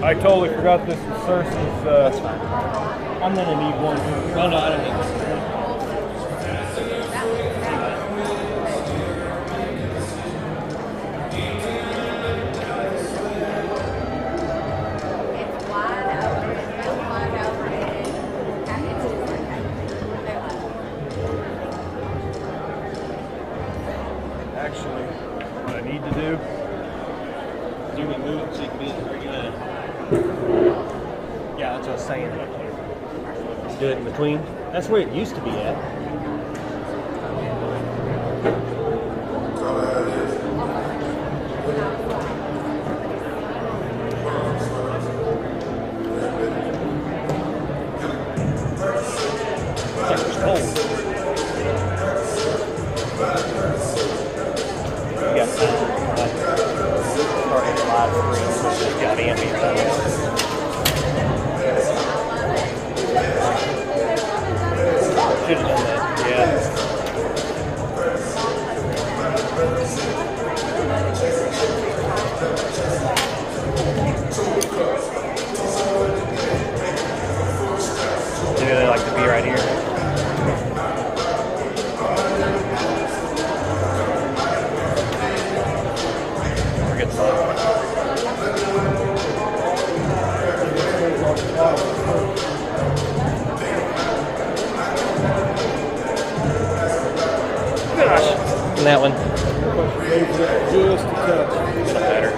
I totally forgot this is Cersei's. That's fine. I'm going to need one. No, I don't need one. Actually, what I need to do. Do we move it so you can be in the regular? Yeah, that's what I was saying. Do it in between. That's where it used to be at. It's cold. You got time. Starting live stream, so it's just got ambient on it. Should have done that. Yeah. Maybe they like to be right here. Forget that. Gosh, and that one. Just a touch. It's not better.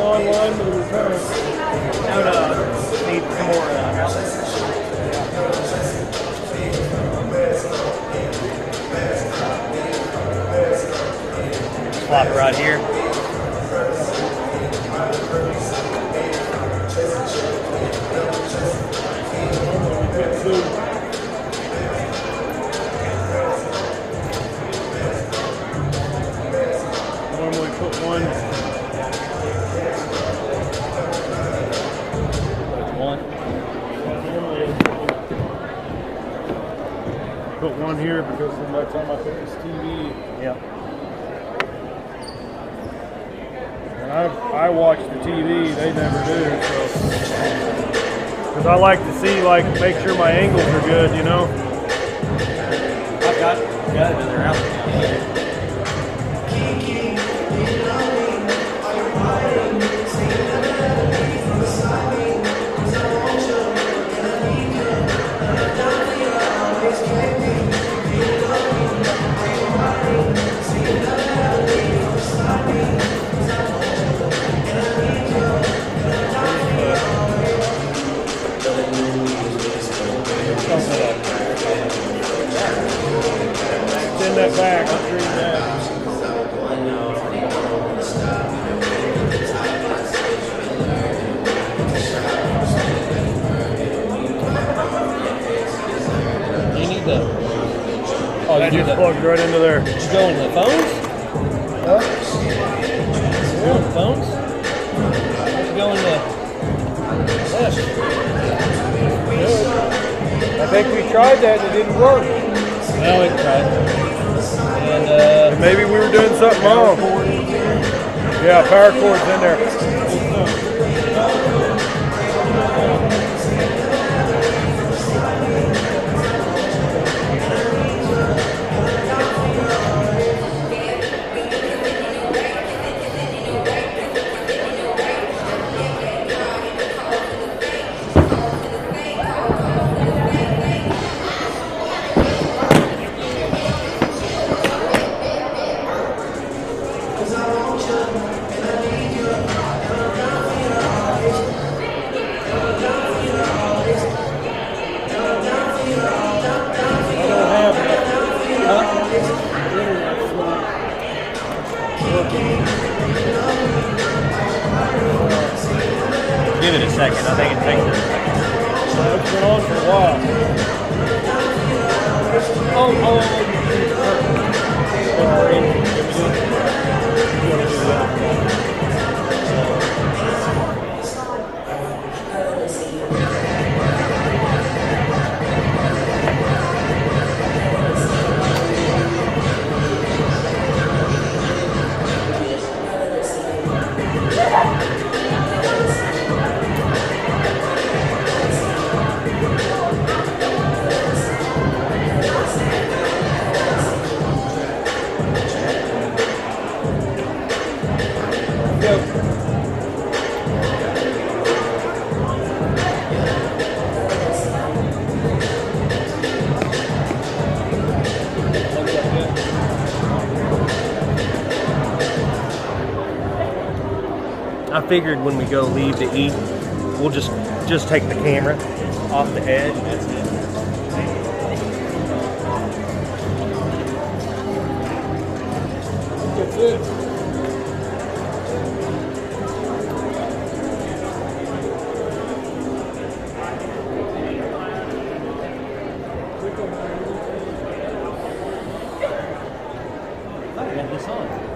Online for the return. I would need some more outlets. Flop it right here. Normally put one. Put one here because by the time I put this TV, Yep. and I watch the TV, they never do, so. Because I like to see, make sure my angles are good, you know? I've got it in their outlet. Send that back, I'll dream that. You need the. Oh, That just plugs right into there. You go into the phones? Huh? You go into the phones? tried that and it didn't work. Well, we tried. And Maybe we were doing something wrong. Yeah, power cord's in there. Give it a second. I think it takes a second. It's been on for a while. I figured when we go leave to eat, we'll just take the camera off the edge. That's it. That's it. I got this on.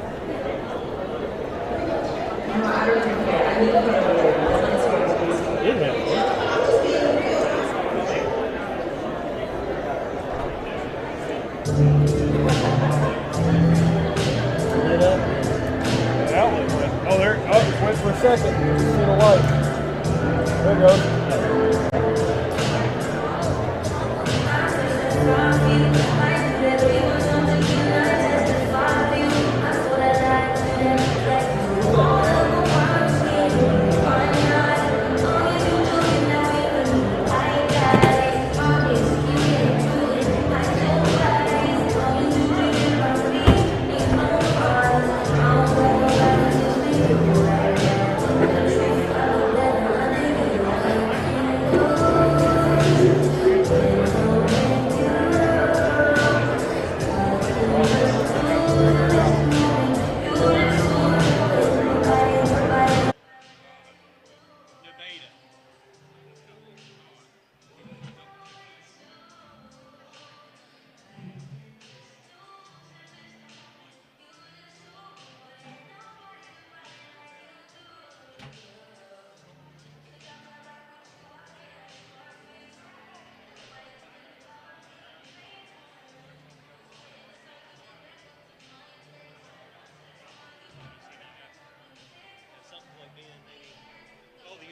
Wait for a second. See the light. There it goes.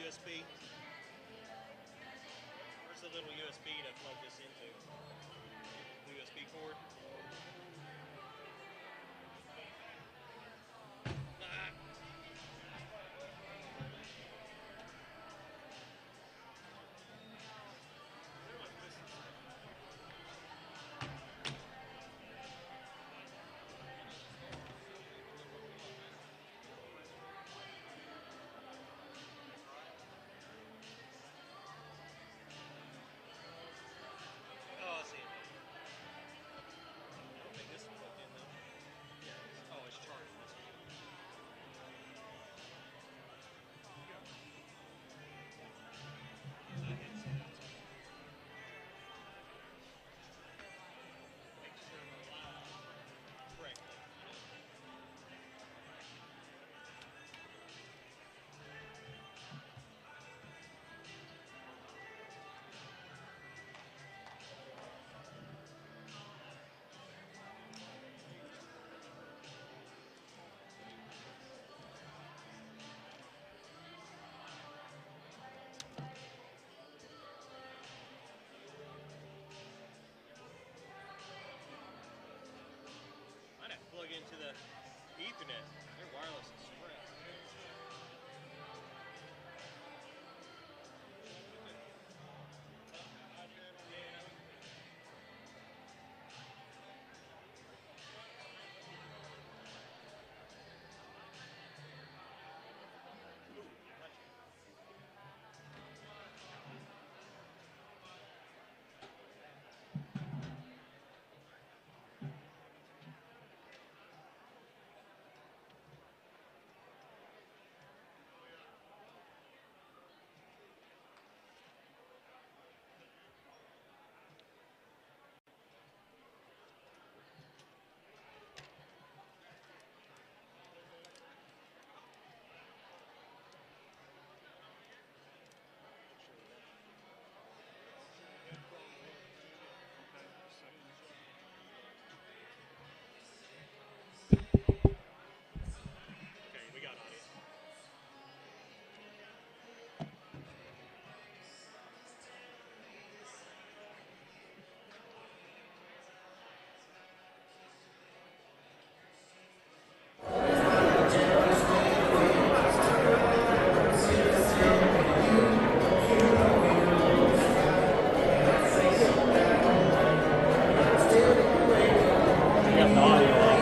USB. Where's the little USB to plug this into? USB cord. Ethernet. They're wireless and Sprint. Okay, we got audio.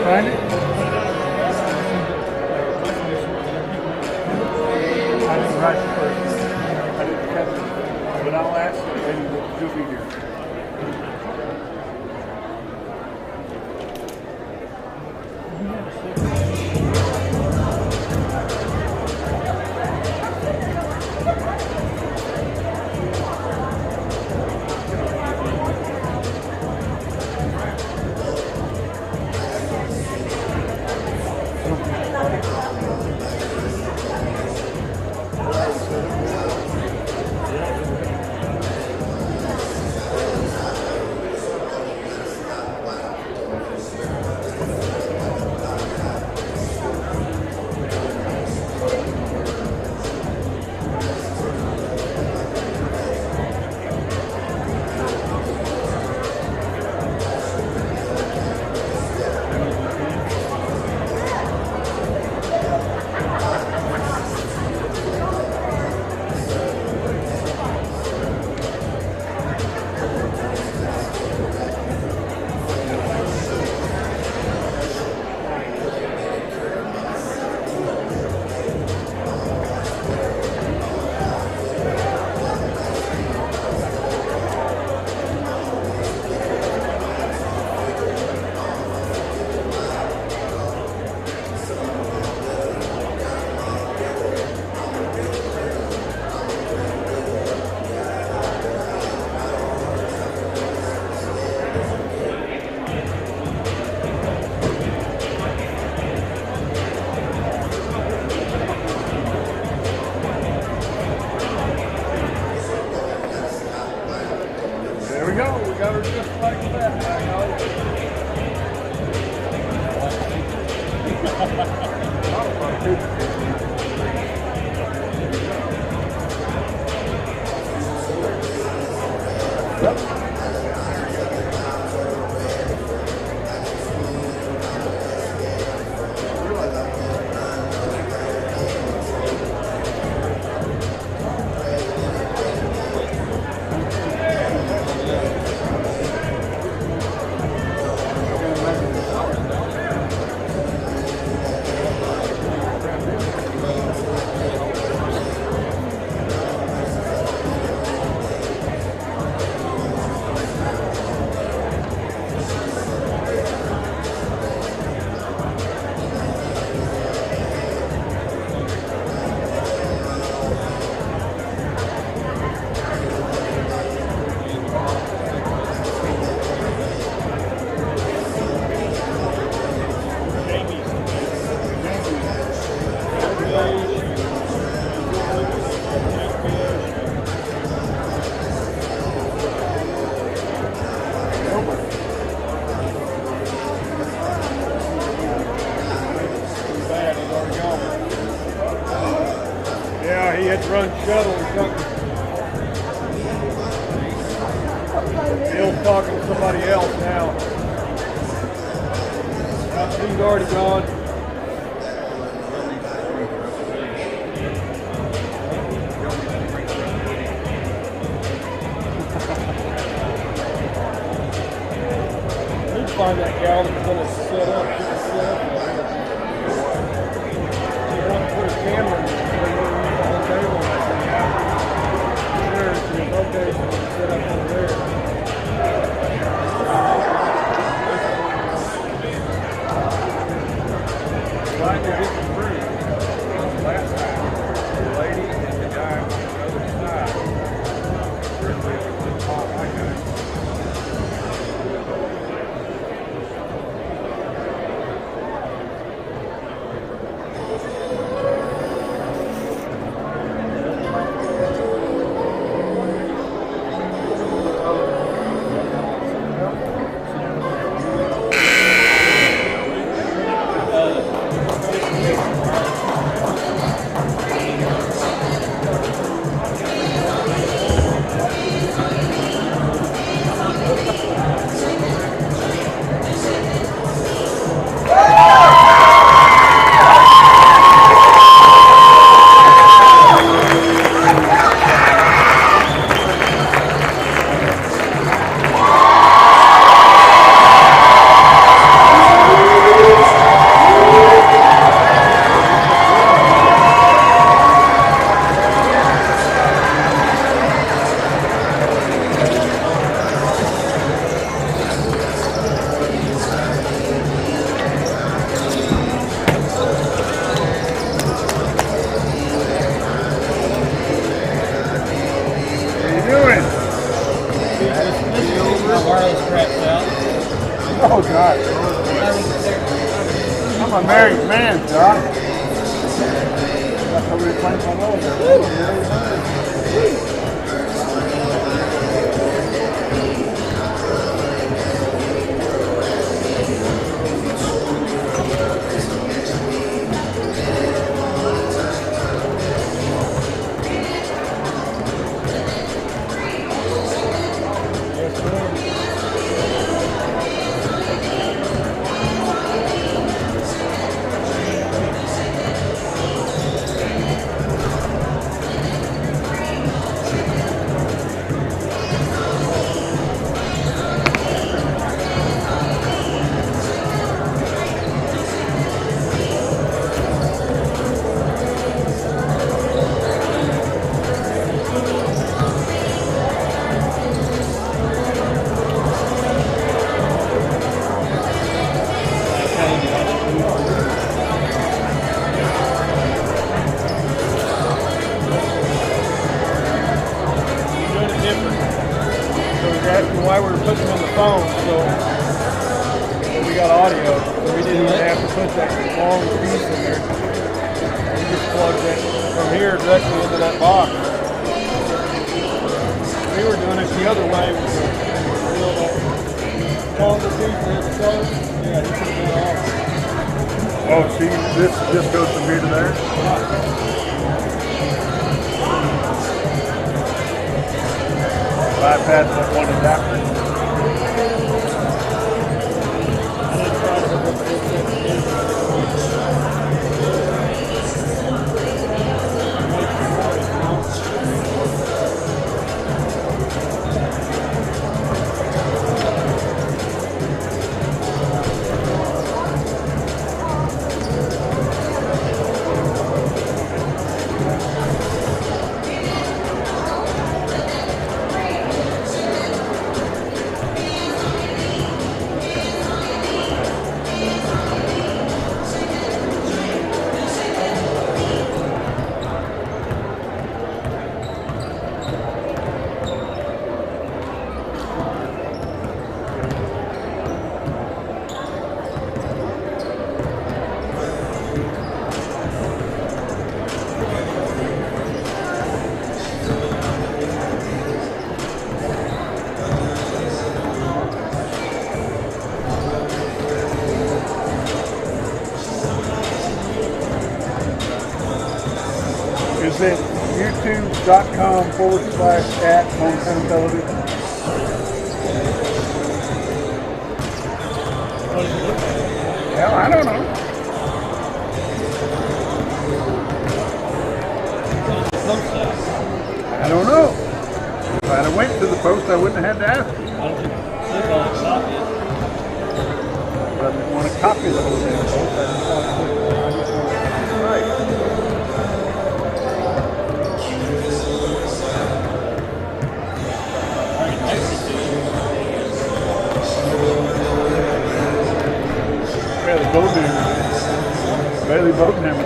Find it? I didn't write it first. I didn't catch it. But I'll ask you and you'll be here. Yeah, he had to run shuttle or something. Bill's talking to somebody else now. He's already gone. Let's find that gal that's going to set up. She can set up there. She wants to put a camera in the whole table. Sure, she was okay, so we can set up over there. Glad to get the free. Last time, the lady and the guy on the other side. Brinkley was the top. I got it. Oh, God. I'm a married man, Doc. Got somebody playing my nose there. Why we were putting them on the phone, so we got audio. So we didn't even have to put that long piece in there. We just plugged it from here directly into that box. We were doing it the other way with the longer piece in the color. Yeah, he took that off. Oh, see, this just goes from here to there? bypass that one adapter. Is it youtube.com/@hometown television? Hell, I don't know. I don't know. If I'd have went to the post, I wouldn't have had to ask you. But I didn't want to copy the whole damn post. I just want to right. Bailey Boatnam.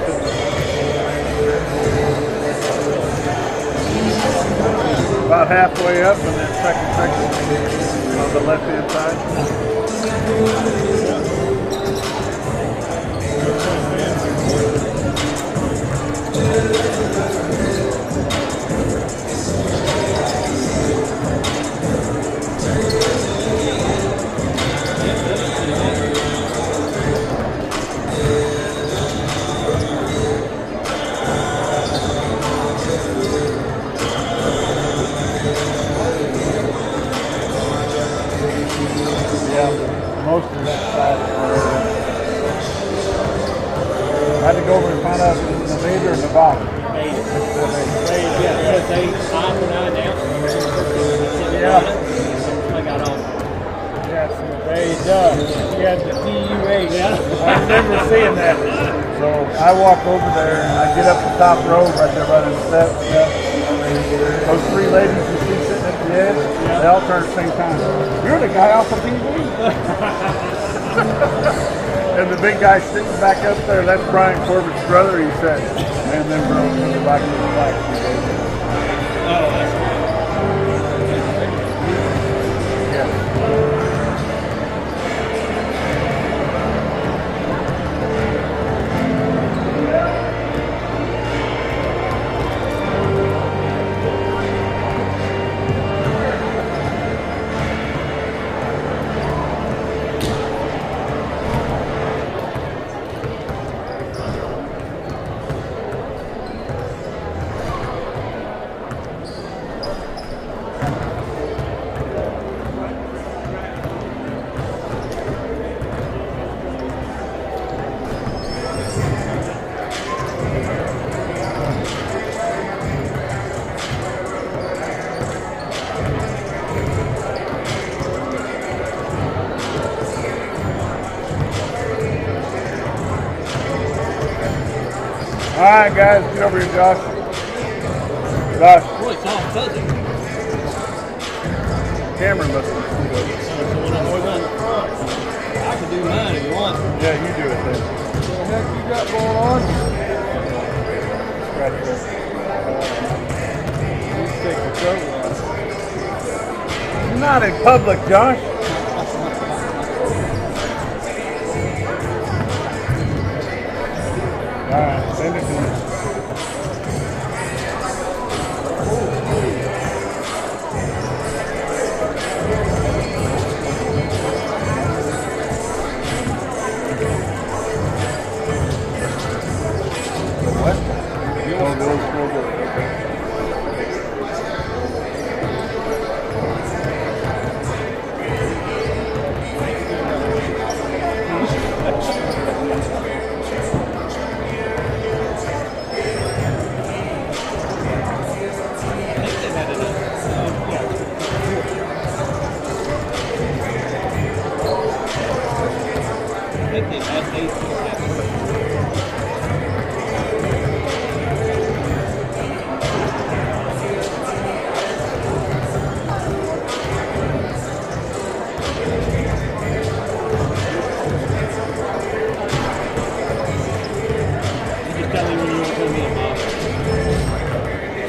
About halfway up in that second section on the left-hand side. Most of that side. I had to go over and find out if it was Nevada or Nevada. Yeah. I got on. Yes, Nevada. She had the TUH. Yeah. I remember seeing that. So I walk over there and I get up the top row right there by the steps. Yeah. Those three ladies you see sitting at the edge, they all turn at the same time. You're the guy off the TV. And the big guy sitting back up there, that's Brian Corbett's brother, he said. And then bro, the back of the black. Oh, that's right. Yeah. All right, guys, get over here, Josh. Josh. Boy, it's all fuzzy. Camera must be. I can do mine if you want. Yeah, you do it then. What the heck you got going on? Scratch this. Please take the cover off. Not in public, Josh. All right, send it to me. What? The old scoreboard. Okay.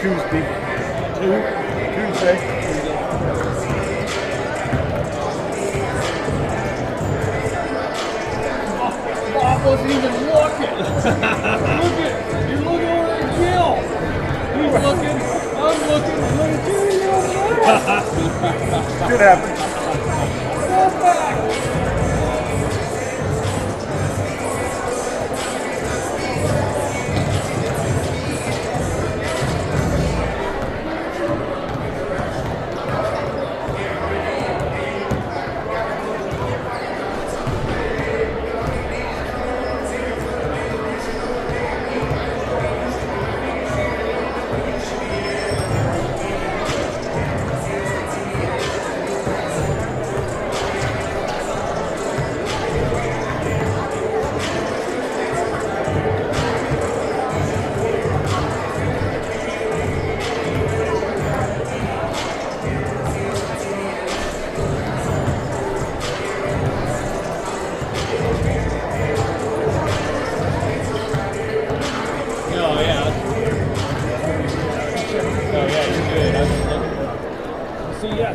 Tuesday. Tuesday. Bob wasn't even looking. You're looking over at Jill. He's looking, I'm looking, look at you. Could happen. Go back.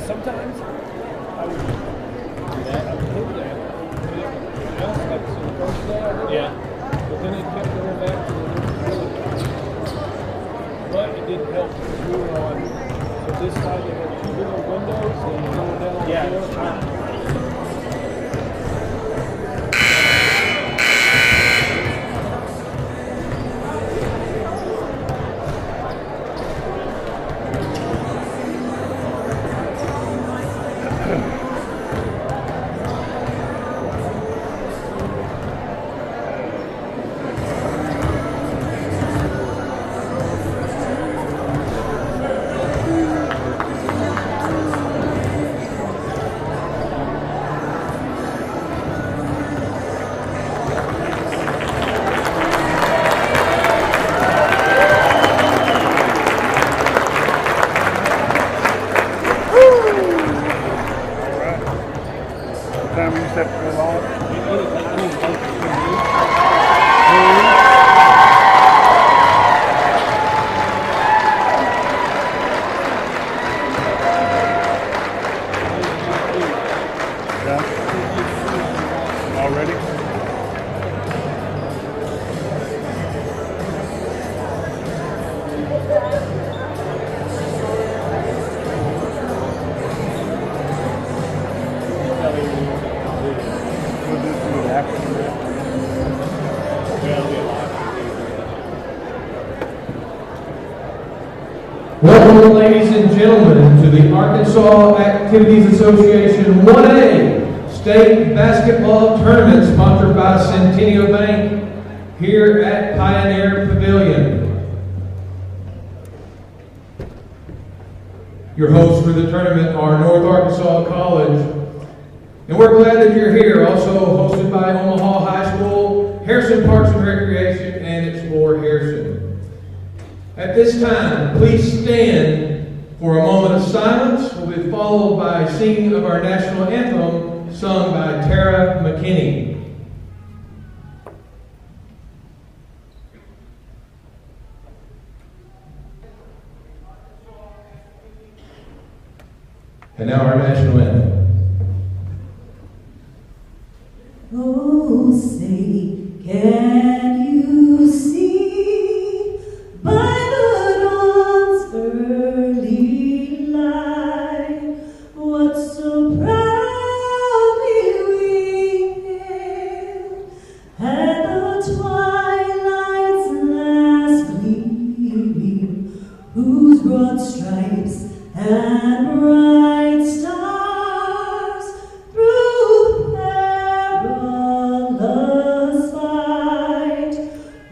Sometimes I would do that. I would hit that. Like the first day I did. Yeah. But then it kept going back to the but it didn't help because we were on. So this side they had two little windows and going down. Yeah. Welcome, ladies and gentlemen, to the Arkansas Activities Association 1A State Basketball Tournament sponsored by Centennial Bank here at Pioneer Pavilion. Your hosts for the tournament are North Arkansas College, and we're glad that you're here. Also hosted by Omaha High School, Harrison Parks and Recreation, and Explore Harrison. At this time, please stand for a moment of silence. Will be followed by singing of our national anthem, sung by Tara McKinney. And now our national anthem. Oh, say, can you see by the dawn's early light what so proudly we hailed at the twilight's last gleaming, whose broad stripes and bright stars through perilous fight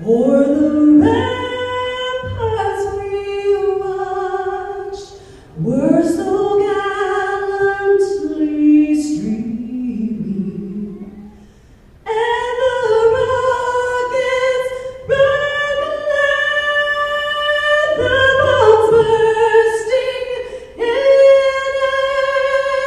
o'er the ramparts we watched were so gallantly streaming, and the rockets red glare, the bombs bursting in air.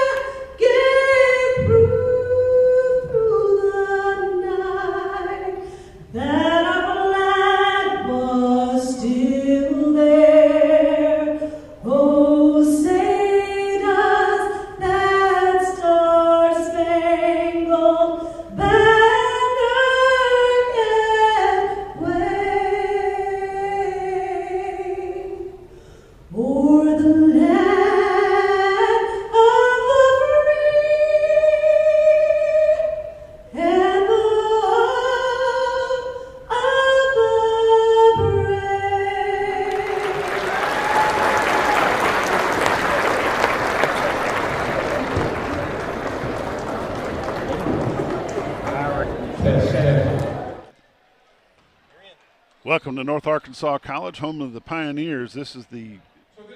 Welcome to North Arkansas College, home of the Pioneers. This is the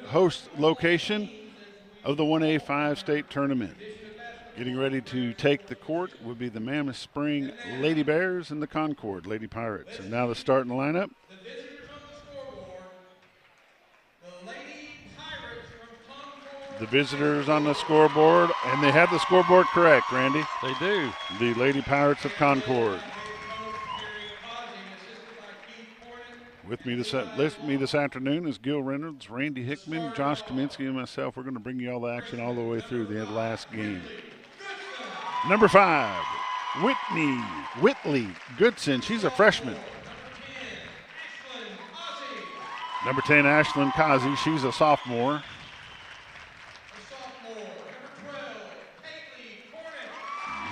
host location of the 1A5 state tournament. Getting ready to take the court would be the Mammoth Spring Lady Bears and the Concord Lady Pirates. And now the starting lineup. The visitors on the scoreboard, and they have the scoreboard correct, Randy. They do. The Lady Pirates of Concord. With me this afternoon is Gil Reynolds, Randy Hickman, Josh Kaminsky, and myself. We're going to bring you all the action all the way through the last game. Number 5, Whitley Goodson. She's a freshman. Number 10, Ashlyn Kazi. She's a sophomore.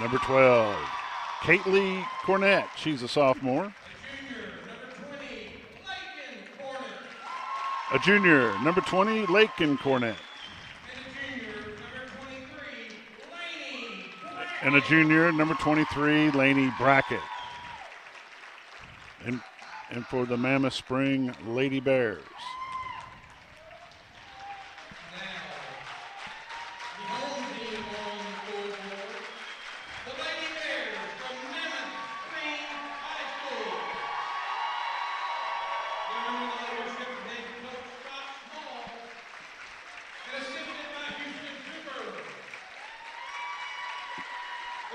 Number 12, Kately Cornett. She's a sophomore. A junior, number 20, Lakin Cornett. And a junior, number 23, Laney Brackett. And for the Mammoth Spring Lady Bears.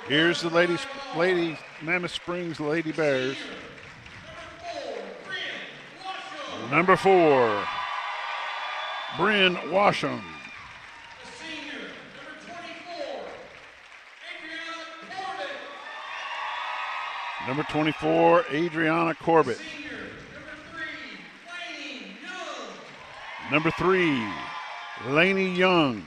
Here's the lady Mammoth Springs Lady Bears. Number 4, Bryn Washam. Number 24, Adriana Corbett. Number 3, Lainey Young.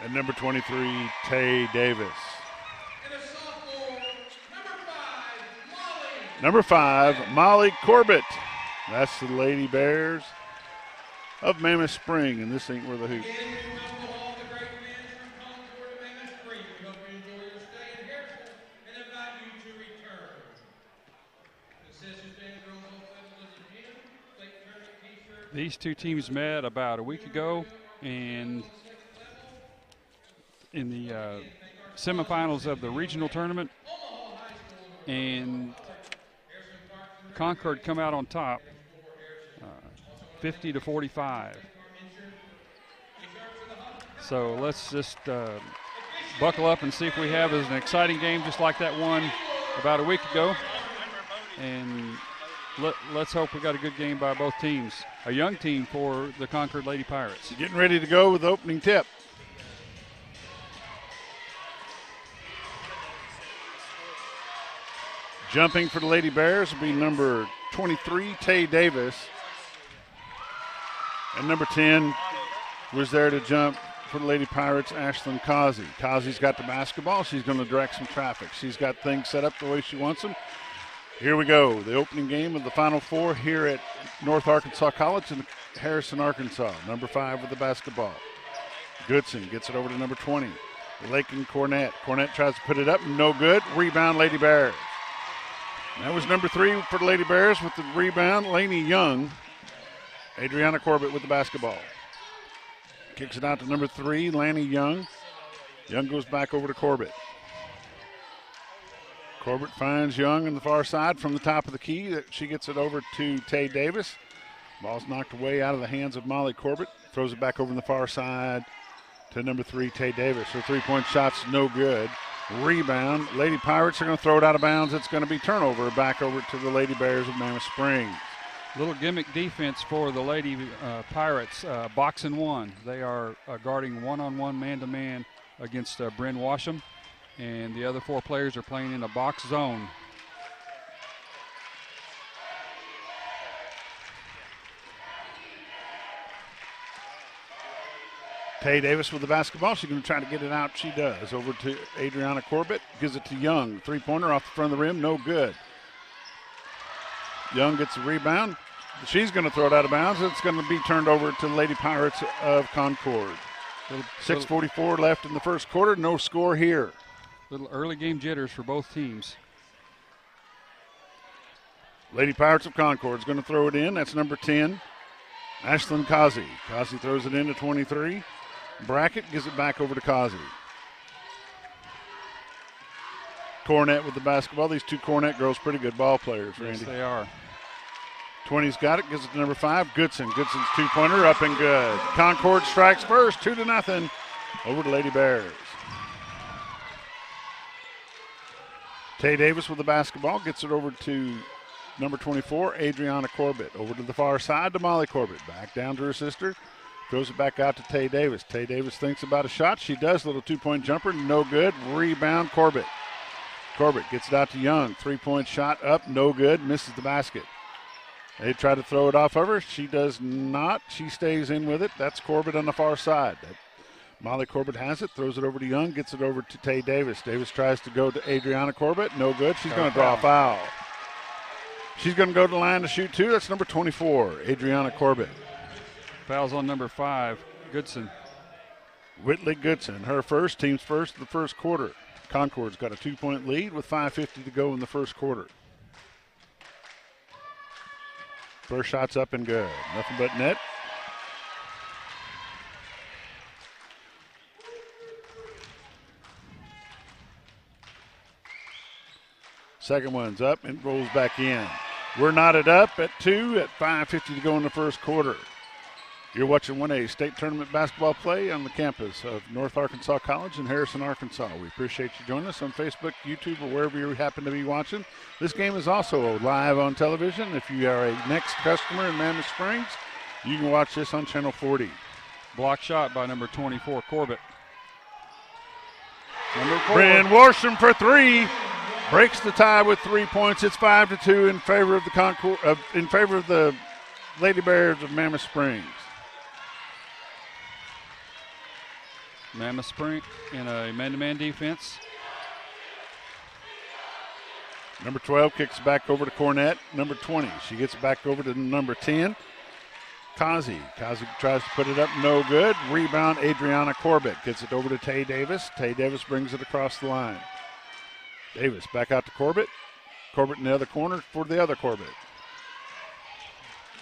And number 23, Tay Davis. Number 5, Molly Corbett. That's the Lady Bears of Mammoth Spring, and this ain't where the hoop. These two teams met about a week ago, and in the semifinals of the regional tournament, and Concord come out on top 50-45. So let's just buckle up and see if we have an exciting game just like that one about a week ago, and let's hope we got a good game by both teams. A young team for the Concord Lady Pirates. Getting ready to go with the opening tip. Jumping for the Lady Bears will be number 23, Tay Davis. And number 10 was there to jump for the Lady Pirates, Ashlyn Kazi. Kazi's got the basketball. She's going to direct some traffic. She's got things set up the way she wants them. Here we go. The opening game of the Final Four here at North Arkansas College in Harrison, Arkansas. Number 5 with the basketball. Goodson gets it over to number 20. Lakin Cornett. Cornett tries to put it up. No good. Rebound, Lady Bears. That was number 3 for the Lady Bears with the rebound, Lainey Young. Adriana Corbett with the basketball. Kicks it out to number 3, Laney Young. Young goes back over to Corbett. Corbett finds Young on the far side from the top of the key. She gets it over to Tay Davis. Ball's knocked away out of the hands of Molly Corbett. Throws it back over on the far side to number 3, Tay Davis. Her three-point shot's no good. Rebound. Lady Pirates are going to throw it out of bounds. It's going to be turnover back over to the Lady Bears of Mammoth Springs. Little gimmick defense for the Lady Pirates. Box and one. They are guarding one-on-one, man-to-man against Bryn Washam. And the other 4 players are playing in a box zone. Tay Davis with the basketball. She's going to try to get it out. She does. Over to Adriana Corbett. Gives it to Young. Three-pointer off the front of the rim. No good. Young gets the rebound. She's going to throw it out of bounds. It's going to be turned over to the Lady Pirates of Concord. 6:44 left in the first quarter. No score here. Little early game jitters for both teams. Lady Pirates of Concord is going to throw it in. That's number 10, Ashlyn Kazi. Kazi throws it into 23. Brackett gives it back over to Kazi. Cornet with the basketball. These two Cornet girls, pretty good ball players, Randy. Yes, they are. 20's got it, gives it to number 5, Goodson. Goodson's two-pointer up and good. Concord strikes first, 2-0 over to Lady Bears. Tay Davis with the basketball, gets it over to number 24, Adriana Corbett. Over to the far side to Molly Corbett. Back down to her sister. Throws it back out to Tay Davis. Tay Davis thinks about a shot. She does. Little two-point jumper. No good. Rebound, Corbett. Corbett gets it out to Young. Three-point shot up. No good. Misses the basket. They try to throw it off of her. She does not. She stays in with it. That's Corbett on the far side. Molly Corbett has it. Throws it over to Young. Gets it over to Tay Davis. Davis tries to go to Adriana Corbett. No good. She's going to draw a foul. She's going to go to the line to shoot 2. That's number 24, Adriana Corbett. Fouls on number 5, Goodson. Whitley Goodson, her first, team's first of the first quarter. Concord's got a 2-point lead with 5:50 to go in the first quarter. First shot's up and good. Nothing but net. Second one's up and rolls back in. We're knotted up at 2 at 5:50 to go in the first quarter. You're watching 1A state tournament basketball play on the campus of North Arkansas College in Harrison, Arkansas. We appreciate you joining us on Facebook, YouTube, or wherever you happen to be watching. This game is also live on television. If you are a next customer in Mammoth Springs, you can watch this on Channel 40. Block shot by number 24, Corbett. Number 4. Bryn Worsham for 3. Breaks the tie with 3 points. It's 5-2 in favor of the Concord, in favor of the Lady Bears of Mammoth Springs. Mammoth Spring in a man-to-man defense. Number 12 kicks back over to Cornett. Number 20, she gets back over to number 10, Kazi. Kazi tries to put it up, no good. Rebound, Adriana Corbett gets it over to Tay Davis. Tay Davis brings it across the line. Davis back out to Corbett. Corbett in the other corner for the other Corbett.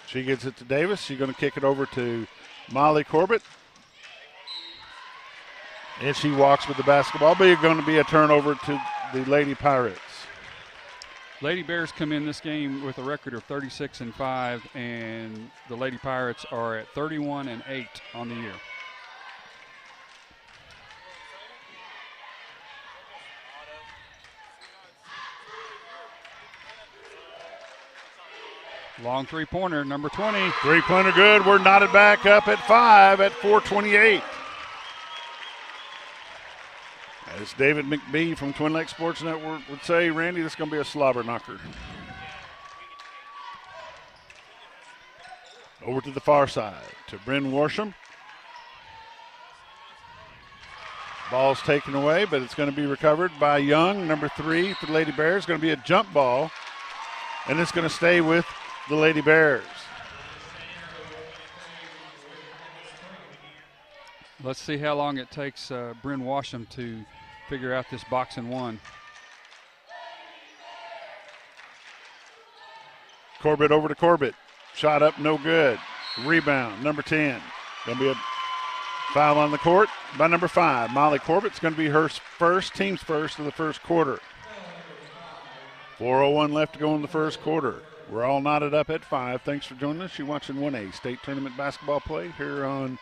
She gets it to Davis. She's going to kick it over to Molly Corbett. And she walks with the basketball, but it's going to be a turnover to the Lady Pirates. Lady Bears come in this game with a record of 36-5, and the Lady Pirates are at 31-8 on the year. Long three-pointer, number 20. Three-pointer good. We're knotted back up at 5 at 4:28. As David McBee from Twin Lakes Sports Network would say, Randy, this is going to be a slobber knocker. Over to the far side to Bryn Worsham. Ball's taken away, but it's going to be recovered by Young, number 3 for the Lady Bears. It's going to be a jump ball, and it's going to stay with the Lady Bears. Let's see how long it takes Bryn Worsham to figure out this box and one. Corbett over to Corbett. Shot up, no good. Rebound, number 10. Going to be a foul on the court by number 5. Molly Corbett. It's going to be her first, team's first of the first quarter. 4:01 left to go in the first quarter. We're all knotted up at 5. Thanks for joining us. You're watching 1A state tournament basketball play here on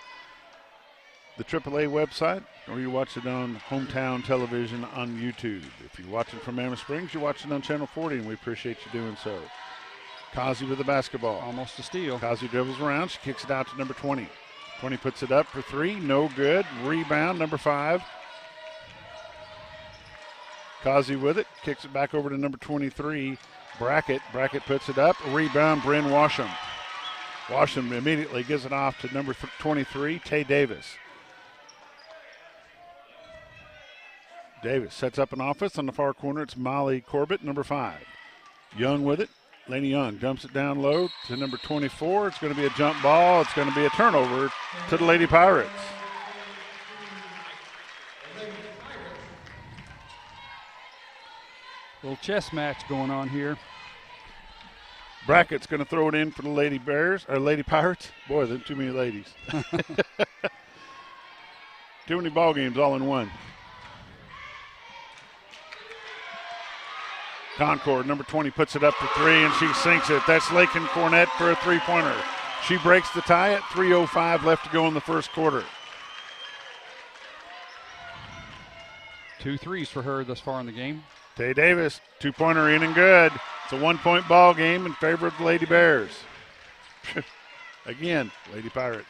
the AAA website, or you watch it on hometown television on YouTube. If you're watching from Mammoth Springs, you're watching on Channel 40, and we appreciate you doing so. Kazi with the basketball. Almost a steal. Kazi dribbles around. She kicks it out to number 20. 20 puts it up for 3. No good. Rebound, number 5. Kazi with it. Kicks it back over to number 23, Brackett. Brackett puts it up. Rebound, Bryn Worsham. Worsham immediately gives it off to number 23, Tay Davis. Davis sets up an offense on the far corner. It's Molly Corbett, number 5. Young with it. Laney Young dumps it down low to number 24. It's going to be a jump ball. It's going to be a turnover to the Lady Pirates. Little chess match going on here. Brackett's going to throw it in for the Lady Bears, or Lady Pirates. Boy, there's too many ladies. Too many ball games all in one. Concord, number 20, puts it up for three, and she sinks it. That's Lakin Cornett for a three-pointer. She breaks the tie at 3:05 left to go in the first quarter. 2 threes for her thus far in the game. Tay Davis, two-pointer in and good. It's a one-point ball game in favor of the Lady Bears. Again, Lady Pirates.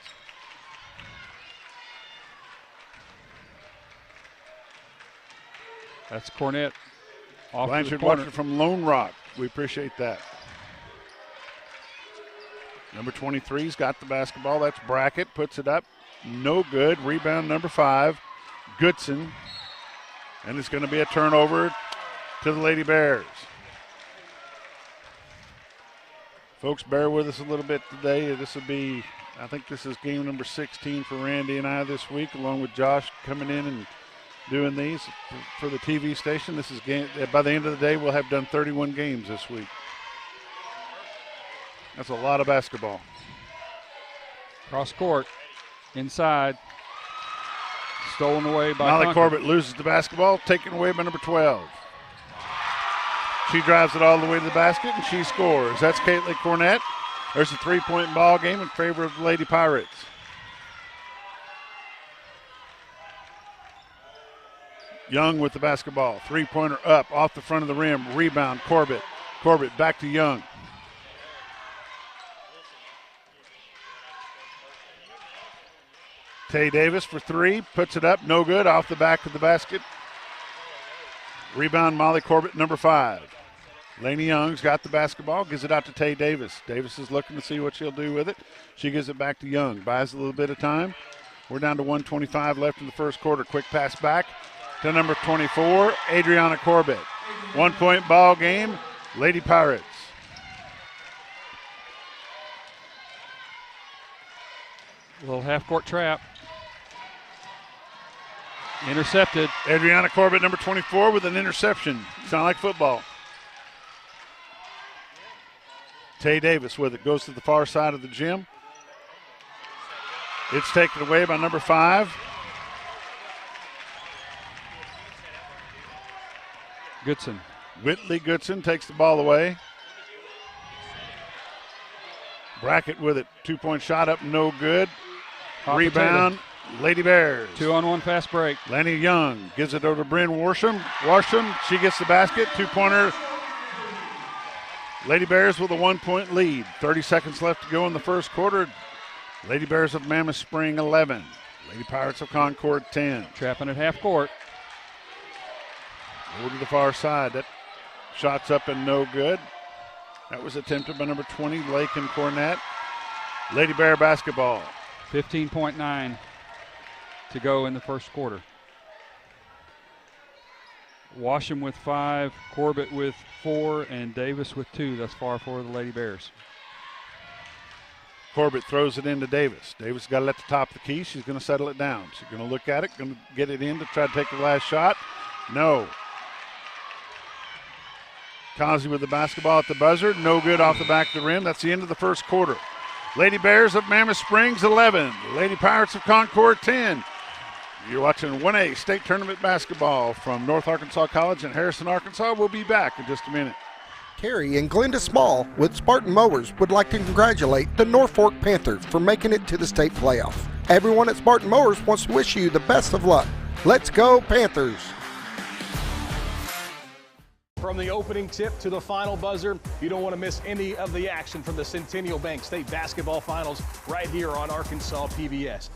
That's Cornett off Blanchard to the corner. Watcher from Lone Rock. We appreciate that. Number 23's got the basketball. That's Brackett. Puts it up. No good. Rebound number 5. Goodson. And it's going to be a turnover to the Lady Bears. Folks, bear with us a little bit today. This will be, I think this is game number 16 for Randy and I this week, along with Josh coming in and doing these for the TV station. This is game. By the end of the day, we'll have done 31 games this week. That's a lot of basketball. Cross court, inside. Stolen away by Molly Concord. Corbett loses the basketball, taken away by number 12. She drives it all the way to the basket, and she scores. That's Caitlin Cornett. There's a three-point ball game in favor of the Lady Pirates. Young with the basketball. Three-pointer up, off the front of the rim. Rebound, Corbett. Corbett back to Young. Tay Davis for three, puts it up, no good, off the back of the basket. Rebound, Molly Corbett, number 5. Lainey Young's got the basketball, gives it out to Tay Davis. Davis is looking to see what she'll do with it. She gives it back to Young, buys a little bit of time. We're down to 1:25 left in the first quarter. Quick pass back to number 24, Adriana Corbett. 1-point ball game, Lady Pirates. A little half-court trap. Intercepted. Adriana Corbett, number 24, with an interception. Sound like football. Tay Davis with it. Goes to the far side of the gym. It's taken away by number 5. Goodson. Whitley Goodson takes the ball away. Brackett with it. 2-point shot up, no good. Rebound, Lady Bears. 2-on-1 fast break. Lanny Young gives it over to Bryn Warsham. She gets the basket. 2-pointer. Lady Bears with a 1-point lead. 30 seconds left to go in the first quarter. Lady Bears of Mammoth Spring 11. Lady Pirates of Concord 10. Trapping at half court. Over to the far side. That shot's up and no good. That was attempted by number 20, Lakin Cornett. Lady Bear basketball. 15.9 to go in the first quarter. Washam with 5, Corbett with 4, and Davis with 2 thus far for the Lady Bears. Corbett throws it into Davis. Davis got it at the top of the key. She's going to settle it down. She's going to look at it, going to get it in to try to take the last shot. No. Kazi with the basketball at the buzzer. No good off the back of the rim. That's the end of the first quarter. Lady Bears of Mammoth Springs 11. Lady Pirates of Concord 10. You're watching 1A State Tournament basketball from North Arkansas College in Harrison, Arkansas. We'll be back in just a minute. Terry and Glenda Small with Spartan Mowers would like to congratulate the Norfork Panthers for making it to the state playoff. Everyone at Spartan Mowers wants to wish you the best of luck. Let's go Panthers! From the opening tip to the final buzzer, you don't want to miss any of the action from the Centennial Bank State Basketball Finals right here on Arkansas PBS.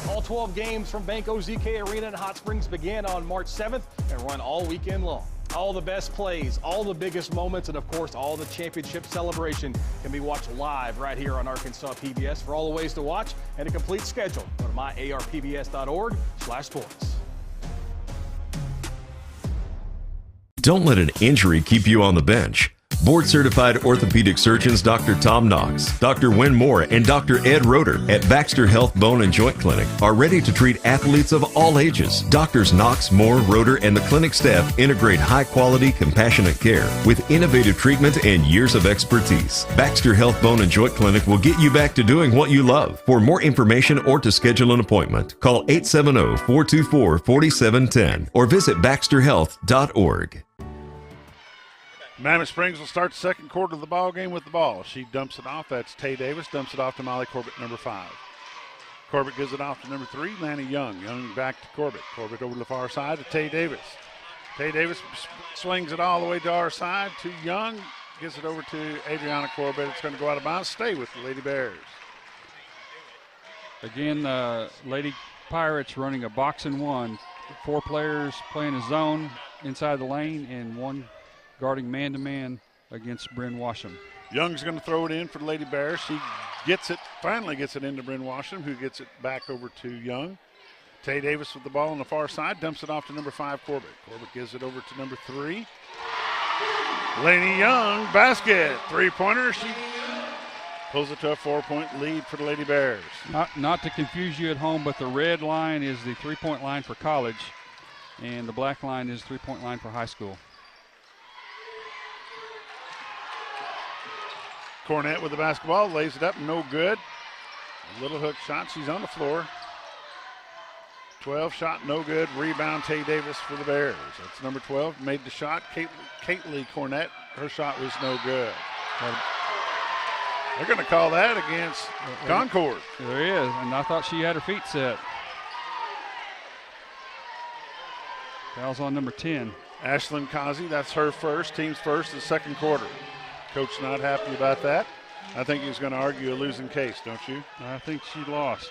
All 12 games from Bank OZK Arena in Hot Springs began on March 7th and run all weekend long. All the best plays, all the biggest moments, and of course all the championship celebration can be watched live right here on Arkansas PBS. For all the ways to watch and a complete schedule, go to myarpbs.org/sports. Don't let an injury keep you on the bench. Board-certified orthopedic surgeons Dr. Tom Knox, Dr. Wynn Moore, and Dr. Ed Roeder at Baxter Health Bone and Joint Clinic are ready to treat athletes of all ages. Doctors Knox, Moore, Roeder, and the clinic staff integrate high-quality, compassionate care with innovative treatment and years of expertise. Baxter Health Bone and Joint Clinic will get you back to doing what you love. For more information or to schedule an appointment, call 870-424-4710 or visit baxterhealth.org. Mammoth Springs will start the second quarter of the ball game with the ball. She dumps it off. That's Tay Davis. Dumps it off to Molly Corbett, number 5. Corbett gives it off to number 3, Lanny Young. Young back to Corbett. Corbett over to the far side to Tay Davis. Tay Davis swings it all the way to our side to Young. Gives it over to Adriana Corbett. It's going to go out of bounds. Stay with the Lady Bears. Again, Lady Pirates running a box and 1. 4 players playing a zone inside the lane and 1 guarding man-to-man against Bryn Washam. Young's going to throw it in for the Lady Bears. She finally gets it into Bryn Washam, who gets it back over to Young. Tay Davis with the ball on the far side, dumps it off to number 5, Corbett. Corbett gives it over to number 3. Laney Young, basket, 3-pointer. She pulls it to a 4-point lead for the Lady Bears. Not to confuse you at home, but the red line is the 3-point line for college, and the black line is the 3-point line for high school. Cornett with the basketball, lays it up, no good. A little hook shot, she's on the floor. 12 shot, no good. Rebound, Tay Davis for the Bears. That's number 12, made the shot. Caitlin Cornett, her shot was no good. They're going to call that against Concord. There is, and I thought she had her feet set. Foul's on number 10. Ashlyn Kazi, that's her first, team's first, the second quarter. Coach not happy about that. I think he's going to argue a losing case, don't you? I think she lost.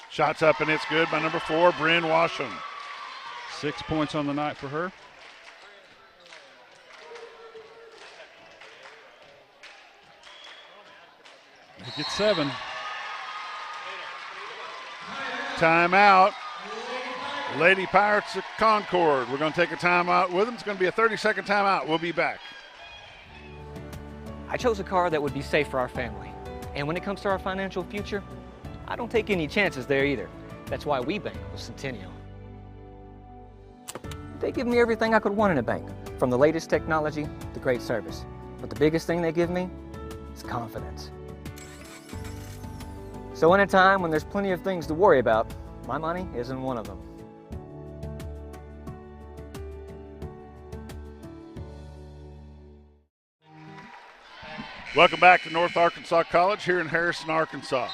Shots up, and it's good by number 4, Bryn Washam. 6 points on the night for her. Make it 7. Timeout. Lady Pirates of Concord. We're going to take a timeout with them. It's going to be a 30-second timeout. We'll be back. I chose a car that would be safe for our family. And when it comes to our financial future, I don't take any chances there either. That's why we bank with Centennial. They give me everything I could want in a bank, from the latest technology to great service. But the biggest thing they give me is confidence. So in a time when there's plenty of things to worry about, my money isn't one of them. Welcome back to North Arkansas College here in Harrison, Arkansas.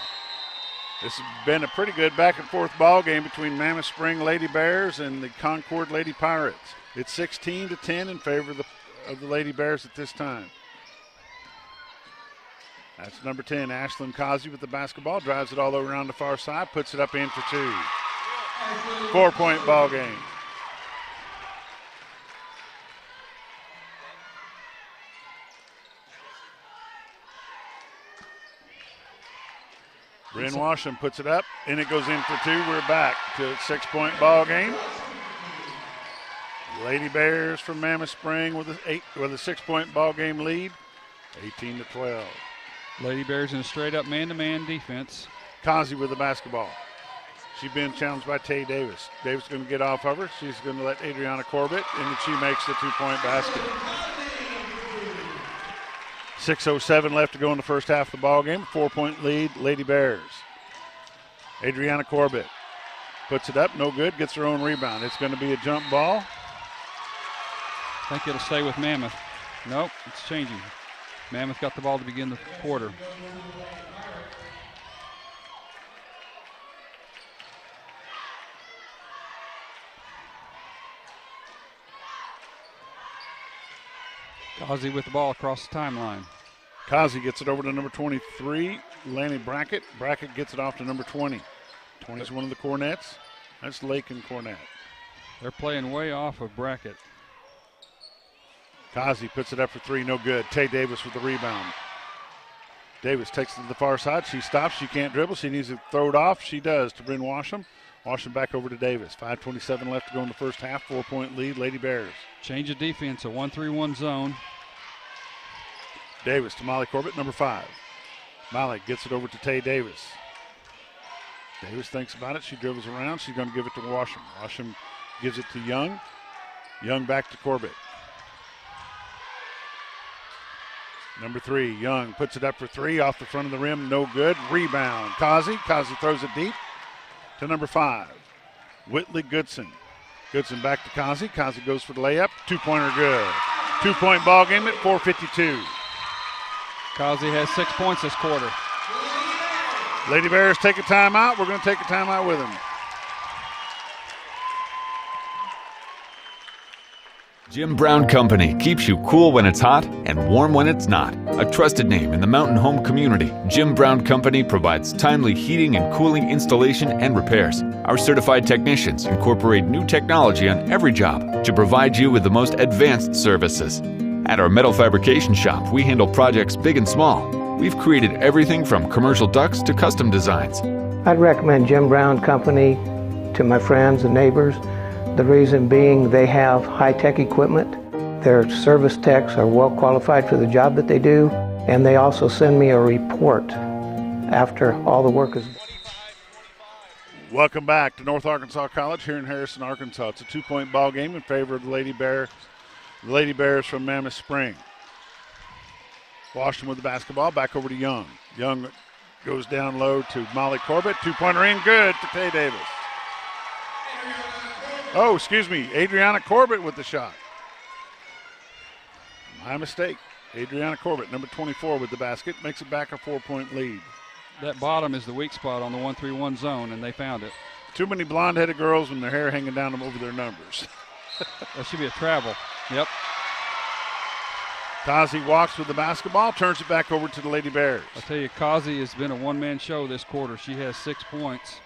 This has been a pretty good back and forth ball game between Mammoth Spring Lady Bears and the Concord Lady Pirates. It's 16-10 in favor of the Lady Bears at this time. That's number 10, Ashlyn Kazi with the basketball, drives it all over around the far side, puts it up in for 2. 4-point ball game. Bryn Washam puts it up, and it goes in for 2. We're back to a 6-point ball game. Lady Bears from Mammoth Spring with a 6-point ball game lead, 18-12. Lady Bears in a straight-up man-to-man defense. Kazi with the basketball. She's been challenged by Tay Davis. Davis going to get off of her. She's going to let Adriana Corbett, and she makes the 2-point basket. 6:07 left to go in the first half of the ball game. 4-point lead, Lady Bears. Adriana Corbett puts it up, no good, gets her own rebound. It's going to be a jump ball. I think it'll stay with Mammoth. Nope, it's changing. Mammoth got the ball to begin the quarter. Kazi with the ball across the timeline. Kazi gets it over to number 23, Lanny Brackett. Brackett gets it off to number 20. 20 is one of the Cornets. That's Lake and Cornett. They're playing way off of Brackett. Kazi puts it up for 3, no good. Tay Davis with the rebound. Davis takes it to the far side. She stops. She can't dribble. She needs to throw it off. She does to Bryn Washam. Washam back over to Davis. 5:27 left to go in the first half. 4-point lead, Lady Bears. Change of defense, a 1-3-1 zone. Davis to Molly Corbett, number 5. Molly gets it over to Tay Davis. Davis thinks about it. She dribbles around. She's going to give it to Washam. Washam gives it to Young. Young back to Corbett. Number 3, Young puts it up for 3 off the front of the rim. No good. Rebound. Kazi. Kazi throws it deep to number 5. Whitley Goodson. Goodson back to Kazi. Kazi goes for the layup. 2-pointer good. 2-point ball game at 4:52. Kazi has 6 points this quarter. Lady Bears take a timeout. We're going to take a timeout with them. Jim Brown Company keeps you cool when it's hot and warm when it's not. A trusted name in the mountain home community, Jim Brown Company provides timely heating and cooling installation and repairs. Our certified technicians incorporate new technology on every job to provide you with the most advanced services. At our metal fabrication shop, we handle projects big and small. We've created everything from commercial ducts to custom designs. I'd recommend Jim Brown Company to my friends and neighbors. The reason being they have high-tech equipment. Their service techs are well qualified for the job that they do, and they also send me a report after all the work is done. Welcome back to North Arkansas College here in Harrison, Arkansas. It's a 2-point ball game in favor of the Lady Bears from Mammoth Spring. Washington with the basketball, back over to Young. Young goes down low to Molly Corbett. 2-pointer in, good to Tay Davis. Oh, excuse me, Adriana Corbett with the shot. My mistake. Adriana Corbett, number 24 with the basket, makes it back a 4-point lead. That bottom is the weak spot on the 1-3-1 zone, and they found it. Too many blonde-headed girls with their hair hanging down them over their numbers. That should be a travel. Yep. Kazi walks with the basketball, turns it back over to the Lady Bears. I tell you, Kazi has been a one-man show this quarter. She has 6 points.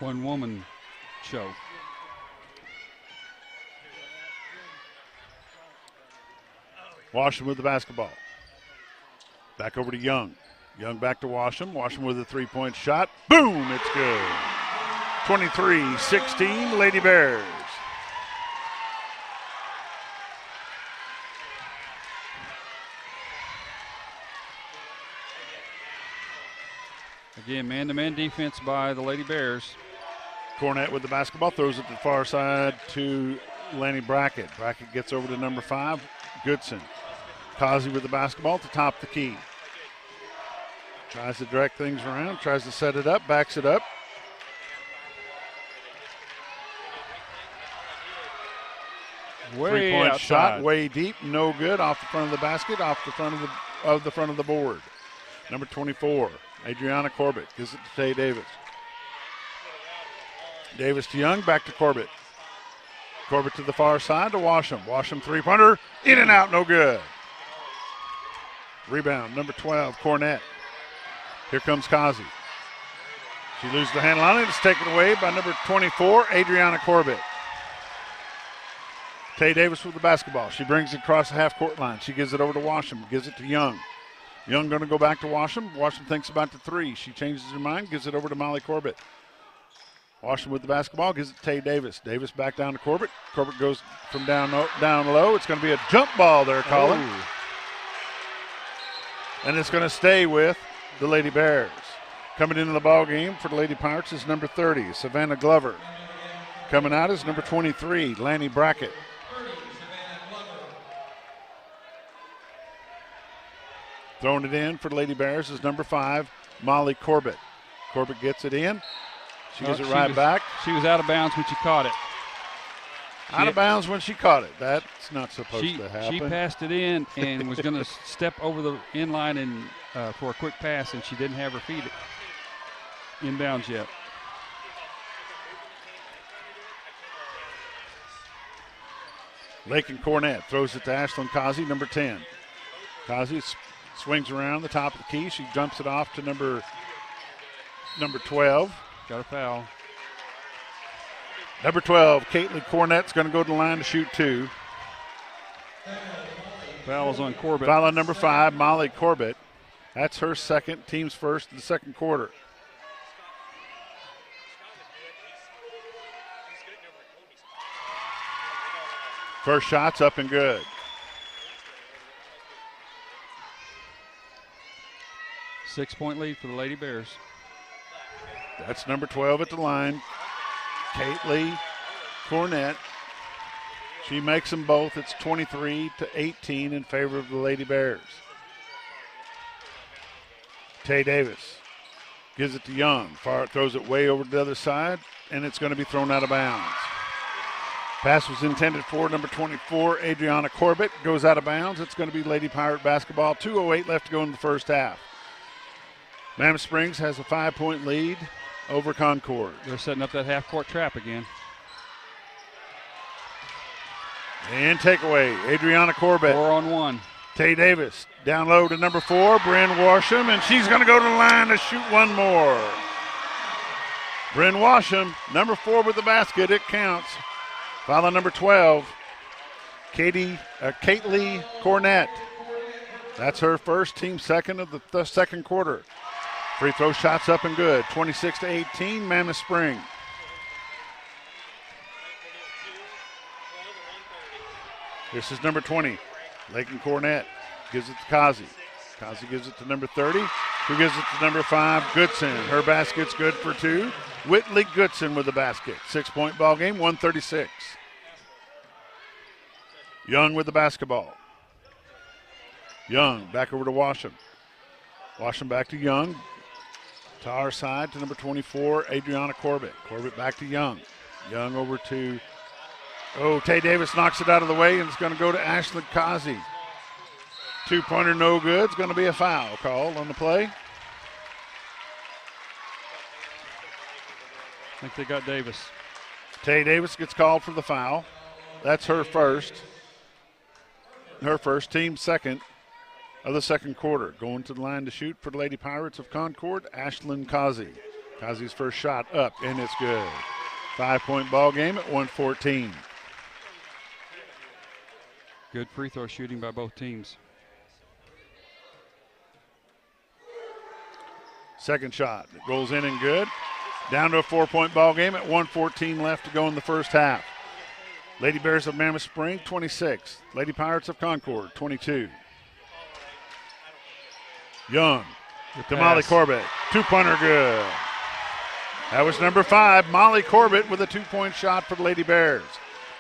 One-woman show. Washam with the basketball. Back over to Young. Young back to Washam. Washam with a 3-point shot. Boom, it's good. 23-16, Lady Bears. Again, man-to-man defense by the Lady Bears. Cornett with the basketball, throws it to the far side to Lanny Brackett. Brackett gets over to number 5, Goodson. Kazi with the basketball to top the key. Tries to direct things around, tries to set it up, backs it up. Way 3-point outside. shot, way deep, no good. Off the front of the basket, off the front of the board. Number 24, Adriana Corbett gives it to Tay Davis. Davis to Young, back to Corbett. Corbett to the far side to Washam. Washam 3-pointer, in and out, no good. Rebound, number 12, Cornett. Here comes Kazi. She loses the handle on it. It's taken away by number 24, Adriana Corbett. Tay Davis with the basketball. She brings it across the half-court line. She gives it over to Washam, gives it to Young. Young going to go back to Washam. Washam thinks about the 3. She changes her mind, gives it over to Molly Corbett. Washam with the basketball, gives it to Tay Davis. Davis back down to Corbett. Corbett goes from down low. It's going to be a jump ball there, Colin. Oh. And it's going to stay with the Lady Bears. Coming into the ball game for the Lady Pirates is number 30, Savannah Glover. Coming out is number 23, Lanny Brackett. Throwing it in for the Lady Bears is number 5, Molly Corbett. Corbett gets it in. She gives it right back. She was out of bounds when she caught it. Out of bounds when she caught it. That's not supposed to happen. She passed it in and was going to step over the inline and for a quick pass, and she didn't have her feet inbounds yet. Lakin Cornett throws it to Ashlyn Kazi, number 10. Kazi swings around the top of the key. She jumps it off to number 12. Got a foul. Number 12, Caitlin Cornett's going to go to the line to shoot 2. Foul's on Corbett. Foul on number 5, Molly Corbett. That's her second, team's first in the second quarter. First shot's up and good. 6-point lead for the Lady Bears. That's number 12 at the line, Caitlin Cornett. She makes them both. It's 23-18 in favor of the Lady Bears. Tay Davis gives it to Young. Throws it way over to the other side, and it's going to be thrown out of bounds. Pass was intended for number 24, Adriana Corbett. Goes out of bounds. It's going to be Lady Pirate basketball. 2:08 left to go in the first half. Mammoth Springs has a 5-point lead over Concord. They're setting up that half-court trap again. And takeaway, Adriana Corbett. 4-on-1. Tay Davis down low to number 4, Bryn Washam, and she's going to go to the line to shoot one more. Bryn Washam, number 4 with the basket. It counts. Foul on number 12, Caitlin Cornett. That's her first, team second of the second quarter. Free throw shots up and good. 26-18, Mammoth Spring. This is number 20, Lakin Cornett. Gives it to Kazi. Kazi gives it to number 30, who gives it to number 5, Goodson. Her basket's good for 2. Whitley Goodson with the basket. 6-point ball game, 136. Young with the basketball. Young back over to Washam. Washam back to Young. To our side to number 24, Adriana Corbett. Corbett back to Young. Young over to, Tay Davis knocks it out of the way, and it's going to go to Ashley Kazi. 2-pointer no good. It's going to be a foul called on the play. I think they got Davis. Tay Davis gets called for the foul. That's her first. Her first, team second of the second quarter. Going to the line to shoot for the Lady Pirates of Concord, Ashlyn Kazi. Kazi's first shot up, and it's good. 5-point ball game at 114. Good free throw shooting by both teams. Second shot. It rolls in and good. Down to a 4-point ball game at 1:14 left to go in the first half. Lady Bears of Mammoth Spring, 26. Lady Pirates of Concord, 22. Young to Molly Corbett. 2-pointer good. That was number 5, Molly Corbett, with a 2-point shot for the Lady Bears.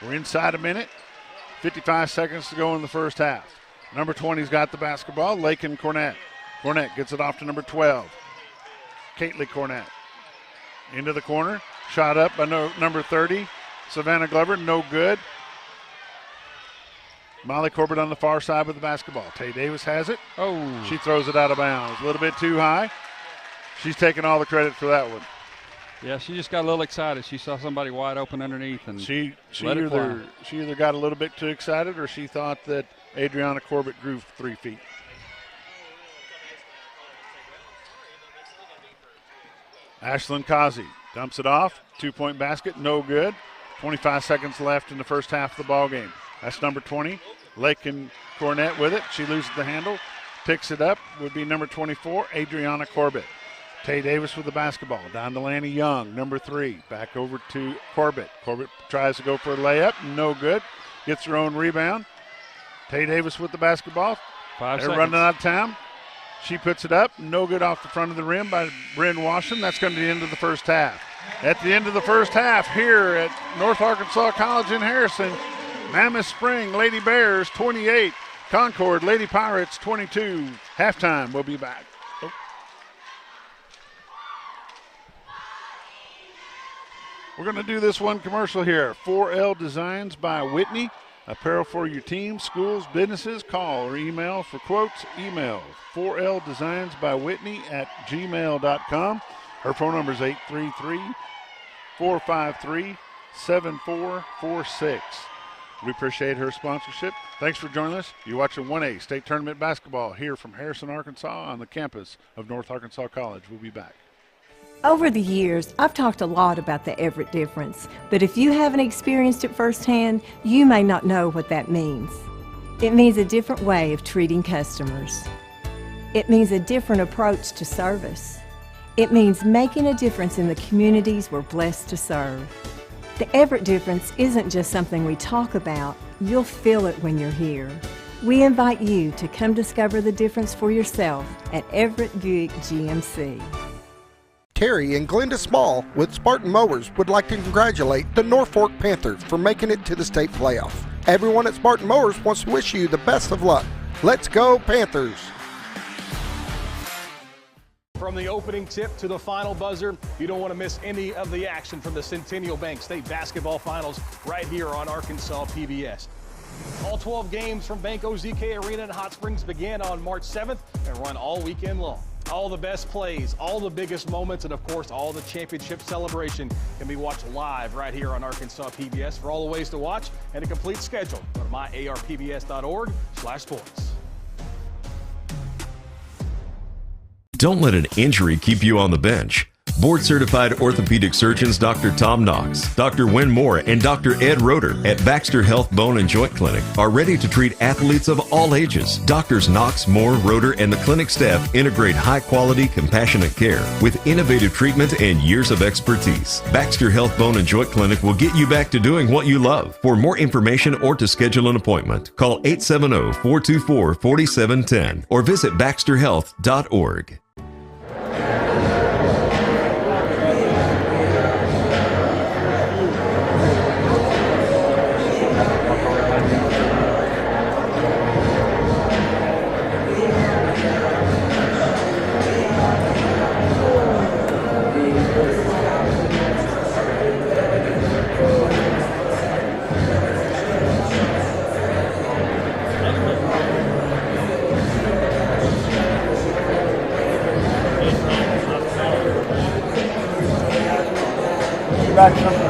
We're inside a minute. 55 seconds to go in the first half. Number 20's got the basketball, Lakin Cornett. Cornett gets it off to number 12, Caitlin Cornett. Into the corner, shot up by number 30, Savannah Glover, no good. Molly Corbett on the far side with the basketball. Tay Davis has it. Oh. She throws it out of bounds. A little bit too high. She's taking all the credit for that one. Yeah, she just got a little excited. She saw somebody wide open underneath, and she either got a little bit too excited, or she thought that Adriana Corbett grew 3 feet. Ashlyn Kazi dumps it off. 2-point basket, no good. 25 seconds left in the first half of the ball game. That's number 20, Lakin Cornett with it. She loses the handle, picks it up, would be number 24, Adriana Corbett. Tay Davis with the basketball. Down to Lanny Young, number 3. Back over to Corbett. Corbett tries to go for a layup, no good. Gets her own rebound. Tay Davis with the basketball. 5 They're seconds. running out of time. She puts it up, no good off the front of the rim by Bryn Washam. That's going to be the end of the first half. At the end of the first half here at North Arkansas College in Harrison, Mammoth Spring Lady Bears 28, Concord Lady Pirates 22. Halftime, we'll be back. We're going to do this one commercial here. 4L Designs by Whitney. Apparel for your team, schools, businesses. Call or email for quotes. Email 4L Designs by Whitney at gmail.com. Her phone number is 833-453-7446. We appreciate her sponsorship. Thanks for joining us. You're watching 1A State Tournament Basketball here from Harrison, Arkansas on the campus of North Arkansas College. We'll be back. Over the years, I've talked a lot about the Everett difference, but if you haven't experienced it firsthand, you may not know what that means. It means a different way of treating customers. It means a different approach to service. It means making a difference in the communities we're blessed to serve. The Everett difference isn't just something we talk about, you'll feel it when you're here. We invite you to come discover the difference for yourself at Everett Buick GMC. Terry and Glenda Small with Spartan Mowers would like to congratulate the Norfork Panthers for making it to the state playoff. Everyone at Spartan Mowers wants to wish you the best of luck. Let's go Panthers! From the opening tip to the final buzzer, you don't want to miss any of the action from the Centennial Bank State Basketball Finals right here on Arkansas PBS. All 12 games from Bank OZK Arena in Hot Springs begin on March 7th and run all weekend long. All the best plays, all the biggest moments, and of course all the championship celebration can be watched live right here on Arkansas PBS. For all the ways to watch and a complete schedule, go to myarpbs.org/sports. Don't let an injury keep you on the bench. Board-certified orthopedic surgeons Dr. Tom Knox, Dr. Wynn Moore, and Dr. Ed Roeder at Baxter Health Bone and Joint Clinic are ready to treat athletes of all ages. Doctors Knox, Moore, Roeder, and the clinic staff integrate high-quality, compassionate care with innovative treatment and years of expertise. Baxter Health Bone and Joint Clinic will get you back to doing what you love. For more information or to schedule an appointment, call 870-424-4710 or visit baxterhealth.org. Back something.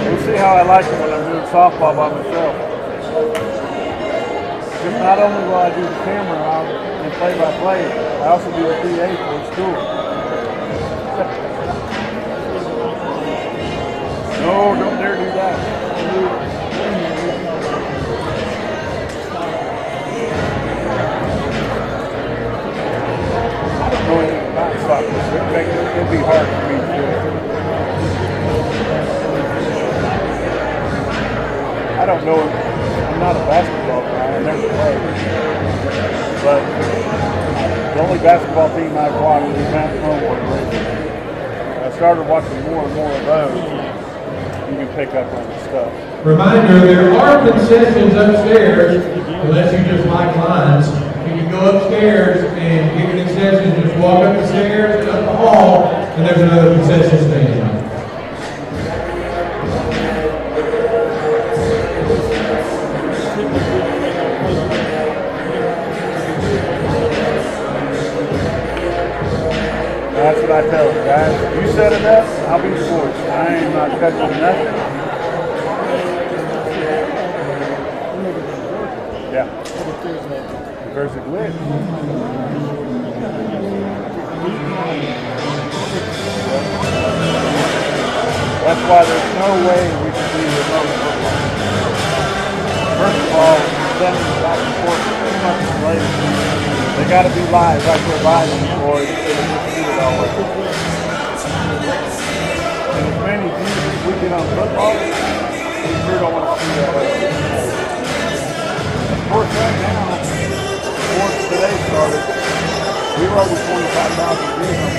We'll see how I like it when I'm doing softball by myself. Just not only will I do the camera and play-by-play, I also do the PA for school. No, don't dare do that. I don't know anything about soccer, so it'd be hard for me to do it. I don't know. I'm not a basketball guy. I never played. But the only basketball team I've watched is Mammoth. I started watching more and more of those. You can pick up on the stuff. Reminder, there are concessions upstairs, unless you just like lines. You can go upstairs and get a concession, just walk up the stairs and up the hall, and there's another concession stand. That's what I tell them, guys. You set it up, I'll be sports. I ain't not touching nothing. Yeah. There's a glitch. That's why there's no way we can do remote football. First of all, sending back and forth too much later. They got to be live right there by them, or it'll just do it all way. And as many views as we get on football, we sure don't want to see that way. Of course, right now, before today started, we were over 25,000 views on the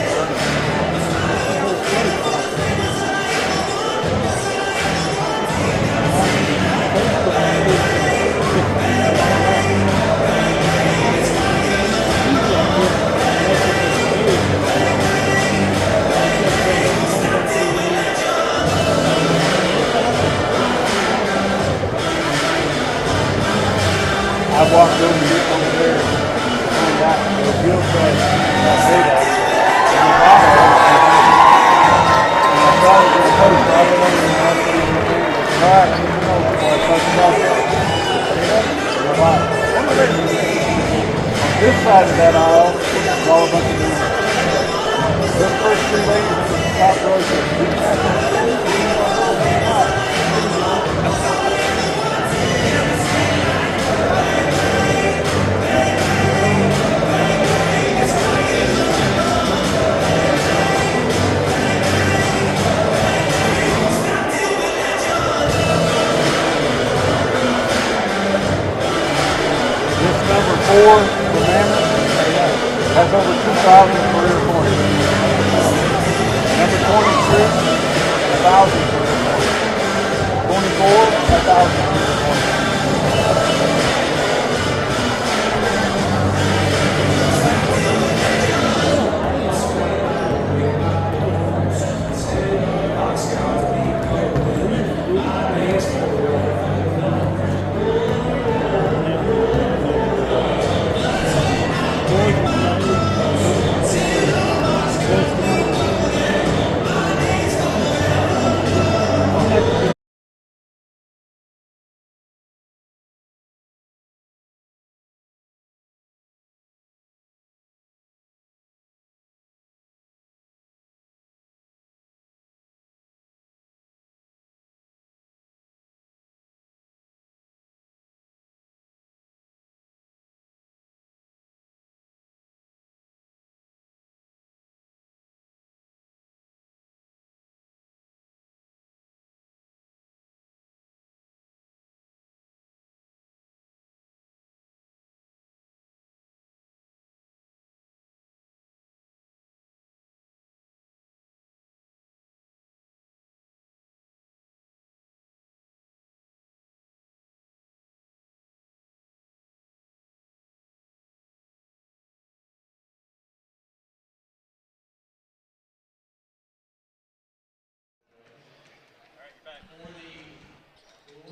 I walked over there and found out the field said that data and the bottle and I thought it was a post. I went over and asked him to do the track and the before I touched the bottle. And the bottle. On this side of that aisle is all a bunch of dudes. This first 3 ladies in the top row said, for Mammoth has over 2,000 career points. Number 22, 1,000 career points. 24, 1,000 career points.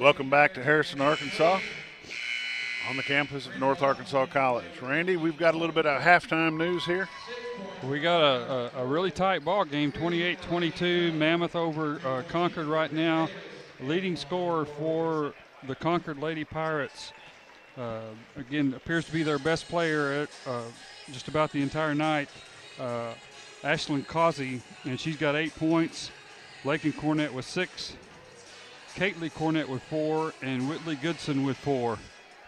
Welcome back to Harrison, Arkansas, on the campus of North Arkansas College. Randy, we've got a little bit of halftime news here. We got a really tight ball game, 28-22, Mammoth over Concord right now. Leading scorer for the Concord Lady Pirates, again, appears to be their best player at just about the entire night, Ashlyn Causey, and she's got 8 points. Lakin Cornett with 6. Caitley Cornett with 4, and Whitley Goodson with 4.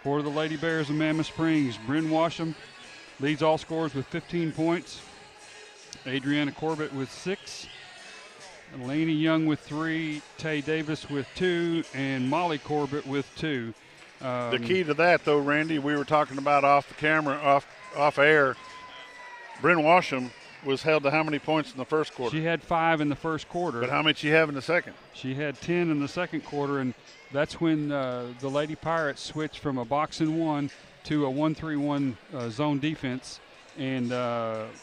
For the Lady Bears of Mammoth Springs, Bryn Washam leads all scorers with 15 points. Adriana Corbett with 6. Lainey Young with 3. Tay Davis with 2. And Molly Corbett with 2. The key to that, though, Randy, we were talking about off the camera, off air. Bryn Washam was held to how many points in the first quarter? She had 5 in the first quarter. But how many did she have in the second? She had 10 in the second quarter, and that's when the Lady Pirates switched from a box and 1 to a 1-3-1 zone defense, and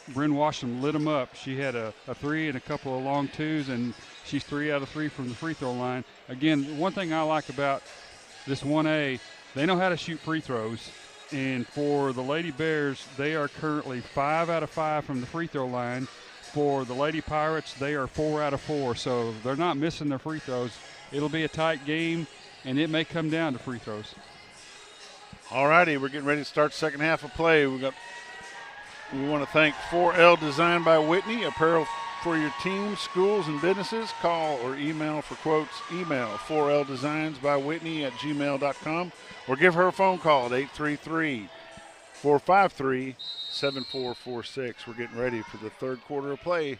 Bryn Washam lit them up. She had a 3 and a couple of long 2s, and she's 3 out of 3 from the free throw line. Again, one thing I like about this 1A, they know how to shoot free throws. And for the Lady Bears, they are currently 5 out of 5 from the free throw line. For the Lady Pirates, they are 4 out of 4. So they're not missing their free throws. It'll be a tight game, and it may come down to free throws. All righty, we're getting ready to start the second half of play. We want to thank 4L Design by Whitney, apparel for your team, schools, and businesses. Call or email for quotes. Email 4ldesignsbywhitney@gmail.com or give her a phone call at 833-453-7446. We're getting ready for the third quarter of play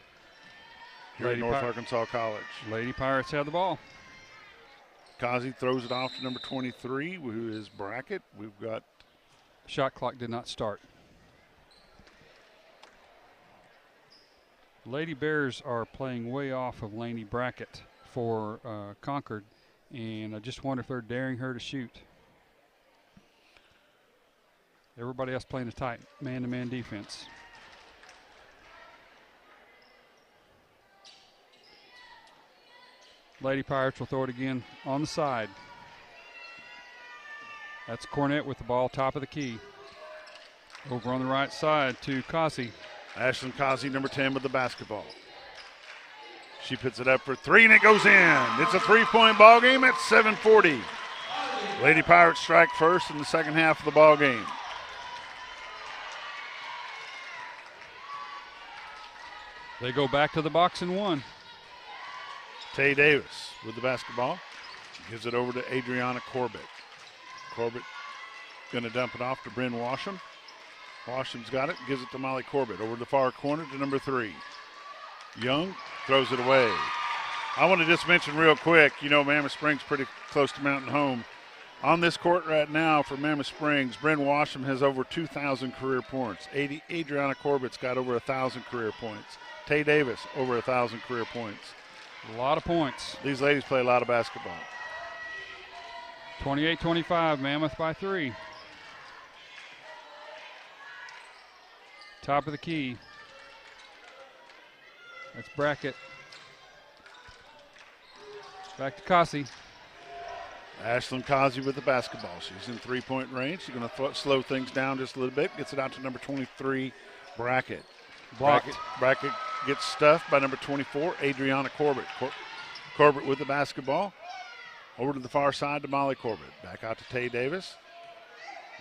here at North Arkansas College. Lady Pirates have the ball. Causey throws it off to number 23, who is Brackett. We've got shot clock did not start. Lady Bears are playing way off of Laney Brackett for Concord, and I just wonder if they're daring her to shoot. Everybody else playing a tight man-to-man defense. Lady Pirates will throw it again on the side. That's Cornett with the ball, top of the key. Over on the right side to Causey. Ashlyn Causey, number 10, with the basketball. She puts it up for 3, and it goes in. It's a 3-point ball game at 7:40. Lady Pirates strike first in the second half of the ball game. They go back to the box and 1. Tay Davis with the basketball. She gives it over to Adriana Corbett. Corbett going to dump it off to Bryn Washam. Washam's got it, gives it to Molly Corbett. Over the far corner to number 3. Young throws it away. I want to just mention real quick, Mammoth Springs pretty close to Mountain Home. On this court right now for Mammoth Springs, Bryn Washam has over 2,000 career points. Adriana Corbett's got over 1,000 career points. Tay Davis, over 1,000 career points. A lot of points. These ladies play a lot of basketball. 28-25, Mammoth by 3. Top of the key. That's Brackett. Back to Kasi. Ashlyn Kazi with the basketball. She's in three-point range. She's going to slow things down just a little bit. Gets it out to number 23, Brackett. Brackett gets stuffed by number 24, Adriana Corbett. Corbett with the basketball. Over to the far side to Molly Corbett. Back out to Tay Davis.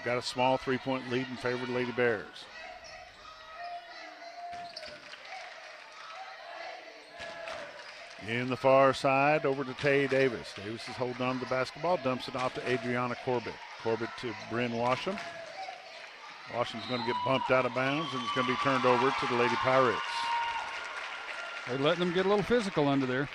Got a small three-point lead in favor of the Lady Bears. In the far side, over to Tay Davis. Davis is holding on to the basketball, dumps it off to Adriana Corbett. Corbett to Bryn Washam. Washam's going to get bumped out of bounds, and it's going to be turned over to the Lady Pirates. They're letting them get a little physical under there.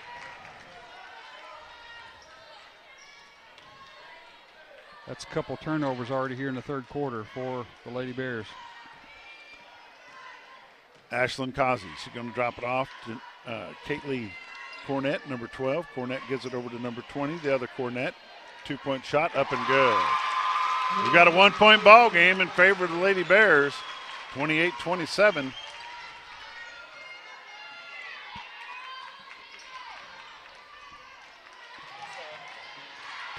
That's a couple turnovers already here in the third quarter for the Lady Bears. Ashlyn Kazi, she's going to drop it off to Caitlin Cornett, number 12. Cornett gives it over to number 20, the other Cornett. Two-point shot, up and good. We've got a one-point ball game in favor of the Lady Bears, 28-27.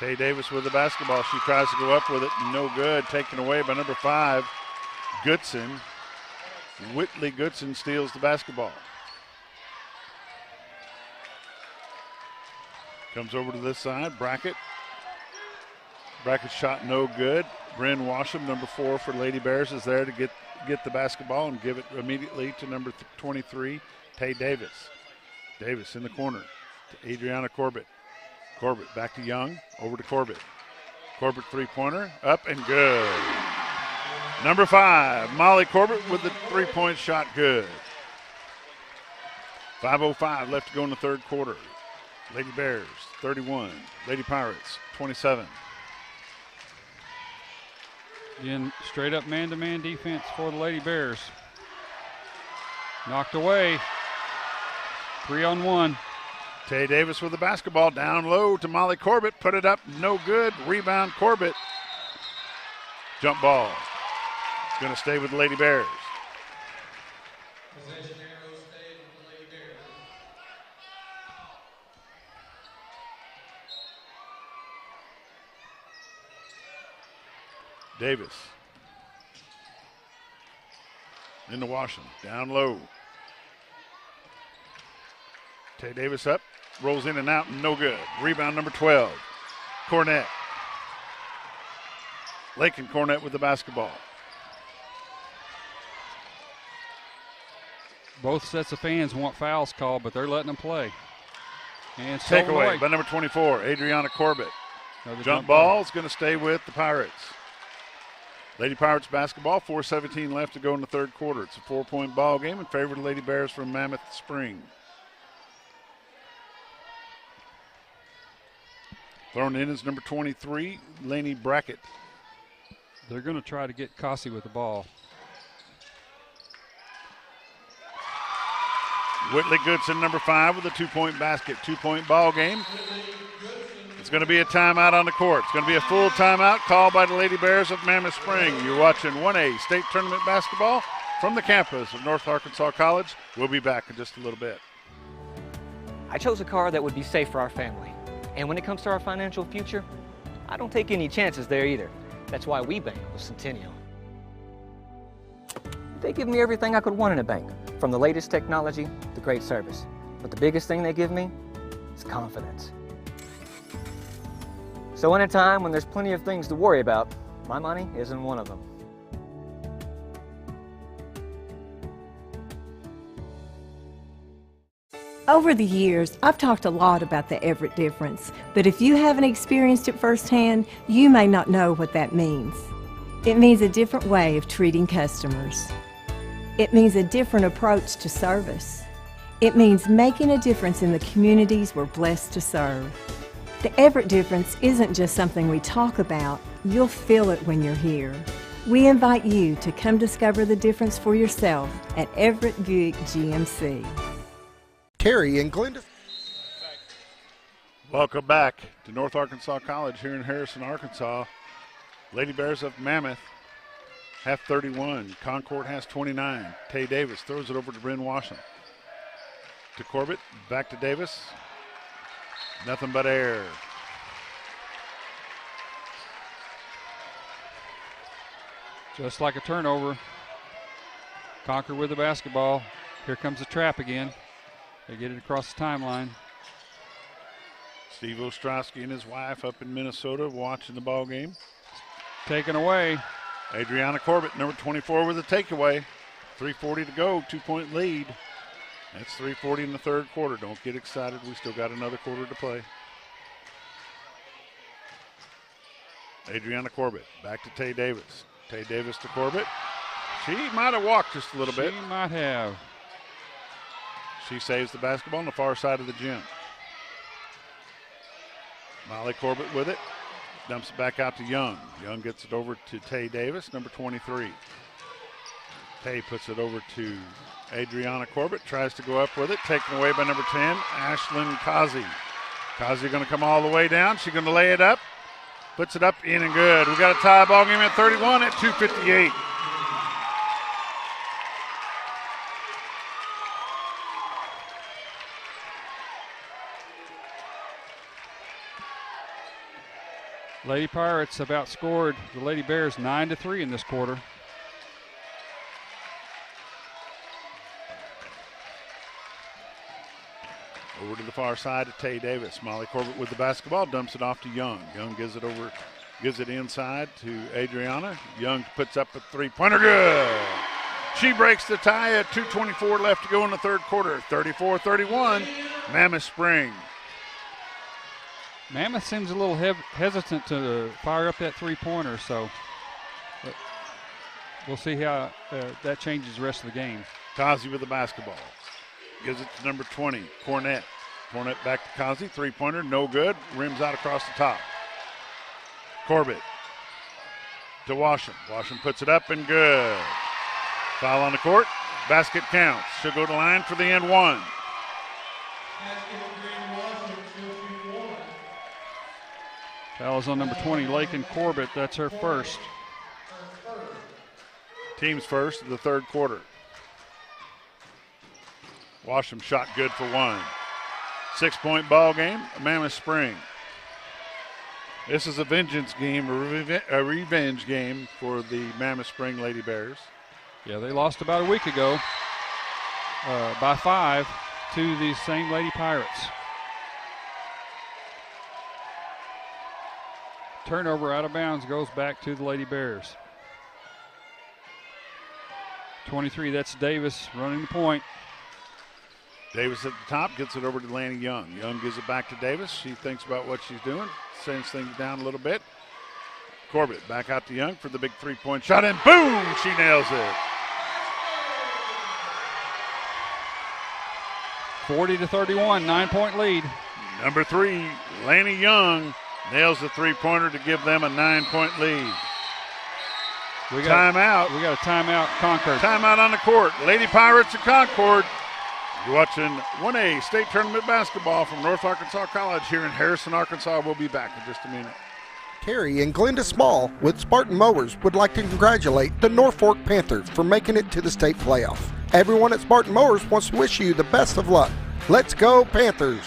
Tay Davis with the basketball. She tries to go up with it, no good. Taken away by number 5, Goodson. Whitley Goodson steals the basketball. Comes over to this side, Brackett. Brackett's shot no good. Bryn Washam, number 4 for Lady Bears, is there to get the basketball and give it immediately to number 23, Tay Davis. Davis in the corner to Adriana Corbett. Corbett back to Young, over to Corbett. Corbett three-pointer, up and good. Number 5, Molly Corbett with the three-point shot, good. 5:05 left to go in the third quarter. Lady Bears, 31. Lady Pirates, 27. Again, straight up man-to-man defense for the Lady Bears. Knocked away. 3-on-1. Tay Davis with the basketball, down low to Molly Corbett. Put it up, no good. Rebound, Corbett. Jump ball. Going to stay with the Lady Bears. Davis. Into Washington, down low. Tay Davis up, rolls in and out, no good. Rebound number 12, Cornett. Lakin Cornett with the basketball. Both sets of fans want fouls called, but they're letting them play. And take away by number 24, Adriana Corbett. Jump ball is going to stay with the Pirates. Lady Pirates basketball, 4:17 left to go in the third quarter. It's a 4-point ball game in favor of the Lady Bears from Mammoth Spring. Thrown in is number 23, Laney Brackett. They're going to try to get Kasi with the ball. Whitley Goodson, number 5, with a 2-point basket. 2-point ball game. It's going to be a timeout on the court. It's going to be a full timeout called by the Lady Bears of Mammoth Spring. You're watching 1A state tournament basketball from the campus of North Arkansas College. We'll be back in just a little bit. I chose a car that would be safe for our family. And when it comes to our financial future, I don't take any chances there either. That's why we bank with Centennial. They give me everything I could want in a bank, from the latest technology to great service. But the biggest thing they give me is confidence. So in a time when there's plenty of things to worry about, my money isn't one of them. Over the years, I've talked a lot about the Everett difference, but if you haven't experienced it firsthand, you may not know what that means. It means a different way of treating customers. It means a different approach to service. It means making a difference in the communities we're blessed to serve. The Everett difference isn't just something we talk about, you'll feel it when you're here. We invite you to come discover the difference for yourself at Everett Buick GMC. Terry and Glenda. Welcome back to North Arkansas College here in Harrison, Arkansas. Lady Bears of Mammoth have 31. Concord has 29. Tay Davis throws it over to Bryn Washam. To Corbett, back to Davis. Nothing but air. Just like a turnover. Concord with the basketball. Here comes the trap again. They get it across the timeline. Steve Ostrowski and his wife up in Minnesota watching the ball game. Taken away. Adriana Corbett, number 24 with a takeaway. 3:40 to go, 2-point lead. That's 3:40 in the third quarter. Don't get excited. We still got another quarter to play. Adriana Corbett back to Tay Davis. Tay Davis to Corbett. She might have walked just a little bit. She might have. She saves the basketball on the far side of the gym. Molly Corbett with it. Dumps it back out to Young. Young gets it over to Tay Davis, number 23. Tay puts it over to Adriana Corbett. Tries to go up with it. Taken away by number 10, Ashlyn Kazi. Kazi going to come all the way down. She's going to lay it up. Puts it up, in and good. We got a tie ball game at 31 at 2:58. Lady Pirates have outscored the Lady Bears 9-3 in this quarter. Over to the far side to Tay Davis. Molly Corbett with the basketball, dumps it off to Young. Young gives it over, gives it inside to Adriana. Young puts up a three-pointer, good. She breaks the tie at 2:24 left to go in the third quarter. 34-31, Mammoth Spring. Mammoth seems a little hesitant to fire up that three-pointer, so we'll see how that changes the rest of the game. Kazi with the basketball. Gives it to number 20, Cornett. Cornett back to Kazi, three-pointer, no good. Rims out across the top. Corbett to Washam. Washam puts it up and good. Foul on the court. Basket counts. She'll go to line for the end one. Foul is on number 20, Lakin Corbett. That's her first. Team's first of the third quarter. Washam shot good for one. 6-point ball game, Mammoth Spring. This is a vengeance game, a revenge game for the Mammoth Spring Lady Bears. Yeah, they lost about a week ago by 5 to these same Lady Pirates. Turnover out of bounds goes back to the Lady Bears. 23, that's Davis running the point. Davis at the top, gets it over to Lanny Young. Young gives it back to Davis. She thinks about what she's doing, sends things down a little bit. Corbett back out to Young for the big three-point shot, and boom, she nails it. 40-31, 9-point lead. Number 3, Lanny Young nails the three-pointer to give them a 9-point lead. Timeout. We got a timeout, Concord. Timeout on the court. Lady Pirates of Concord. You're watching 1A State Tournament basketball from North Arkansas College here in Harrison, Arkansas. We'll be back in just a minute. Terry and Glenda Small with Spartan Mowers would like to congratulate the Norfork Panthers for making it to the state playoff. Everyone at Spartan Mowers wants to wish you the best of luck. Let's go Panthers!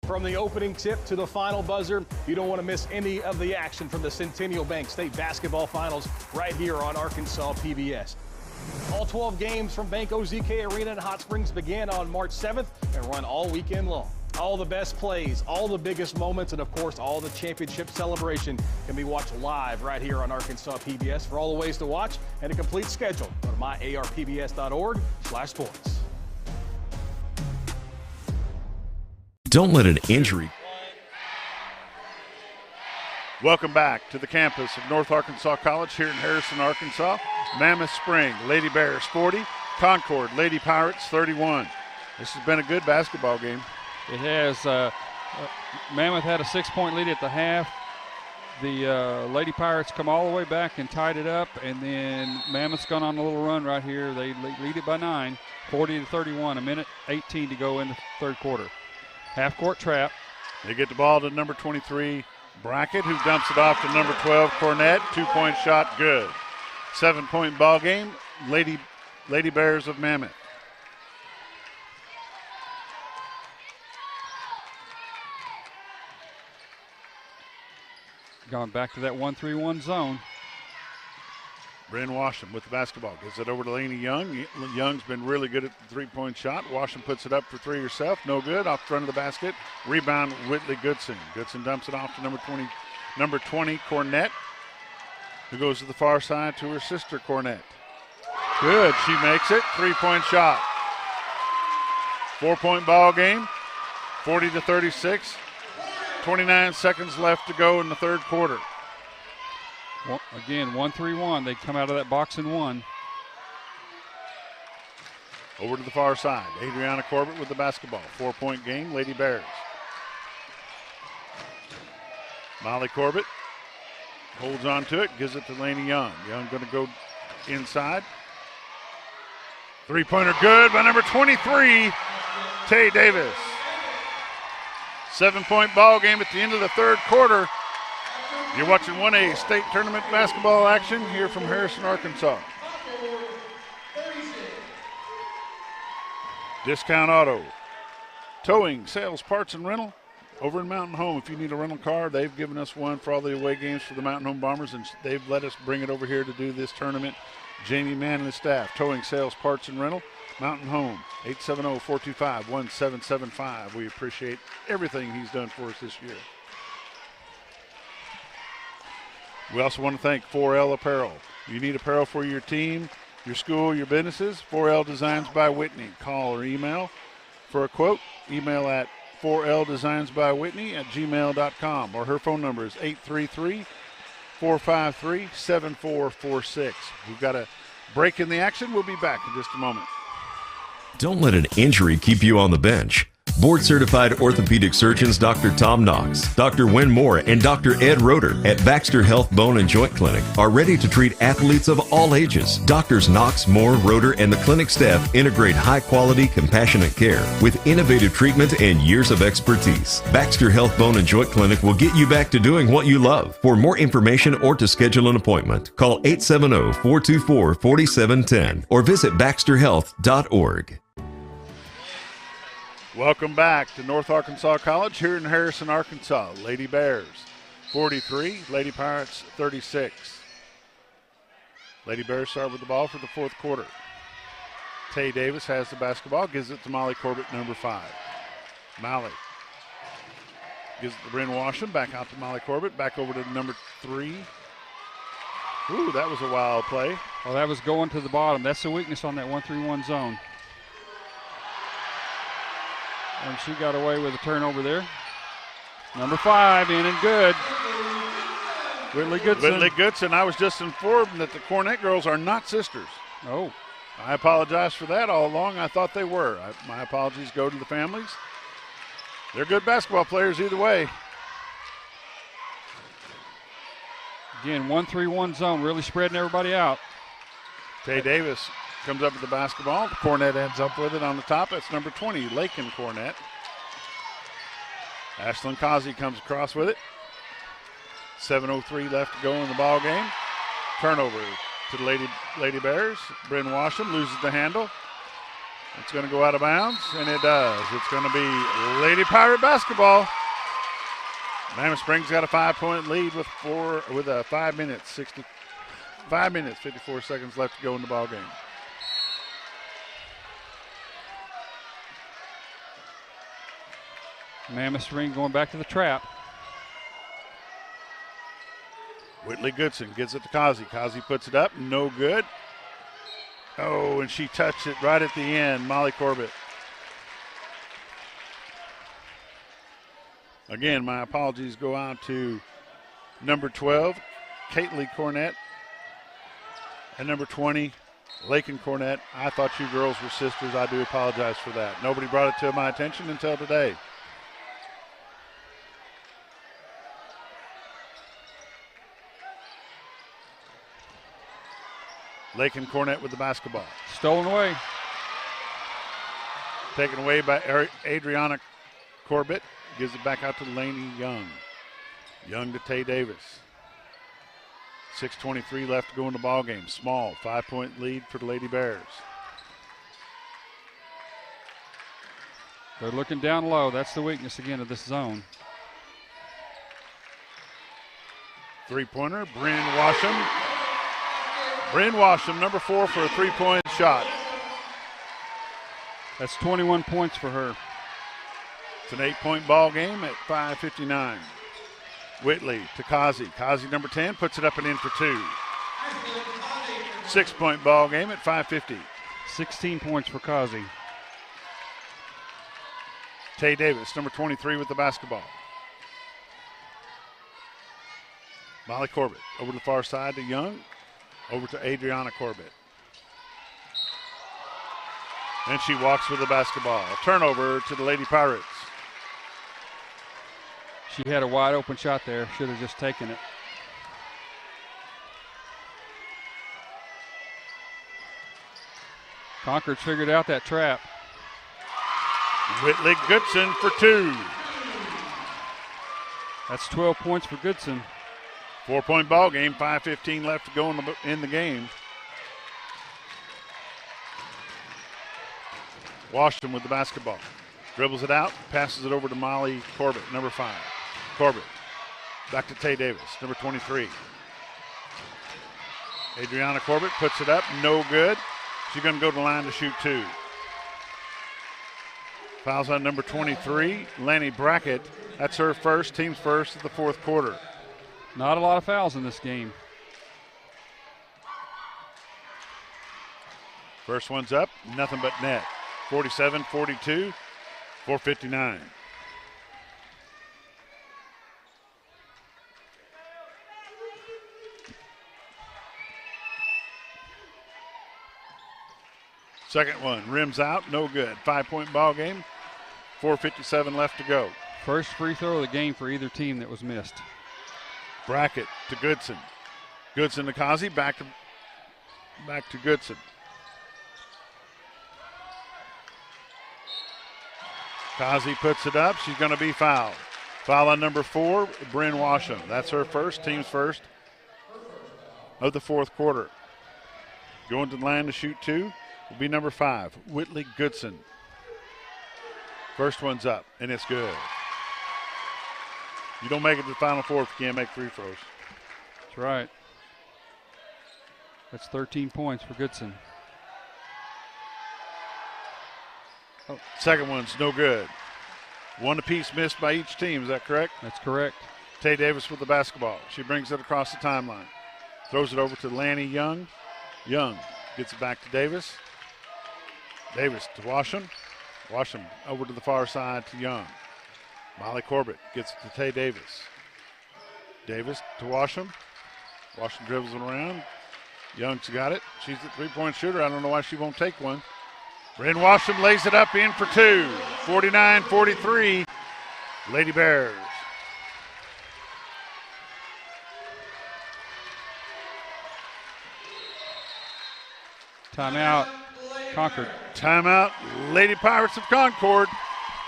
From the opening tip to the final buzzer, you don't want to miss any of the action from the Centennial Bank State Basketball Finals right here on Arkansas PBS. All 12 games from Bank OZK Arena in Hot Springs begin on March 7th and run all weekend long. All the best plays, all the biggest moments, and of course all the championship celebration can be watched live right here on Arkansas PBS. For all the ways to watch and a complete schedule, go to myarpbs.org/sports. Don't let an injury. Welcome back to the campus of North Arkansas College here in Harrison, Arkansas. Mammoth Spring, Lady Bears 40, Concord, Lady Pirates 31. This has been a good basketball game. It has. Mammoth had a 6-point lead at the half. The Lady Pirates come all the way back and tied it up, and then Mammoth's gone on a little run right here. They lead it by 9, 40-31, a minute 18 to go in the third quarter. Half-court trap. They get the ball to number 23, Brackett, who dumps it off to number 12, Cornett. 2-point shot, good. 7-point ball game, Lady Bears of Mammoth. Gone back to that 1-3-1 zone. Bryn Washam with the basketball. Gives it over to Lainey Young. Young's been really good at the three-point shot. Washam puts it up for three herself. No good. Off front of the basket. Rebound, Whitley Goodson. Goodson dumps it off to number 20, Cornett, who goes to the far side to her sister, Cornett. Good. She makes it. Three-point shot. 4-point ball game. 40-36. 29 seconds left to go in the third quarter. Well, again, 1-3-1. They come out of that box and won. Over to the far side. Adriana Corbett with the basketball. 4-point game, Lady Bears. Molly Corbett holds on to it, gives it to Lainey Young. Young going to go inside. Three-pointer good by number 23, Tay Davis. 7-point ball game at the end of the third quarter. You're watching 1A state tournament basketball action here from Harrison, Arkansas. Discount Auto. Towing, sales, parts, and rental over in Mountain Home. If you need a rental car, they've given us one for all the away games for the Mountain Home Bombers, and they've let us bring it over here to do this tournament. Jamie Mann and the staff. Towing, sales, parts, and rental. Mountain Home, 870-425-1775. We appreciate everything he's done for us this year. We also want to thank 4L Apparel. You need apparel for your team, your school, your businesses. 4L Designs by Whitney. Call or email for a quote. Email at 4ldesignsbywhitney@gmail.com, or her phone number is 833-453-7446. We've got a break in the action. We'll be back in just a moment. Don't let an injury keep you on the bench. Board-certified orthopedic surgeons Dr. Tom Knox, Dr. Wynn Moore, and Dr. Ed Roeder at Baxter Health Bone and Joint Clinic are ready to treat athletes of all ages. Doctors Knox, Moore, Roeder, and the clinic staff integrate high-quality, compassionate care with innovative treatment and years of expertise. Baxter Health Bone and Joint Clinic will get you back to doing what you love. For more information or to schedule an appointment, call 870-424-4710 or visit baxterhealth.org. Welcome back to North Arkansas College here in Harrison, Arkansas. Lady Bears 43, Lady Pirates 36. Lady Bears start with the ball for the fourth quarter. Tay Davis has the basketball, gives it to Molly Corbett, number 5. Molly gives it to Bryn Washam, back out to Molly Corbett, back over to number 3. Ooh, that was a wild play. Well, that was going to the bottom. That's the weakness on that 1-3-1 zone. And she got away with a turnover there. Number 5 in and good. Whitley Goodson. Whitley Goodson. I was just informed that the Cornett girls are not sisters. Oh. I apologize for that all along. I thought they were. My apologies go to the families. They're good basketball players either way. Again, 1-3-1 zone, really spreading everybody out. Tay Davis comes up with the basketball. Cornett ends up with it on the top. That's number 20, Lakin Cornett. Ashlyn Causey comes across with it. 7:03 left to go in the ball game. Turnover to the Lady Bears. Bryn Washam loses the handle. It's going to go out of bounds, and it does. It's going to be Lady Pirate basketball. Mammoth Springs got a 5-point lead with 5 minutes, 54 seconds left to go in the ball game. Mammoth Spring going back to the trap. Whitley Goodson gives it to Causey. Causey puts it up, no good. Oh, and she touched it right at the end, Molly Corbett. Again, my apologies go out to number 12, Caitlin Cornett, and number 20, Lakin Cornett. I thought you girls were sisters. I do apologize for that. Nobody brought it to my attention until today. Lakin Cornett with the basketball. Stolen away. Taken away by Adriana Corbett. Gives it back out to Lainey Young. Young to Tay Davis. 6:23 left to go in the ball game. Small 5-point lead for the Lady Bears. They're looking down low. That's the weakness again of this zone. Three-pointer, Bryn Washam. Bryn Washam, number 4 for a three-point shot. That's 21 points for her. It's an 8-point ball game at 5:59. Whitley to Kazi. Kazi, number 10, puts it up and in for 2. 6-point ball game at 5:50. 16 points for Kazi. Tay Davis, number 23, with the basketball. Molly Corbett over to the far side to Young. Over to Adriana Corbett. And she walks with the basketball. Turnover to the Lady Pirates. She had a wide open shot there. Should have just taken it. Concord figured out that trap. Whitley Goodson for 2. That's 12 points for Goodson. 4-point ball game, 5:15 left to go in the game. Washington with the basketball. Dribbles it out, passes it over to Molly Corbett, number 5. Corbett, back to Tay Davis, number 23. Adriana Corbett puts it up, no good. She's going to go to the line to shoot 2. Fouls on number 23, Lanny Brackett. That's her first, team's first of the fourth quarter. Not a lot of fouls in this game. First one's up, nothing but net. 47-42, 4:59. Second one, rims out, no good. 5-point ball game, 4:57 left to go. First free throw of the game for either team that was missed. Brackett to Goodson. Goodson to Kazi, back to Goodson. Kazi puts it up. She's going to be fouled. Foul on number 4, Bryn Washam. That's her first, team's first of the fourth quarter. Going to the line to shoot 2 will be number 5, Whitley Goodson. First one's up, and it's good. You don't make it to the Final Four if you can't make free throws. That's right. That's 13 points for Goodson. Oh, second one's no good. One apiece missed by each team, is that correct? That's correct. Tay Davis with the basketball. She brings it across the timeline. Throws it over to Lanny Young. Young gets it back to Davis. Davis to Washam. Washam over to the far side to Young. Molly Corbett gets it to Tay Davis. Davis to Washam. Washam dribbles it around. Young's got it. She's a three-point shooter. I don't know why she won't take one. Bryn Washam lays it up in for 2. 49-43, Lady Bears. Timeout, Concord. Timeout, Lady Pirates of Concord.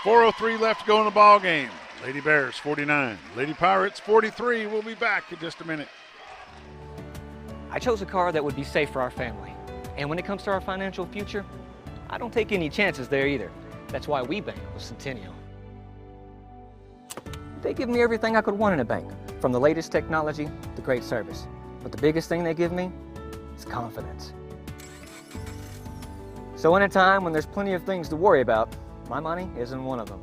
4:03 left to go in the ball game. Lady Bears 49, Lady Pirates 43. We'll be back in just a minute. I chose a car that would be safe for our family. And when it comes to our financial future, I don't take any chances there either. That's why we bank with Centennial. They give me everything I could want in a bank, from the latest technology to great service. But the biggest thing they give me is confidence. So in a time when there's plenty of things to worry about, my money isn't one of them.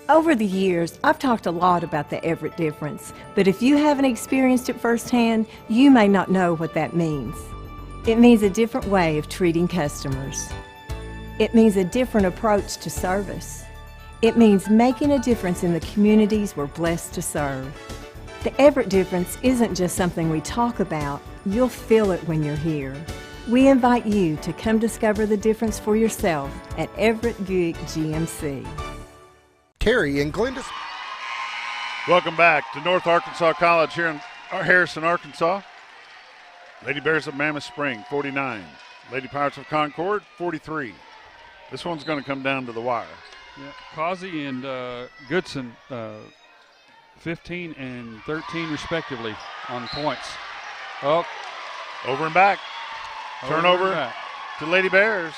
Over the years, I've talked a lot about the Everett difference, but if you haven't experienced it firsthand, you may not know what that means. It means a different way of treating customers. It means a different approach to service. It means making a difference in the communities we're blessed to serve. The Everett difference isn't just something we talk about, you'll feel it when you're here. We invite you to come discover the difference for yourself at Everett Buick GMC. Terry and Glenda. Welcome back to North Arkansas College here in Harrison, Arkansas. Lady Bears of Mammoth Spring, 49. Lady Pirates of Concord, 43. This one's going to come down to the wire. Yeah, Causey and Goodson, 15 and 13 respectively on points. Oh, over and back. Turnover and back to Lady Bears.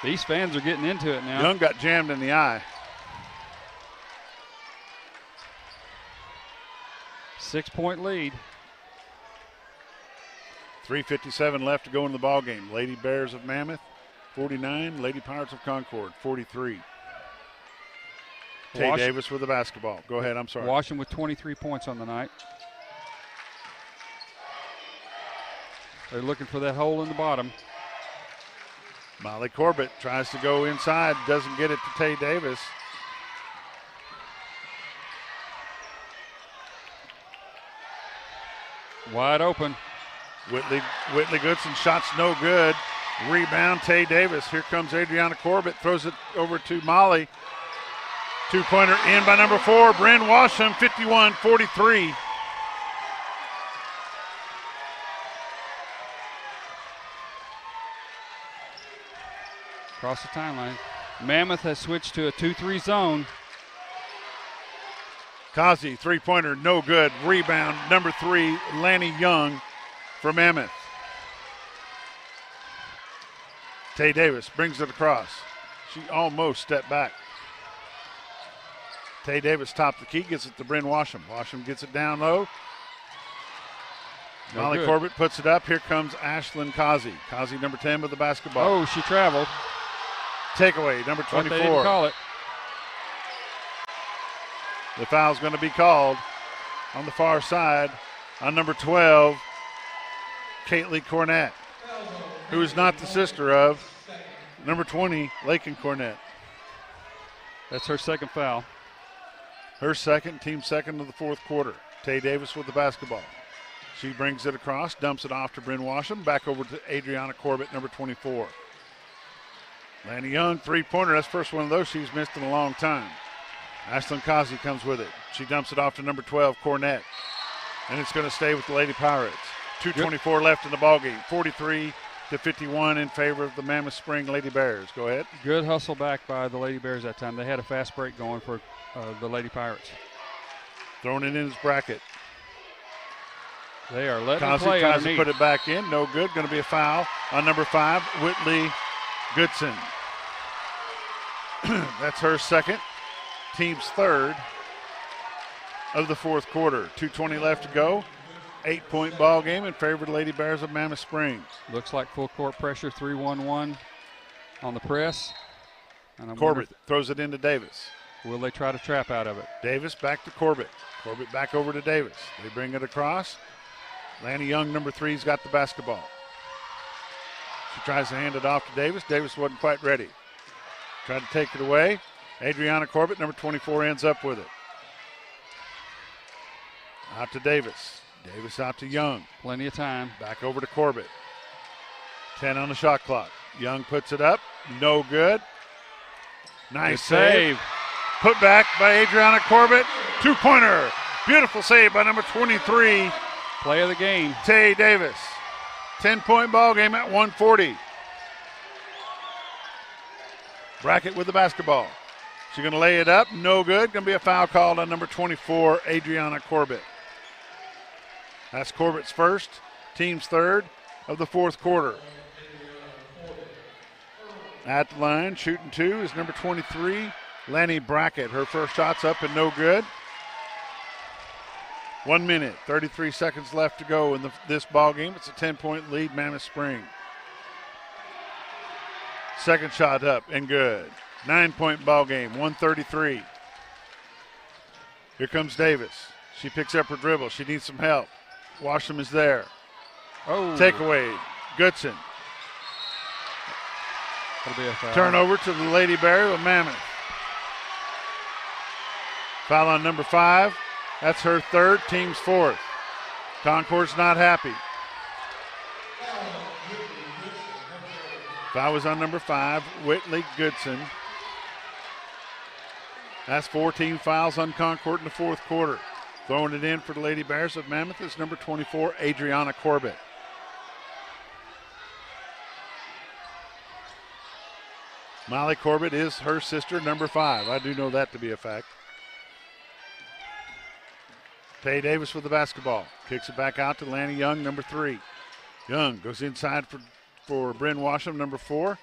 These fans are getting into it now. Young got jammed in the eye. 6-point lead. 3:57 left to go in the ball game. Lady Bears of Mammoth, 49. Lady Pirates of Concord, 43. Tay Davis with the basketball. Go ahead, I'm sorry. Washington with 23 points on the night. They're looking for that hole in the bottom. Molly Corbett tries to go inside, doesn't get it to Tay Davis. Wide open. Whitley Goodson, shots no good. Rebound, Tay Davis. Here comes Adriana Corbett, throws it over to Molly. Two-pointer in by number 4, Bryn Washam, 51-43. Across the timeline. Mammoth has switched to a 2-3 zone. Kazi, three-pointer, no good. Rebound, number 3, Lanny Young for Mammoth. Tay Davis brings it across. She almost stepped back. Tay Davis topped the key, gets it to Bryn Washam. Washam gets it down low. Molly Corbett puts it up. Here comes Ashlyn Kazi. Kazi, number 10 with the basketball. Oh, she traveled. Takeaway, number 24. But they didn't call it. The foul's going to be called on the far side on number 12, Caitlin Cornett, who is not the sister of number 20, Lakin Cornett. That's her second foul. Her second, team second of the fourth quarter. Tay Davis with the basketball. She brings it across, dumps it off to Bryn Washam, back over to Adriana Corbett, number 24. Lanny Young, three-pointer. That's the first one of those she's missed in a long time. Ashlyn Kazi comes with it. She dumps it off to number 12, Cornett. And it's going to stay with the Lady Pirates. 2:24 left in the ballgame. 43-51 in favor of the Mammoth Spring Lady Bears. Go ahead. Good hustle back by the Lady Bears that time. They had a fast break going for the Lady Pirates. Throwing it in his bracket. They are letting it play tries to underneath. put it back in. No good. Going to be a foul on number 5, Whitley Goodson. That's her second. Team's third of the fourth quarter. 2:20 left to go. 8-point ball game in favor of the Lady Bears of Mammoth Springs. Looks like full court pressure, 3-1-1 on the press. And Corbett throws it into Davis. Will they try to trap out of it? Davis back to Corbett. Corbett back over to Davis. They bring it across. Lanny Young, number 3's got the basketball. She tries to hand it off to Davis. Davis wasn't quite ready. Tried to take it away. Adriana Corbett, number 24, ends up with it. Out to Davis. Davis out to Young. Plenty of time. Back over to Corbett. 10 on the shot clock. Young puts it up. No good. Nice save. Put back by Adriana Corbett. Two-pointer. Beautiful save by number 23. Play of the game. Tay Davis. 10-point ball game at 140. Brackett with the basketball. She's going to lay it up. No good. Going to be a foul called on number 24, Adriana Corbett. That's Corbett's first, team's third of the fourth quarter. At the line, shooting two, is number 23, Lanny Brackett. Her first shot's up and no good. 1 minute, 33 seconds left to go in this ball game. It's a 10-point lead, Mammoth Spring. Second shot up and good. 9-point ball game, 133. Here comes Davis. She picks up her dribble. She needs some help. Washam is there. Oh. Takeaway, Goodson. That'll be a foul. Turnover to the Lady Bear of Mammoth. Foul on number 5. That's her third, team's fourth. Concord's not happy. Foul was on number 5, Whitley Goodson. That's 14 fouls on Concord in the fourth quarter. Throwing it in for the Lady Bears of Mammoth is number 24, Adriana Corbett. Molly Corbett is her sister, number 5. I do know that to be a fact. Tay Davis with the basketball. Kicks it back out to Lanny Young, number 3. Young goes inside for Bryn Washam, number 4.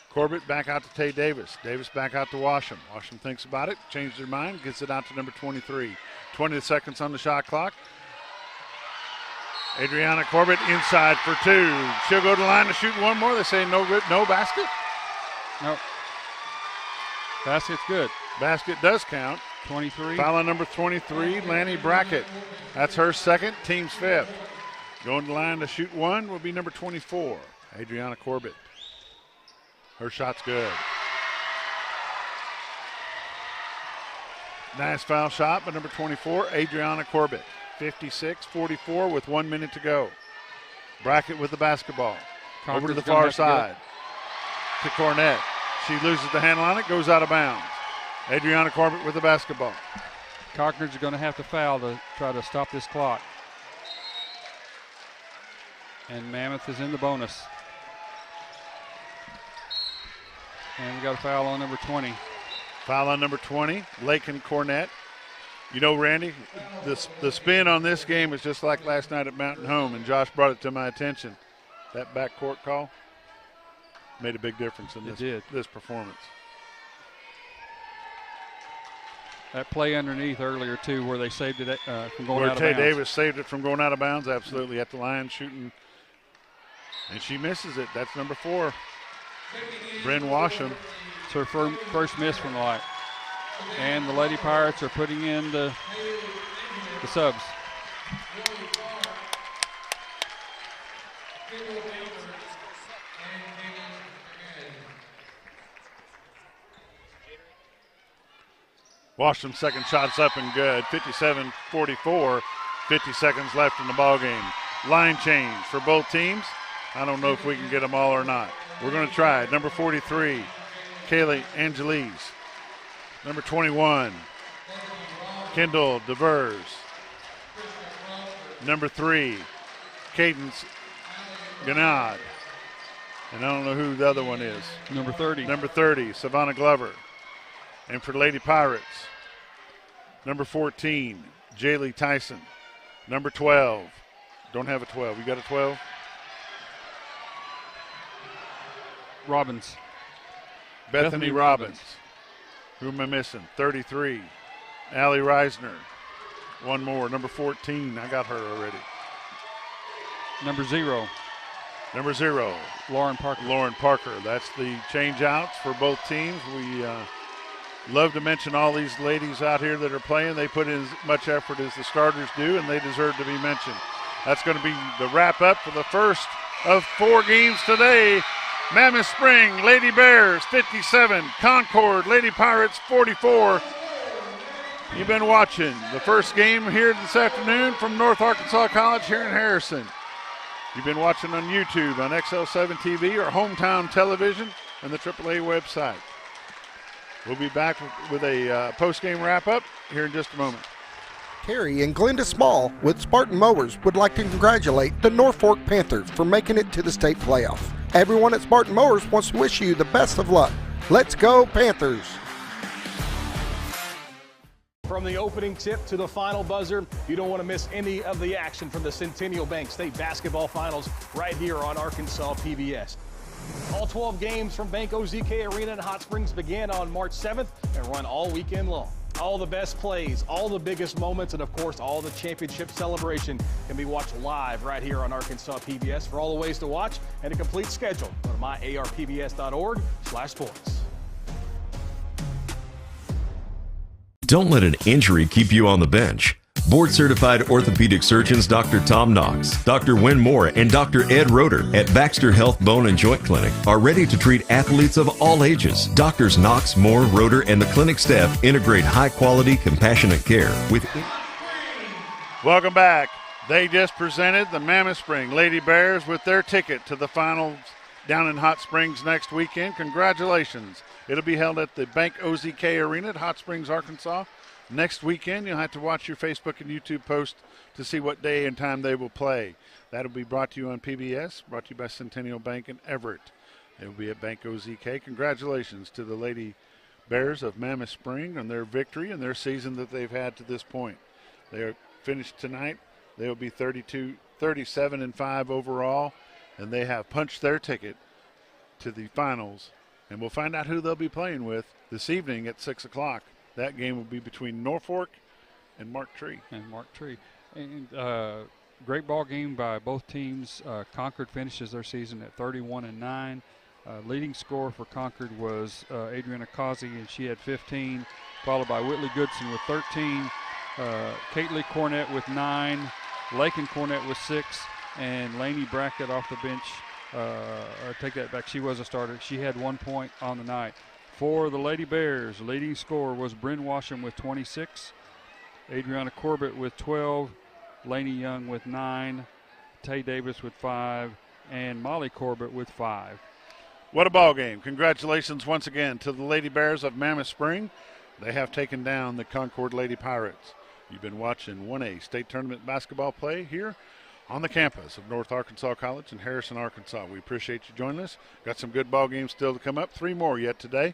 Corbett back out to Tay Davis. Davis back out to Washam. Washam thinks about it, changed their mind, gets it out to number 23. 20 seconds on the shot clock. Adriana Corbett inside for 2. She'll go to the line to shoot one more. They say no good, no basket. Nope. Basket's good. Basket does count. 23. Foul on number 23, Lanny Brackett. That's her second, team's 5th. Going to the line to shoot one will be number 24, Adriana Corbett. Her shot's good. Nice foul shot by number 24, Adriana Corbett. 56-44 with 1 minute to go. Brackett with the basketball. Concord's over to the gonna far have to side to Cornett. She loses the handle on it, goes out of bounds. Adriana Corbett with the basketball. Concord's going to have to foul to try to stop this clock. And Mammoth is in the bonus. And we got a foul on number 20. Foul on number 20, Lakin Cornett. You know, Randy, the spin on this game is just like last night at Mountain Home, and Josh brought it to my attention. That backcourt call made a big difference in this performance. That play underneath earlier, too, where they saved it from going where out of Tay bounds. Davis saved it from going out of bounds, absolutely, at the line shooting. And she misses it. That's number 4, Bryn Washam. It's her first miss from the light. And the Lady Pirates are putting in the subs. Washam's second shot's up and good. 57-44. 50 seconds left in the ball game. Line change for both teams. I don't know if we can get them all or not. We're going to try it. Number 43, Kaylee Angeles. Number 21, Kendall DeVers. Number 3, Cadence Ganad. And I don't know who the other one is. Number 30. Number 30, Savannah Glover. And for the Lady Pirates, number 14, Jaylee Tyson. Number 12, don't have a 12. You got a 12? Robbins. Bethany Robbins. Who am I missing? 33, Allie Reisner. One more, number 14. I got her already. Number 0. Number 0. Lauren Parker. Lauren Parker. That's the change outs for both teams. We love to mention all these ladies out here that are playing. They put in as much effort as the starters do, and they deserve to be mentioned. That's going to be the wrap up for the first of 4 games today. Mammoth Spring, Lady Bears 57, Concord, Lady Pirates 44. You've been watching the first game here this afternoon from North Arkansas College here in Harrison. You've been watching on YouTube, on XL7 TV, or Hometown Television, and the AAA website. We'll be back with a post-game wrap-up here in just a moment. Terry and Glenda Small with Spartan Mowers would like to congratulate the Norfork Panthers for making it to the state playoff. Everyone at Spartan Mowers wants to wish you the best of luck. Let's go Panthers! From the opening tip to the final buzzer, you don't want to miss any of the action from the Centennial Bank State Basketball Finals right here on Arkansas PBS. All 12 games from Bank OZK Arena in Hot Springs begin on March 7th and run all weekend long. All the best plays, all the biggest moments, and of course all the championship celebration can be watched live right here on Arkansas PBS. For all the ways to watch and a complete schedule, go to myarpbs.org/sports. Don't let an injury keep you on the bench. Board-certified orthopedic surgeons Dr. Tom Knox, Dr. Wynn Moore, and Dr. Ed Roeder at Baxter Health Bone and Joint Clinic are ready to treat athletes of all ages. Doctors Knox, Moore, Roeder, and the clinic staff integrate high-quality, compassionate care with... Welcome back. They just presented the Mammoth Spring Lady Bears with their ticket to the finals down in Hot Springs next weekend. Congratulations It'll be held at the Bank OZK Arena at Hot Springs, Arkansas. Next weekend, you'll have to watch your Facebook and YouTube post to see what day and time they will play. That'll be brought to you on PBS, brought to you by Centennial Bank in Everett. It will be at Bank OZK. Congratulations to the Lady Bears of Mammoth Spring on their victory and their season that they've had to this point. They are finished tonight. They will be 37-5 overall, and they have punched their ticket to the finals. And we'll find out who they'll be playing with this evening at 6 o'clock. That game will be between Norfork and Mark Tree. And great ball game by both teams. Concord finishes their season at 31-9. Leading scorer for Concord was Adriana Causey, and she had 15, followed by Whitley Goodson with 13, Caitlin Cornett with 9, Lakin Cornett with 6, and Lainey Brackett off the bench. Take that back. She was a starter. She had 1 point on the night. For the Lady Bears, leading scorer was Bryn Washam with 26, Adriana Corbett with 12, Lainey Young with 9, Tay Davis with 5, and Molly Corbett with 5. What a ball game. Congratulations once again to the Lady Bears of Mammoth Spring. They have taken down the Concord Lady Pirates. You've been watching 1A state tournament basketball play here on the campus of North Arkansas College in Harrison, Arkansas. We appreciate you joining us. Got some good ball games still to come up. 3 more yet today.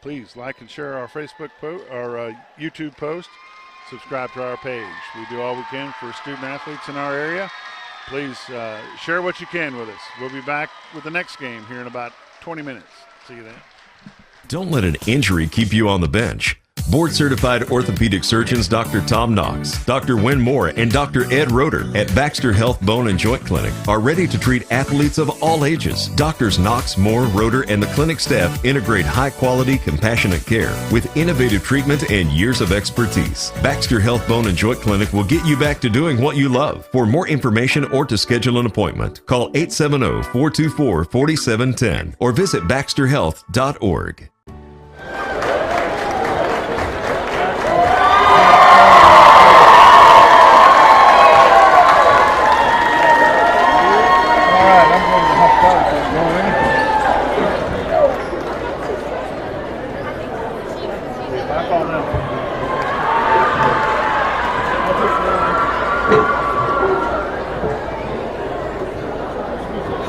Please like and share our Facebook YouTube post. Subscribe to our page. We do all we can for student athletes in our area. Please share what you can with us. We'll be back with the next game here in about 20 minutes. See you then. Don't let an injury keep you on the bench. Board-certified orthopedic surgeons Dr. Tom Knox, Dr. Wynn Moore, and Dr. Ed Roeder at Baxter Health Bone and Joint Clinic are ready to treat athletes of all ages. Doctors Knox, Moore, Roeder, and the clinic staff integrate high-quality, compassionate care with innovative treatment and years of expertise. Baxter Health Bone and Joint Clinic will get you back to doing what you love. For more information or to schedule an appointment, call 870-424-4710 or visit baxterhealth.org.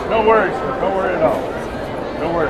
No worries. Don't worry at all. Don't worry.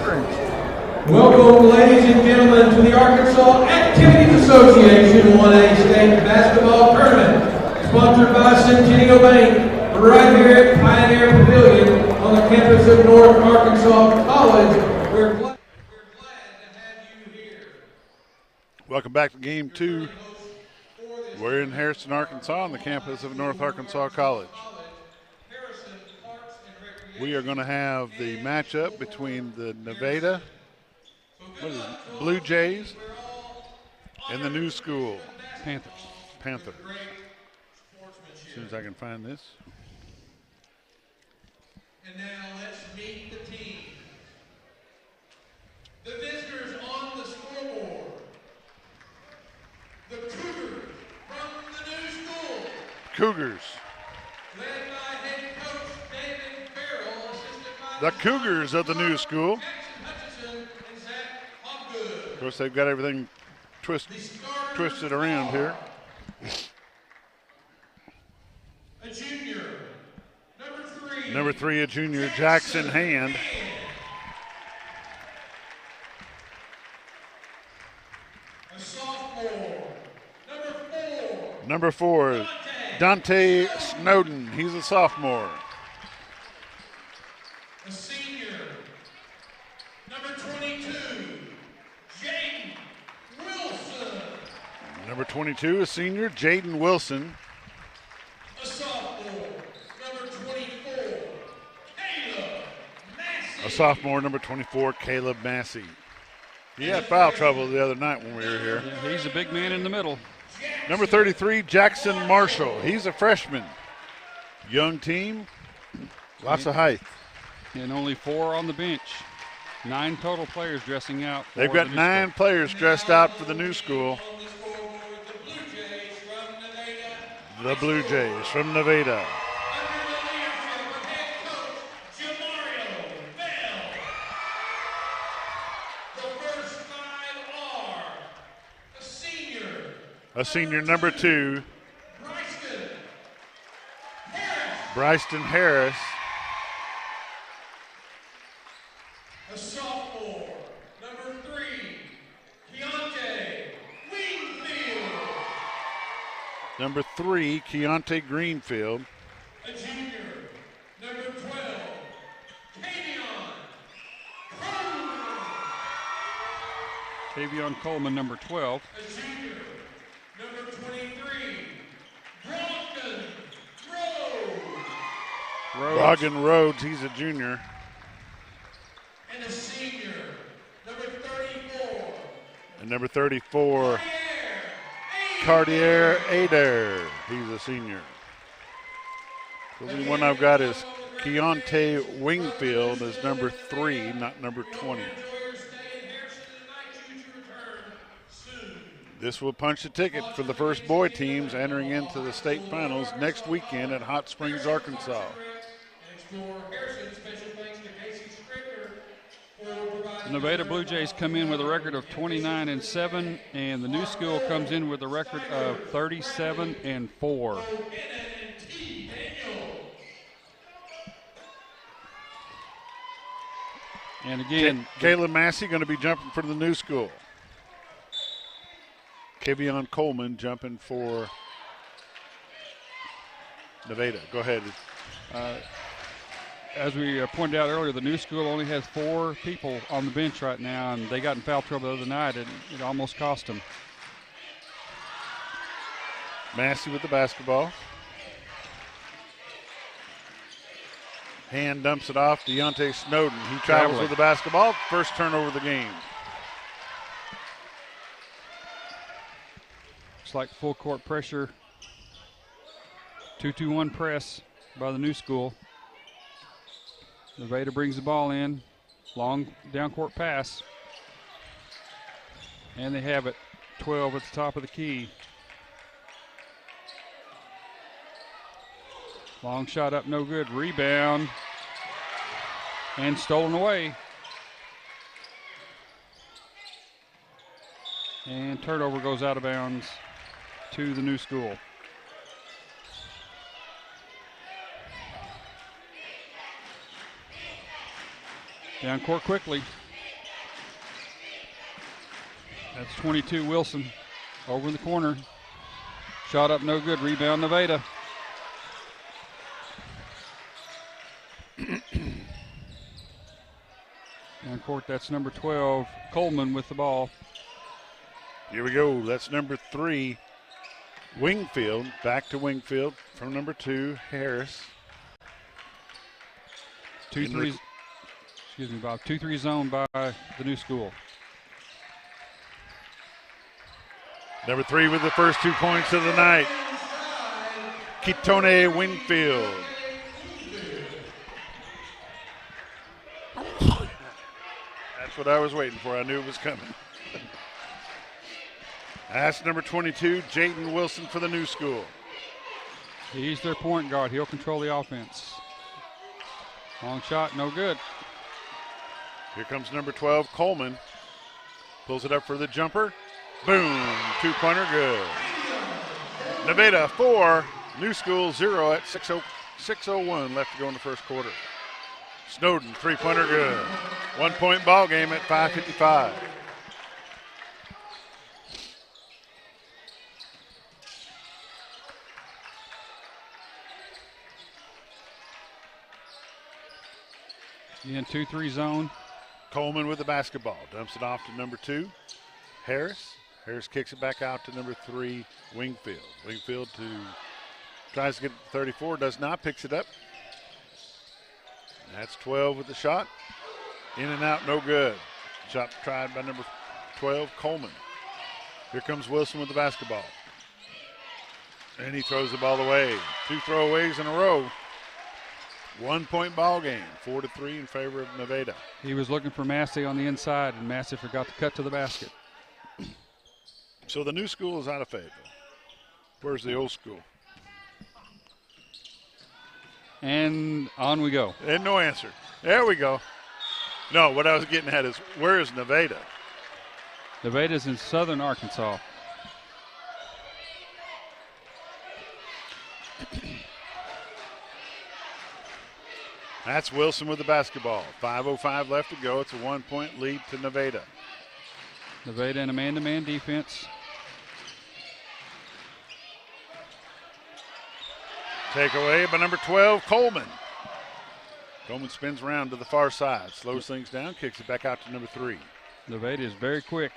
Welcome, ladies and gentlemen, to the Arkansas Activities Association 1A State Basketball Tournament, sponsored by Centennial Bank, right here at Pioneer Pavilion on the campus of North Arkansas College. We're glad to have you here. Welcome back to Game 2. We're in Harrison, Arkansas, on the campus of North Arkansas College. We are going to have the matchup between the Nevada Blue Jays and the new school Panthers. As soon as I can find this. And now let's meet the team. The visitors on the scoreboard. The Cougars from the new school. Cougars. Led by head coach David Farrell, assisted by The Cougars of the new school. Of course, they've got everything twisted around here. a junior. Number 3, a junior, Jackson Hand. A sophomore. Number 4, Dante Snowden. He's a sophomore. A senior. Number 22, Jaden Wilson. Number 22, a senior, Jaden Wilson. A sophomore. Number 24, Caleb Massey. A sophomore, number 24, Caleb Massey. He had foul trouble the other night when we were here. Yeah, he's a big man in the middle. Number 33, Jackson Marshall. He's a freshman. Young team, lots of height. And only 4 on the bench. 9 total players dressing out. They've got 9 players dressed out for the new school. The Blue Jays from Nevada. A senior, number 2, Bryston Harris. A sophomore, number 3, Keontae Wingfield. Number 3, Keontae Greenfield. A junior, number 12, Tavion Coleman, number 12. a junior, number 23, Brogdon Rhodes. Brogdon Rhodes, he's a junior. And a senior, number 34, And number 34, Cartier Adair. He's a senior. The only one I've got is Keontae Wingfield as number 3, not number 20. This will punch the ticket for the first boy teams entering into the state finals next weekend at Hot Springs, Arkansas. The Nevada Blue Jays come in with a record of 29-7, and the new school comes in with a record of 37-4. And again, Caleb Massey going to be jumping for the new school. Kevion Coleman jumping for Nevada. Go ahead. As we pointed out earlier, the new school only has 4 people on the bench right now, and they got in foul trouble the other night, and it almost cost them. Massey with the basketball. Hand dumps it off to Deontay Snowden. He travels with the basketball. First turnover of the game. Looks like full court pressure. 2-2-1 press by the new school. Nevada brings the ball in. Long down court pass. And they have it. 12 at the top of the key. Long shot up, no good. Rebound. And stolen away. And turnover goes out of bounds to the new school. Down court quickly. That's 22 Wilson over in the corner. Shot up, no good. Rebound, Nevada. On court, that's number 12, Coleman with the ball. Here we go. That's number 3, Wingfield. Back to Wingfield from number 2, Harris. 2-3. Excuse me, Bob. 2-3 zone by the new school. Number 3 with the first 2 points of the night. Kitone Wingfield. That's what I was waiting for. I knew it was coming. That's number 22, Jayden Wilson for the new school. He's their point guard. He'll control the offense. Long shot, no good. Here comes number 12, Coleman. Pulls it up for the jumper. Boom, 2-pointer good. Nevada 4, new school 0 at 6:01 left to go in the first quarter. Snowden, 3-pointer good. 1-point ball game at 5:55. In 2-3 zone. Coleman with the basketball. Dumps it off to number 2, Harris. Harris kicks it back out to number 3, Wingfield. Wingfield tries to get it to 34, does not, picks it up. That's 12 with the shot. In and out, no good. Shot tried by number 12, Coleman. Here comes Wilson with the basketball. And he throws the ball away. 2 throwaways in a row. 1-point ball game, 4-3 in favor of Nevada. He was looking for Massey on the inside, and Massey forgot to cut to the basket. So the new school is out of favor. Where's the old school? And on we go. And no answer. There we go. No, what I was getting at is, where is Nevada? Nevada's in southern Arkansas. That's Wilson with the basketball. 5:05 left to go. It's a 1-point lead to Nevada. Nevada in a man-to-man defense. Takeaway by number 12, Coleman. Coleman spins around to the far side, slows things down, kicks it back out to number 3. Nevada is very quick.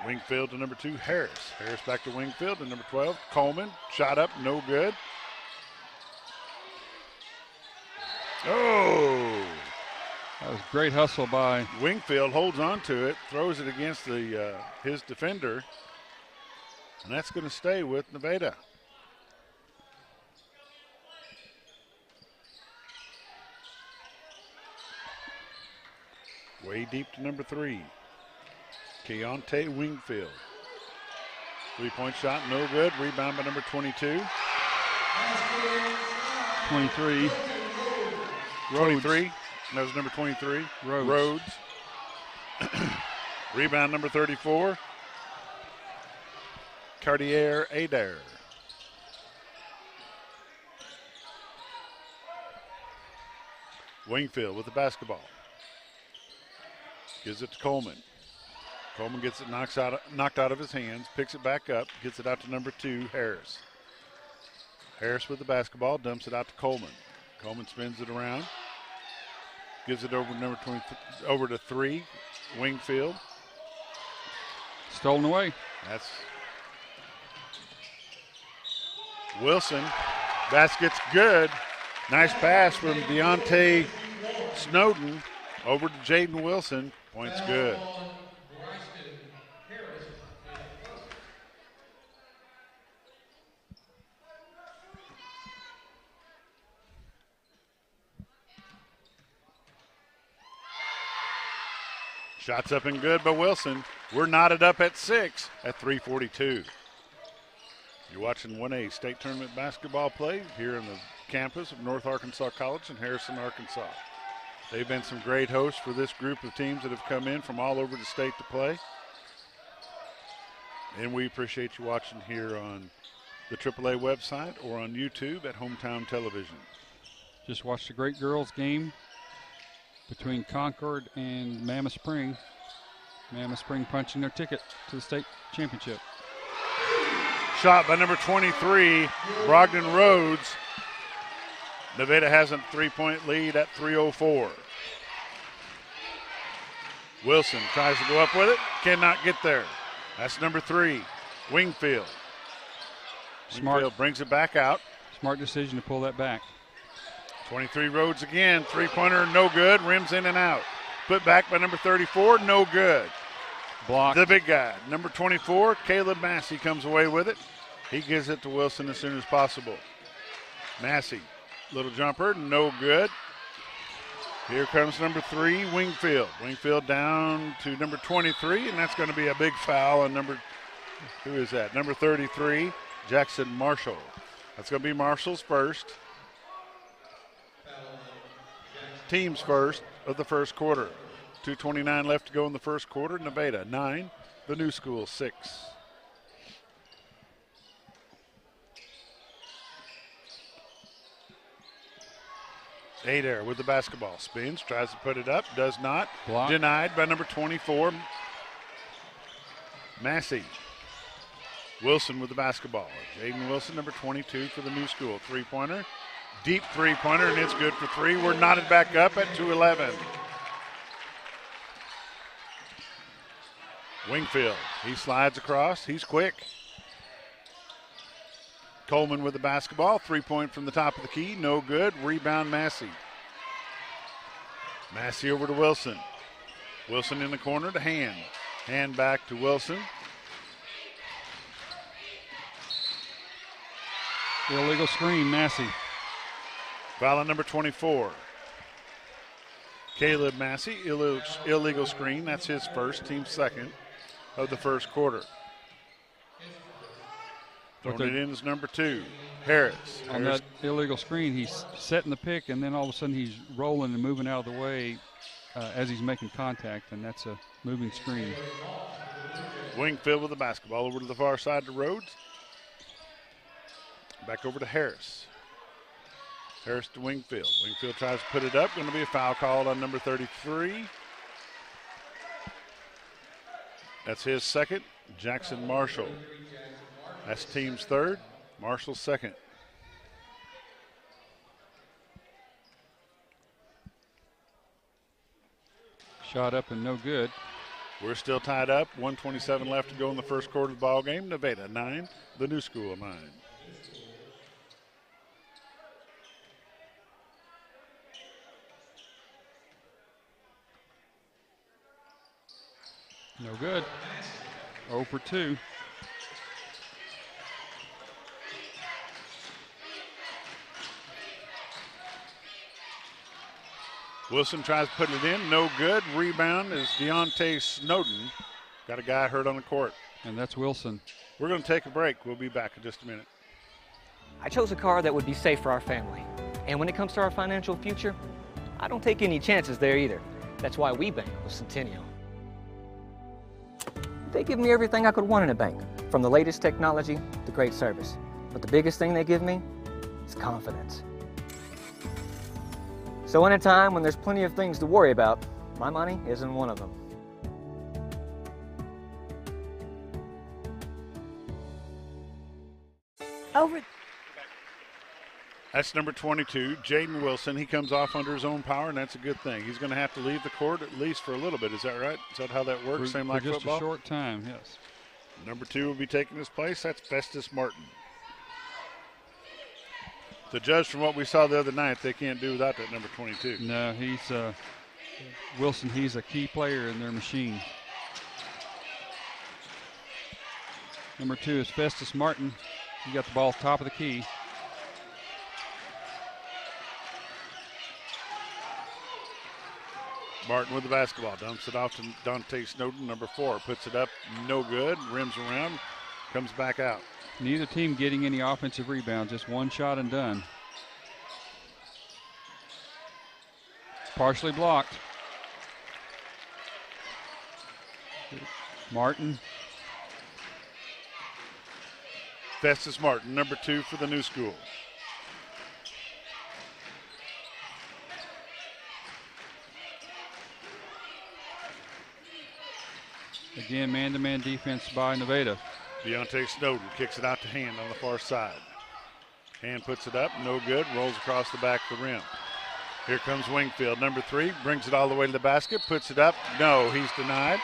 Wingfield to number 2, Harris. Harris back to Wingfield to number 12, Coleman. Shot up, no good. Oh! That was great hustle by Wingfield. Holds on to it, throws it against his defender, and that's going to stay with Nevada. Way deep to number 3, Keontae Wingfield. 3-point shot, no good. Rebound by number 22. 23. 23. That was number 23. Rhodes. Rebound number 34. Cartier Adair. Wingfield with the basketball. Gives it to Coleman. Coleman gets it knocked out of his hands, picks it back up, gets it out to number 2, Harris. Harris with the basketball, dumps it out to Coleman. Coleman spins it around, gives it over to number 20, over to 3, Wingfield. Stolen away. That's Wilson. Basket's good. Nice pass from Deontay Snowden over to Jayden Wilson. Point's good. Shots up and good by Wilson. We're knotted up at 6 at 3:42. You're watching 1A state tournament basketball play here on the campus of North Arkansas College in Harrison, Arkansas. They've been some great hosts for this group of teams that have come in from all over the state to play. And we appreciate you watching here on the AAA website or on YouTube at Hometown Television. Just watched a great girls game between Concord and Mammoth Spring. Mammoth Spring punching their ticket to the state championship. Shot by number 23, Brogdon Rhodes. Nevada has a 3-point lead at 3:04. Wilson tries to go up with it, cannot get there. That's number 3, Wingfield. Wingfield brings it back out. Smart decision to pull that back. 23 Rhodes again, three-pointer, no good, rims in and out. Put back by number 34, no good. Blocked. The big guy, number 24, Caleb Massey comes away with it. He gives it to Wilson as soon as possible. Massey, little jumper, no good. Here comes number 3, Wingfield. Wingfield down to number 23, and that's going to be a big foul on who is that? Number 33, Jackson Marshall. That's going to be Marshall's first. Team's first of the first quarter. 2:29 left to go in the first quarter. Nevada 9, the New School 6. Adair with the basketball. Spins, tries to put it up, does not. Block. Denied by number 24, Massey. Wilson with the basketball. Jaden Wilson, number 22 for the New School. Three-pointer, deep three-pointer, and it's good for 3. We're knotted back up at 2:11. Wingfield, he slides across, he's quick. Coleman with the basketball, 3-point from the top of the key, no good. Rebound Massey. Massey over to Wilson. Wilson in the corner to Hand. Hand back to Wilson. Illegal screen, Massey. Foul on number 24. Caleb Massey, illegal screen. That's his first, team second of the first quarter. Throwing it in is number 2, Harris. On that illegal screen, he's setting the pick, and then all of a sudden he's rolling and moving out of the way as he's making contact, and that's a moving screen. Wingfield with the basketball over to the far side to Rhodes. Back over to Harris. Harris to Wingfield. Wingfield tries to put it up. Going to be a foul called on number 33. That's his second. Jackson Marshall. That's team's third. Marshall's second. Shot up and no good. We're still tied up. 1:27 left to go in the first quarter of the ball game. Nevada 9, the New School 9. No good. 0 for 2. Wilson tries to put it in, no good. Rebound is Deontay Snowden. Got a guy hurt on the court. And that's Wilson. We're going to take a break. We'll be back in just a minute. I chose a car that would be safe for our family. And when it comes to our financial future, I don't take any chances there either. That's why we bank with Centennial. They give me everything I could want in a bank, from the latest technology to great service. But the biggest thing they give me is confidence. So in a time when there's plenty of things to worry about, my money isn't one of them. That's number 22, Jaden Wilson. He comes off under his own power, and that's a good thing. He's going to have to leave the court at least for a little bit. Is that right? Is that how that works? Same like just football? a short time, yes. Number 2 will be taking his place. That's Festus Martin. To judge from what we saw the other night, they can't do without that number 22. No, he's Wilson. He's a key player in their machine. Number 2 is Festus Martin. He got the ball top of the key. Martin with the basketball, dumps it off to Dante Snowden, number 4. Puts it up, no good, rims around, comes back out. Neither team getting any offensive rebounds, just one shot and done. Partially blocked. Martin. Festus Martin, number 2 for the New School. Again, man-to-man defense by Nevada. Deontay Snowden kicks it out to Hand on the far side. Hand puts it up, no good, rolls across the back of the rim. Here comes Wingfield, number 3, brings it all the way to the basket, puts it up. No, he's denied.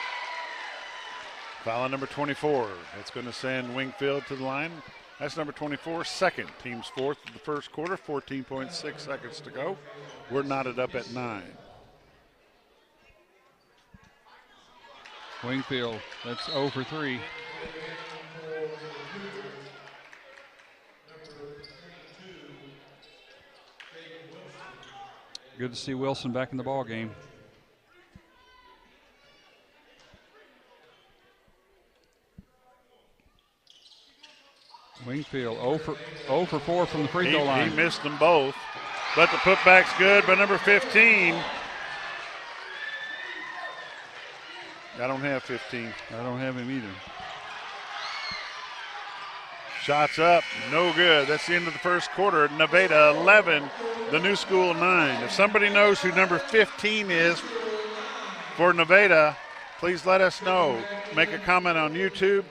Foul on number 24. That's going to send Wingfield to the line. That's number 24, second. Team's fourth of the first quarter, 14.6 seconds to go. We're knotted up at 9. Wingfield, that's 0 for 3. Good to see Wilson back in the ball game. Wingfield 0 for 4 from the free throw line. He missed them both, but the putback's good by number 15. I don't have 15. I don't have him either. Shots up, no good. That's the end of the first quarter. Nevada 11, the New School 9. If somebody knows who number 15 is for Nevada, please let us know. Make a comment on YouTube,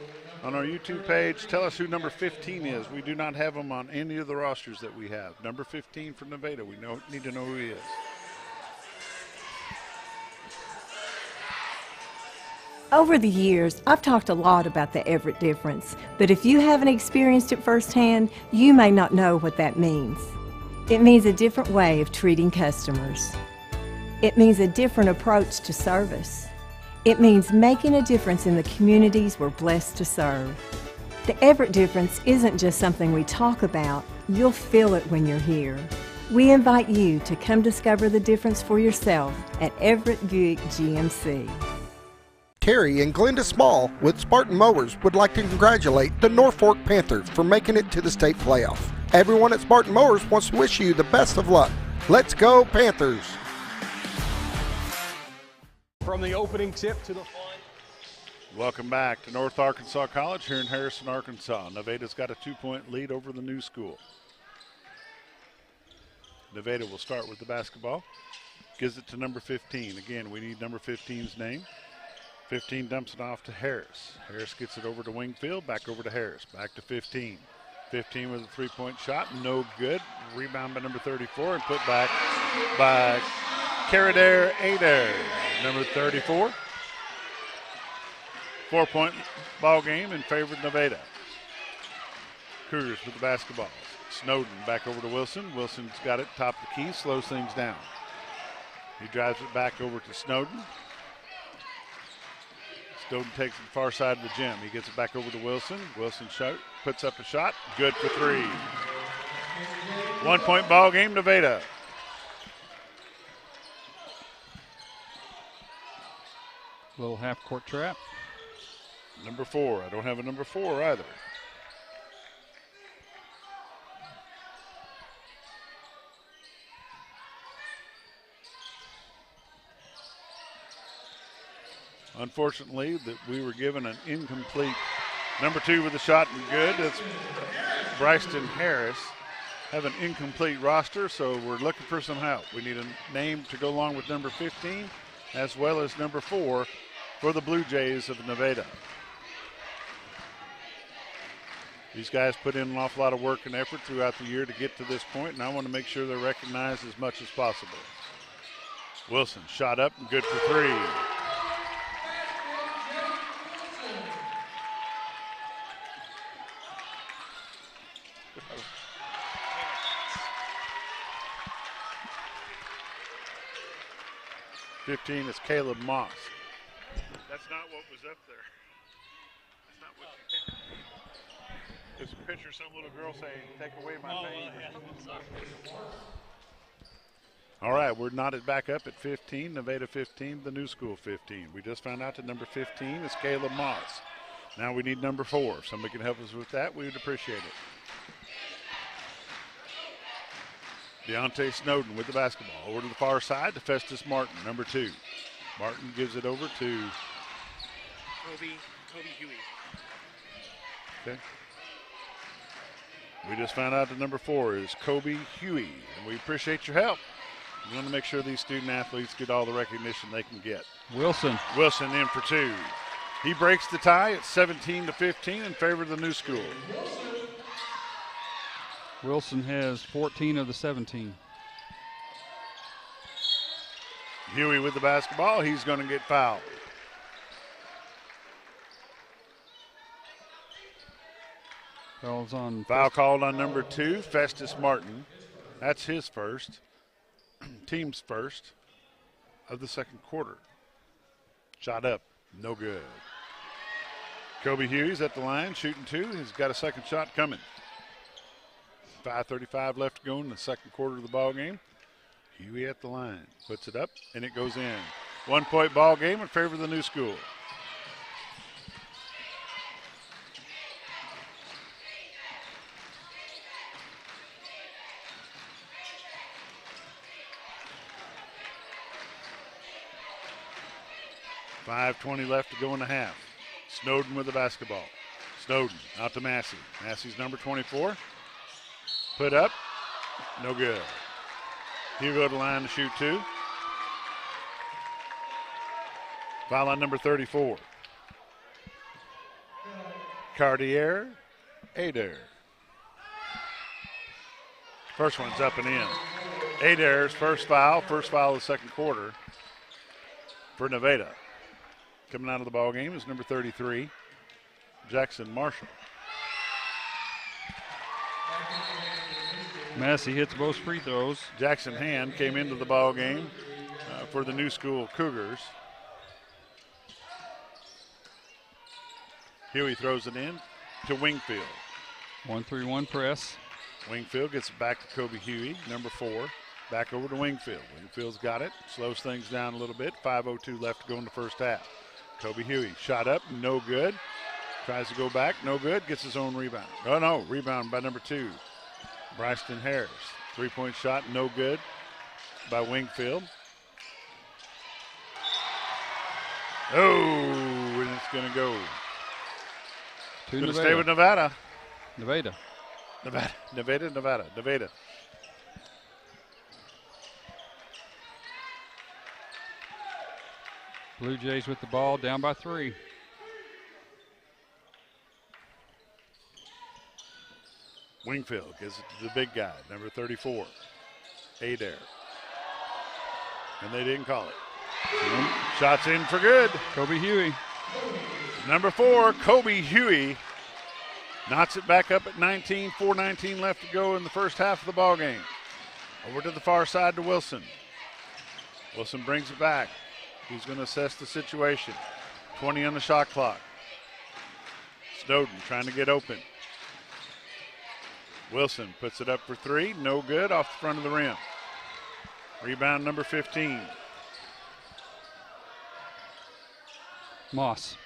on our YouTube page. Tell us who number 15 is. We do not have him on any of the rosters that we have. Number 15 for Nevada. We need to know who he is. Over the years, I've talked a lot about the Everett difference, but if you haven't experienced it firsthand, you may not know what that means. It means a different way of treating customers. It means a different approach to service. It means making a difference in the communities we're blessed to serve. The Everett difference isn't just something we talk about, you'll feel it when you're here. We invite you to come discover the difference for yourself at Everett Buick GMC. Terry and Glenda Small with Spartan Mowers would like to congratulate the Norfork Panthers for making it to the state playoff. Everyone at Spartan Mowers wants to wish you the best of luck. Let's go Panthers! From the opening tip to the final. Welcome back to North Arkansas College here in Harrison, Arkansas. Nevada's got a 2-point lead over the New School. Nevada will start with the basketball. Gives it to number 15. Again, we need number 15's name. 15 dumps it off to Harris. Harris gets it over to Wingfield, back over to Harris, back to 15. 15 with a three-point shot, no good. Rebound by number 34 and put back by Caradair Adair, number 34. 4-point ball game in favor of Nevada. Cougars with the basketball. Snowden back over to Wilson. Wilson's got it, top of the key, slows things down. He drives it back over to Snowden. Snowden takes it to the far side of the gym. He gets it back over to Wilson. Wilson puts up a shot. Good for 3. 1-point ball game, Nevada. Little half-court trap. Number 4. I don't have a number 4 either. Unfortunately, that we were given an incomplete number 2 with a shot and good. That's Bryson Harris. Have an incomplete roster, so we're looking for some help. We need a name to go along with number 15 as well as number 4 for the Blue Jays of Nevada. These guys put in an awful lot of work and effort throughout the year to get to this point, and I want to make sure they're recognized as much as possible. Wilson shot up and good for 3. '15 is Caleb Moss. That's not what was up there. That's not what you did. There's a picture of some little girl saying, "Take away my pain." All right, we're knotted back up at 15. Nevada 15, the New School 15. We just found out that number 15 is Caleb Moss. Now we need number 4. If somebody can help us with that, we would appreciate it. Deontay Snowden with the basketball. Over to the far side to Festus Martin, number 2. Martin gives it over to Kobe Huey. Okay. We just found out that number 4 is Kobe Huey, and we appreciate your help. We want to make sure these student athletes get all the recognition they can get. Wilson in for 2. He breaks the tie at 17-15 in favor of the new school. Wilson has 14 of the 17. Huey with the basketball. He's going to get fouled. Foul called on number 2, Festus Martin. That's his first, team's first of the second quarter. Shot up, no good. Kobe Huey's at the line, shooting 2. He's got a second shot coming. 5:35 left to go in the second quarter of the ball game. Huey at the line, puts it up, and it goes in. 1-point ball game in favor of the new school. .5:20 left to go in the half. Snowden with the basketball. Snowden out to Massey. Massey's number 24. Put up, no good. He'll go to the line to shoot 2. Foul on number 34. Cartier Adair. First one's up and in. Adair's first foul of the second quarter for Nevada. Coming out of the ball game is number 33, Jackson Marshall. Massey hits both free throws. Jackson Hand came into the ball game for the new school Cougars. Huey throws it in to Wingfield. 1-3-1 press. Wingfield gets it back to Kobe Huey, number 4. Back over to Wingfield. Wingfield's got it, slows things down a little bit. 5:02 left to go in the first half. Kobe Huey shot up, no good. Tries to go back, no good. Gets his own rebound. Oh no, rebound by number 2, Bryson Harris. 3-point shot, no good by Wingfield. Oh, and it's going to go. Going to stay with Nevada. Nevada. Blue Jays with the ball, down by 3. Wingfield gives it to the big guy, number 34, Adair. And they didn't call it. Shots in for good. Kobe Huey. Number 4, Kobe Huey, knots it back up at 19. 4:19 left to go in the first half of the ball game. Over to the far side to Wilson. Wilson brings it back. He's going to assess the situation. 20 on the shot clock. Snowden trying to get open. Wilson puts it up for 3. No good, off the front of the rim. Rebound number 15. Moss.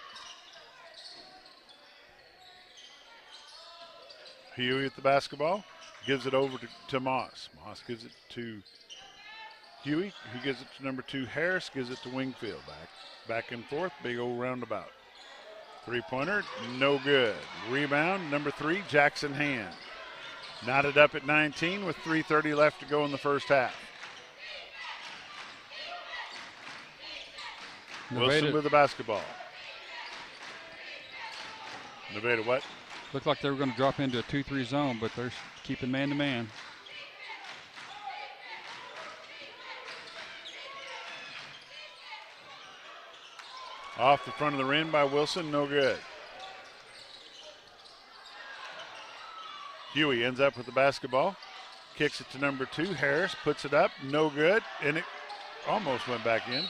Huey at the basketball. Gives it over to Moss. Moss gives it to Huey, who gives it to number 2, Harris, gives it to Wingfield. Back and forth, big old roundabout. 3-pointer, no good. Rebound, number 3, Jackson Hand. Knotted up at 19 with 3:30 left to go in the first half. Wilson with the basketball. Nevada what? Looked like they were going to drop into a 2-3 zone, but they're keeping man-to-man. Off the front of the rim by Wilson, no good. Huey ends up with the basketball. Kicks it to number 2, Harris, puts it up, no good, and it almost went back in.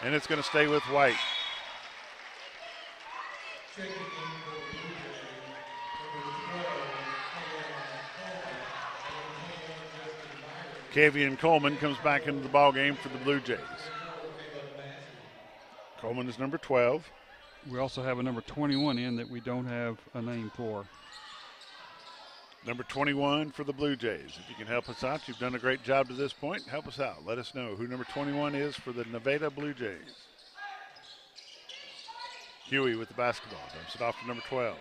And it's going to stay with White. Kavian Coleman comes back into the ball game for the Blue Jays. Coleman is number 12. We also have a number 21 in that we don't have a name for. Number 21 for the Blue Jays. If you can help us out, you've done a great job to this point. Help us out. Let us know who number 21 is for the Nevada Blue Jays. Huey with the basketball. Dumps it off to number 12.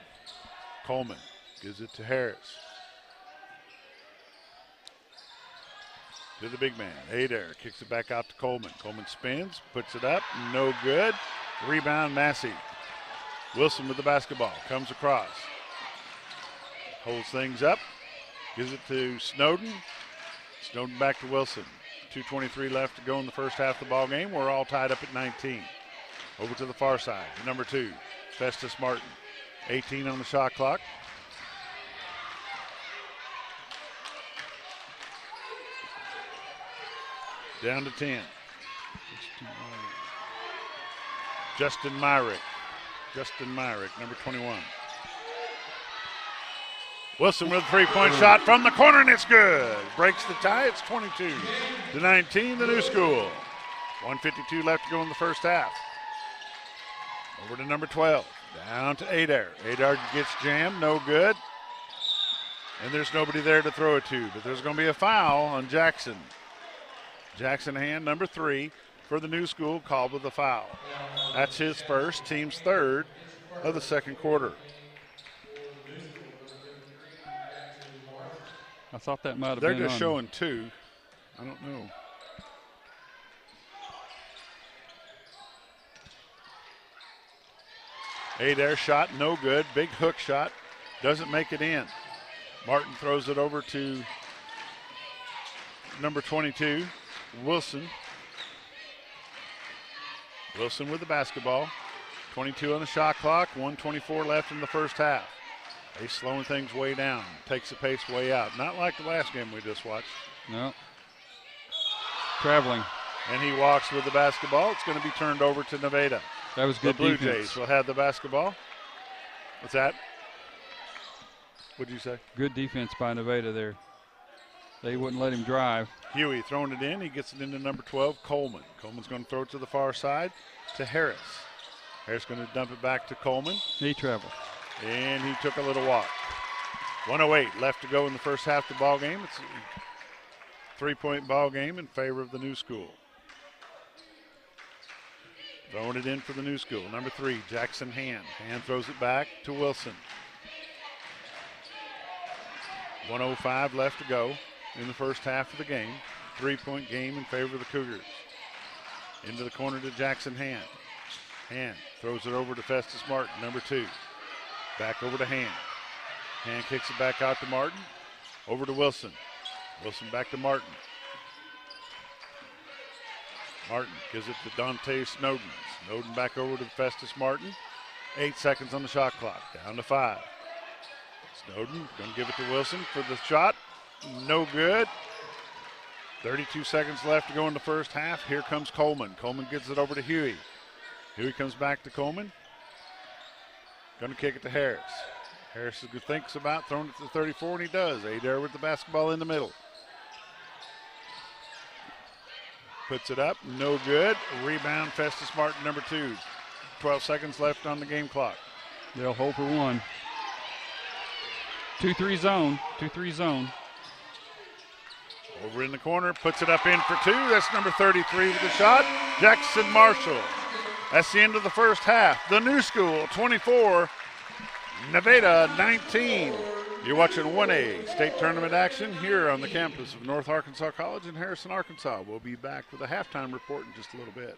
Coleman gives it to Harris. To the big man. Adair kicks it back out to Coleman. Coleman spins, puts it up, no good. Rebound, Massey. Wilson with the basketball, comes across. Holds things up, gives it to Snowden. Snowden back to Wilson. 2:23 left to go in the first half of the ball game. We're all tied up at 19. Over to the far side, number 2, Festus Martin. 18 on the shot clock. Down to 10. Justin Myrick. Number 21. Wilson with a three-point shot from the corner, and it's good. Breaks the tie. It's 22-19, the new school. 1:52 left to go in the first half. Over to number 12. Down to Adair. Adair gets jammed, no good. And there's nobody there to throw it to, but there's going to be a foul on Jackson. Jackson Hand, number 3, for the new school, called with a foul. That's his first, team's third of the second quarter. I thought that might have They're been just on. showing 2. I don't know. Adair shot, no good. Big hook shot, doesn't make it in. Martin throws it over to number 22, Wilson. Wilson with the basketball. 22 on the shot clock, 1:24 left in the first half. He's slowing things way down, takes the pace way out. Not like the last game we just watched. No. Traveling. And he walks with the basketball. It's going to be turned over to Nevada. That was good The Blue defense. Jays will have the basketball. What's that? What'd you say? Good defense by Nevada there. They wouldn't let him drive. Huey throwing it in. He gets it into number 12, Coleman. Coleman's going to throw it to the far side to Harris. Harris going to dump it back to Coleman. He traveled. And he took a little walk. 1:08 left to go in the first half of the ball game. It's a three-point ball game in favor of the new school. Throwing it in for the new school. Number 3, Jackson Hand. Hand throws it back to Wilson. 1:05 left to go in the first half of the game. Three-point game in favor of the Cougars. Into the corner to Jackson Hand. Hand throws it over to Festus Martin, number 2. Back over to Hand. Hand kicks it back out to Martin. Over to Wilson. Wilson back to Martin. Martin gives it to Dante Snowden. Snowden back over to Festus Martin. 8 seconds on the shot clock. Down to 5. Snowden going to give it to Wilson for the shot. No good. 32 seconds left to go in the first half. Here comes Coleman. Coleman gives it over to Huey. Huey comes back to Coleman. Going to kick it to Harris. Harris thinks about throwing it to the 34, and he does. Adair with the basketball in the middle. Puts it up, no good. Rebound, Festus Martin, number 2. 12 seconds left on the game clock. They'll hold for one. 2-3 zone, 2-3 zone. Over in the corner, puts it up in for 2. That's number 33 with the shot, Jackson Marshall. That's the end of the first half. The new school, 24, Nevada, 19. You're watching 1A state tournament action here on the campus of North Arkansas College in Harrison, Arkansas. We'll be back with a halftime report in just a little bit.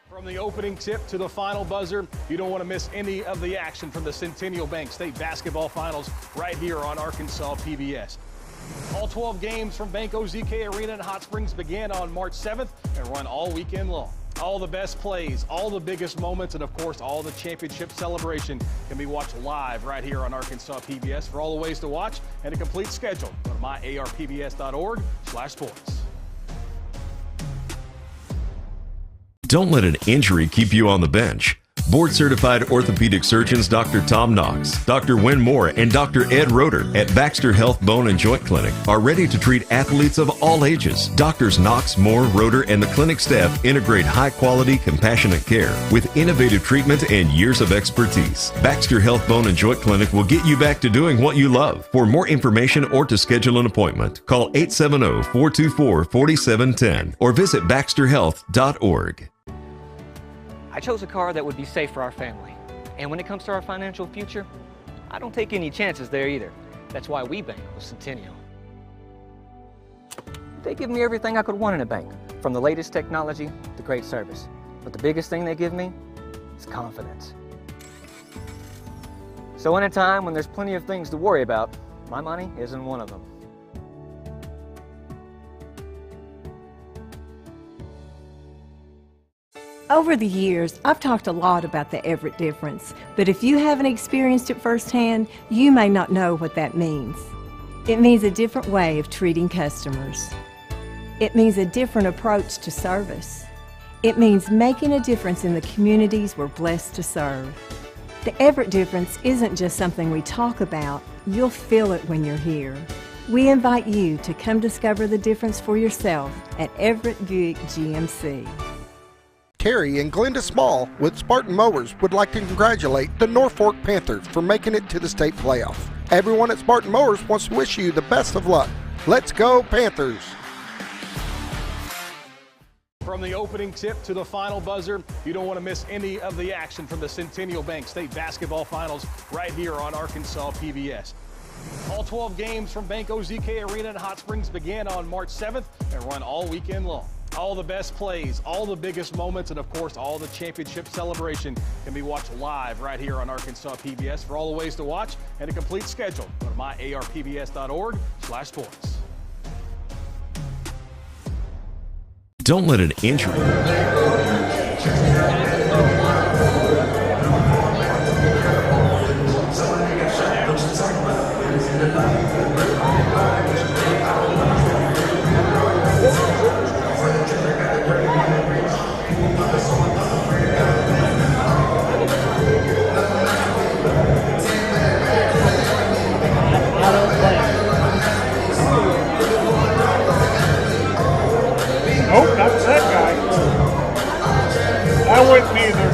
From the opening tip to the final buzzer, you don't want to miss any of the action from the Centennial Bank State Basketball Finals right here on Arkansas PBS. All 12 games from Bank OZK Arena in Hot Springs begin on March 7th and run all weekend long. All the best plays, all the biggest moments, and of course, all the championship celebration can be watched live right here on Arkansas PBS. For all the ways to watch and a complete schedule, go to myarpbs.org/sports. Don't let an injury keep you on the bench. Board-certified orthopedic surgeons Dr. Tom Knox, Dr. Wynn Moore, and Dr. Ed Roeder at Baxter Health Bone and Joint Clinic are ready to treat athletes of all ages. Doctors Knox, Moore, Roeder, and the clinic staff integrate high-quality, compassionate care with innovative treatment and years of expertise. Baxter Health Bone and Joint Clinic will get you back to doing what you love. For more information or to schedule an appointment, call 870-424-4710 or visit baxterhealth.org. I chose a car that would be safe for our family. And when it comes to our financial future, I don't take any chances there either. That's why we bank with Centennial. They give me everything I could want in a bank, from the latest technology to great service. But the biggest thing they give me is confidence. So in a time when there's plenty of things to worry about, my money isn't one of them. Over the years, I've talked a lot about the Everett difference, but if you haven't experienced it firsthand, you may not know what that means. It means a different way of treating customers. It means a different approach to service. It means making a difference in the communities we're blessed to serve. The Everett difference isn't just something we talk about, you'll feel it when you're here. We invite you to come discover the difference for yourself at Everett Buick GMC. Terry and Glenda Small with Spartan Mowers would like to congratulate the Norfork Panthers for making it to the state playoff. Everyone at Spartan Mowers wants to wish you the best of luck. Let's go Panthers! From the opening tip to the final buzzer, you don't want to miss any of the action from the Centennial Bank State Basketball Finals right here on Arkansas PBS. All 12 games from Bank OZK Arena in Hot Springs began on March 7th and run all weekend long. All the best plays, all the biggest moments, and of course, all the championship celebration can be watched live right here on Arkansas PBS. For all the ways to watch and a complete schedule, go to myarpbs.org/sports. Don't let an injury Nope, not that guy. I wouldn't either.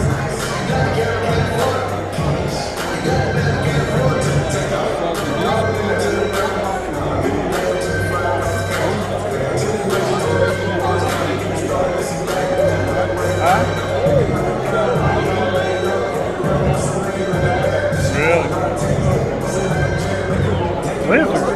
Really?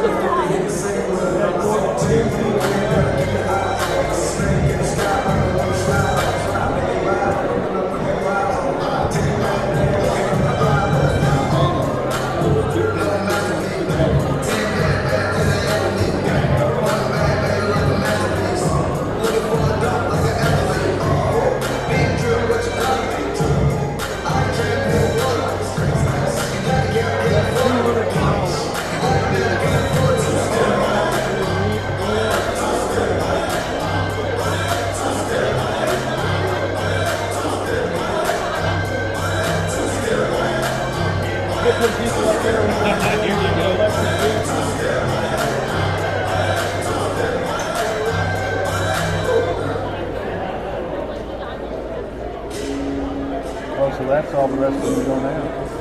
Oh, so that's all the rest of them go now.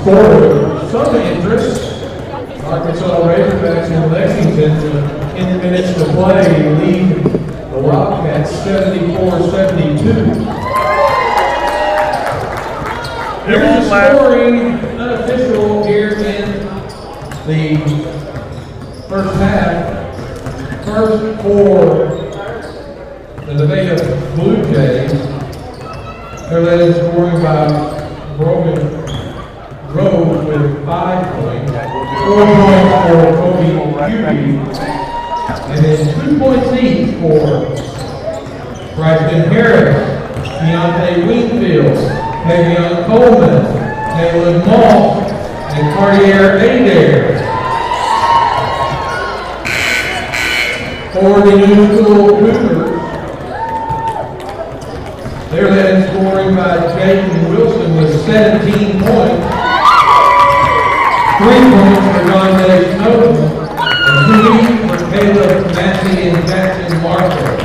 Score of some interest. Arkansas Razorbacks in Lexington, 10 minutes to play, lead the Wildcats 74-72. Here's the scoring unofficial here in the first half. First for the Nevada Blue Jays. They're led in scoring by Brogan Rose with 5 points, 4 points for Kobe Hubie, and then 2 points each for Bryson Harris, Deontay Wingfield, Tavion Coleman, Caitlin Moss, and Cartier Adair. For the New School Cougars, they're led in scoring by Jaden Wilson with 17 points. 3 points for Dante Snowden, and 2 each for Caleb Massey and Jackson Marshall.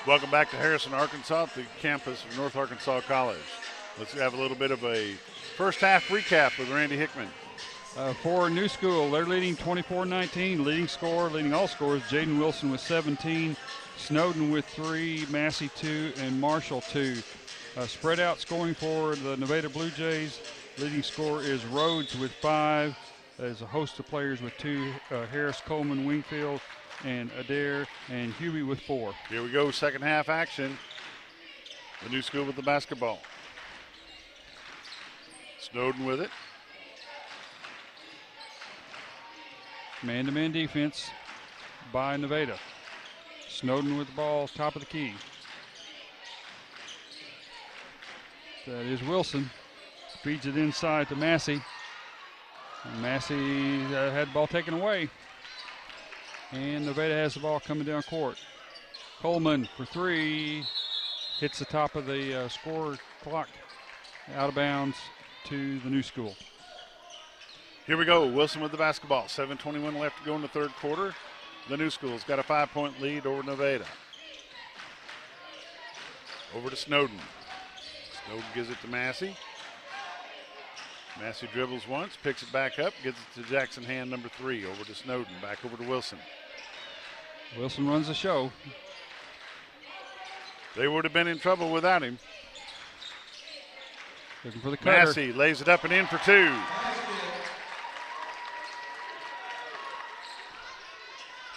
Welcome back to Harrison, Arkansas, the campus of North Arkansas College. Let's have a little bit of a first half recap with Randy Hickman. For New School, they're leading 24-19. Leading all scores, Jaden Wilson with 17, Snowden with 3, Massey 2, and Marshall 2. Spread out scoring for the Nevada Blue Jays. Leading scorer is Rhodes with 5. There's a host of players with 2, Harris, Coleman, Wingfield, and Adair, and Hubie with 4. Here we go, second half action. The New School with the basketball. Snowden with it. Man-to-man defense by Nevada. Snowden with the ball, top of the key. That is Wilson. Feeds it inside to Massey. And Massey had the ball taken away. And Nevada has the ball coming down court. Coleman for 3. Hits the top of the score clock. Out of bounds to the New School. Here we go. Wilson with the basketball. 7:21 left to go in the third quarter. The New School's got a 5-point lead over Nevada. Over to Snowden. Snowden gives it to Massey. Massey dribbles once, picks it back up, gives it to Jackson Hand, number 3. Over to Snowden, back over to Wilson. Wilson runs the show. They would have been in trouble without him. Looking for the cutter. Massey lays it up and in for 2.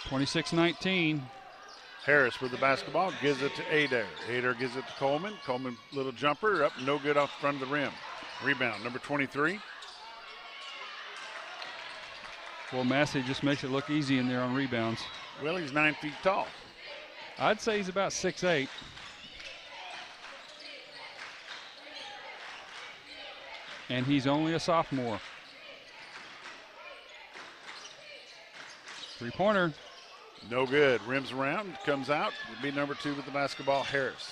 (26-19). Harris with the basketball, gives it to Adair. Adair gives it to Coleman. Coleman, little jumper, up, no good off the front of the rim. Rebound, number 23. Well, Massey just makes it look easy in there on rebounds. Well, he's 9 feet tall. I'd say he's about 6'8". And he's only a sophomore. Three-pointer. No good. Rims around, comes out. It'll be number 2 with the basketball, Harris.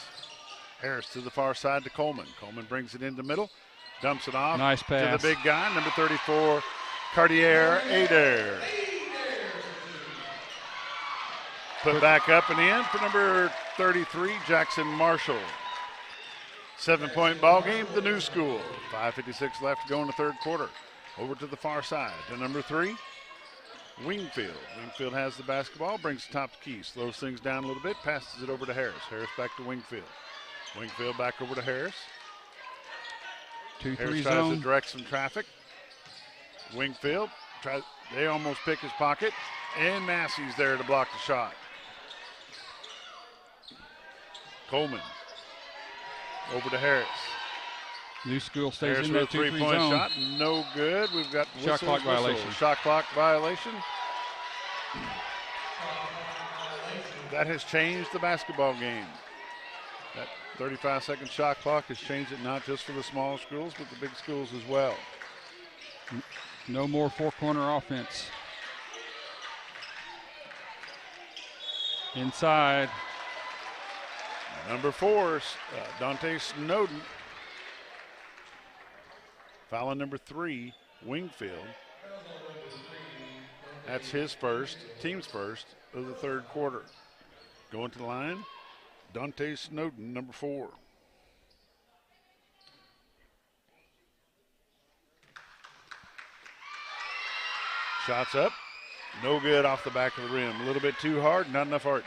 Harris to the far side to Coleman. Coleman brings it in the middle, dumps it off. Nice pass. To the big guy, number 34, Cartier Adair. Put back up and in for number 33, Jackson Marshall. 7-point ball game, the New School. 5:56 left to go in the third quarter. Over to the far side to number 3, Wingfield. Wingfield has the basketball, brings the top to key, slows things down a little bit, passes it over to Harris. Harris back to Wingfield. Wingfield back over to Harris. 2-3 Harris tries zone. to direct some traffic. Wingfield, they almost pick his pocket, and Massey's there to block the shot. Coleman over to Harris. New School stays Harris in with that a 2-3 three-point zone. shot, no good. We've got Shot clock violation. Shot clock violation. That has changed the basketball game. That 35-second shot clock has changed it not just for the small schools, but the big schools as well. No more four-corner offense. Inside. Number 4, Dante Snowden. Foul on number 3, Wingfield. That's his first, team's first of the third quarter. Going to the line, Dante Snowden, number 4. Shots up, no good off the back of the rim. A little bit too hard, not enough arch.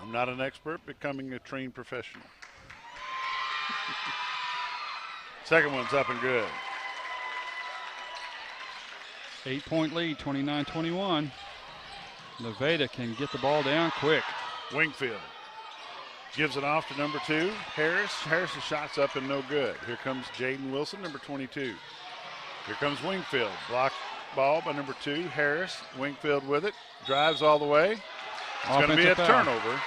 I'm not an expert, becoming a trained professional. Second one's up and good. 8-point lead, 29-21. Nevada can get the ball down quick. Wingfield gives it off to number 2, Harris. Harris's shot's up and no good. Here comes Jaden Wilson, number 22. Here comes Wingfield. Block ball by number 2, Harris. Wingfield with it, drives all the way. It's going to be a turnover.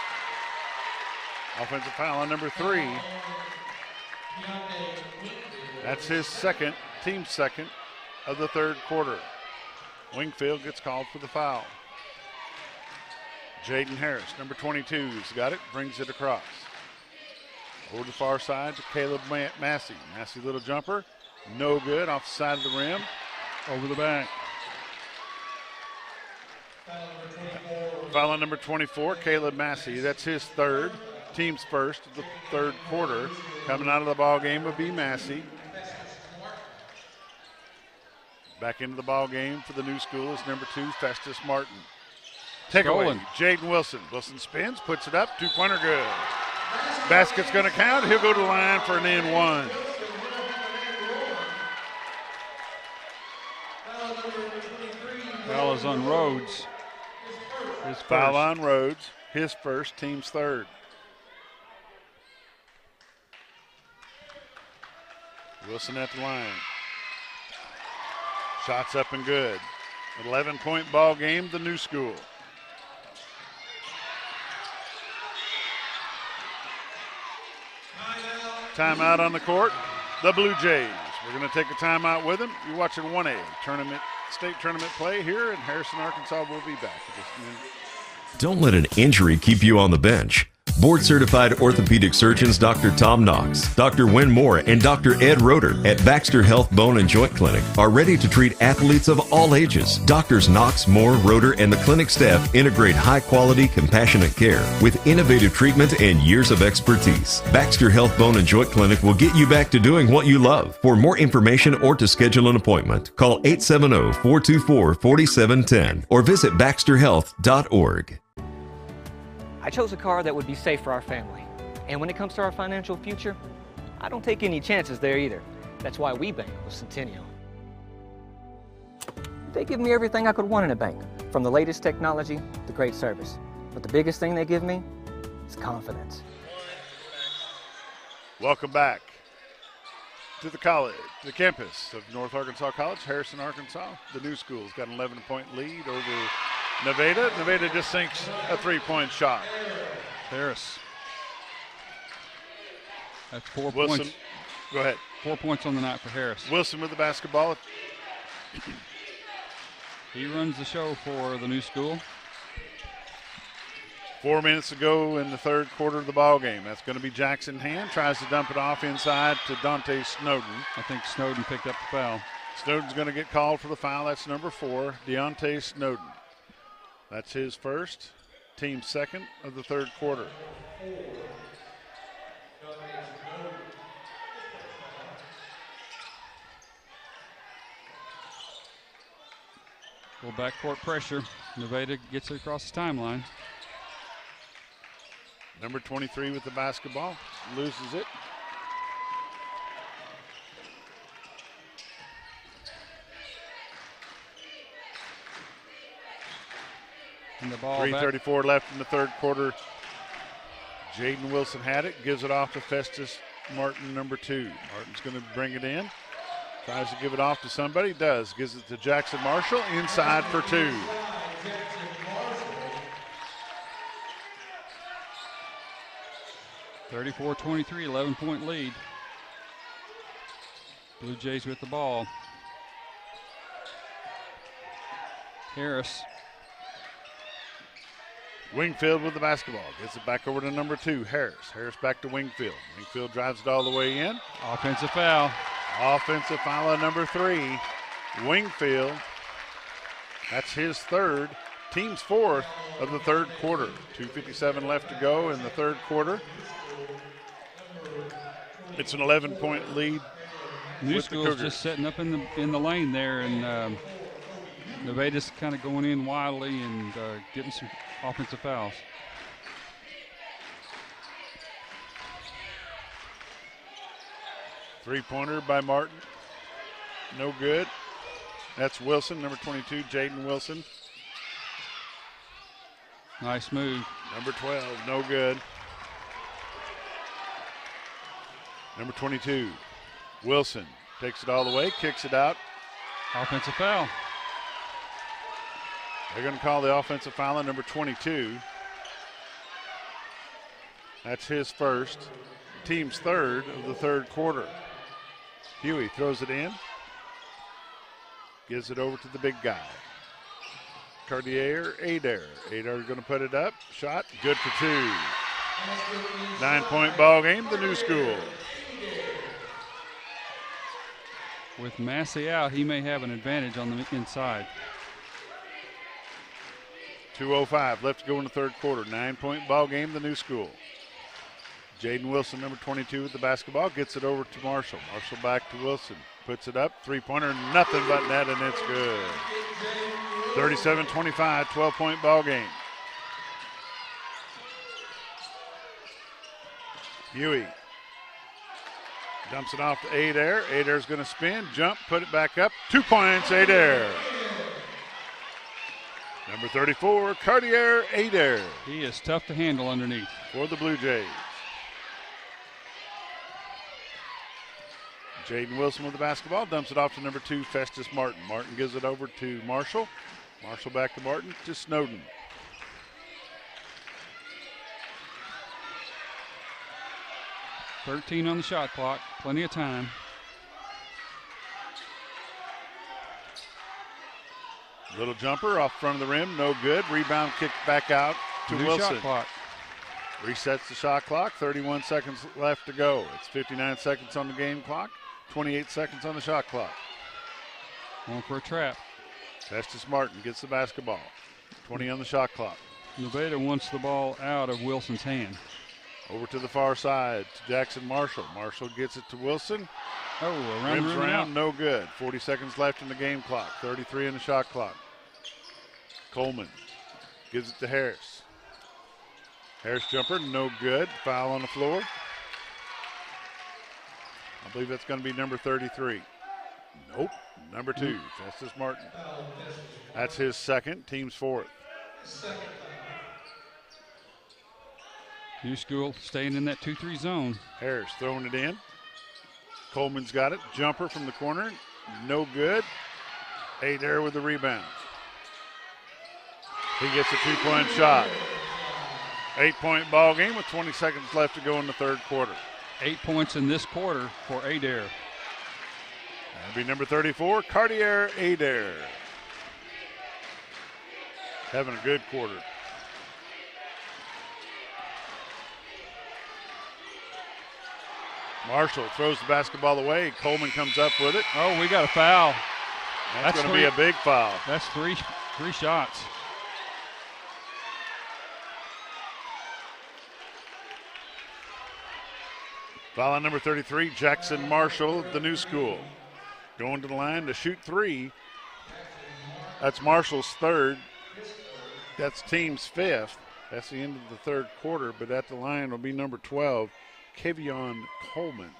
Offensive foul on number 3. That's his second, team second of the third quarter. Wingfield gets called for the foul. Jaden Harris, number 22's got it, brings it across. Over the far side to Caleb Massey. Massey, little jumper, no good, off the side of the rim. Over the back. Foul on number 24, Caleb Massey. That's his third, team's first of the third quarter. Coming out of the ball game will be Massey. Back into the ball game for the new school is number 2, Festus Martin. Takeaway, Jaden Wilson. Wilson spins, puts it up, two-pointer good. Basket's going to count. He'll go to the line for an N1. Foul is on Rhodes. His Foul first. on Rhodes, his first, team's third. Wilson at the line. Shots up and good. 11-point ball game, the new school. Timeout on the court, the Blue Jays. We're going to take a timeout with them. You're watching 1A state tournament play here in Harrison, Arkansas. We'll be back in just a minute. Don't let an injury keep you on the bench. Board-certified orthopedic surgeons Dr. Tom Knox, Dr. Wynn Moore, and Dr. Ed Roeder at Baxter Health Bone and Joint Clinic are ready to treat athletes of all ages. Doctors Knox, Moore, Roeder, and the clinic staff integrate high-quality, compassionate care with innovative treatment and years of expertise. Baxter Health Bone and Joint Clinic will get you back to doing what you love. For more information or to schedule an appointment, call 870-424-4710 or visit baxterhealth.org. I chose a car that would be safe for our family. And when it comes to our financial future, I don't take any chances there either. That's why we bank with Centennial. They give me everything I could want in a bank, from the latest technology to great service. But the biggest thing they give me is confidence. Welcome back to the college, the campus of North Arkansas College, Harrison, Arkansas. The new school's got an 11-point lead over Nevada. Nevada just sinks a three-point shot. Harris. That's 4 Wilson, points. go ahead. 4 points on the night for Harris. Wilson with the basketball. He runs the show for the new school. 4 minutes to go in the third quarter of the ball game. That's going to be Jackson Hand. Tries to dump it off inside to Dante Snowden. I think Snowden picked up the foul. Snowden's going to get called for the foul. That's number 4, Deontay Snowden. That's his first, team second of the third quarter. little backcourt pressure. Nevada gets it across the timeline. Number 23 with the basketball, loses it. And the ball 3:34 left in the third quarter. Jaden Wilson had it, gives it off to Festus Martin, number 2. Martin's going to bring it in. Tries to give it off to somebody, does. Gives it to Jackson Marshall, inside for 2. (34-23), 11-point lead. Blue Jays with the ball. Harris. Wingfield with the basketball. Gets it back over to number 2, Harris. Harris back to Wingfield. Wingfield drives it all the way in. Offensive foul. Offensive foul on number 3. Wingfield. That's his third. Team's 4th of the third quarter. 2:57 left to go in the third quarter. It's an 11-point lead. New School's just setting up in the lane there, and Nevada's kind of going in wildly and getting some offensive fouls. Three-pointer by Martin. No good. That's Wilson, number 22, Jaden Wilson. Nice move. Number 12, no good. Number 22, Wilson takes it all the way, kicks it out. Offensive foul. They're going to call the offensive foul on number 22. That's his first. Team's third of the third quarter. Huey throws it in. Gives it over to the big guy. Cartier, Adair. Adair going to put it up. Shot, good for 2. 9-point ball game, the New School. With Massey out, he may have an advantage on the inside. 2:05 left to go in the third quarter. 9-point ball game, the New School. Jaden Wilson, number 22 with the basketball, gets it over to Marshall. Marshall back to Wilson. Puts it up, three-pointer, nothing but net, and it's good. 37-25, 12-point ball game. Huey dumps it off to Adair. Adair's going to spin, jump, put it back up. 2 points, Adair. Number 34, Cartier Adair. He is tough to handle underneath. For the Blue Jays. Jaden Wilson with the basketball, dumps it off to number 2, Festus Martin. Martin gives it over to Marshall. Marshall back to Martin to Snowden. .13 on the shot clock, plenty of time. Little jumper off front of the rim, no good. Rebound kicked back out to New Wilson. shot clock. Resets the shot clock, 31 seconds left to go. It's 59 seconds on the game clock, 28 seconds on the shot clock. Going for a trap. Festus Martin gets the basketball, 20 on the shot clock. Nevada wants the ball out of Wilson's hand. Over to the far side to Jackson Marshall. Marshall gets it to Wilson. Oh, Rims around, around, no good. 40 seconds left in the game clock, 33 in the shot clock. Coleman gives it to Harris. Harris jumper, no good. Foul on the floor. I believe that's going to be number 33. Nope, number 2, Festus Martin. That's his second, team's 4th. New School staying in that 2-3 zone. Harris throwing it in. Coleman's got it. Jumper from the corner. No good. Adair with the rebound. He gets a 2-point shot. 8-point ball game with 20 seconds left to go in the third quarter. 8 points in this quarter for Adair. That'll be number 34, Cartier Adair. Having a good quarter. Marshall throws the basketball away. Coleman comes up with it. Oh, we got a foul. That's going to be a big foul. That's three shots. Foul on number 33, Jackson Marshall, the New School. Going to the line to shoot 3. That's Marshall's third. That's team's fifth. That's the end of the third quarter, but at the line will be number 12, Kavion Coleman.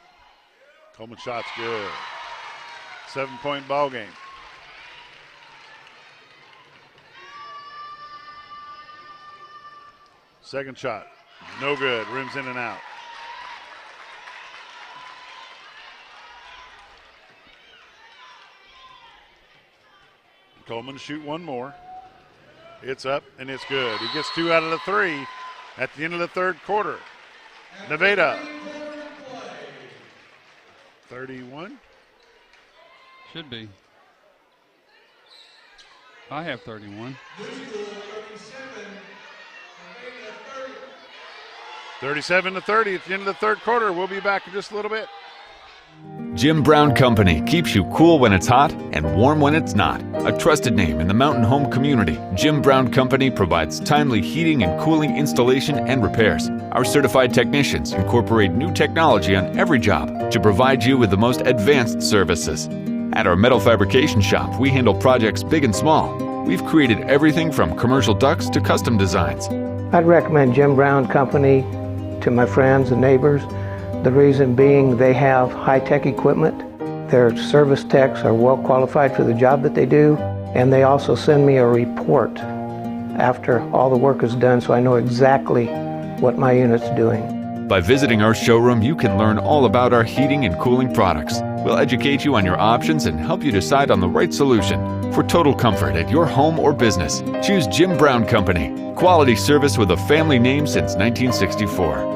Coleman shot's good. 7-point ball game. Second shot, no good. Rims in and out. Coleman to shoot one more. It's up and it's good. He gets 2 out of the 3 at the end of the third quarter. Nevada. 31. Should be. I have 31. 37-30 at the end of the third quarter. We'll be back in just a little bit. Jim Brown Company keeps you cool when it's hot and warm when it's not. A trusted name in the mountain home community, Jim Brown Company provides timely heating and cooling installation and repairs. Our certified technicians incorporate new technology on every job to provide you with the most advanced services. At our metal fabrication shop, we handle projects big and small. We've created everything from commercial ducts to custom designs. I'd recommend Jim Brown Company to my friends and neighbors. The reason being they have high-tech equipment. Their service techs are well qualified for the job that they do, and they also send me a report after all the work is done so I know exactly what my unit's doing. By visiting our showroom, you can learn all about our heating and cooling products. We'll educate you on your options and help you decide on the right solution. For total comfort at your home or business, choose Jim Brown Company. Quality service with a family name since 1964.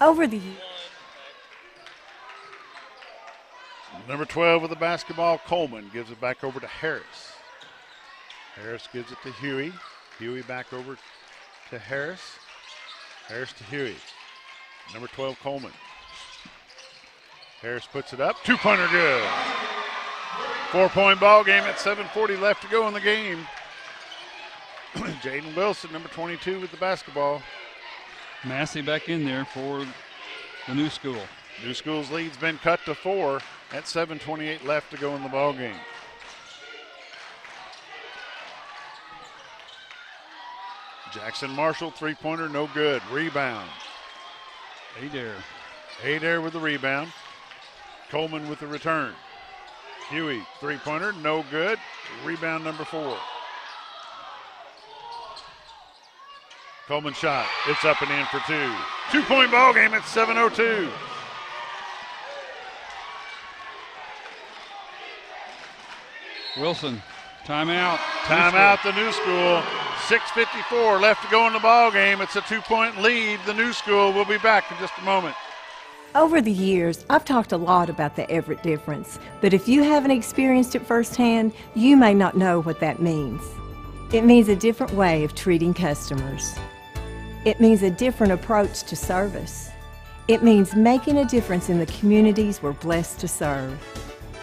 Over the years. Number 12 with the basketball, Coleman gives it back over to Harris. Harris gives it to Huey. Huey back over to Harris. Harris to Huey. Number 12, Coleman. Harris puts it up. 2-pointer good. 4-point ball game at 7:40 left to go in the game. Jaden Wilson, number 22 with the basketball. Massey back in there for the New School. New School's lead's been cut to 4 at 7:28 left to go in the ball game. Jackson Marshall, 3-pointer, no good. Rebound. Adair. Adair with the rebound. Coleman with the return. Huey, 3-pointer, no good. Rebound number 4. Coleman shot. It's up and in for 2. 2-point ball game at 7:02. Wilson, timeout. Timeout, the New School. 6:54 left to go in the ball game. It's a 2-point lead. The New School will be back in just a moment. Over the years, I've talked a lot about the Everett difference, but if you haven't experienced it firsthand, you may not know what that means. It means a different way of treating customers. It means a different approach to service. It means making a difference in the communities we're blessed to serve.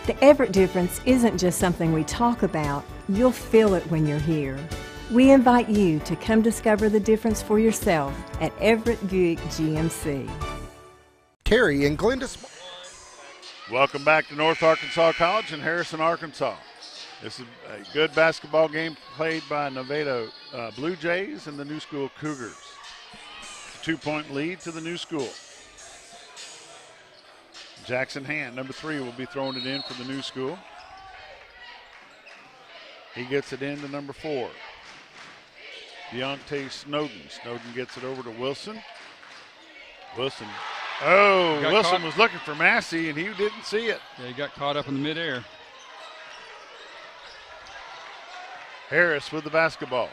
The Everett difference isn't just something we talk about, you'll feel it when you're here. We invite you to come discover the difference for yourself at Everett Buick GMC. Terry and Glenda. Welcome back to North Arkansas College in Harrison, Arkansas. This is a good basketball game played by Nevada Blue Jays and the New School Cougars. 2-point lead to the New School. Jackson Hand, number 3, will be throwing it in for the New School. He gets it in to number 4. Deontay Snowden. Snowden gets it over to Wilson. Wilson. Oh, Wilson was looking for Massey, and he didn't see it. Yeah, he got caught up in the midair. Harris with the basketball.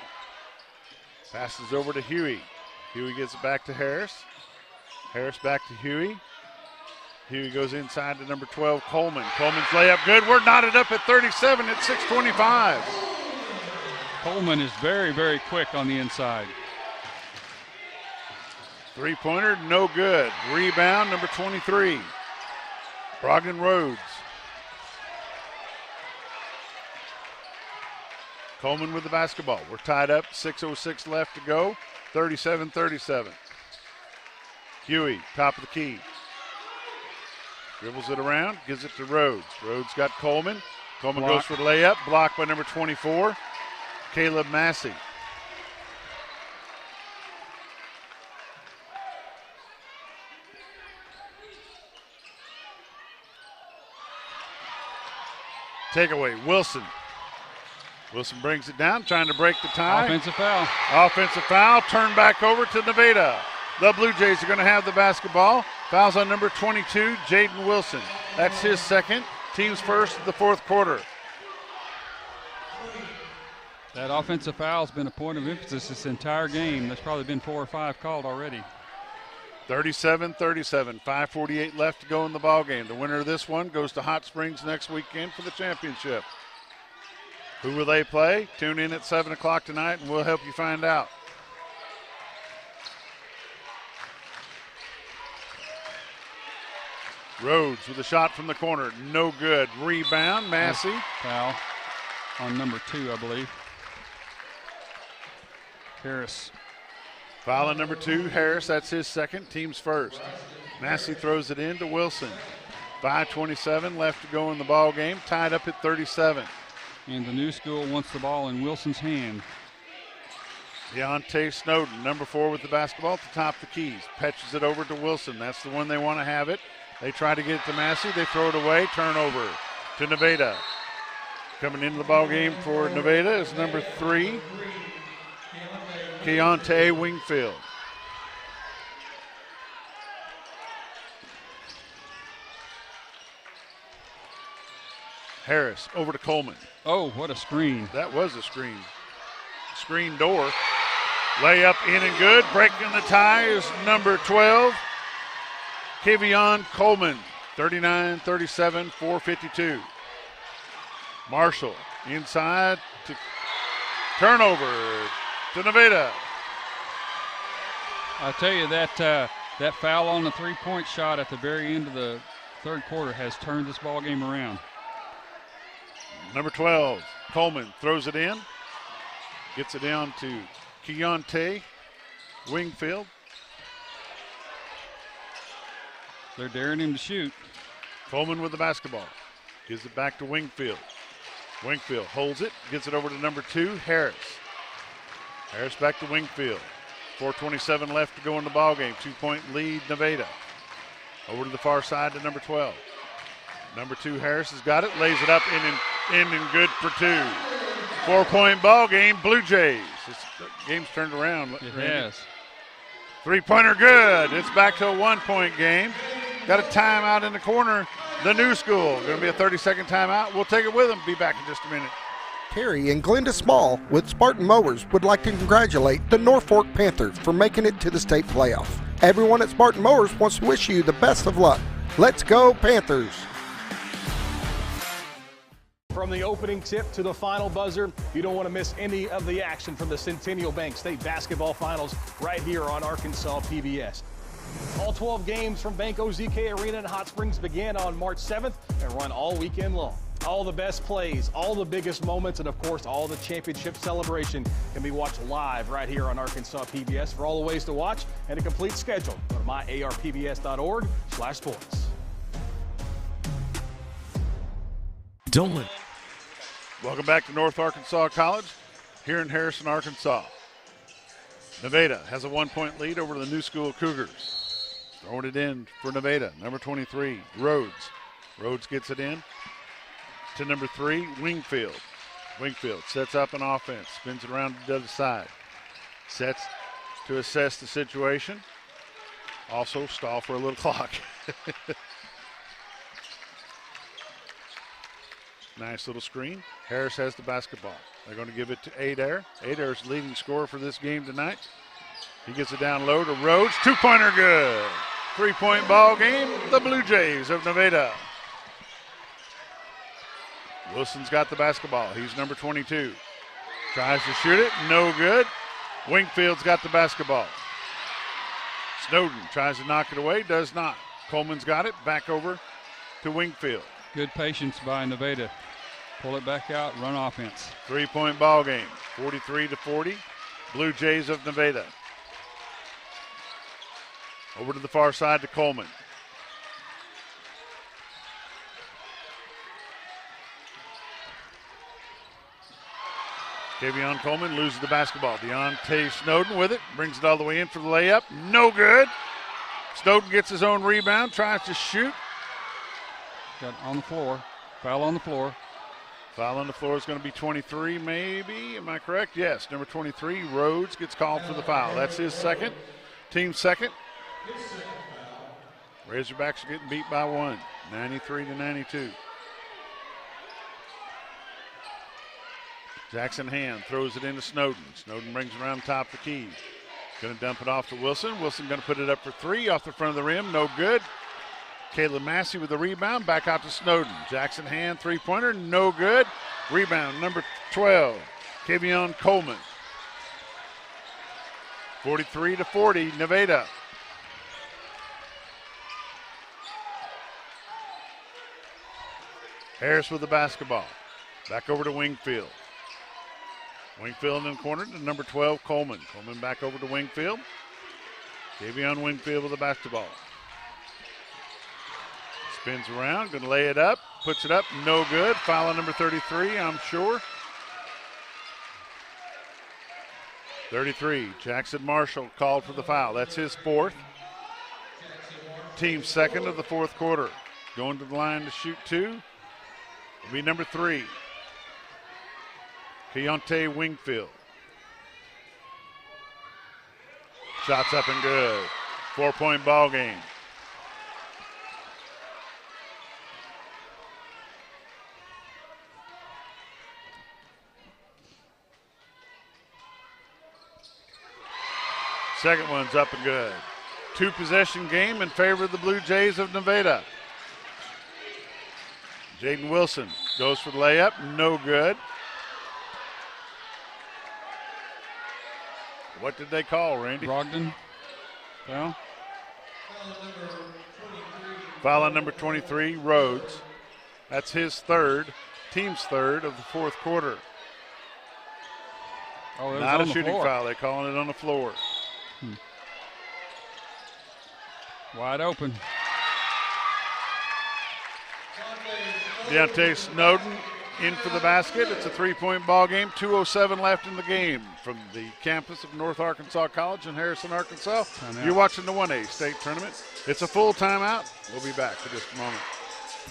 Passes over to Huey. Huey gets it back to Harris. Harris back to Huey. Huey goes inside to number 12, Coleman. Coleman's layup good. We're knotted up at 37 at 6:25. Coleman is very, very quick on the inside. 3-pointer, no good. Rebound, number 23, Brogdon Rhodes. Coleman with the basketball. We're tied up, 6:06 left to go, 37-37. Huey, top of the key. Dribbles it around, gives it to Rhodes. Rhodes got Coleman. Coleman Block. goes for the layup, blocked by number 24, Caleb Massey. Takeaway, Wilson. Wilson brings it down, trying to break the tie. Offensive foul. Offensive foul, turned back over to Nevada. The Blue Jays are going to have the basketball. Fouls on number 22, Jaden Wilson. That's his second. Team's first of the fourth quarter. That offensive foul has been a point of emphasis this entire game. There's probably been 4 or 5 called already. 37-37, 5:48 left to go in the ballgame. The winner of this one goes to Hot Springs next weekend for the championship. Who will they play? Tune in at 7 o'clock tonight and we'll help you find out. Rhodes with a shot from the corner, no good. Rebound, Massey. Foul on number 2, I believe. Harris. Foul on number 2, Harris. That's his second, team's first. Massey throws it in to Wilson. 5:27 left to go in the ball game, tied up at 37. And the new school wants the ball in Wilson's hand. Deontay Snowden, number 4 with the basketball at the top of the keys. Patches it over to Wilson. That's the one they want to have it. They try to get it to Massey. They throw it away. Turnover to Nevada. Coming into the ball game for Nevada is number 3, Keontae Wingfield. Harris over to Coleman. Oh, what a screen. That was a screen. Screen door. Layup in and good. Breaking the tie is number 12, Kevion Coleman. 39-37, 4:52. Marshall inside to turnover to Nevada. I tell you that foul on the 3-point shot at the very end of the third quarter has turned this ball game around. Number 12, Coleman throws it in. Gets it down to Keontae Wingfield. They're daring him to shoot. Coleman with the basketball. Gives it back to Wingfield. Wingfield holds it. Gets it over to number 2, Harris. Harris back to Wingfield. 4:27 left to go in the ballgame. 2-point lead, Nevada. Over to the far side to number 12. Number 2, Harris has got it. Lays it up in and good for 2. 4-point ball game, Blue Jays. This game's turned around. It has. 3-pointer good. It's back to a 1-point game. Got a timeout in the corner. The new school. Going to be a 30-second timeout. We'll take it with them. Be back in just a minute. Terry and Glenda Small with Spartan Mowers would like to congratulate the Norfork Panthers for making it to the state playoff. Everyone at Spartan Mowers wants to wish you the best of luck. Let's go Panthers! From the opening tip to the final buzzer, you don't want to miss any of the action from the Centennial Bank State Basketball Finals right here on Arkansas PBS. All 12 games from Bank OZK Arena in Hot Springs begin on March 7th and run all weekend long. All the best plays, all the biggest moments, and of course, all the championship celebration can be watched live right here on Arkansas PBS. For all the ways to watch and a complete schedule, go to myarpbs.org/sports. Don't let. Welcome back to North Arkansas College here in Harrison, Arkansas. Nevada has a 1-point lead over the new school Cougars. Throwing it in for Nevada, number 23, Rhodes. Rhodes gets it in to number 3, Wingfield. Wingfield sets up an offense, spins it around to the other side. Sets to assess the situation. Also stall for a little clock. Nice little screen. Harris has the basketball. They're going to give it to Adair. Adair's leading scorer for this game tonight. He gets it down low to Rhodes. 2-pointer good. 3-point ball game. The Blue Jays of Nevada. Wilson's got the basketball. He's number 22. Tries to shoot it. No good. Wingfield's got the basketball. Snowden tries to knock it away. Does not. Coleman's got it. Back over to Wingfield. Good patience by Nevada. Pull it back out, run offense. 3-point ball game, 43-40. Blue Jays of Nevada. Over to the far side to Coleman. Kavion Coleman loses the basketball. Deontay Snowden with it, brings it all the way in for the layup. No good. Snowden gets his own rebound, tries to shoot. Got on the floor. Foul on the floor. Foul on the floor is going to be 23, maybe. Am I correct? Yes, number 23, Rhodes, gets called for the foul. That's his second, team second. Razorbacks are getting beat by 1, 93-92. Jackson Hand throws it into Snowden. Snowden brings it around the top of the key. Going to dump it off to Wilson. Wilson going to put it up for 3 off the front of the rim. No good. Caleb Massey with the rebound. Back out to Snowden. Jackson Hand, three-pointer. No good. Rebound, number 12, Kavion Coleman. 43-40, Nevada. Harris with the basketball. Back over to Wingfield. Wingfield in the corner to number 12, Coleman. Coleman back over to Wingfield. Kavion Wingfield with the basketball. Spins around, going to lay it up, puts it up, no good. Foul on number 33, I'm sure. 33, Jackson Marshall called for the foul. That's his fourth. Team second of the fourth quarter. Going to the line to shoot 2 will be number 3, Keontae Wingfield. Shots up and good. 4-point ball game. Second one's up and good. 2-possession game in favor of the Blue Jays of Nevada. Jaden Wilson goes for the layup, no good. What did they call, Randy? Brogdon. Foul. Foul on number 23, Rhodes. That's his third, team's third of the fourth quarter. Oh, it was not on a the shooting floor. foul. They're calling it on the floor. Wide open. Deontay Snowden in for the basket. It's a 3-point ball game. 2:07 left in the game from the campus of North Arkansas College in Harrison, Arkansas. Timeout. You're watching the 1A state tournament. It's a full timeout. We'll be back for just a moment.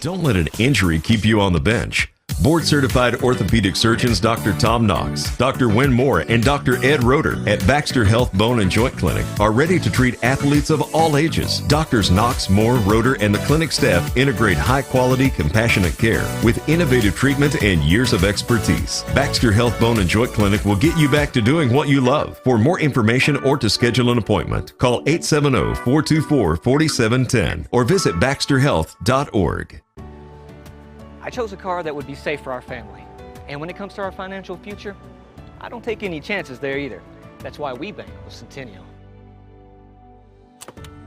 Don't let an injury keep you on the bench. Board-certified orthopedic surgeons Dr. Tom Knox, Dr. Wynn Moore, and Dr. Ed Roeder at Baxter Health Bone and Joint Clinic are ready to treat athletes of all ages. Doctors Knox, Moore, Roeder, and the clinic staff integrate high-quality, compassionate care with innovative treatment and years of expertise. Baxter Health Bone and Joint Clinic will get you back to doing what you love. For more information or to schedule an appointment, call 870-424-4710 or visit baxterhealth.org. I chose a car that would be safe for our family. And when it comes to our financial future, I don't take any chances there either. That's why we bank with Centennial.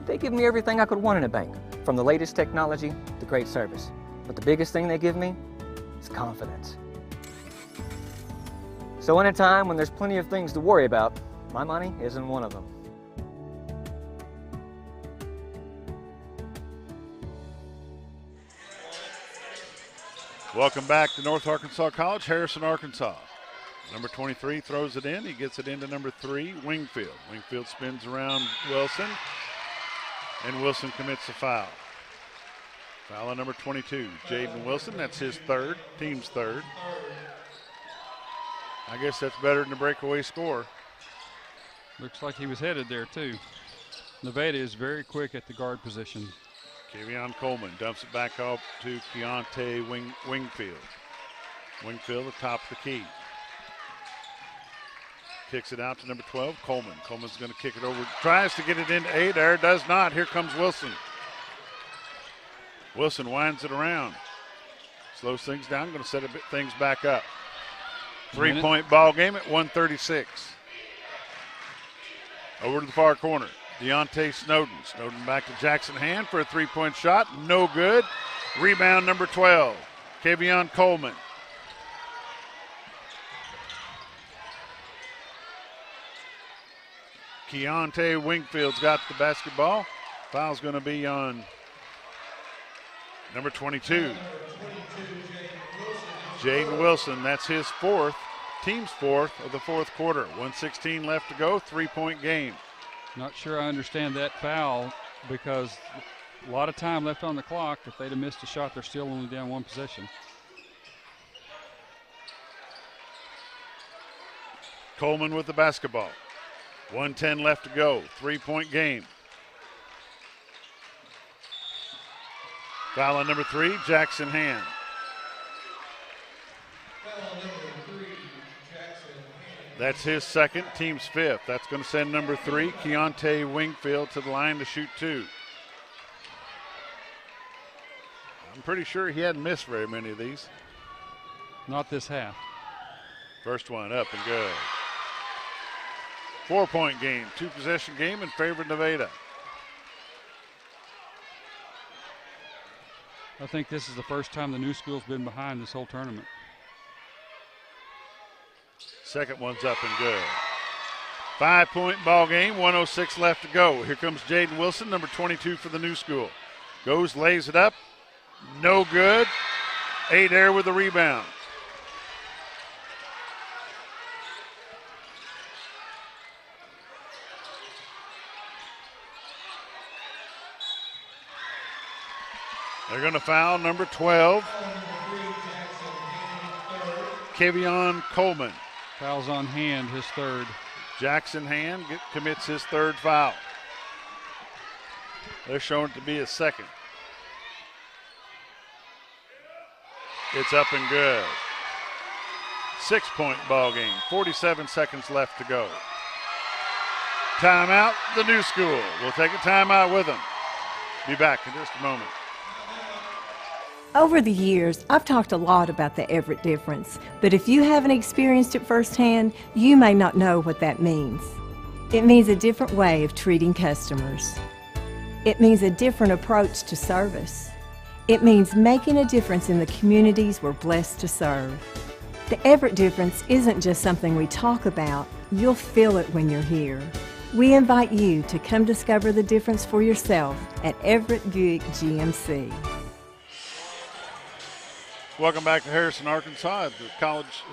They give me everything I could want in a bank, from the latest technology to great service. But the biggest thing they give me is confidence. So in a time when there's plenty of things to worry about, my money isn't one of them. Welcome back to North Arkansas College, Harrison, Arkansas. Number 23 throws it in. He gets it into number 3, Wingfield. Wingfield spins around Wilson, and Wilson commits a foul. Foul on number 22, Jaden Wilson. That's his third, team's third. I guess that's better than the breakaway score. Looks like he was headed there, too. Nevada is very quick at the guard position. Kavion Coleman dumps it back off to Keontae Wingfield. Wingfield at the top of the key. Kicks it out to number 12, Coleman. Coleman's going to kick it over. Tries to get it into A there. Does not. Here comes Wilson. Wilson winds it around. Slows things down. Going to set things back up. 3-point ball game at 1:36. Over to the far corner. Deontay Snowden. Snowden back to Jackson Hand for a 3-point shot. No good. Rebound number 12, Kavion Coleman. Keontae Wingfield's got the basketball. Foul's going to be on number 22, Jaden Wilson. That's his fourth, team's fourth of the fourth quarter. 1:16 left to go, 3-point game. Not sure I understand that foul because a lot of time left on the clock. If they'd have missed a shot, they're still only down one possession. Coleman with the basketball. 1:10 left to go, 3-point game. Foul on number 3, Jackson Hand. That's his second, team's fifth. That's going to send number 3, Keontae Wingfield, to the line to shoot 2. I'm pretty sure he hadn't missed very many of these. Not this half. First one up and good. 4-point game, 2-possession game in favor of Nevada. I think this is the first time the new school's been behind this whole tournament. Second one's up and good. 5-point ball game, 1:06 left to go. Here comes Jaden Wilson, number 22 for the new school. Goes, lays it up, no good. Adair with the rebound. They're going to foul number 12, Kevion Coleman. Foul's on Hand, his third. Jackson Hand commits his third foul. They're showing it to be his second. It's up and good. 6-point ball game, 47 seconds left to go. Timeout, the new school. We'll take a timeout with them. Be back in just a moment. Over the years, I've talked a lot about the Everett difference, but if you haven't experienced it firsthand, you may not know what that means. It means a different way of treating customers. It means a different approach to service. It means making a difference in the communities we're blessed to serve. The Everett difference isn't just something we talk about, you'll feel it when you're here. We invite you to come discover the difference for yourself at Everett Buick GMC. Welcome back to Harrison, Arkansas, at the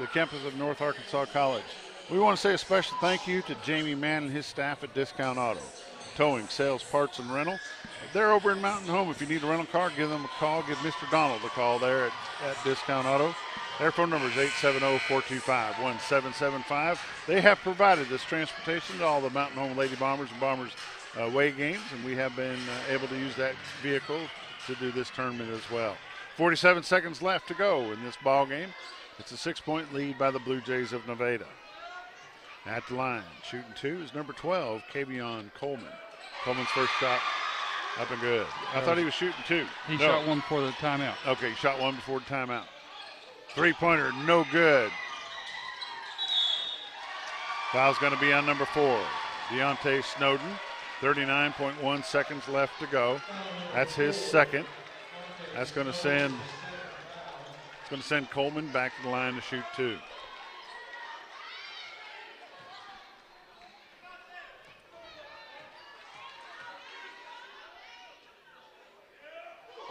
campus of North Arkansas College. We want to say a special thank you to Jamie Mann and his staff at Discount Auto. Towing, sales, parts, and rental. They're over in Mountain Home. If you need a rental car, give them a call. Give Mr. Donald a call there at Discount Auto. Their phone number is 870-425-1775. They have provided this transportation to all the Mountain Home Lady Bombers and Bombers away games, and we have been able to use that vehicle to do this tournament as well. 47 seconds left to go in this ball game. It's a 6-point lead by the Blue Jays of Nevada. At the line, shooting 2 is number 12, Kevion Coleman. Coleman's first shot up and good. I thought he was shooting 2. He shot one before the timeout. Okay, shot one before the timeout. 3-pointer, no good. Foul's going to be on number 4, Deontay Snowden. 39.1 seconds left to go. That's his second. That's going to send Coleman back to the line to shoot 2.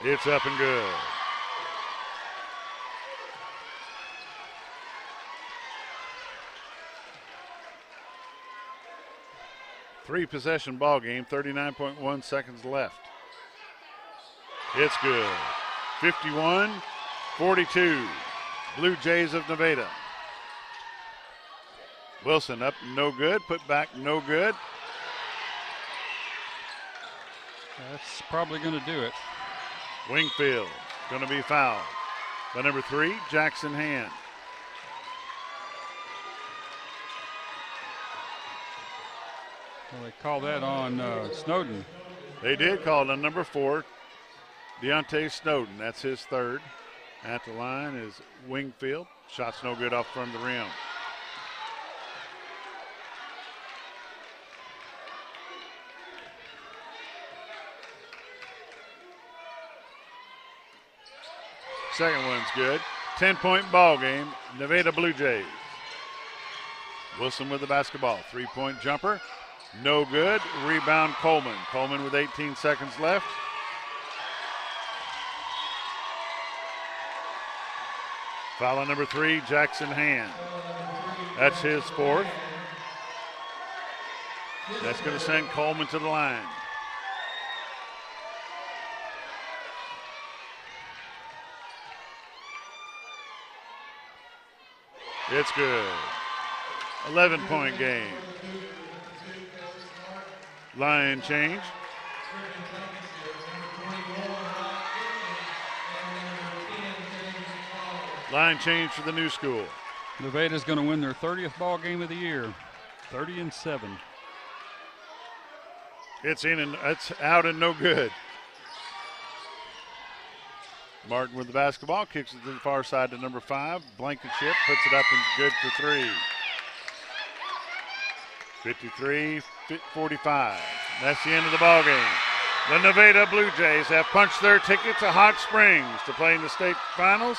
It's up and good. Three-possession ball game, 39.1 seconds left. It's good. 51-42. Blue Jays of Nevada. Wilson up, no good. Put back, no good. That's probably going to do it. Wingfield going to be fouled by number 3, Jackson Hand. Well, they called that on Snowden. They did call it on number 4, Deontay Snowden. That's his third. At the line is Wingfield. Shot's no good off front of the rim. Second one's good. 10-point ball game, Nevada Blue Jays. Wilson with the basketball. 3-point jumper. No good. Rebound Coleman. Coleman with 18 seconds left. Foul on number 3, Jackson Hand. That's his fourth. That's going to send Coleman to the line. It's good. 11-point game. Line change. Line change for the new school. Nevada's going to win their 30th ball game of the year, 30-7. It's in and it's out and no good. Martin with the basketball, kicks it to the far side to number 5. Blankenship puts it up and good for 3. 53-45. That's the end of the ball game. The Nevada Blue Jays have punched their ticket to Hot Springs to play in the state finals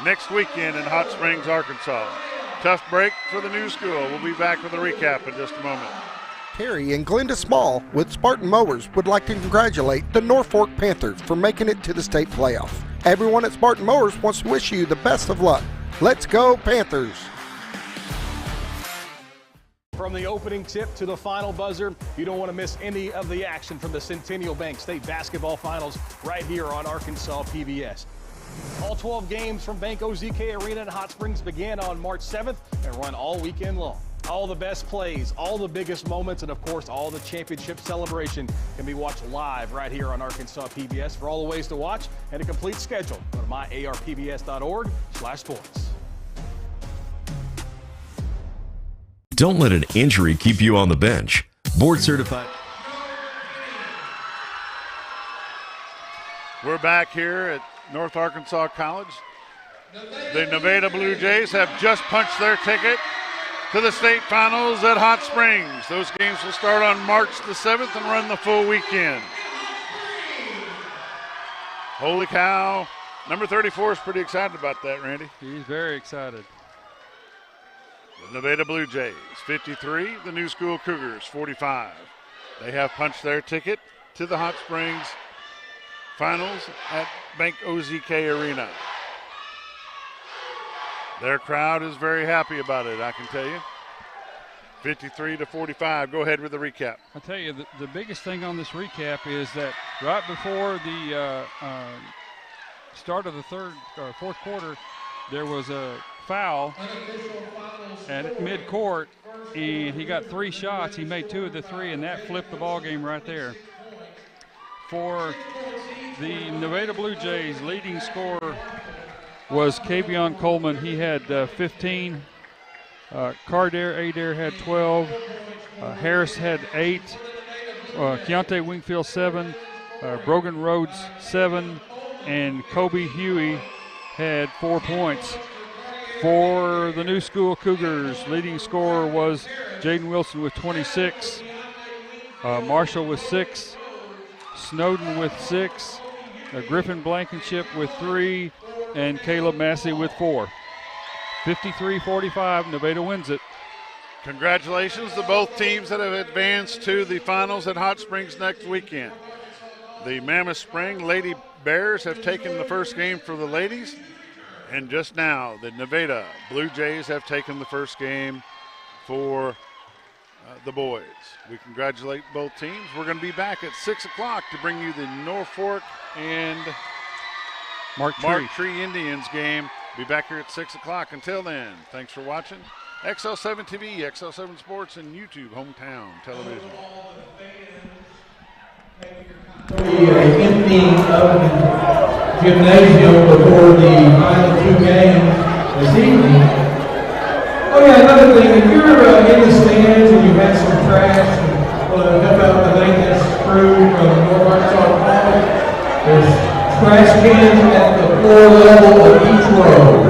next weekend in Hot Springs, Arkansas. Tough break for the new school. We'll be back with a recap in just a moment. Terry and Glenda Small with Spartan Mowers would like to congratulate the Norfork Panthers for making it to the state playoff. Everyone at Spartan Mowers wants to wish you the best of luck. Let's go Panthers! From the opening tip to the final buzzer, you don't want to miss any of the action from the Centennial Bank State Basketball Finals right here on Arkansas PBS. All 12 games from Bank OZK Arena in Hot Springs begin on March 7th and run all weekend long. All the best plays, all the biggest moments, and of course all the championship celebration can be watched live right here on Arkansas PBS. For all the ways to watch and a complete schedule, go to myarpbs.org/sports. Don't let an injury keep you on the bench. Board certified. We're back here at North Arkansas College. The Nevada Blue Jays have just punched their ticket to the state finals at Hot Springs. Those games will start on March the 7th and run the full weekend. Holy cow. Number 34 is pretty excited about that, Randy. He's very excited. The Nevada Blue Jays, 53. The new school Cougars, 45. They have punched their ticket to the Hot Springs finals at Bank OZK Arena. Their crowd is very happy about it, I can tell you. 53-45. Go ahead with the recap. I tell you, the biggest thing on this recap is that right before the start of the fourth quarter, there was a foul at mid-court, and he got 3 shots. He made 2 of the 3, and that flipped the ball game right there. For the Nevada Blue Jays, leading scorer was Kavion Coleman. He had 15. Adair had 12. Harris had 8. Keontae Wingfield 7. Brogan Rhodes 7. And Kobe Huey had 4 points. For the new school Cougars, leading scorer was Jaden Wilson with 26. Marshall with 6. Snowden with 6. Griffin Blankenship with 3. And Caleb Massey with 4. 53-45, Nevada wins it. Congratulations to both teams that have advanced to the finals at Hot Springs next weekend. The Mammoth Spring Lady Bears have taken the first game for the ladies, and just now the Nevada Blue Jays have taken the first game for the boys. We congratulate both teams. We're going to be back at 6 o'clock to bring you the Norfork and Mark Tree Indians game. Be back here at 6 o'clock. Until then, thanks for watching XL7 TV, XL7 Sports, and YouTube Hometown Television. The emptying of the gymnasium before the final 2 games this evening. Oh yeah, another thing, if you're in the stands and you've had some trash, help out the maintenance crew from North Arkansas College, there's trash cans at the floor level of each row.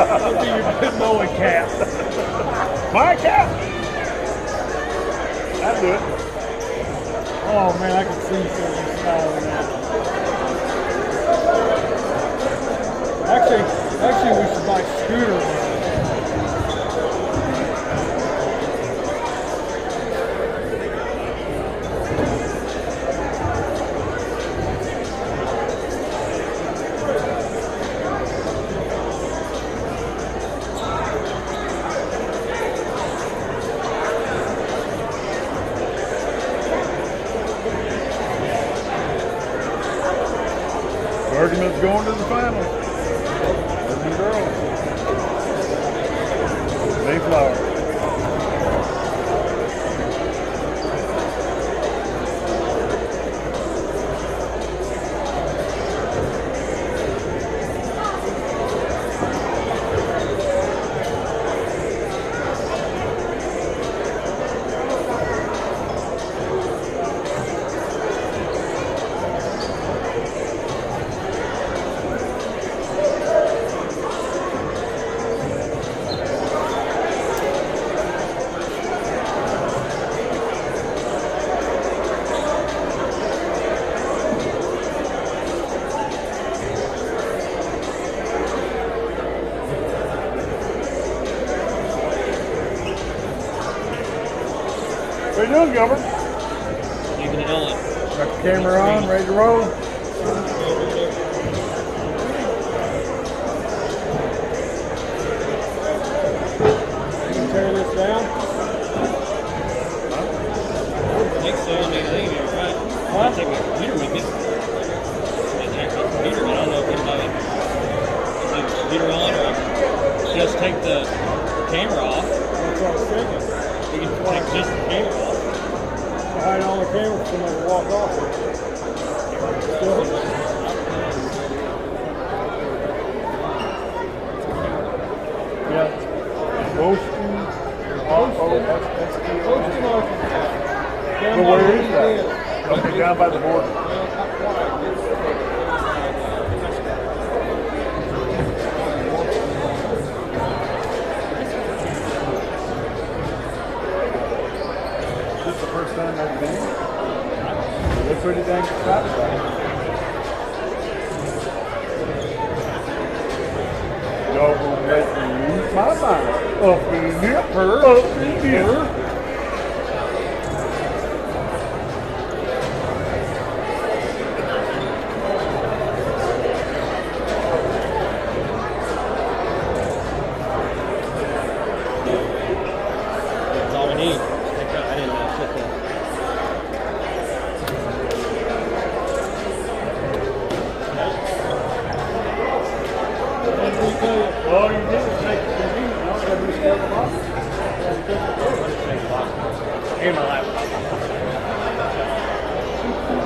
That'll be your good mowing cap. My cap. That'll do it. Oh man, I can see some style in that. Actually, we should buy scooters. Bergamoth's going to the final. Bergman girls. Mayflower. What are you doing, Gilbert? Leaving it on. Got the camera on, ready to roll. You can tear this down. I think so. I mean, I think you're right. I'll take my computer with me. I take my computer, but I don't know if anybody is the computer on or just take the camera off. That's what I was thinking. You can take just the camera off. Hide on the camera for somebody to walk off with. Still. Yeah. Posting. Oh, that's the Posting on. Well, where is that? Okay, down by the border. This is the first time I've been. They're pretty dang excited about it. Y'all gonna make me lose my mind. Up in here, up in here. That's all we need. I didn't put that. All you did was take the TV. Now I just take the box. In my laptop.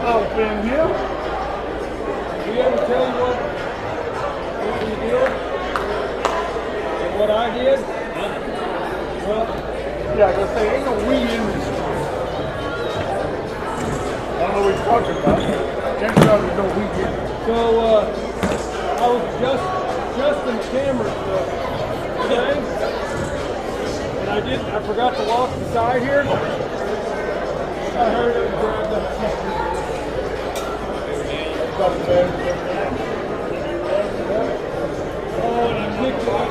Up in here. Did he ever tell you what he did? And what I did? Well, yeah, I gotta say, ain't no we in this. I don't know what he's talking about. Can't tell there's no we in. So, I was just adjusting the camera today, and I forgot to lock the side here. I heard it and grabbed up. Oh, and I picked it up.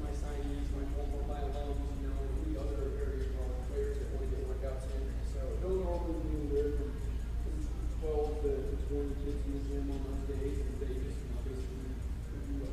my signees, my alums, you know, and the other areas of our players that want to get workouts in. So those are open to anywhere from 12 to 20 kids in the gym on those days, and they just, you know, basically do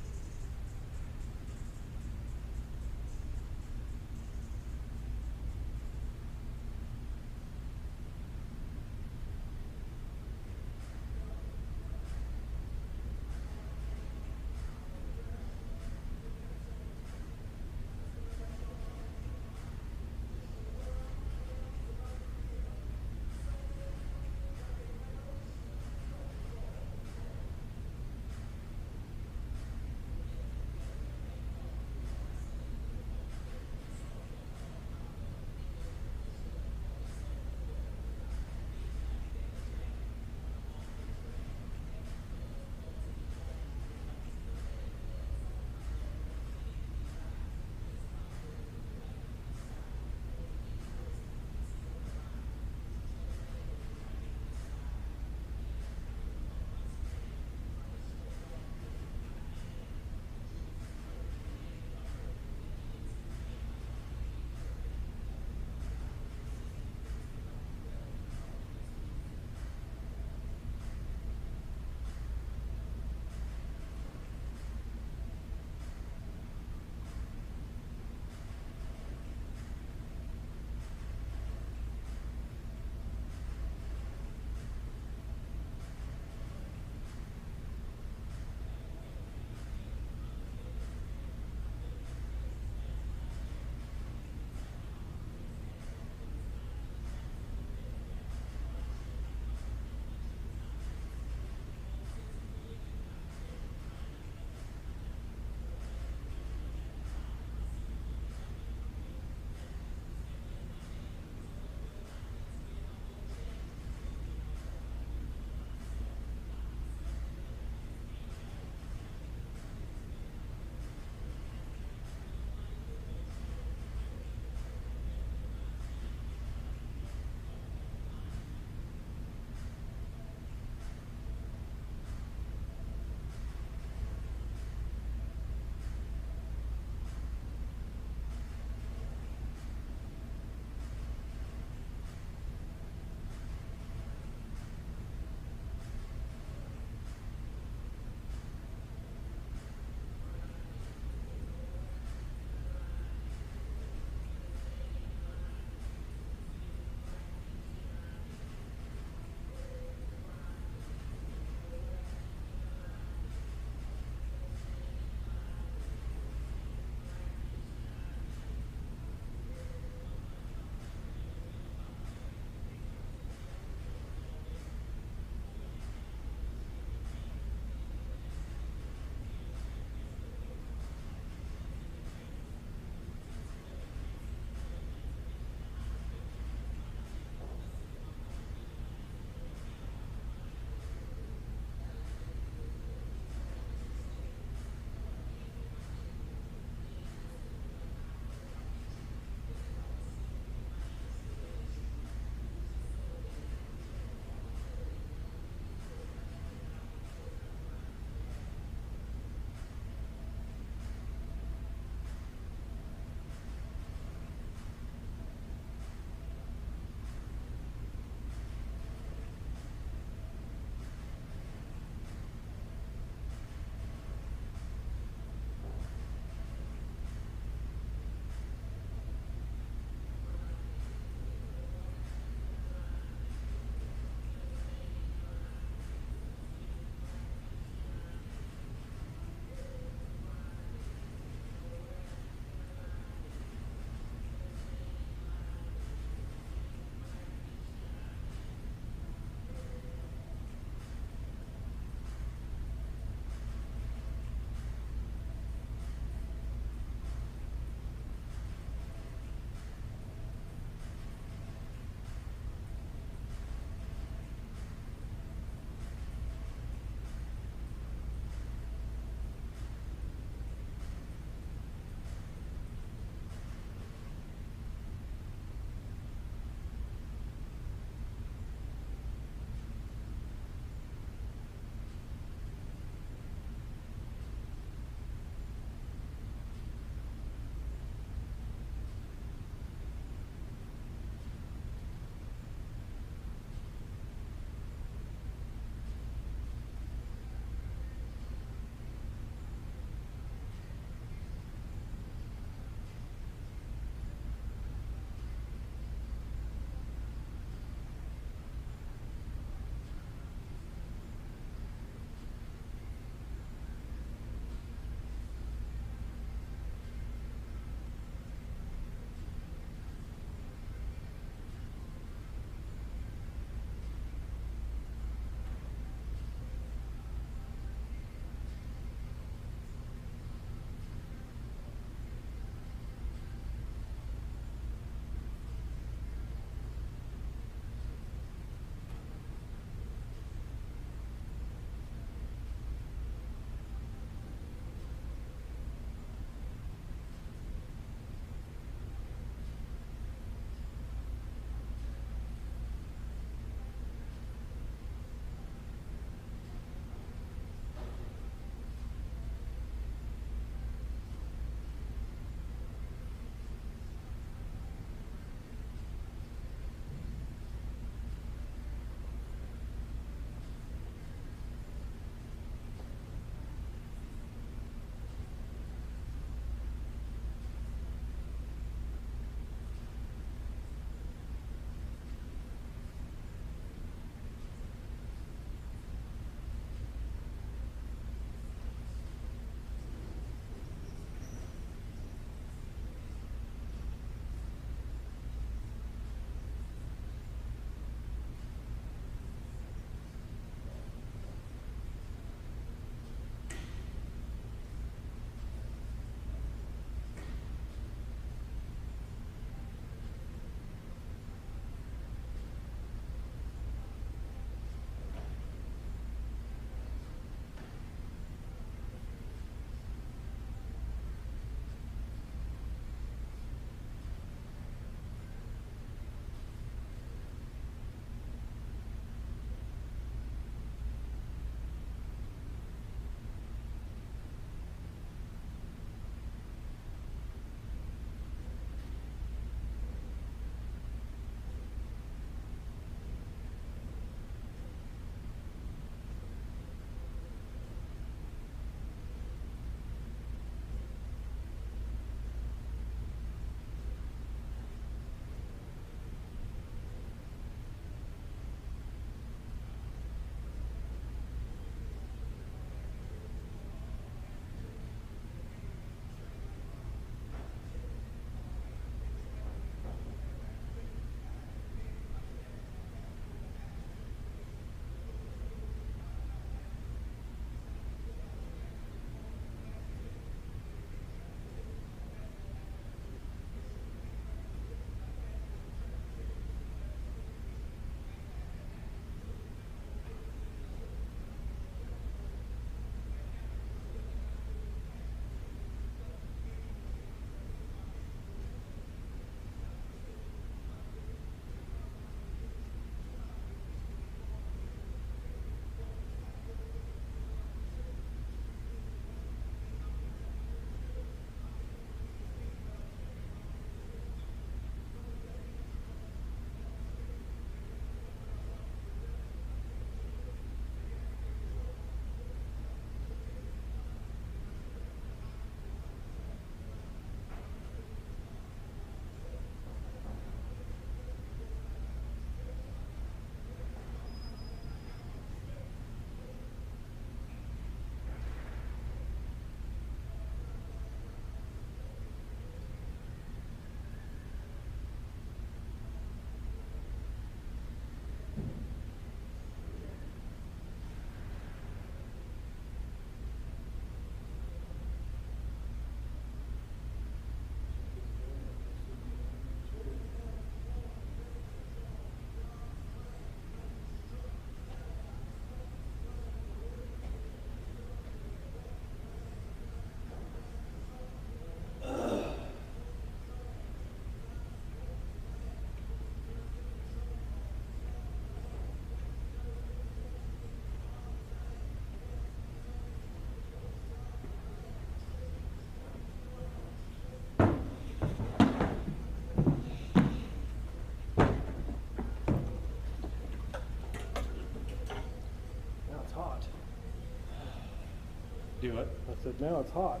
Do it. I said, now it's hot.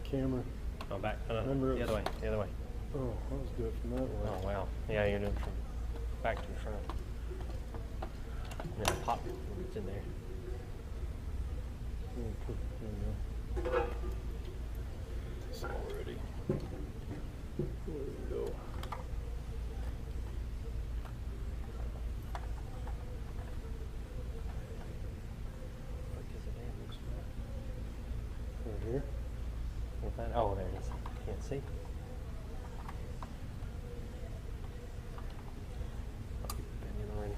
Camera. Oh, back. Remember it the other way. was- The other way. Oh, let's do it from that way. Oh, wow. Yeah, you're doing from back to the front. Yeah, pop. It's in there. There you go. It's all ready. There we go. Right here. Oh, there it is. Can't see. Been in already.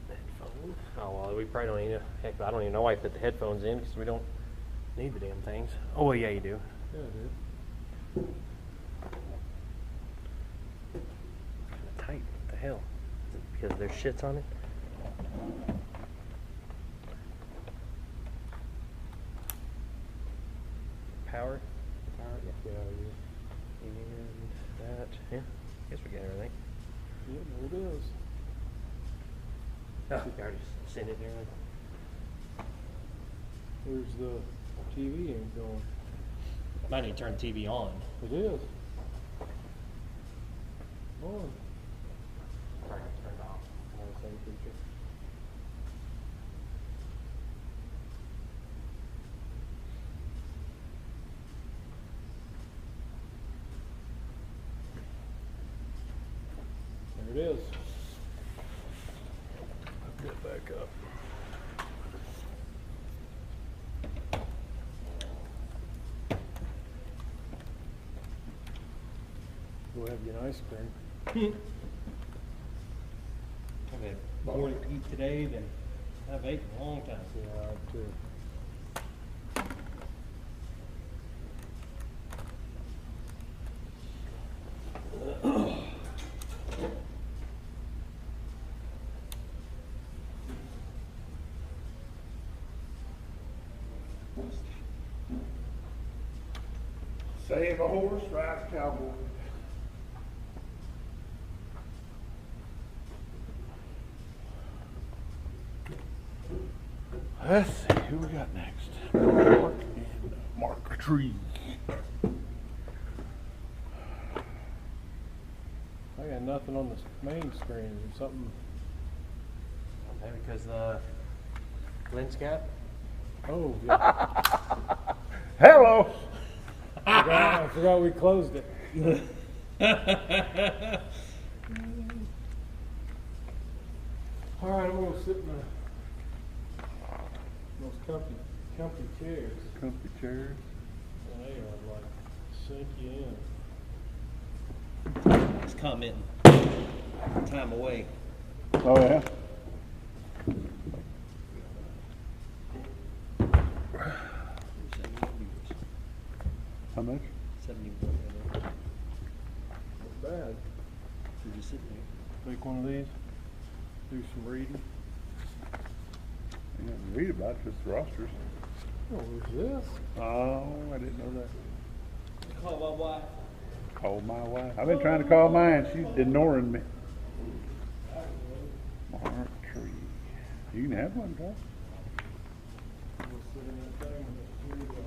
Headphones. Oh well, we probably don't need a heck. I don't even know why I put the headphones in because we don't need the damn things. Oh well, yeah, you do. Yeah, dude. Kind of tight. What the hell? Is it because there's shits on it? Power? Yeah. And that. Yeah. Guess we got everything. Yeah, there it is. Oh, you already sent it there. Where's the TV ain't going? Might need to turn the TV on. It is. On. Probably have to turn it off. Same feature. There it is. I'll get back up. Go have you an ice cream. I've had more to eat today than I've ate in a long time. Yeah, I too. Save a horse, ride a cowboy. Let's see who we got next. Norfork and Mark Tree. I got nothing on the main screen or something. Maybe because the lens cap? Oh, yeah. Hello. I forgot we closed it. All right, I'm going to sit in those comfy chairs. Comfy chairs. And they are like sink you in. Just commenting. Time away. Oh, yeah. How much? 71. Not bad. You're just sitting there. Take one of these. Do some reading. You didn't read about it, just the rosters. Oh, who's this? Oh, I didn't know that. Call my wife. Call my wife. I've been trying to call mine. She's ignoring me. Mark Tree. You can have one, Doc. We'll sit in that thing and just read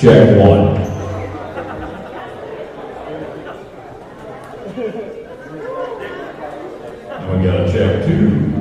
Check one. And we got a check 2.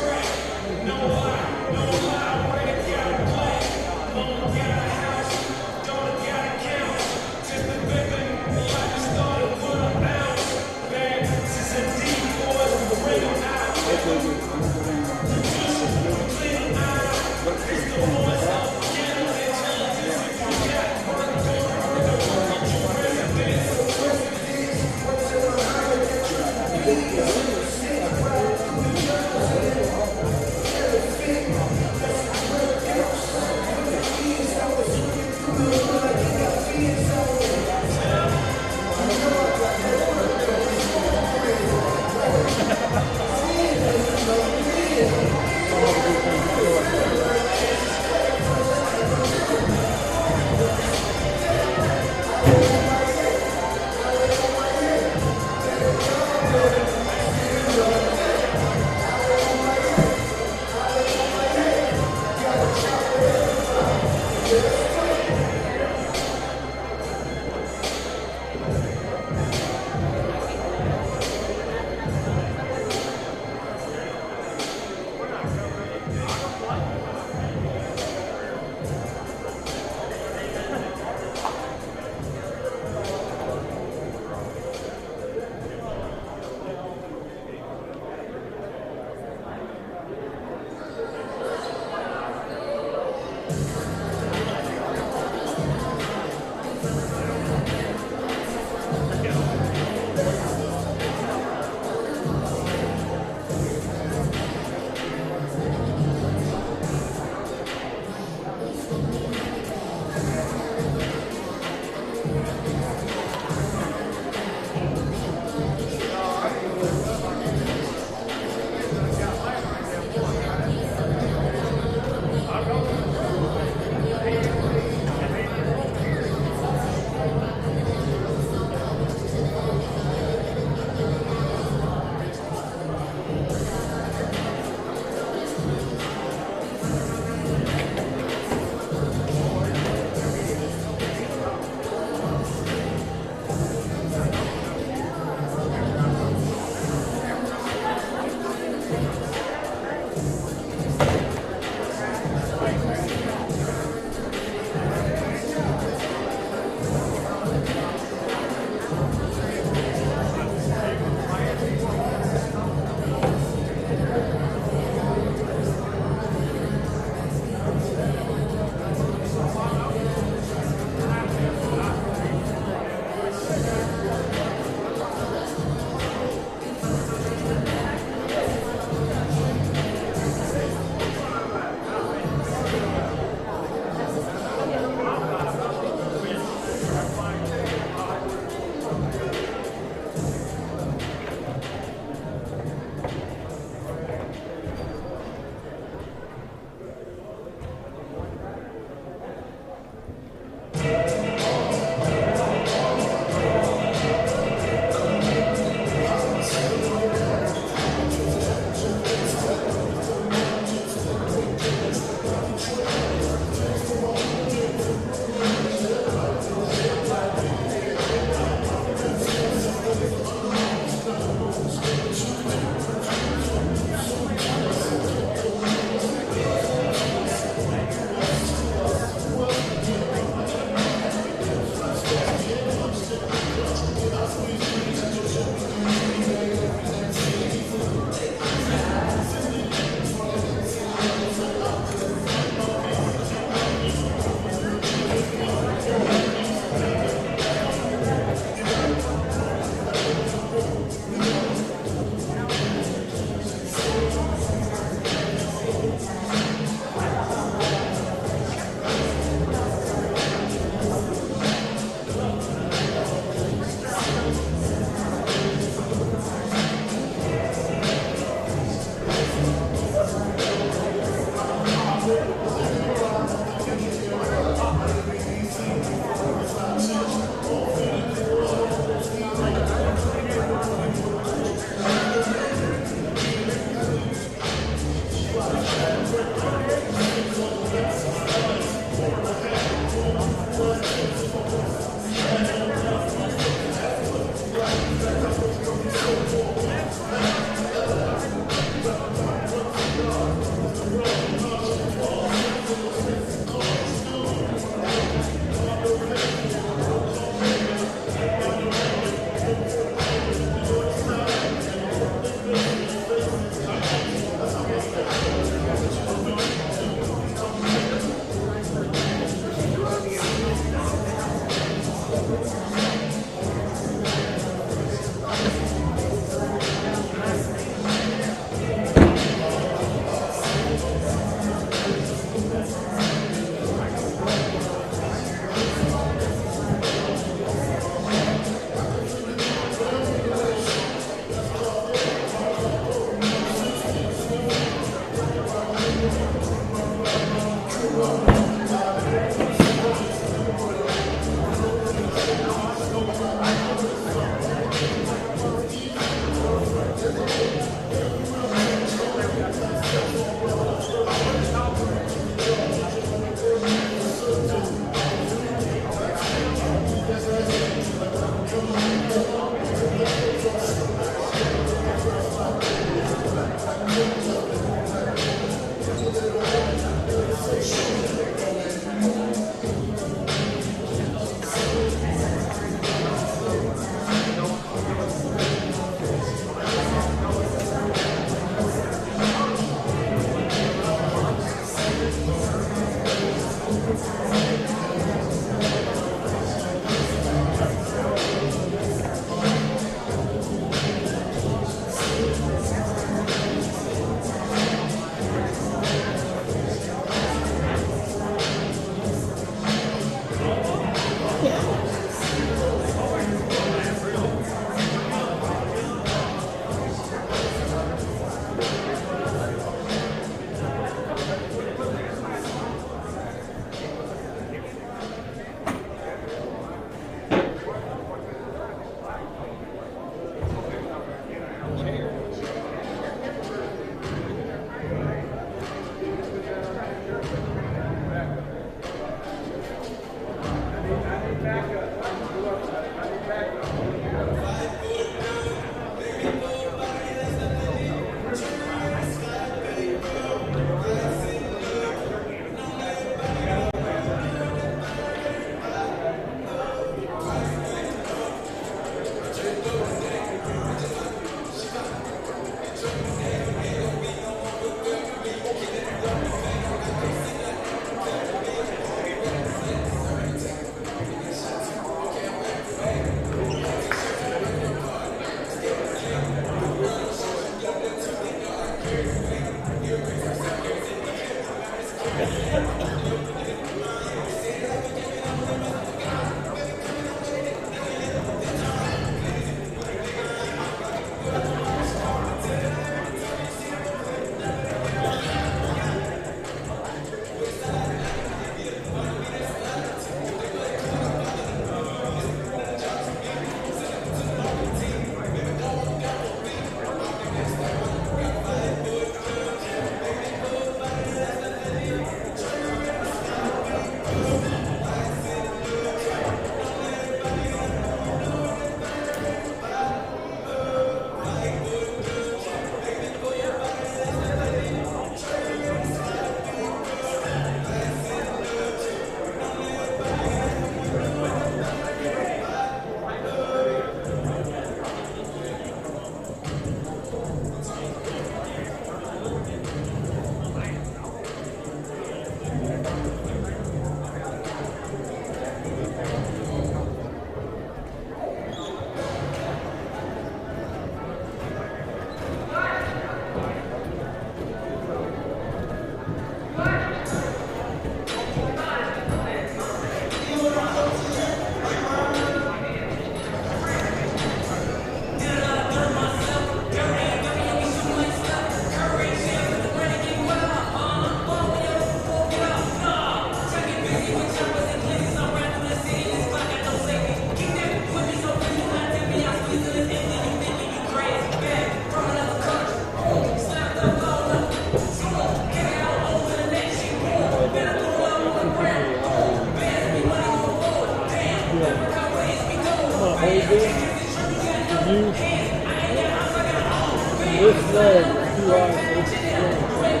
this leg is too high for this swing.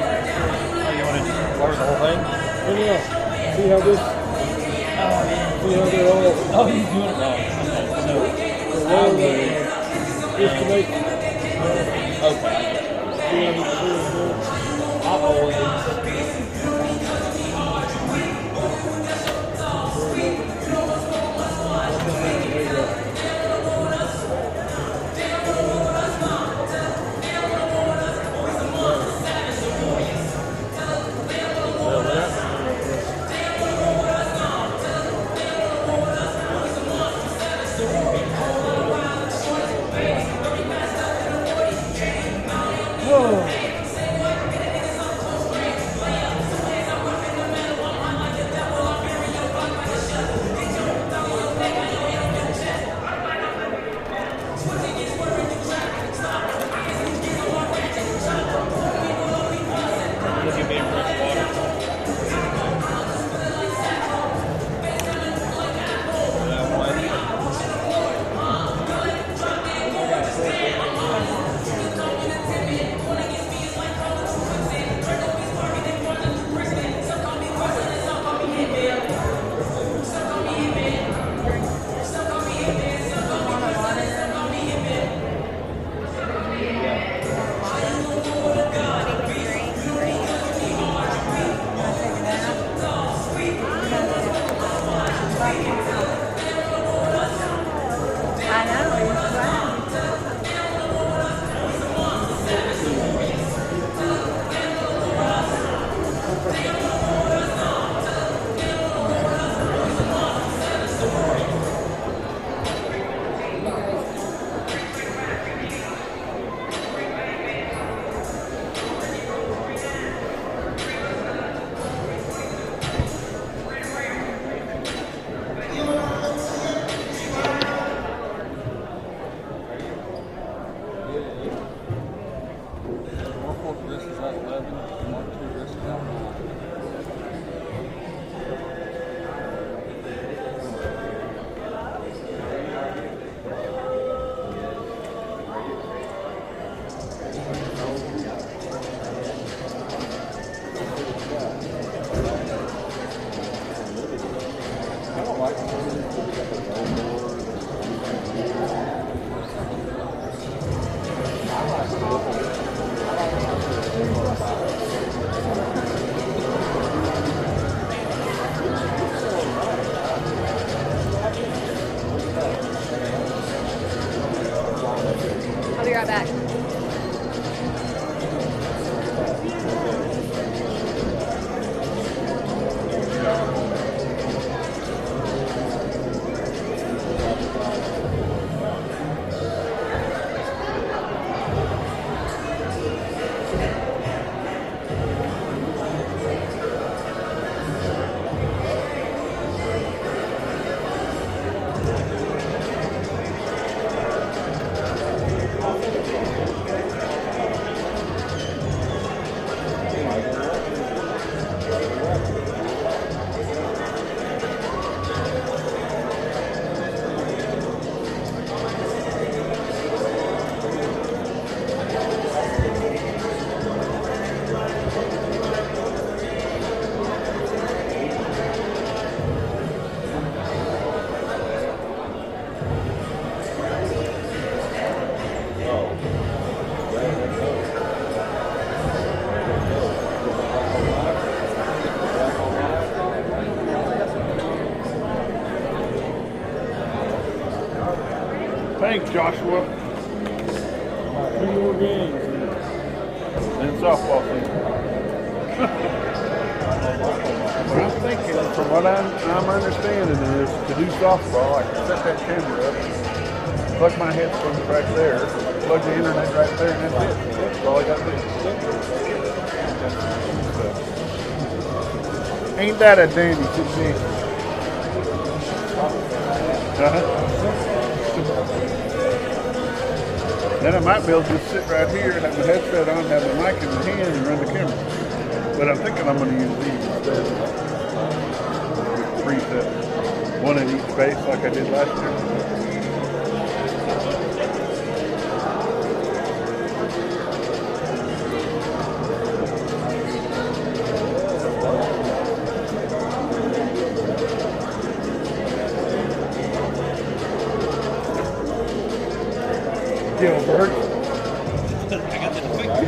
You want to lower the whole thing? Yeah. See how this? See how they're all? Oh, you're doing it wrong. Okay, so lower that leg just to make. Okay. I've always. I'll be right back. Thanks, Joshua. 2 more games. And softball season. What I'm thinking, from what I'm understanding, is to do softball, I can set that camera up, plug my headphones right there, plug the internet right there, and that's it. That's all I got to do. Ain't that a dandy situation? Then I might be able to just sit right here, have my headset on, have the mic in my hand, and run the camera. But I'm thinking I'm going to use these instead. Preset. One in each face like I did last year.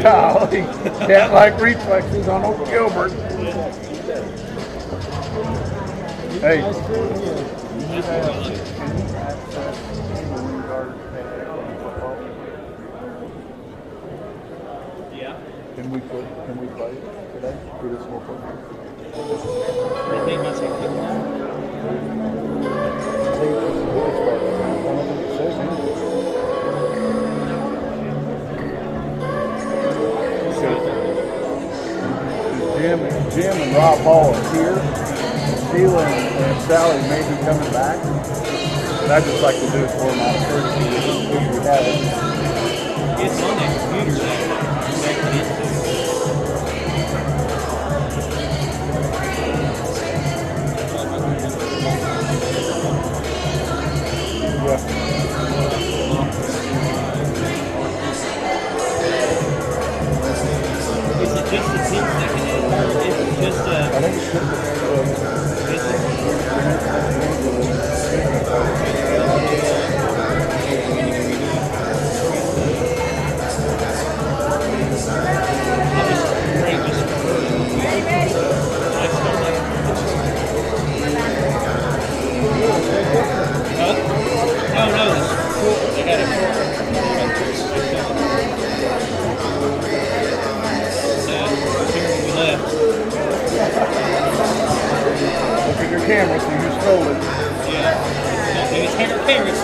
Golly, cat-like reflexes on old Gilbert. Hey. Yeah. Can we play it today for this Norfork? Jim and Rob Hall are here. Sheila and Sally may be coming back. But I'd just like to do it for them out of courtesy if we have it. It's on that computer that connected into. Is it just the team second or is it just I think it's just Look at your camera, so you stole it. Yeah. It's her parents.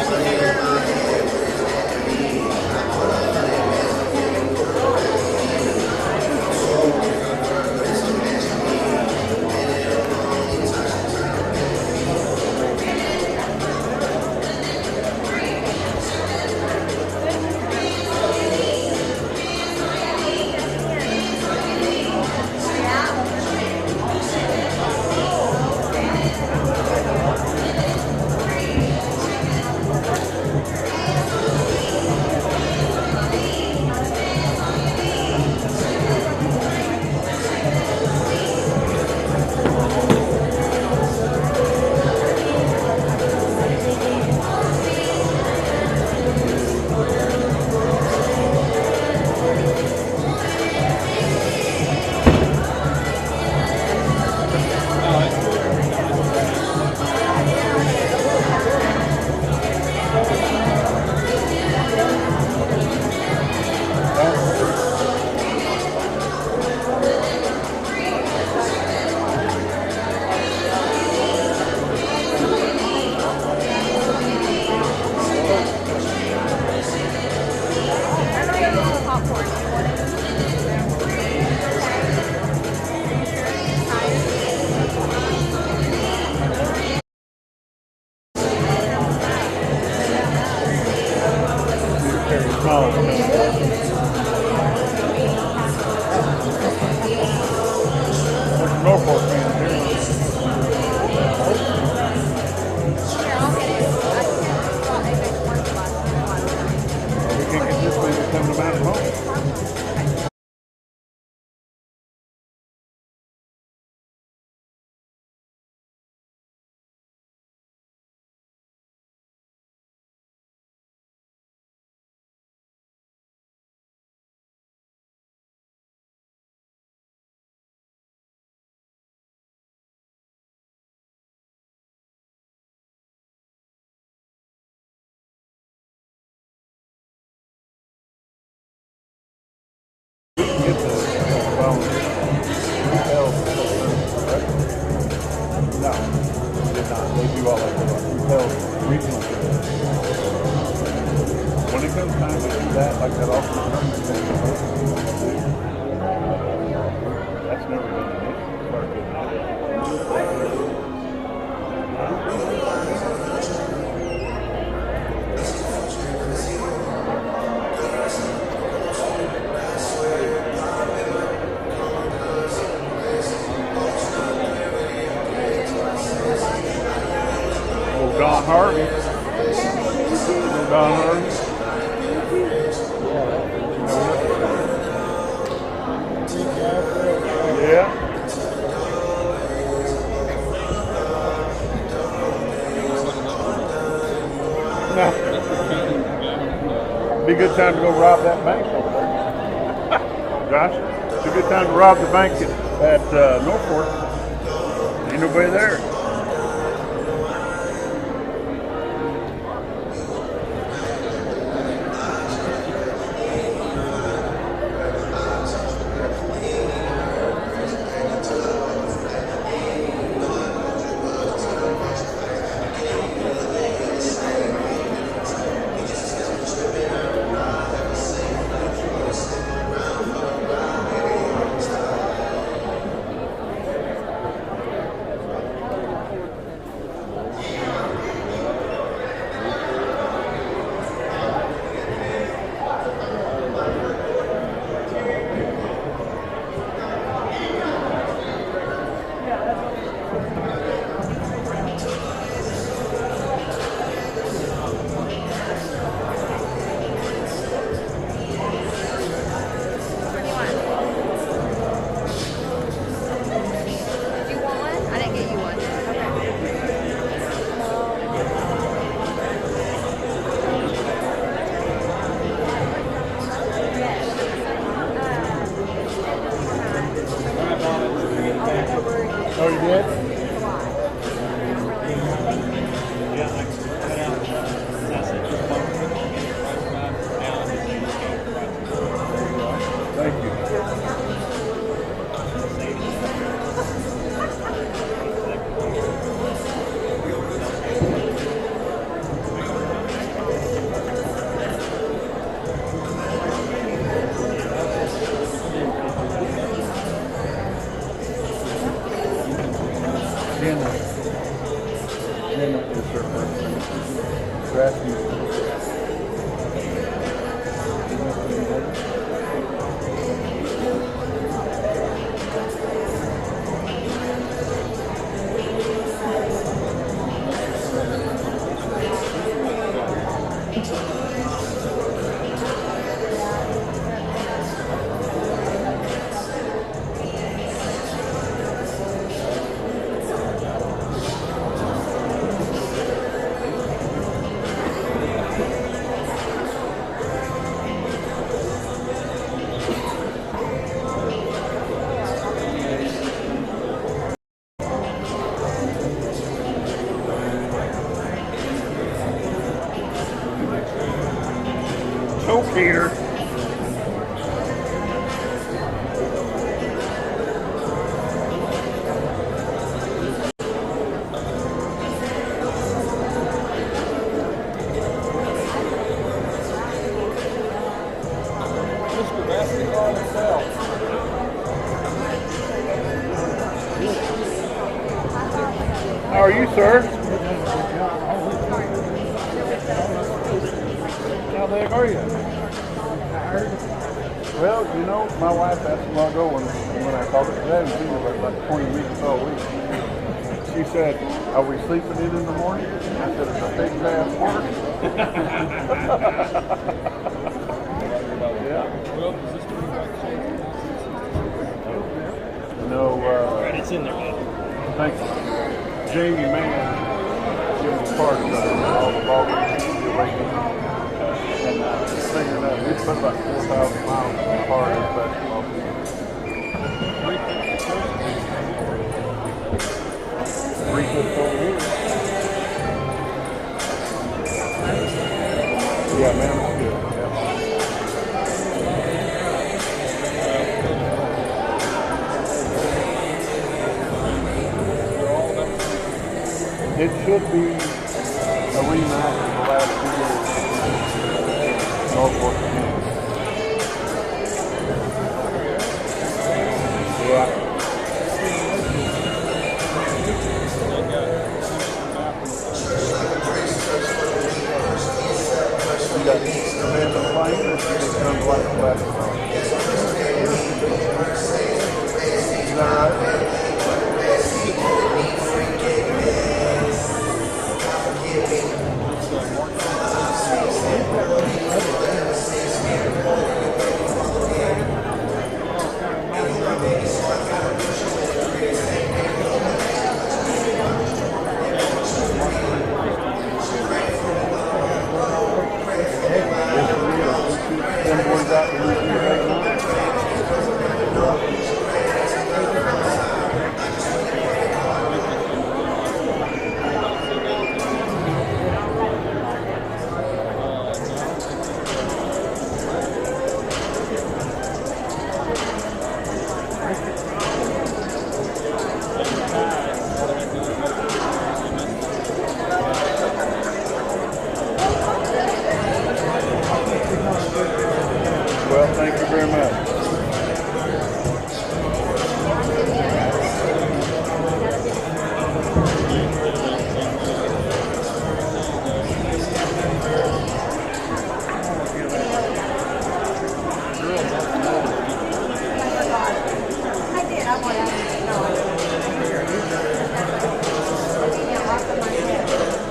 Norfork fans here. We can't get this thing to come to Mountain Home. No, they did not. They do all that regional. When it comes time to do that, like that off the tournament thing, that's never been an issue. Start getting that. Don Harvey. Don Harvey. Yeah. No. Be a good time to go rob that bank over there. Josh, it's a good time to rob the bank at Norfork. Ain't nobody there. Oh, you did? Thank you. Peter. Mr. Basketball himself. How are you, sir? How the heck are you? Well, you know, my wife asked a while ago when I called her today, and she was like 20 weeks all week. She said, "Are we sleeping in the morning?" I said, "It's a big ass work." Yeah. Well, is this pretty much No, it's in there, man. thank you. Jamie Mann gave us part of all the ball games and figured out we put about 4,000 miles in the heart of the basketball game. Three trips over here. Yeah, man, it's good. It should be a rematch of the last 2 years. Norfork again. Yeah. You got Amanda playing, or she just comes like the basketball? Is that right? much.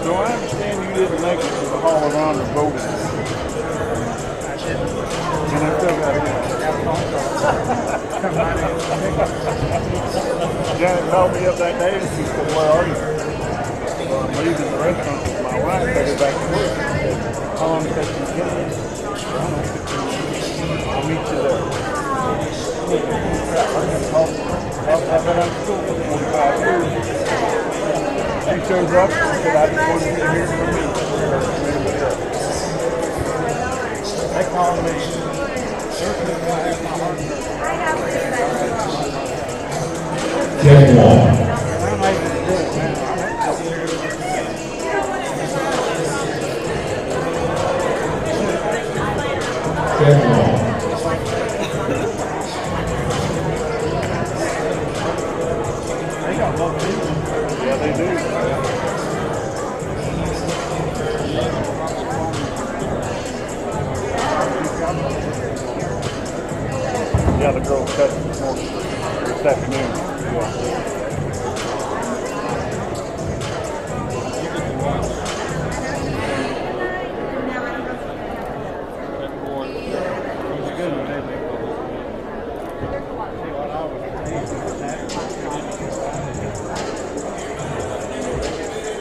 So I understand you didn't make it to the Hall of Honor voting. And I still got it. Janet called me up that day and she said, where are you? So I'm leaving the restaurant with my wife, headed back to work. How long does it take you to get there? I'll meet you there. I've been out of school for 45 years. She shows up and said, I just wanted you to hear from me. They call me. Check one. Check one. They got love people. Yeah, they do. Yeah, the girl cut this morning, this afternoon. Yeah.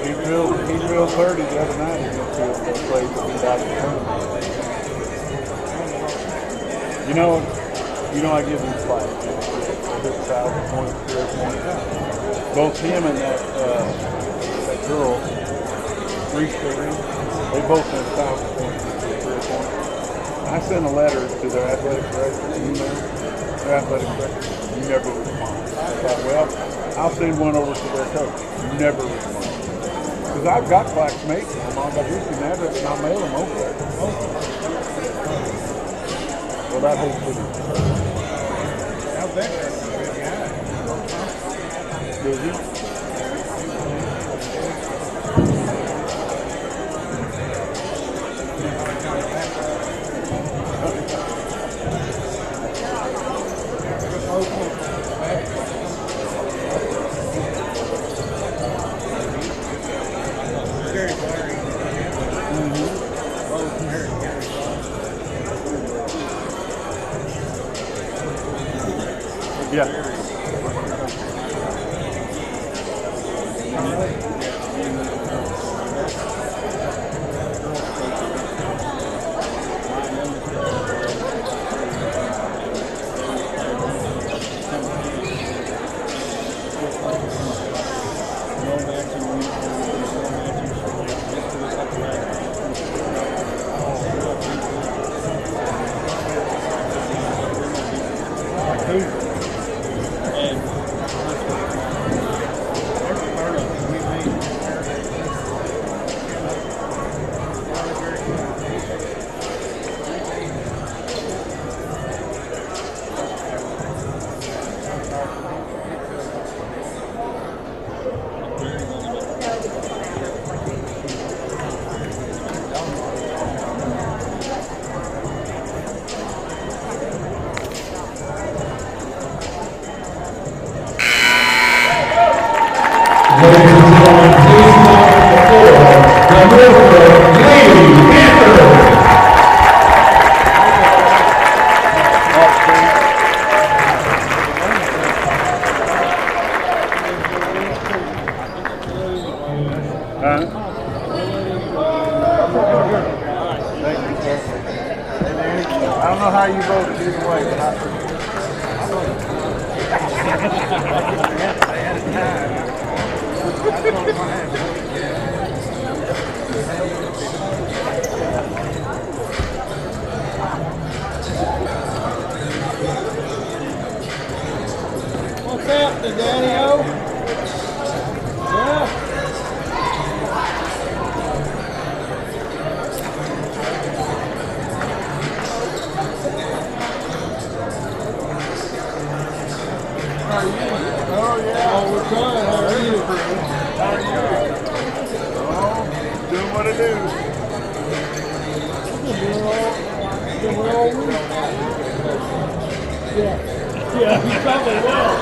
He's real 30 the other night. He went to a place that he's out of the tournament. You know, I give him slack. 6,000 points, 3 points. Both him and that girl, Reese, they both had 1,000 points, 3 points. I sent a letter to their athletic director, email, their athletic director. You never respond. I thought, well, I'll send one over to their coach. You never respond. Because I've got classmates, I'm on my Houston address, and I'll mail them over there. Well, that whole city. How's that guy? Good guy. Yeah. What's happening, Daddy-O? Yeah. Oh, yeah. Oh, we're trying. How are you? How are you? Oh, doing what I do. We're all week. Yeah, you probably will.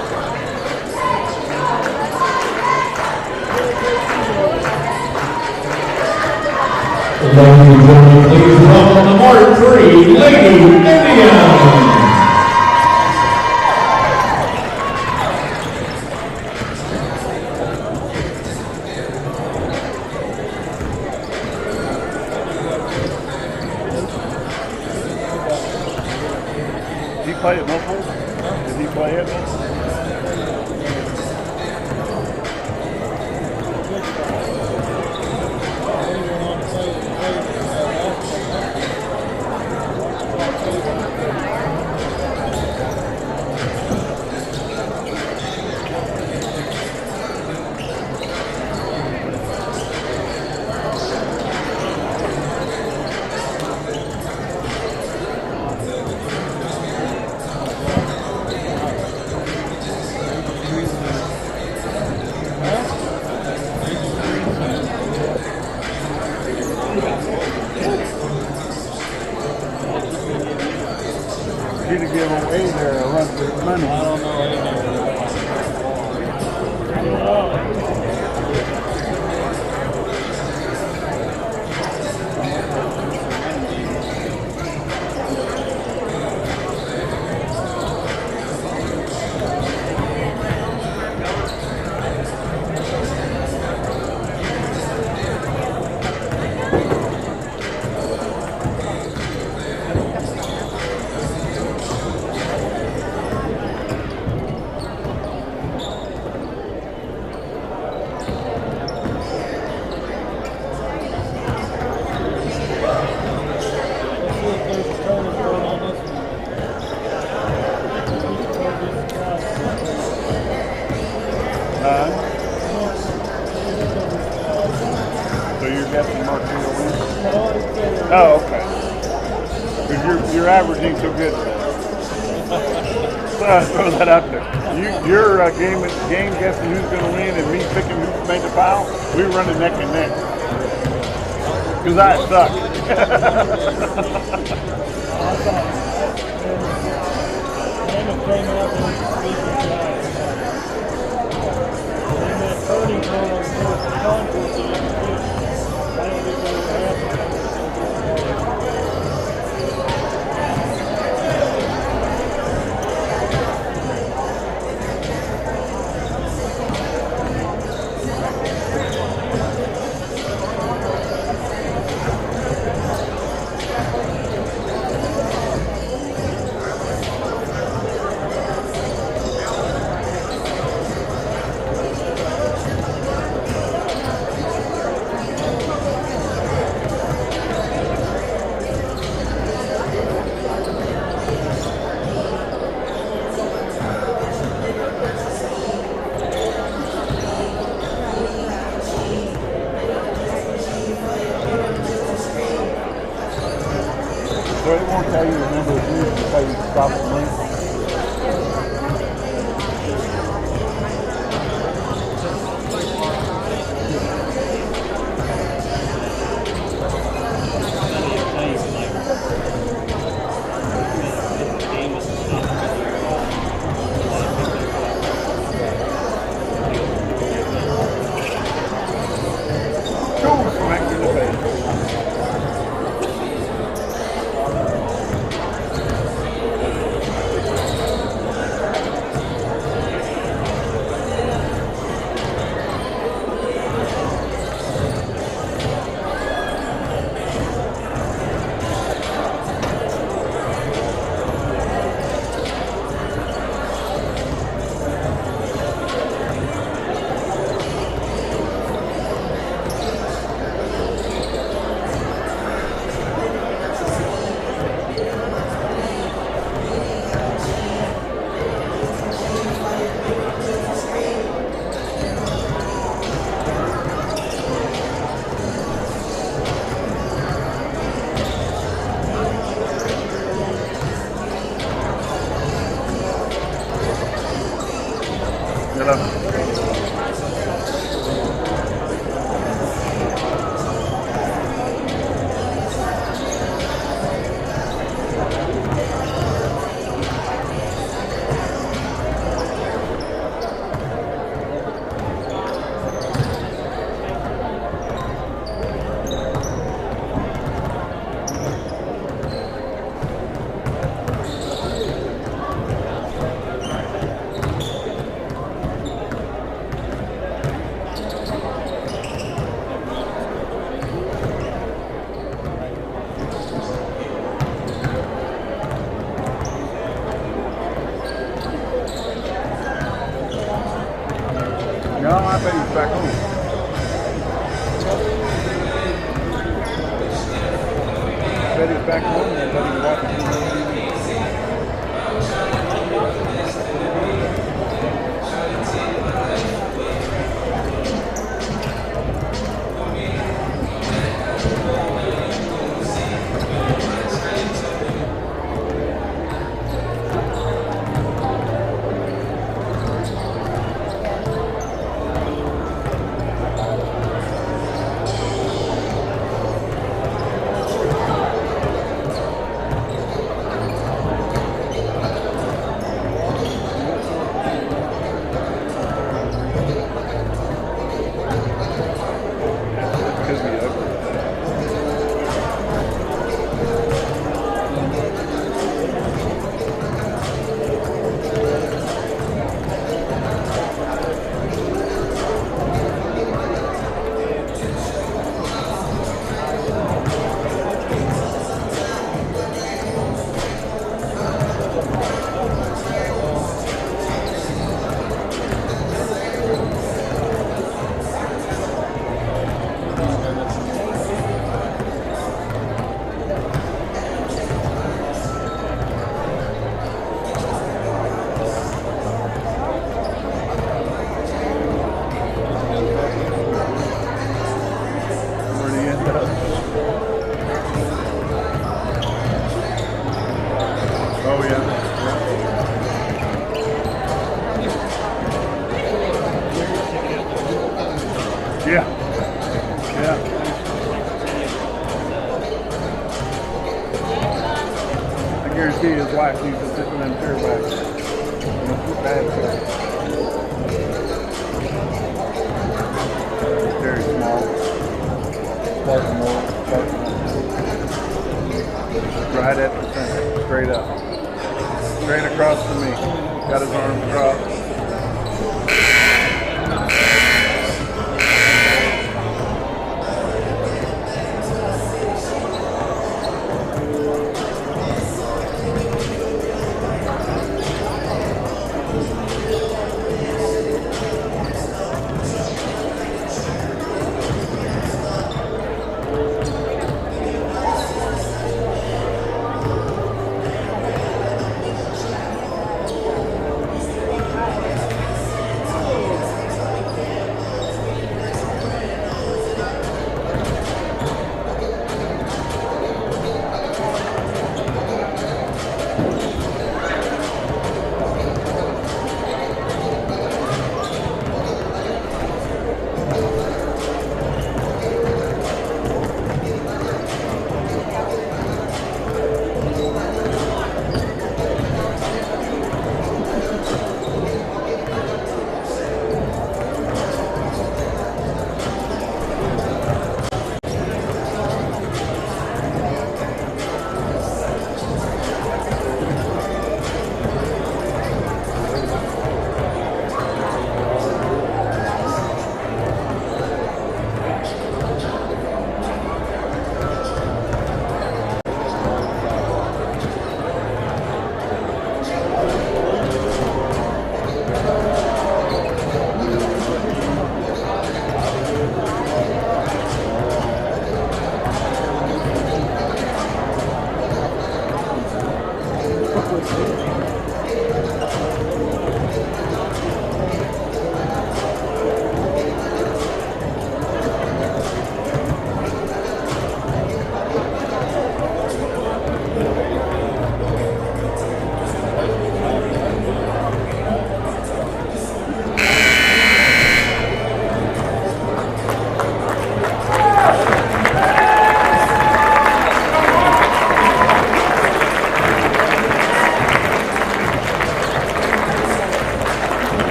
Ladies and gentlemen, please welcome the Mark 3 Lady Indians. Did he play at Norfork? Did he play it? Did he give away there or run for money? I don't know. So you're guessing Mark will win? Oh, okay. Because you're averaging so good today. Throw that out there. You're game guessing who's going to win and me picking who made the foul. We were running neck and neck. Because I suck. So it won't tell you the number of views until you stop the link. No, I bet he's back home. I bet he's back home and let him watch TV. His wife used to sit in them chair back. Bad chair. Very small. Spartan mold. Right at the center. Straight up. Straight across from me. Got his arms crossed.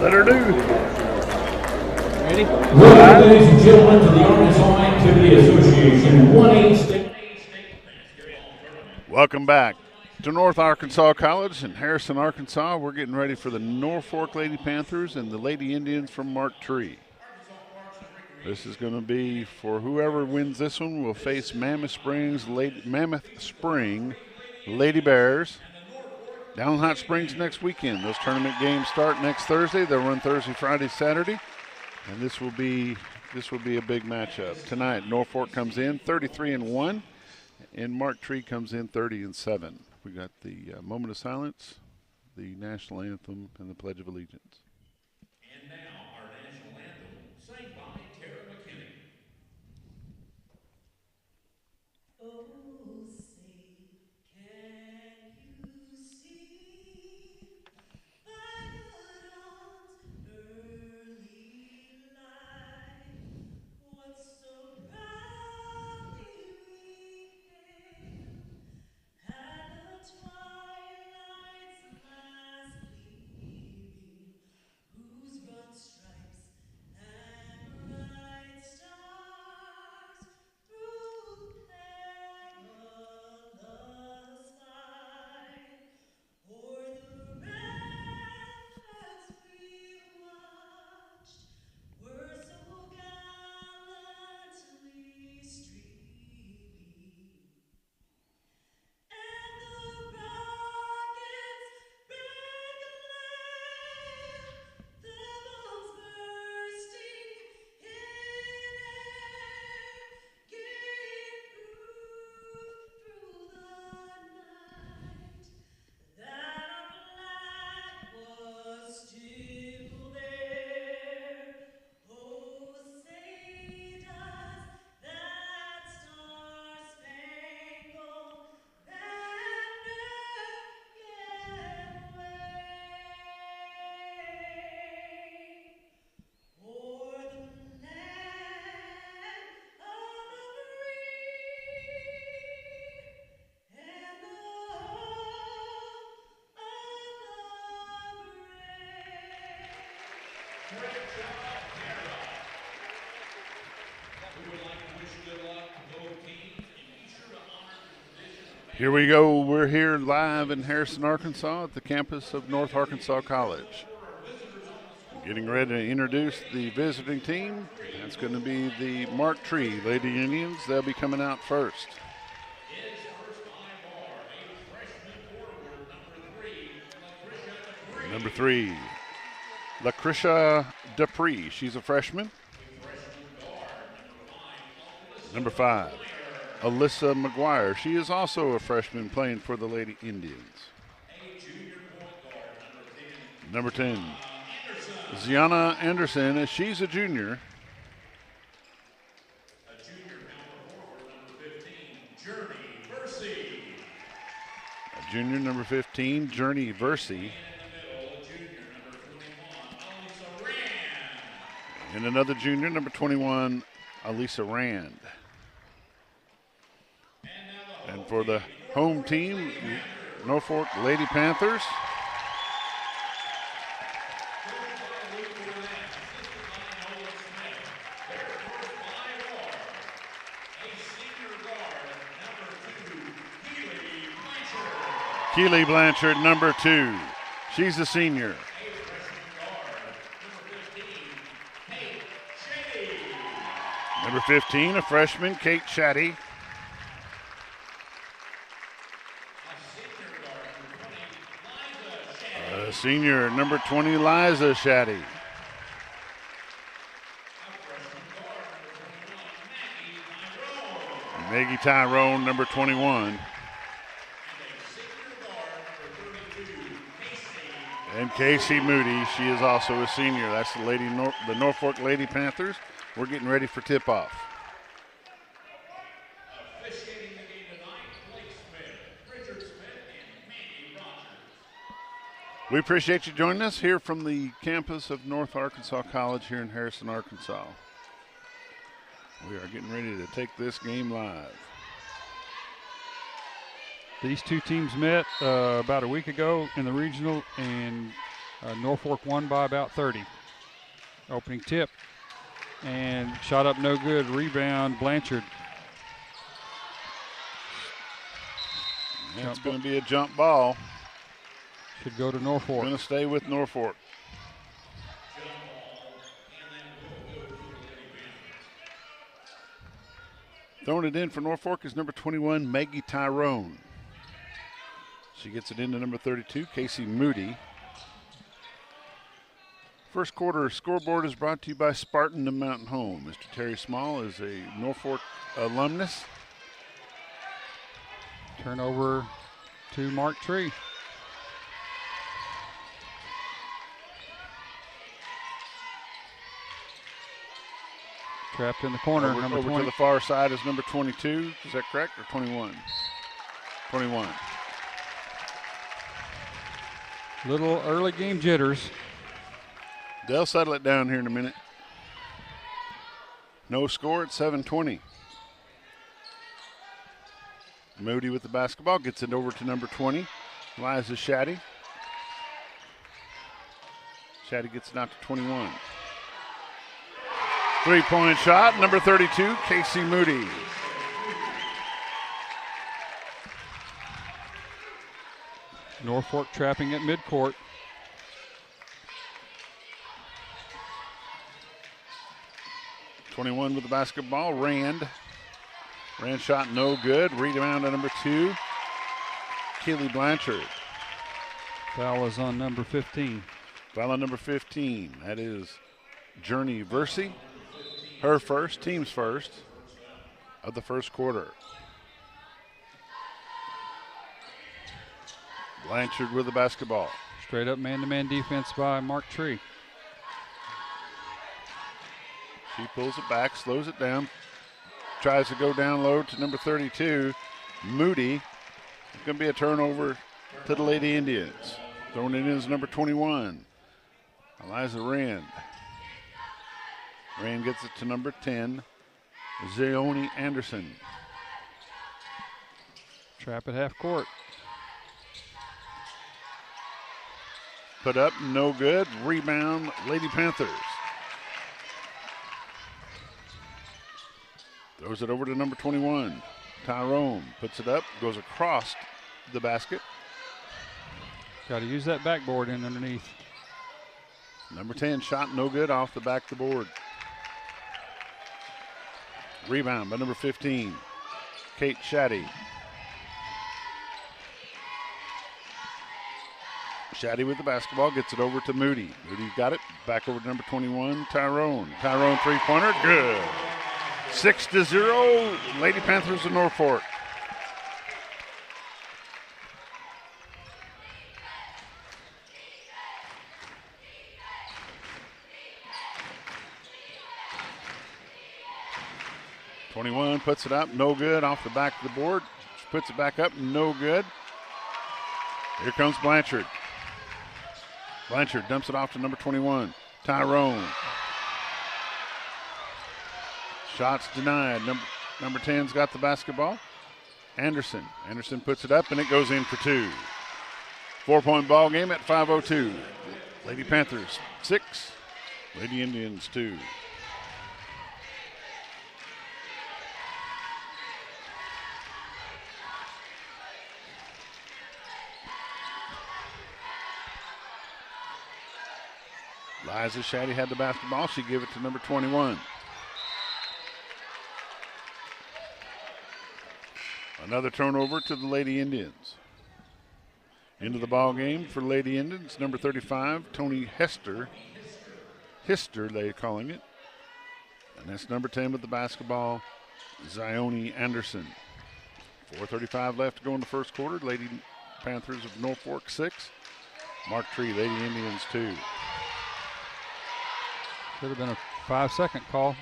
Let her do. Ready? Welcome, ladies and gentlemen, to the Arkansas Activity Association 1A State. Welcome back to North Arkansas College in Harrison, Arkansas. We're getting ready for the Norfork Lady Panthers and the Lady Indians from Mark Tree. This is going to be for whoever wins this one will face Mammoth Spring Lady Bears down in Hot Springs next weekend. Those tournament games start next Thursday. They'll run Thursday, Friday, Saturday, and this will be a big matchup tonight. Norfork comes in 33-1, and Mark Tree comes in 30-7. We got the moment of silence, the national anthem, and the Pledge of Allegiance. And now our national anthem, sang by Tara McKinney. Oh, say, can you see by the dawn's early light what so proudly we hailed at the twilight's last gleaming, whose broad stripes and bright stars through perilous fight o'er the ramparts we watched were so gallantly streaming. And the rockets Brinkley, the bombs bursting in air, gave proof through the night that our flag was still there. Oh, say does that star-spangled banner yet wave o'er the land of the free and the home of the brave? Great job, Tara. We would like to wish good luck to both teams and be sure to honor the tradition of Here we go. We're here live in Harrison, Arkansas at the campus of North Arkansas College. Getting ready to introduce the visiting team. That's going to be the Mark Tree Lady Indians. They'll be coming out first. Number 3, Lucretia Dupree. She's a freshman. Number 5, Alyssa McGuire. She is also a freshman playing for the Lady Indians. Number 10, Ziana Anderson. She's a junior. a junior power forward, number 15, Journey Versey. A junior, number 15, Journey Versey. And another junior, number 21, Alisa Rand. And for the home team, Norfork Lady Panthers. Keely Blanchard, number 2. She's a senior. Number 15, a freshman, Kate Shatty. A senior, number 20, Liza Shatty. Maggie Tyrone, number 21. And Casey Moody, she is also a senior. That's the Norfork Lady Panthers. We're getting ready for tip-off. Officiating the game tonight, Blake Smith, Richard Smith, and Mandy Rogers. We appreciate you joining us here from the campus of North Arkansas College here in Harrison, Arkansas. We are getting ready to take this game live. These two teams met about a week ago in the regional, and Norfolk won by about 30. Opening tip. And shot up no good. Rebound, Blanchard. It's going to be a jump ball. Should go to Norfolk. Going to stay with Norfolk. Throwing it in for Norfolk is number 21, Maggie Tyrone. She gets it into number 32, Casey Moody. First quarter scoreboard is brought to you by Spartan and Mountain Home. Mr. Terry Small is a Norfolk alumnus. Turnover to Mark Tree. Trapped in the corner, Over number 20. to the far side is number 22. Is that correct, or 21? 21. Little early game jitters. They'll settle it down here in a minute. No score at 7:20. Moody with the basketball, gets it over to number 20, Liza Shaddy. Shaddy gets it out to 21. Three-point shot, number 32, Casey Moody. Norfolk trapping at midcourt. '21 with the basketball, Rand. Rand shot no good. Rebound to number 2, Keely Blanchard. Foul is on number 15. Foul on number 15. That is Journey Versey. Her first, team's first of the first quarter. Blanchard with the basketball. Straight up man-to-man defense by Mark Tree. She pulls it back, slows it down, tries to go down low to number 32, Moody. It's going to be a turnover to the Lady Indians. Throwing it in is number 21, Eliza Rand. Rand gets it to number 10, Zeoni Anderson. Trap at half court. Put up, no good. Rebound, Lady Panthers. Throws it over to number 21, Tyrone. Puts it up, goes across the basket. Got to use that backboard in underneath. Number 10 shot no good off the back of the board. Rebound by number 15, Kate Shaddy. Shaddy with the basketball, gets it over to Moody. Moody got it, back over to number 21, Tyrone. Tyrone three-pointer, good. 6-0, Lady Panthers of Norfolk. '21 puts it up, no good, off the back of the board. She puts it back up, no good. Here comes Blanchard. Blanchard dumps it off to number 21, Tyrone. Shots denied. Number 10's got the basketball. Anderson. Anderson puts it up, and it goes in for 2. 4-point ball game at 5:02. Lady Panthers 6, Lady Indians 2. Liza Shaddy had the basketball. She gave it to number 21. Another turnover to the Lady Indians. Into the ball game for Lady Indians, number 35, Tony Hester. Hister, they're calling it. And that's number 10 with the basketball, Zioni Anderson. 4:35 left to go in the first quarter. Lady Panthers of Norfolk 6, Mark Tree, Lady Indians 2. Should have been a 5-second call.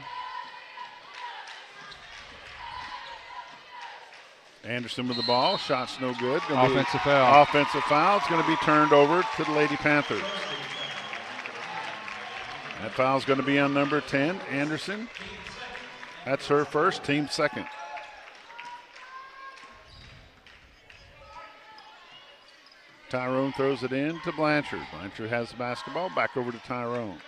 Anderson with the ball, shots no good. Offensive foul. Offensive foul. It's going to be turned over to the Lady Panthers. That foul's going to be on number 10, Anderson. That's her first, team second. Tyrone throws it in to Blanchard. Blanchard has the basketball, back over to Tyrone.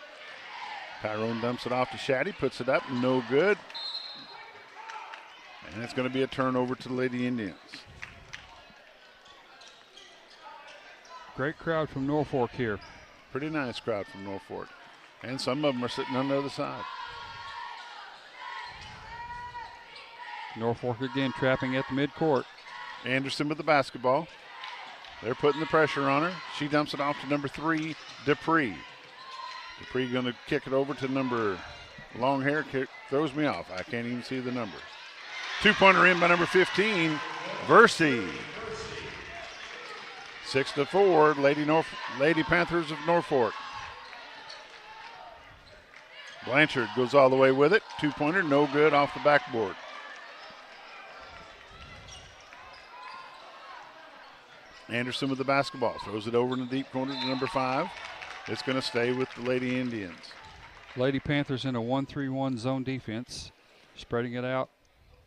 Tyrone dumps it off to Shaddy, puts it up, no good. And it's going to be a turnover to the Lady Indians. Great crowd from Norfork here. Pretty nice crowd from Norfork. And some of them are sitting on the other side. Norfork again trapping at the midcourt. Anderson with the basketball. They're putting the pressure on her. She dumps it off to number 3, Dupree. Dupree going to kick it over to number, long hair, throws me off. I can't even see the number. Two-pointer in by number 15, Versey. 6-4, Lady Panthers of Norfork. Blanchard goes all the way with it. Two-pointer, no good, off the backboard. Anderson with the basketball, throws it over in the deep corner to number 5. It's going to stay with the Lady Indians. Lady Panthers in a 1-3-1 zone defense, spreading it out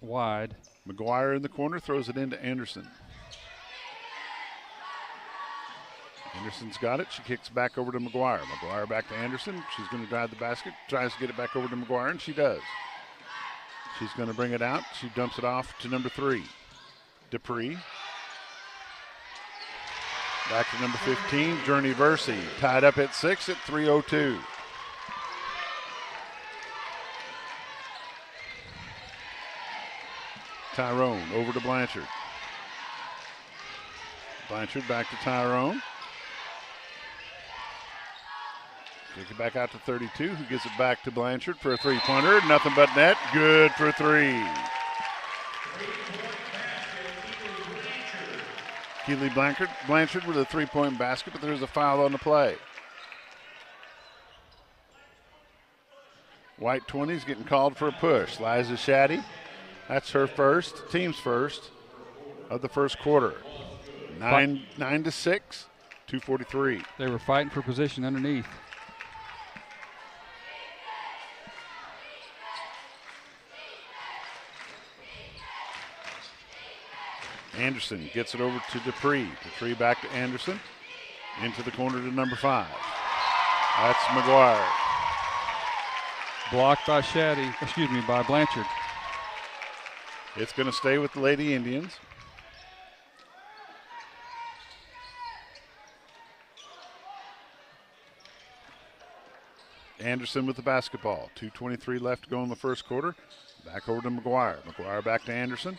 wide. McGuire in the corner, throws it into Anderson. Anderson's got it. She kicks back over to McGuire. McGuire back to Anderson. She's going to drive the basket, tries to get it back over to McGuire, and she does. She's going to bring it out. She dumps it off to number 3, Dupree. Back to number 15, Journey Versey. Tied up at 6 at 3:02. Tyrone over to Blanchard. Blanchard back to Tyrone. Kick it back out to 32, who gives it back to Blanchard for a three-pointer. Nothing but net. Good for 3. Keely Blanchard with a three-point basket, but there's a foul on the play. White 20's getting called for a push. Liza Shaddy, that's her first, team's first of the first quarter. 9-6, 2:43. They were fighting for position underneath. Anderson gets it over to Dupree. Dupree back to Anderson. Into the corner to number 5. That's McGuire. Blocked by by Blanchard. It's going to stay with the Lady Indians. Anderson with the basketball. 2:23 left to go in the first quarter. Back over to McGuire. McGuire back to Anderson.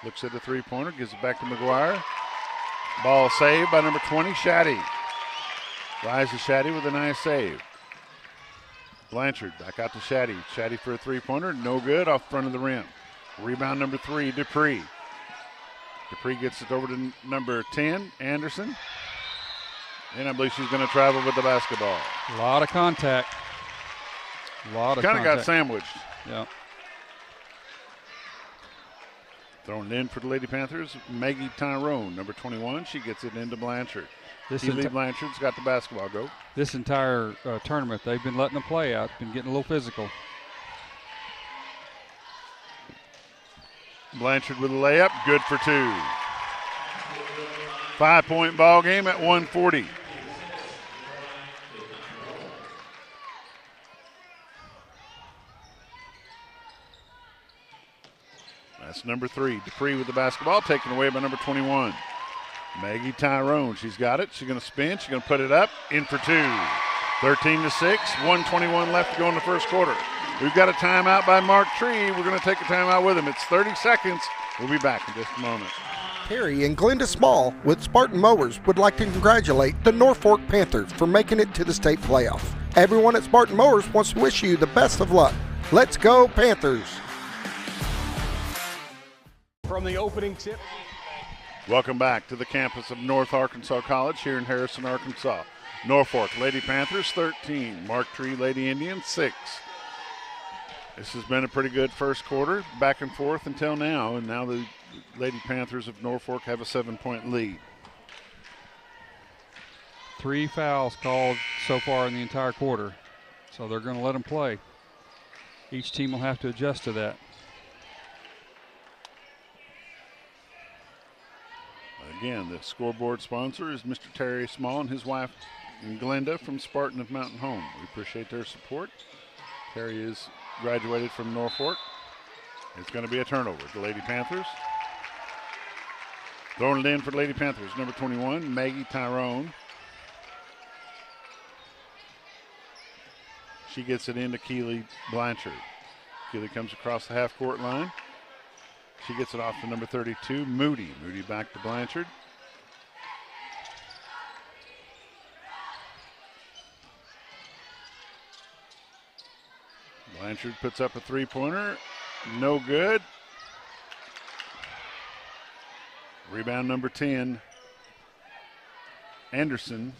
Looks at the three-pointer, gives it back to McGuire. Ball saved by number 20, Shaddy. Liza Shaddy with a nice save. Blanchard back out to Shaddy. Shaddy for a three-pointer, no good, off front of the rim. Rebound number 3, Dupree. Dupree gets it over to number 10, Anderson. And I believe she's going to travel with the basketball. A lot of contact. Kind of got sandwiched. Yeah. Thrown in for the Lady Panthers, Maggie Tyrone, number 21. She gets it into Blanchard. Blanchard's got the basketball. Go. This entire tournament, they've been letting them play out, been getting a little physical. Blanchard with a layup, good for 2. 5-point ball game at 1:40. That's number 3, Dupree with the basketball, taken away by number 21. Maggie Tyrone, she's got it. She's going to spin. She's going to put it up, in for 2. 13-6, 1:21 left to go in the first quarter. We've got a timeout by Mark Tree. We're going to take a timeout with him. It's 30 seconds. We'll be back in just a moment. Terry and Glenda Small with Spartan Mowers would like to congratulate the Norfork Panthers for making it to the state playoff. Everyone at Spartan Mowers wants to wish you the best of luck. Let's go Panthers! From the opening tip. Welcome back to the campus of North Arkansas College here in Harrison, Arkansas. Norfork Lady Panthers 13, Mark Tree Lady Indians 6. This has been a pretty good first quarter, back and forth until now, and now the Lady Panthers of Norfork have a 7-point lead. 3 fouls called so far in the entire quarter, so they're going to let them play. Each team will have to adjust to that. Again, the scoreboard sponsor is Mr. Terry Small and his wife Glenda from Spartan of Mountain Home. We appreciate their support. Terry is graduated from Norfork. It's going to be a turnover. The Lady Panthers. Throwing it in for the Lady Panthers, number 21, Maggie Tyrone. She gets it into Keely Blanchard. Keely comes across the half-court line. She gets it off to number 32, Moody. Moody back to Blanchard. Blanchard puts up a three-pointer. No good. Rebound number 10, Anderson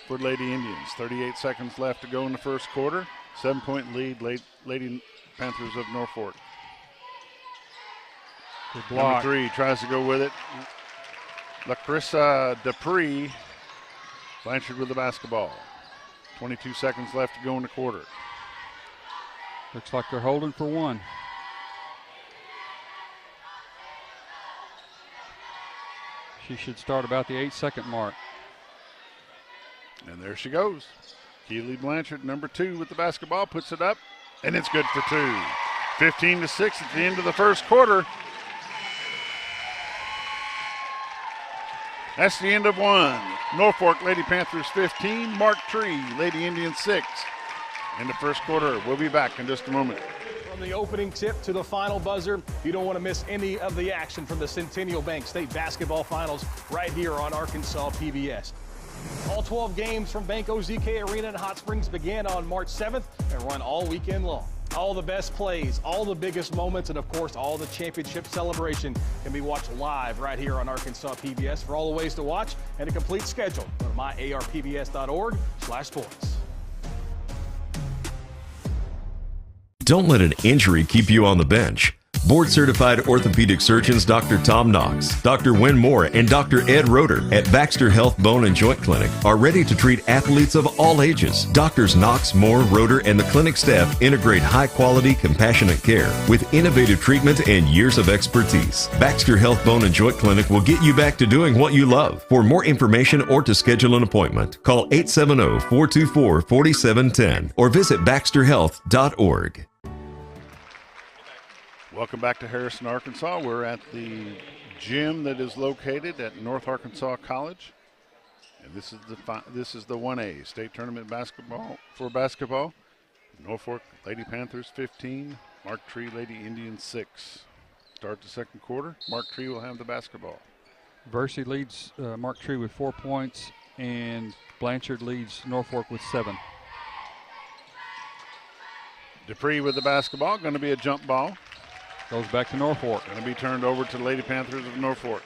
for Lady Indians. 38 seconds left to go in the first quarter. 7-point lead, Lady Panthers of Norfork. Good block. Number 3 tries to go with it. LaCrissa Dupree. Blanchard with the basketball. 22 seconds left to go in the quarter. Looks like they're holding for one. She should start about the 8-second mark. And there she goes. Keely Blanchard, number 2 with the basketball, puts it up, and it's good for 2. 15-6 at the end of the first quarter. That's the end of one. Norfork Lady Panthers 15, Mark Tree, Lady Indians 6. In the first quarter, we'll be back in just a moment. From the opening tip to the final buzzer, you don't want to miss any of the action from the Centennial Bank State Basketball Finals right here on Arkansas PBS. All 12 games from Bank OZK Arena in Hot Springs began on March 7th and run all weekend long. All the best plays, all the biggest moments, and of course, all the championship celebration can be watched live right here on Arkansas PBS. For all the ways to watch and a complete schedule, go to myarpbs.org/sports. Don't let an injury keep you on the bench. Board-certified orthopedic surgeons Dr. Tom Knox, Dr. Wynn Moore, and Dr. Ed Roeder at Baxter Health Bone and Joint Clinic are ready to treat athletes of all ages. Doctors Knox, Moore, Roeder, and the clinic staff integrate high-quality, compassionate care with innovative treatment and years of expertise. Baxter Health Bone and Joint Clinic will get you back to doing what you love. For more information or to schedule an appointment, call 870-424-4710 or visit baxterhealth.org. Welcome back to Harrison, Arkansas. We're at the gym that is located at North Arkansas College. And this is the 1A state tournament basketball. Norfolk Lady Panthers 15, Mark Tree Lady Indians 6. Start the second quarter. Mark Tree will have the basketball. Versie leads Mark Tree with 4 points, and Blanchard leads Norfolk with 7. Dupree with the basketball. Going to be a jump ball. Goes back to Norfolk. Going to be turned over to the Lady Panthers of Norfolk.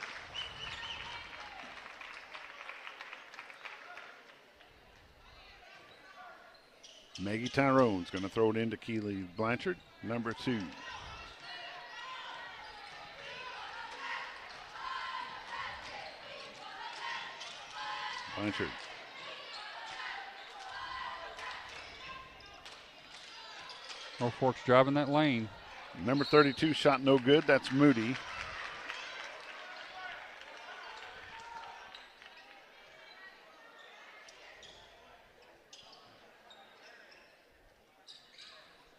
Maggie Tyrone's going to throw it into Keely Blanchard, number 2. Blanchard. Norfolk's driving that lane. Number 32 shot no good. That's Moody.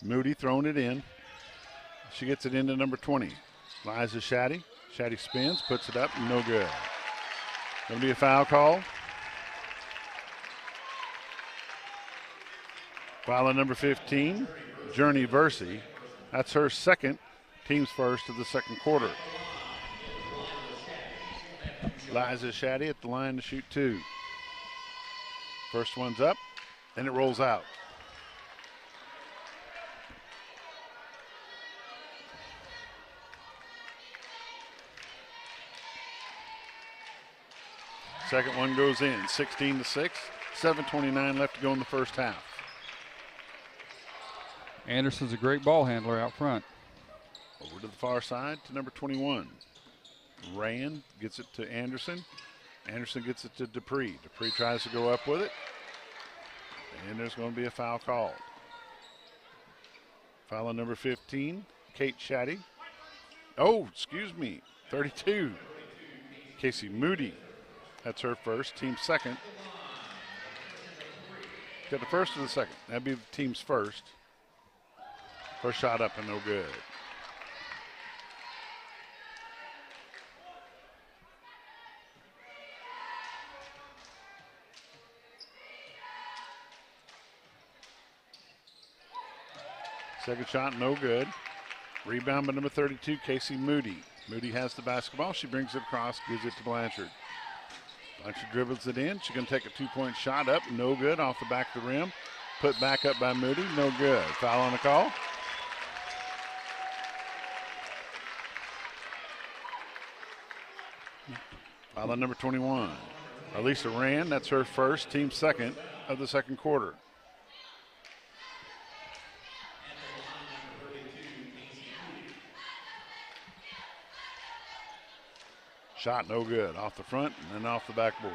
Moody throwing it in. She gets it into number 20. Liza Shaddy. Shaddy spins, puts it up, no good. Going to be a foul call. Foul on number 15, Journey Versie. That's her second, team's first of the second quarter. Liza Shaddy at the line to shoot 2. First one's up, and it rolls out. Second one goes in, 16-6, 7:29 left to go in the first half. Anderson's a great ball handler out front. Over to the far side to number 21. Rand gets it to Anderson. Anderson gets it to Dupree. Dupree tries to go up with it. And there's going to be a foul called. Foul on number 15, Kate Shaddy. Oh, excuse me, 32. Casey Moody, that's her first, team second. Got the first or the second? That'd be the team's first. First shot up and no good. Second shot, no good. Rebound by number 32, Casey Moody. Moody has the basketball. She brings it across, gives it to Blanchard. Blanchard dribbles it in. She's going to take a two-point shot up. No good off the back of the rim. Put back up by Moody. No good. Foul on the call. Foul on number 21. Elisa Rand, that's her first, team second of the second quarter. Shot no good. Off the front and then off the backboard.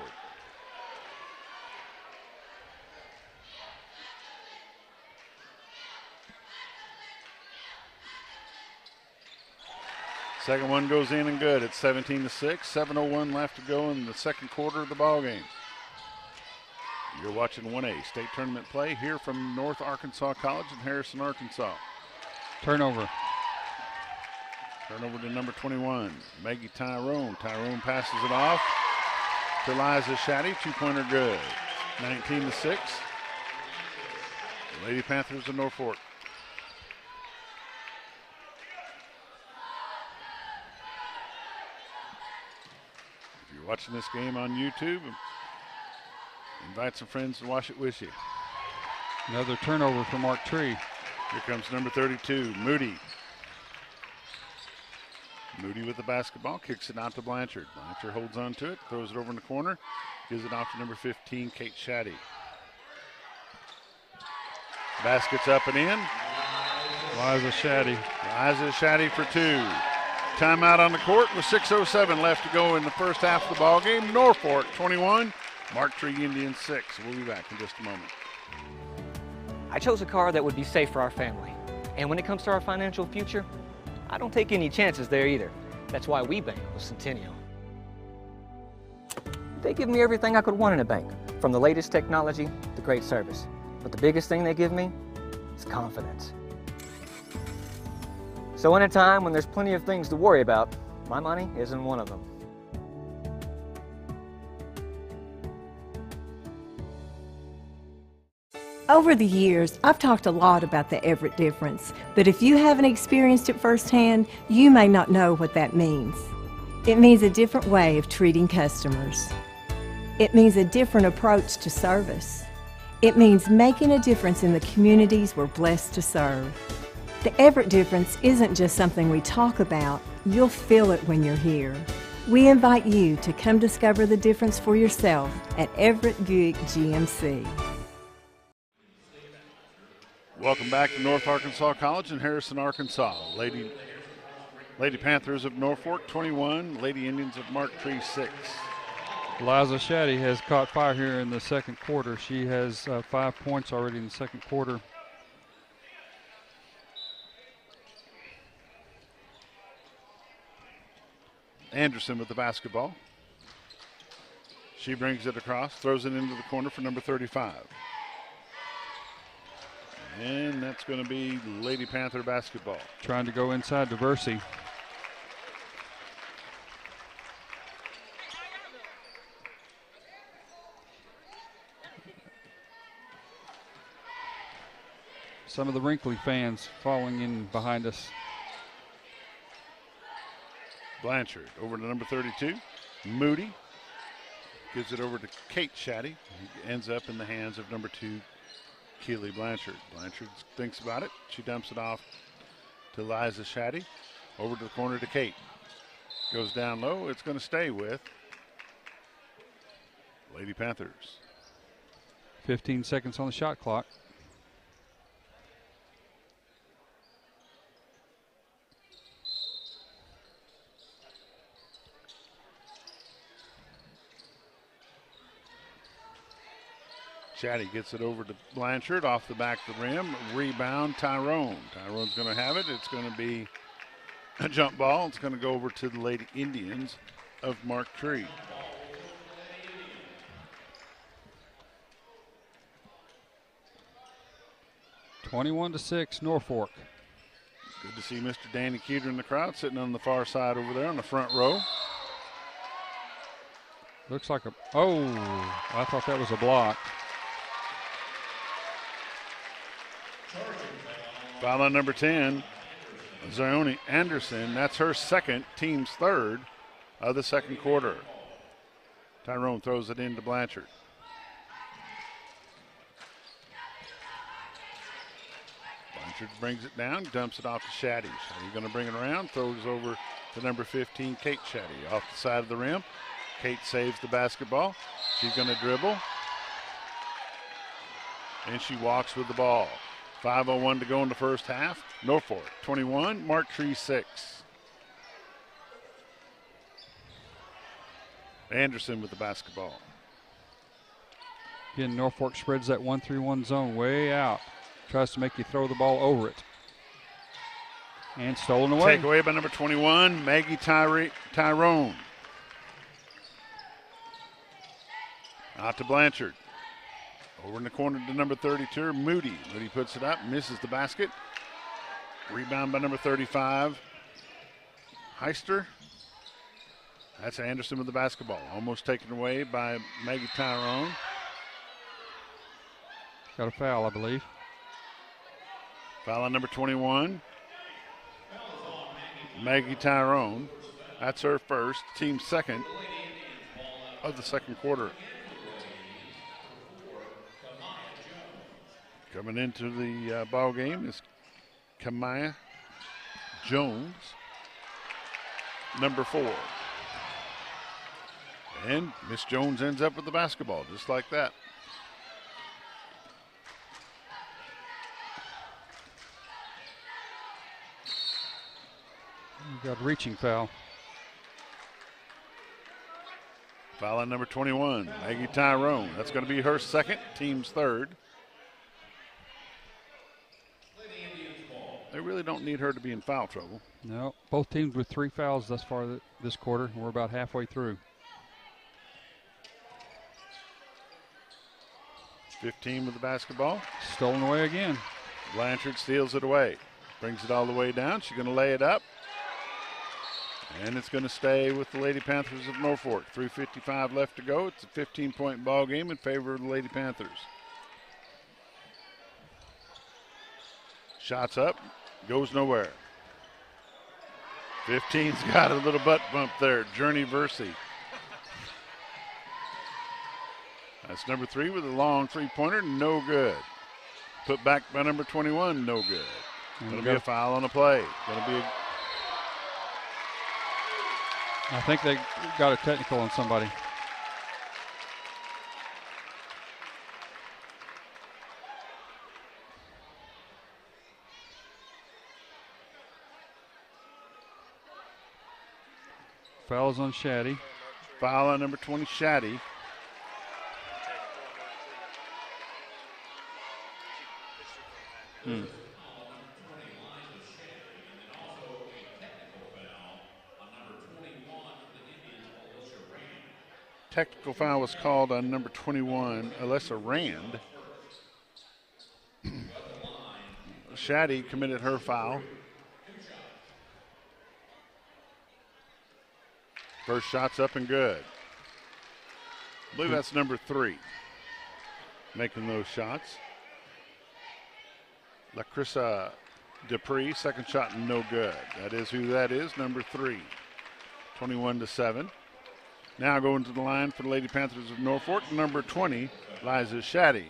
Second one goes in and good. It's 17-6. 7:01 left to go in the second quarter of the ball game. You're watching 1A state tournament play here from North Arkansas College in Harrison, Arkansas. Turnover. Turnover to number 21, Maggie Tyrone. Tyrone passes it off to Liza Shaddy. Two-pointer good. 19-6. Lady Panthers of Norfork. If you're watching this game on YouTube, invite some friends to watch it with you. Another turnover for Mark Tree. Here comes number 32, Moody. Moody with the basketball, kicks it out to Blanchard. Blanchard holds on to it, throws it over in the corner, gives it off to number 15, Kate Shaddy. Basket's up and in. Liza Shaddy. Liza Shaddy for two. Timeout on the court with 6:07 left to go in the first half of the ball game. Norfork 21, Mark Tree Indians 6. We'll be back in just a moment. I chose a car that would be safe for our family. And when it comes to our financial future, I don't take any chances there either. That's why we bank with Centennial. They give me everything I could want in a bank, from the latest technology to great service. But the biggest thing they give me is confidence. So in a time when there's plenty of things to worry about, my money isn't one of them. Over the years, I've talked a lot about the Everett difference, but if you haven't experienced it firsthand, you may not know what that means. It means a different way of treating customers. It means a different approach to service. It means making a difference in the communities we're blessed to serve. The Everett difference isn't just something we talk about, you'll feel it when you're here. We invite you to come discover the difference for yourself at Everett Buick GMC. Welcome back to North Arkansas College in Harrison, Arkansas. Lady Panthers of Norfork 21, Lady Indians of Mark Tree 6. Liza Shaddy has caught fire here in the second quarter. She has 5 points already in the second quarter. Anderson with the basketball. She brings it across, throws it into the corner for number 35. And that's going to be Lady Panther basketball. Trying to go inside to Versey. Some of the Brinkley fans following in behind us. Blanchard over to number 32. Moody gives it over to Kate Shaddy. He ends up in the hands of number 2, Keely Blanchard. Blanchard thinks about it. She dumps it off to Liza Shaddy. Over to the corner to Kate. Goes down low. It's going to stay with Lady Panthers. 15 seconds on the shot clock. Shaddy gets it over to Blanchard off the back of the rim. Rebound, Tyrone. Tyrone's going to have it. It's going to be a jump ball. It's going to go over to the Lady Indians. of Mark Tree. (21-6) Norfolk. Good to see Mr. Danny Keeter in the crowd, sitting on the far side over there on the front row. Looks like a, oh, I thought that was a block. Foul on number 10, Zioni Anderson. That's her second, team's third of the second quarter. Tyrone throws it into Blanchard. Blanchard brings it down, dumps it off to Shaddy. Shaddy going to bring it around, throws over to number 15, Kate Shaddy, off the side of the rim. Kate saves the basketball. She's going to dribble. And she walks with the ball. 5:01 to go in the first half. Norfolk 21, Mark Tree 6. Anderson with the basketball. Again, Norfolk spreads that 1-3-1 zone way out. Tries to make you throw the ball over it. And stolen away. Take away by number 21, Maggie Tyrone. Out to Blanchard. Over in the corner to number 32, Moody. Moody puts it up, misses the basket. Rebound by number 35, Heister. That's Anderson with the basketball. Almost taken away by Maggie Tyrone. Got a foul, I believe. Foul on number 21, Maggie Tyrone. That's her first, team second of the second quarter. Coming into the ball game is Kamaya Jones, number 4. And Miss Jones ends up with the basketball, just like that. You got a reaching foul. Foul on number 21, Maggie Tyrone. That's going to be her second, team's third. They really don't need her to be in foul trouble. No, both teams with 3 fouls thus far this quarter. We're about halfway through. 15 with the basketball. Stolen away again. Blanchard steals it away. Brings it all the way down. She's going to lay it up. And it's going to stay with the Lady Panthers of Norfolk. 3:55 left to go. It's a 15-point ball game in favor of the Lady Panthers. Shots up. Goes nowhere. 15's got a little butt bump there. Journey Versey. That's number 3 with a long three-pointer. No good. Put back by number 21. No good. Going to be a foul on the play. Going to be a... I think they got a technical on somebody. Fouls on Shaddy. Foul on number 20, Shaddy. Technical foul was called on number 21, Alyssa Rand. Shaddy committed her foul. First shot's up and good. I believe that's number 3 making those shots. LaCrissa Dupree, second shot, no good. That is who that is, number 3. 21-7. Now going to the line for the Lady Panthers of Norfolk, number 20, Liza Shaddy.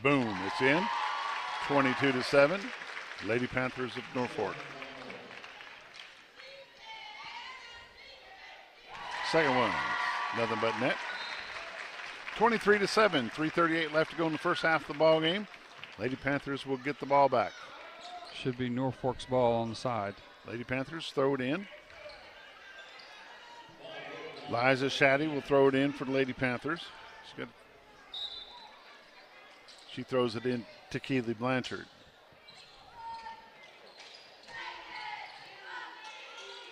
Boom, it's in. 22-7, Lady Panthers of Norfolk. Second one, nothing but net. 23-7, 3:38 left to go in the first half of the ball game. Lady Panthers will get the ball back. Should be Norfolk's ball on the side. Lady Panthers throw it in. Liza Shaddy will throw it in for the Lady Panthers. She's got She throws it in to Keely Blanchard.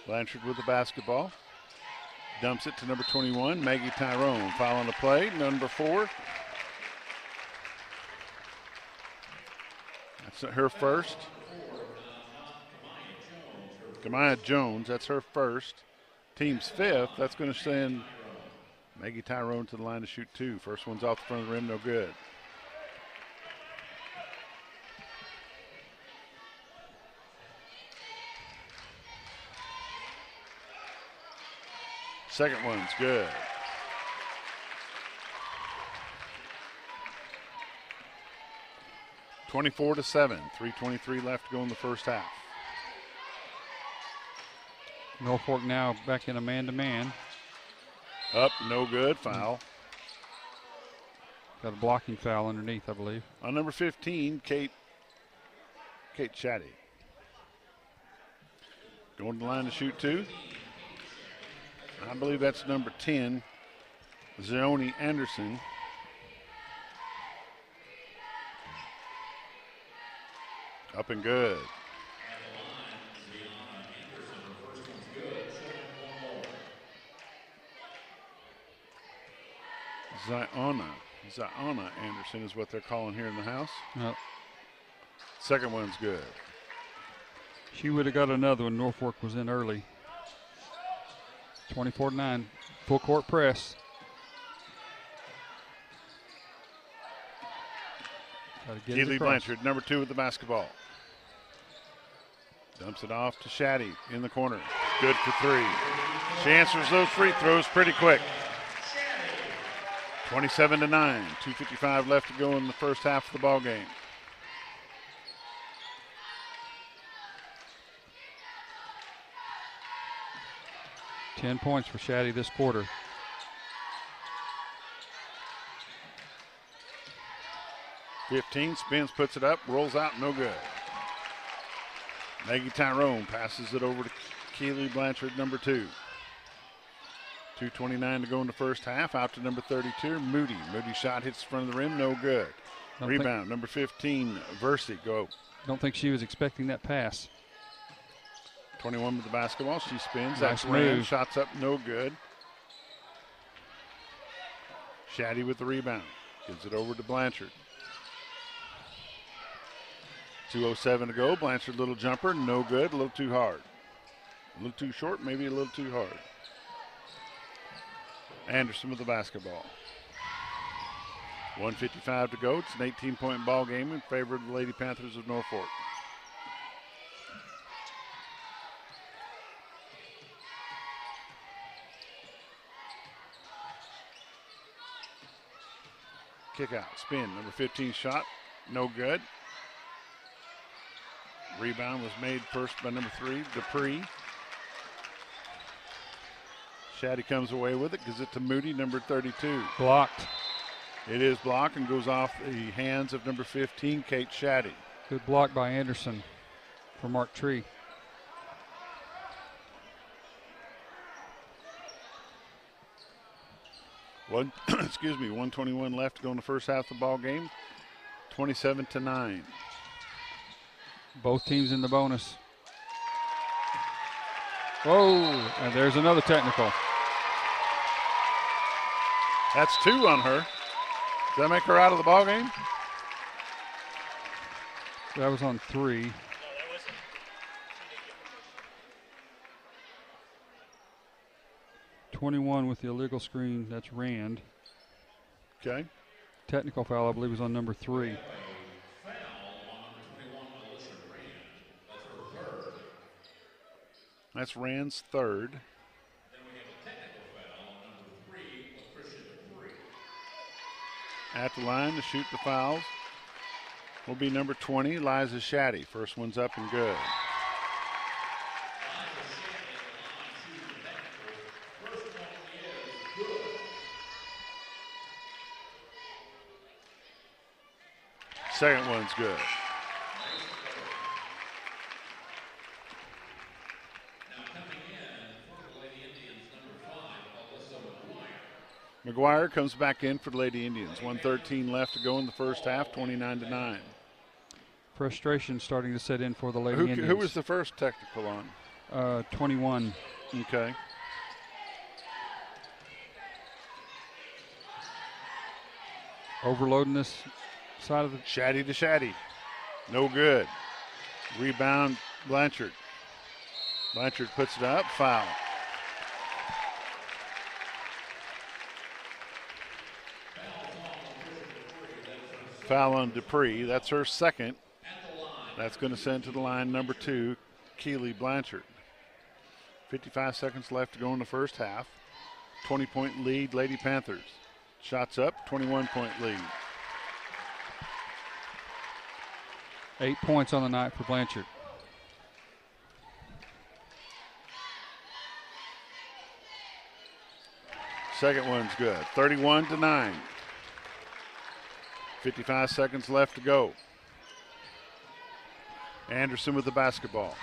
Blanchard with the basketball. Dumps it to number 21, Maggie Tyrone. Foul on the play, number 4. That's her first. Kamaya Jones, that's her first. Team's 5th. That's going to send Maggie Tyrone to the line to shoot 2. First one's off the front of the rim, no good. Second one's good. (24-7). 3:23 left to go in the first half. Norfork now back in a man-to-man. Up, no good, foul. Got a blocking foul underneath, I believe. On number 15, Kate Shaddy. Going to the line to shoot 2. I believe that's number 10, Zioni Anderson. Up and good. Ziona Anderson is what they're calling here in the house. Yep. Second one's good. She would have got another one. Norfork was in early. 24-9, full court press. Keely Blanchard, number 2 with the basketball. Dumps it off to Shaddy in the corner. Good for 3. She answers those free throws pretty quick. 27-9, 2:55 left to go in the first half of the ball game. $10 points for Shaddy this quarter. (15) spins, puts it up, rolls out, no good. Maggie Tyrone passes it over to Keely Blanchard, number 2. 2:29 to go in the first half. Out to number 32, Moody. Moody shot hits the front of the rim, no good. Rebound, number 15, Versi, go. Don't think she was expecting that pass. 21 with the basketball. She spins. Nice That's Rand. move. Shots up, no good. Shaddy with the rebound. Gives it over to Blanchard. 2:07 to go. Blanchard, little jumper, no good. A little too hard. A little too short, maybe a little too hard. Anderson with the basketball. 1:55 to go. It's an 18-point ball game in favor of the Lady Panthers of Norfolk. Kick out, spin, number 15 shot, no good. Rebound was made first by number 3, Dupree. Shaddy comes away with it, gives it to Moody, number 32. Blocked. It is blocked and goes off the hands of number 15, Kate Shaddy. Good block by Anderson for Mark Tree. Excuse me, 1:21 left to go in the first half of the ball game. 27-9. Both teams in the bonus. Whoa, and there's another technical. That's 2 on her. Does that make her out of the ball game? That was on 3. .21 with the illegal screen. That's Rand. Okay. Technical foul, I believe, was on number 3. That's Rand's third. At the line to shoot the fouls will be number 20, Liza Shaddy. First one's up and good. Second one's good. McGuire comes back in for the Lady Indians. 1:13 left to go in the first half, 29-9. Frustration starting to set in for the Lady Indians. Who was the first technical on? 21. Okay. Overloading this side of the... Shaddy to Shaddy. No good. Rebound, Blanchard. Blanchard puts it up, foul. Foul on Dupree. That's her second. That's going to send to the line number 2, Keely Blanchard. 55 seconds left to go in the first half. 20-point lead, Lady Panthers. Shots up, 21-point lead. 8 points on the night for Blanchard. Second one's good. 31-9. 55 seconds left to go. Anderson with the basketball.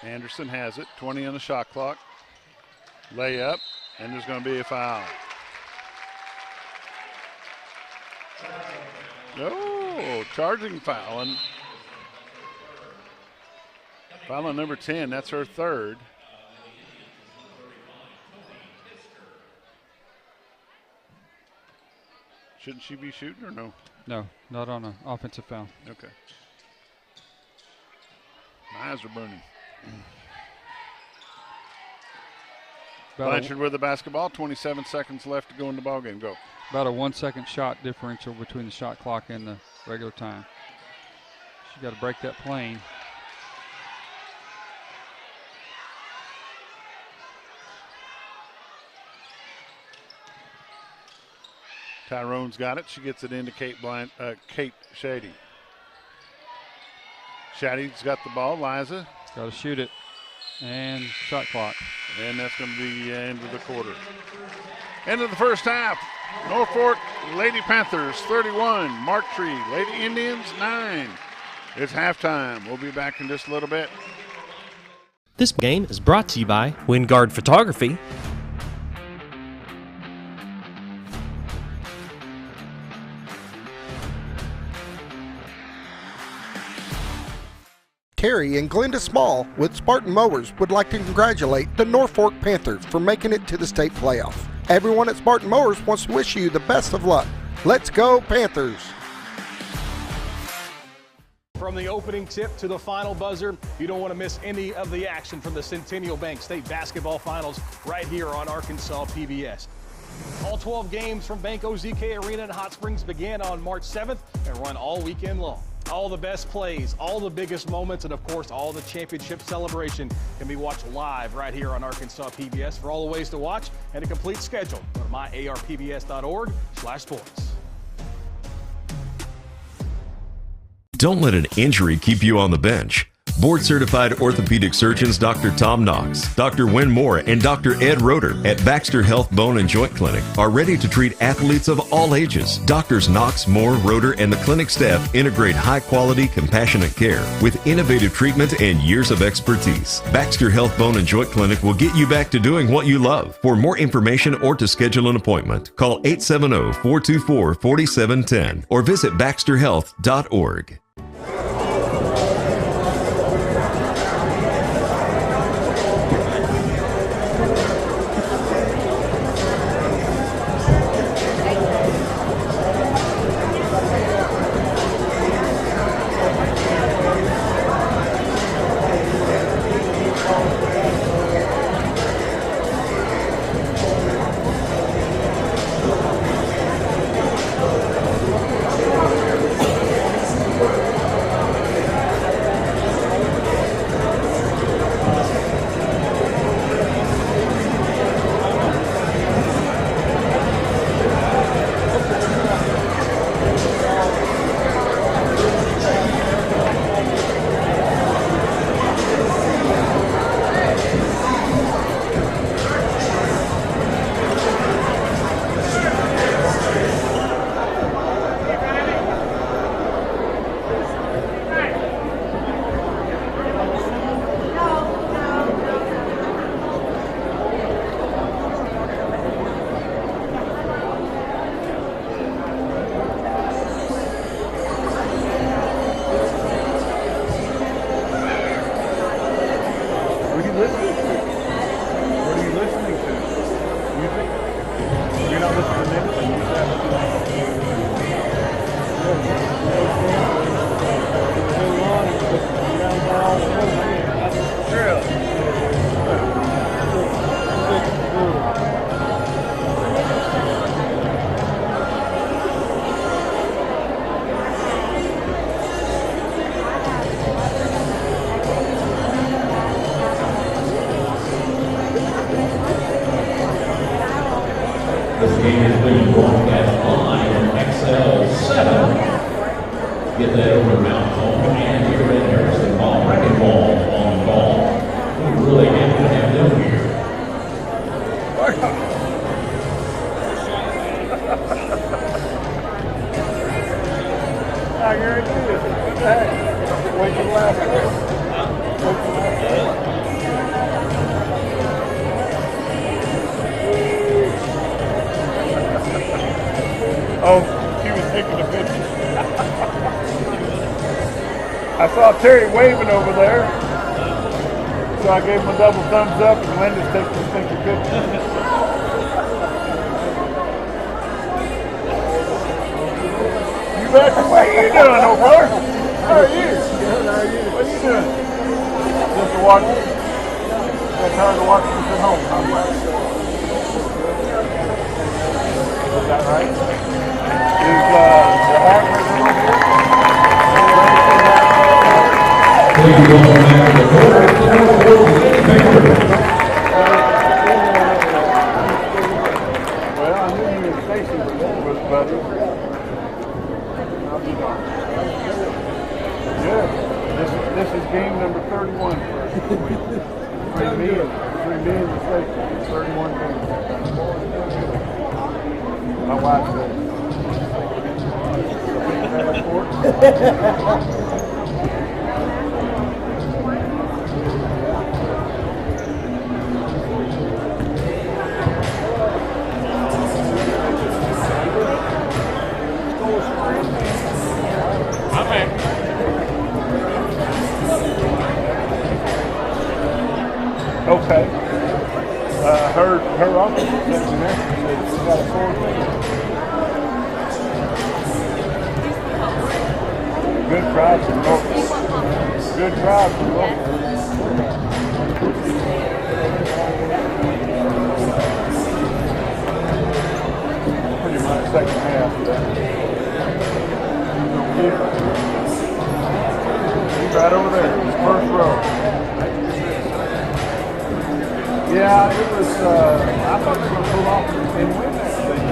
Anderson has it. 20 on the shot clock. Layup, and there's going to be a foul. Oh, charging foul. And foul on number 10. That's her third. Shouldn't she be shooting or no? No, not on an offensive foul. Okay. My eyes are burning. Blanchard with the basketball. 27 seconds left to go in the ballgame. Go. About a 1 second shot differential between the shot clock and the regular time. She got to break that plane. Tyrone's got it. She gets it into Kate Shady. Shady's got the ball. Liza. Got to shoot it. And shot clock. And that's going to be the end of the quarter. End of the first half. Norfork Lady Panthers 31. Mark Tree Lady Indians 9. It's halftime. We'll be back in just a little bit. This game is brought to you by Wingard Photography, Terry and Glenda Small with Spartan Mowers would like to congratulate the Norfork Panthers for making it to the state playoff. Everyone at Spartan Mowers wants to wish you the best of luck. Let's go Panthers! From the opening tip to the final buzzer, you don't want to miss any of the action from the Centennial Bank State Basketball Finals right here on Arkansas PBS. All 12 games from Bank OZK Arena in Hot Springs began on March 7th and run all weekend long. All the best plays, all the biggest moments, and of course, all the championship celebration can be watched live right here on Arkansas PBS. For all the ways to watch and a complete schedule, go to myarpbs.org/sports. Don't let an injury keep you on the bench. Board-certified orthopedic surgeons Dr. Tom Knox, Dr. Wynn Moore, and Dr. Ed Roeder at Baxter Health Bone and Joint Clinic are ready to treat athletes of all ages. Doctors Knox, Moore, Roeder, and the clinic staff integrate high-quality, compassionate care with innovative treatment and years of expertise. Baxter Health Bone and Joint Clinic will get you back to doing what you love. For more information or to schedule an appointment, call 870-424-4710 or visit baxterhealth.org. listening to? What are you listening to? Music? You're not listening to anything. You just have This game is being broadcast live on XL7. Get that over around home and here at Harrison Ball, Wrecking Ball on the ball. We're really happy to have them here. I guarantee you. What the heck? Wait till the last one. Wait till the last one. Oh, she was taking a picture. I saw Terry waving over there, so I gave him a double thumbs up, and Linda's taking a stinky picture. You bet. What are you doing, old brother? How are you? Good, how are you? What are you doing? Just to watch it. Got tired of watching this at home, huh? Is that right? Is the heart rate over here? Thank you, welcome back to the Well, I knew you and Stacy were there with buddy. Good. This is game number 31 for us. Between me and Stacy. 31 games. My wife said. Okay. Her uncle was sitting there. She's got a 4 finger. Good crowd from Norfork. Good crowd from Norfork. Pretty much second half of that. He's right over there, first row. Yeah, it was, I thought they were going to pull off and win that thing.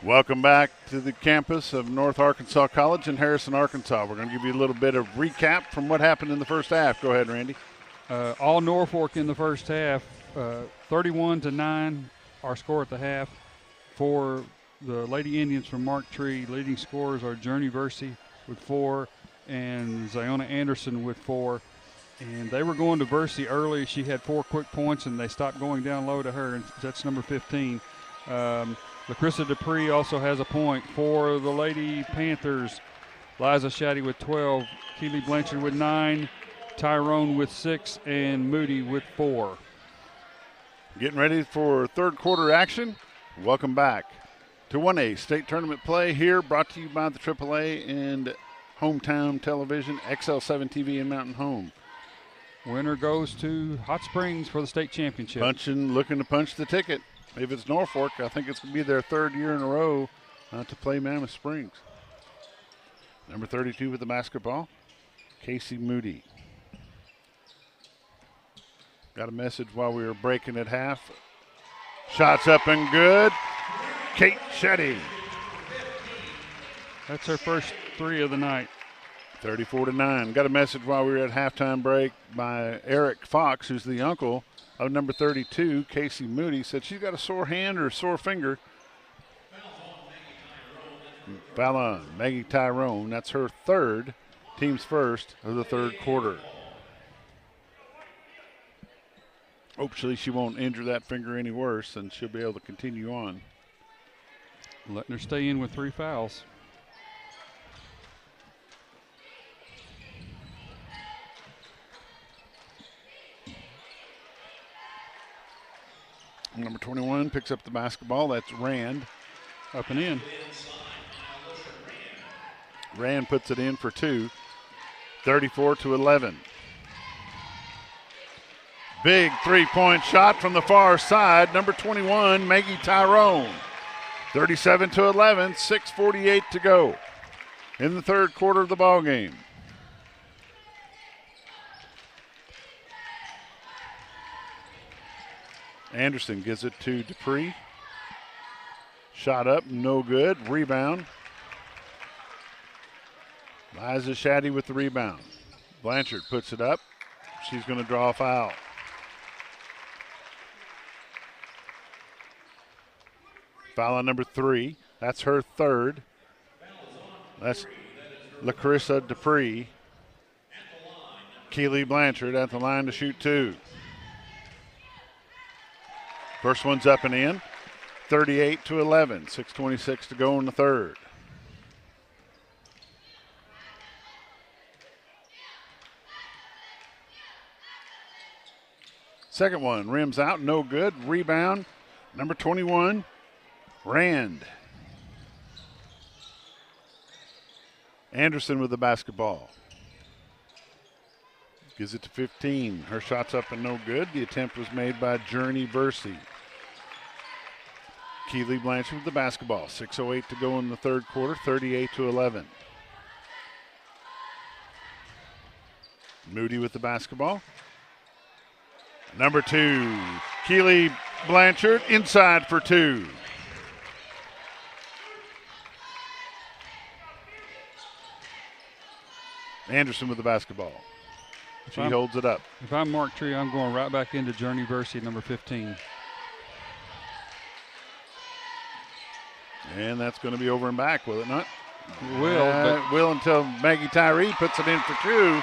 Welcome back to the campus of North Arkansas College in Harrison, Arkansas. We're going to give you a little bit of recap from what happened in the first half. Go ahead, Randy. All Norfork in the first half, 31-9, our score at the half. For the Lady Indians from Mark Tree, leading scorers are Journey Versey with 4 and Ziona Anderson with 4. And they were going to Versey early. She had 4 quick points, and they stopped going down low to her, and that's number 15. LaCrissa Dupree also has a point. For the Lady Panthers, Liza Shaddy with 12, Keely Blanchard with 9, Tyrone with 6, and Moody with 4. Getting ready for third quarter action. Welcome back to 1A state tournament play here, brought to you by the AAA and Hometown Television, XL7 TV and Mountain Home. Winner goes to Hot Springs for the state championship. Looking to punch the ticket. If it's Norfolk, I think it's going to be their 3rd year in a row to play Mammoth Springs. Number 32 with the basketball, Casey Moody. Got a message while we were breaking at half. Shots up and good. Kate Shetty. That's her first 3 of the night. 34-9. Got a message while we were at halftime break by Eric Fox, who's the uncle of number 32, Casey Moody. Said she's got a sore hand or a sore finger. Foul on Maggie Tyrone. That's her 3rd, team's first of the third quarter. Hopefully she won't injure that finger any worse, and she'll be able to continue on. Letting her stay in with 3 fouls. Number 21 picks up the basketball. That's Rand. Up and in. Rand puts it in for 2. 34-11. Big 3-point shot from the far side. Number 21, Maggie Tyrone. 37-11, 6:48 to go in the third quarter of the ball game. Anderson gives it to Dupree. Shot up, no good. Rebound. Liza Shaddy with the rebound. Blanchard puts it up. She's going to draw a foul. Foul on number 3. That's her 3rd. That's LaCrissa Dupree. Keely Blanchard at the line to shoot 2. First one's up and in. 38-11. 6:26 to go in the third. Second one rims out, no good. Rebound, number 21, Rand. Anderson with the basketball. Gives it to 15. Her shot's up and no good. The attempt was made by Journey Versey. Keely Blanchard with the basketball. 6:08 to go in the third quarter, 38-11. Moody with the basketball. Number 2, Keely Blanchard inside for 2. Anderson with the basketball. She holds it up. If I'm Mark Tree, I'm going right back into Journey Versey, number 15. And that's going to be over and back, will it not? It will. It will until Maggie Tyree puts it in for 2.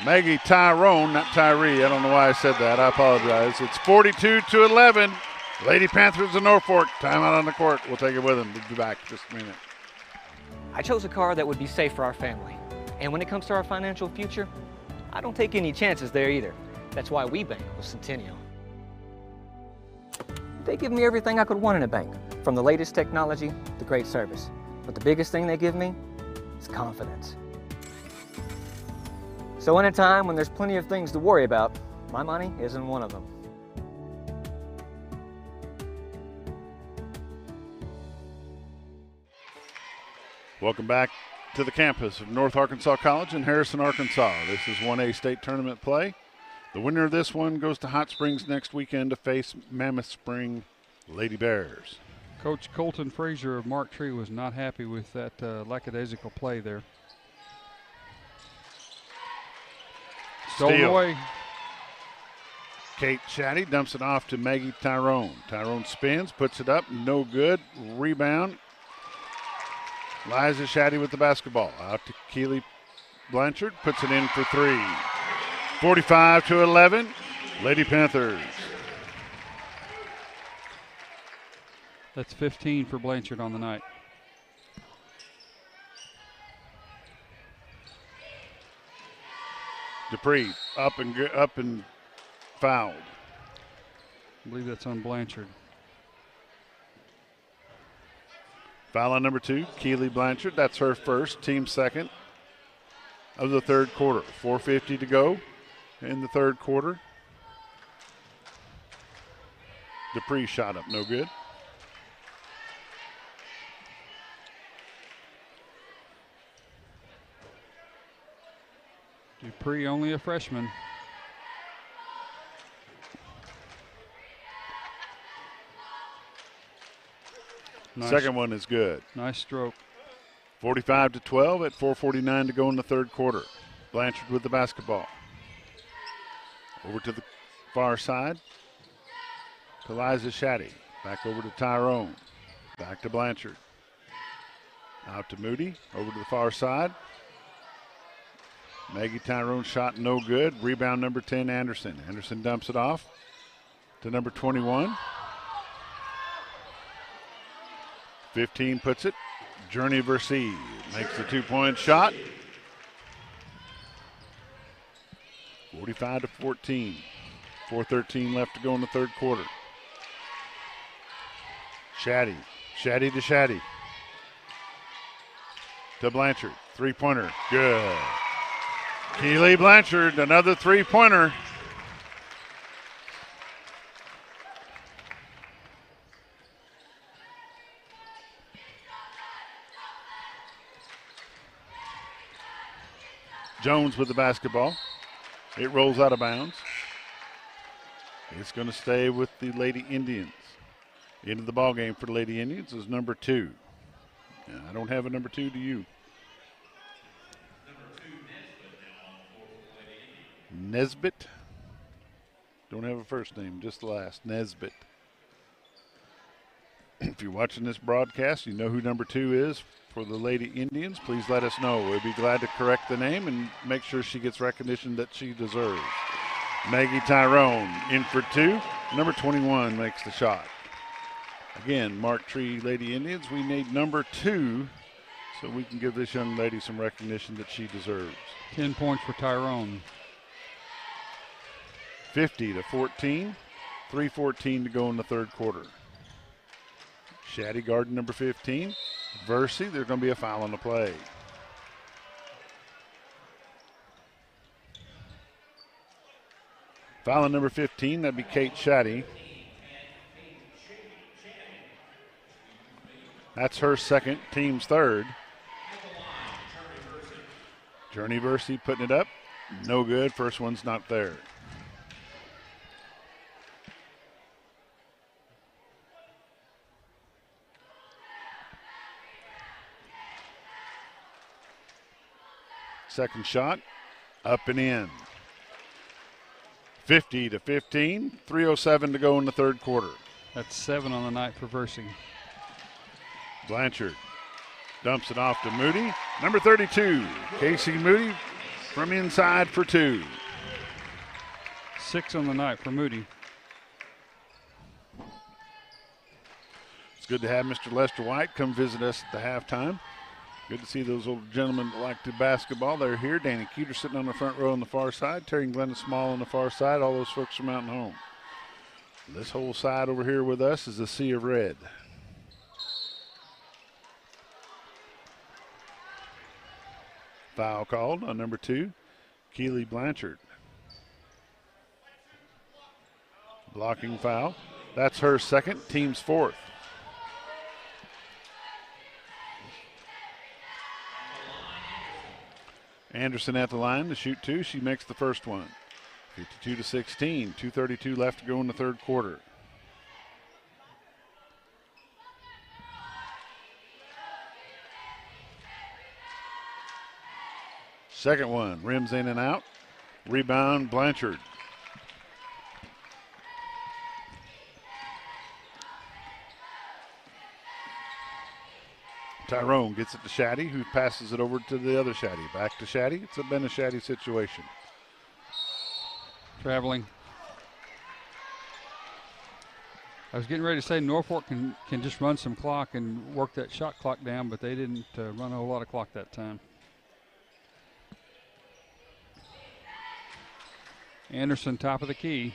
Maggie Tyrone, not Tyree. I don't know why I said that. I apologize. It's 42-11. Lady Panthers of Norfolk. Timeout on the court. We'll take it with them. We'll be back in just a minute. I chose a car that would be safe for our family. And when it comes to our financial future, I don't take any chances there either. That's why we bank with Centennial. They give me everything I could want in a bank, from the latest technology to great service. But the biggest thing they give me is confidence. So in a time when there's plenty of things to worry about, my money isn't one of them. Welcome back to the campus of North Arkansas College in Harrison, Arkansas. This is 1A state tournament play. The winner of this one goes to Hot Springs next weekend to face Mammoth Spring Lady Bears. Coach Colton Frazier of Mark Tree was not happy with that lackadaisical play there. Stolen Steal. away. Kate Shaddy dumps it off to Maggie Tyrone. Tyrone spins, puts it up, no good. Rebound. Liza Shaddy with the basketball. Out to Keely Blanchard, puts it in for three. 45-11, Lady Panthers. That's 15 for Blanchard on the night. Dupree up and fouled. I believe that's on Blanchard. Foul on number 2, Keely Blanchard. That's her first, team second of the third quarter. 4:50 to go in the third quarter. Dupree shot up, no good. Dupree only a freshman. Nice. Second one is good. Nice stroke. 45-12 at 4:49 to go in the third quarter. Blanchard with the basketball. Over to the far side to Liza Shaddy. Back over to Tyrone. Back to Blanchard. Out to Moody. Over to the far side. Maggie Tyrone shot no good. Rebound number 10, Anderson. Anderson dumps it off to number 21. 15 puts it. Journey Versi makes the 2-point shot. 45-14. 4:13 left to go in the third quarter. Shaddy. Shaddy to Shaddy. To Blanchard. 3-pointer. Good. Keely Blanchard, another 3-pointer. Jones with the basketball. It rolls out of bounds. It's going to stay with the Lady Indians. Into the ball game for the Lady Indians is number 2. I don't have a number 2, do you? Nesbitt. Don't have a first name, just the last. Nesbitt. If you're watching this broadcast, you know who number 2 is for the Lady Indians. Please let us know. We'll be glad to correct the name and make sure she gets recognition that she deserves. Maggie Tyrone in for 2. Number 21 makes the shot. Again, Mark Tree Lady Indians, we need number 2 so we can give this young lady some recognition that she deserves. 10 points for Tyrone. 50-14. 3:14 to go in the third quarter. Shaddy guarding number 15. Versi, there's going to be a foul on the play. Foul on number 15, that'd be Kate Shaddy. That's her second, team's third. Journey Versi putting it up. No good, first one's not there. Second shot, up and in. 50-15, 3:07 to go in the third quarter. That's 7 on the night for Versi. Blanchard dumps it off to Moody. Number 32, Casey Moody from inside for 2. 6 on the night for Moody. It's good to have Mr. Lester White come visit us at the halftime. Good to see those old gentlemen that like to basketball. They're here. Danny Keeter sitting on the front row on the far side. Terry and Glenda Small on the far side. All those folks from Mountain Home. This whole side over here with us is a sea of red. Foul called on number 2, Keely Blanchard. Blocking foul. That's her second, team's fourth. Anderson at the line to shoot 2. She makes the first one. 52-16. 2:32 left to go in the third quarter. Second one, rims in and out. Rebound, Blanchard. Tyrone gets it to Shaddy, who passes it over to the other Shaddy. Back to Shaddy. It's been a Shaddy situation. Traveling. I was getting ready to say Norfolk can just run some clock and work that shot clock down, but they didn't run a whole lot of clock that time. Anderson, top of the key.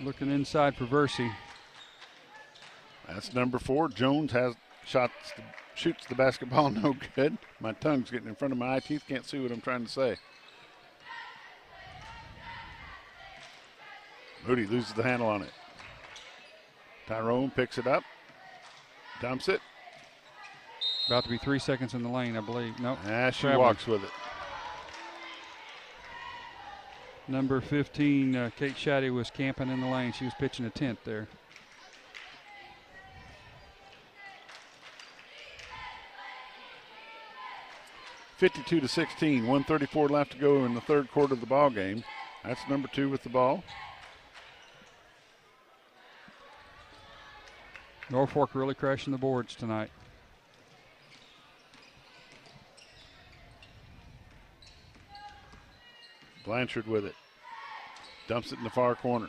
Looking inside for Versey. That's number 4. Jones has shoots the basketball no good. My tongue's getting in front of my eye teeth. Can't see what I'm trying to say. Moody loses the handle on it. Tyrone picks it up. Dumps it. About to be 3 seconds in the lane, I believe. Nope. She walks with it. Number 15, Kate Shaddy, was camping in the lane. She was pitching a tent there. (52-16). 1:34 left to go in the third quarter of the ball game. That's number 2 with the ball. Norfolk really crashing the boards tonight. Blanchard with it. Dumps it in the far corner.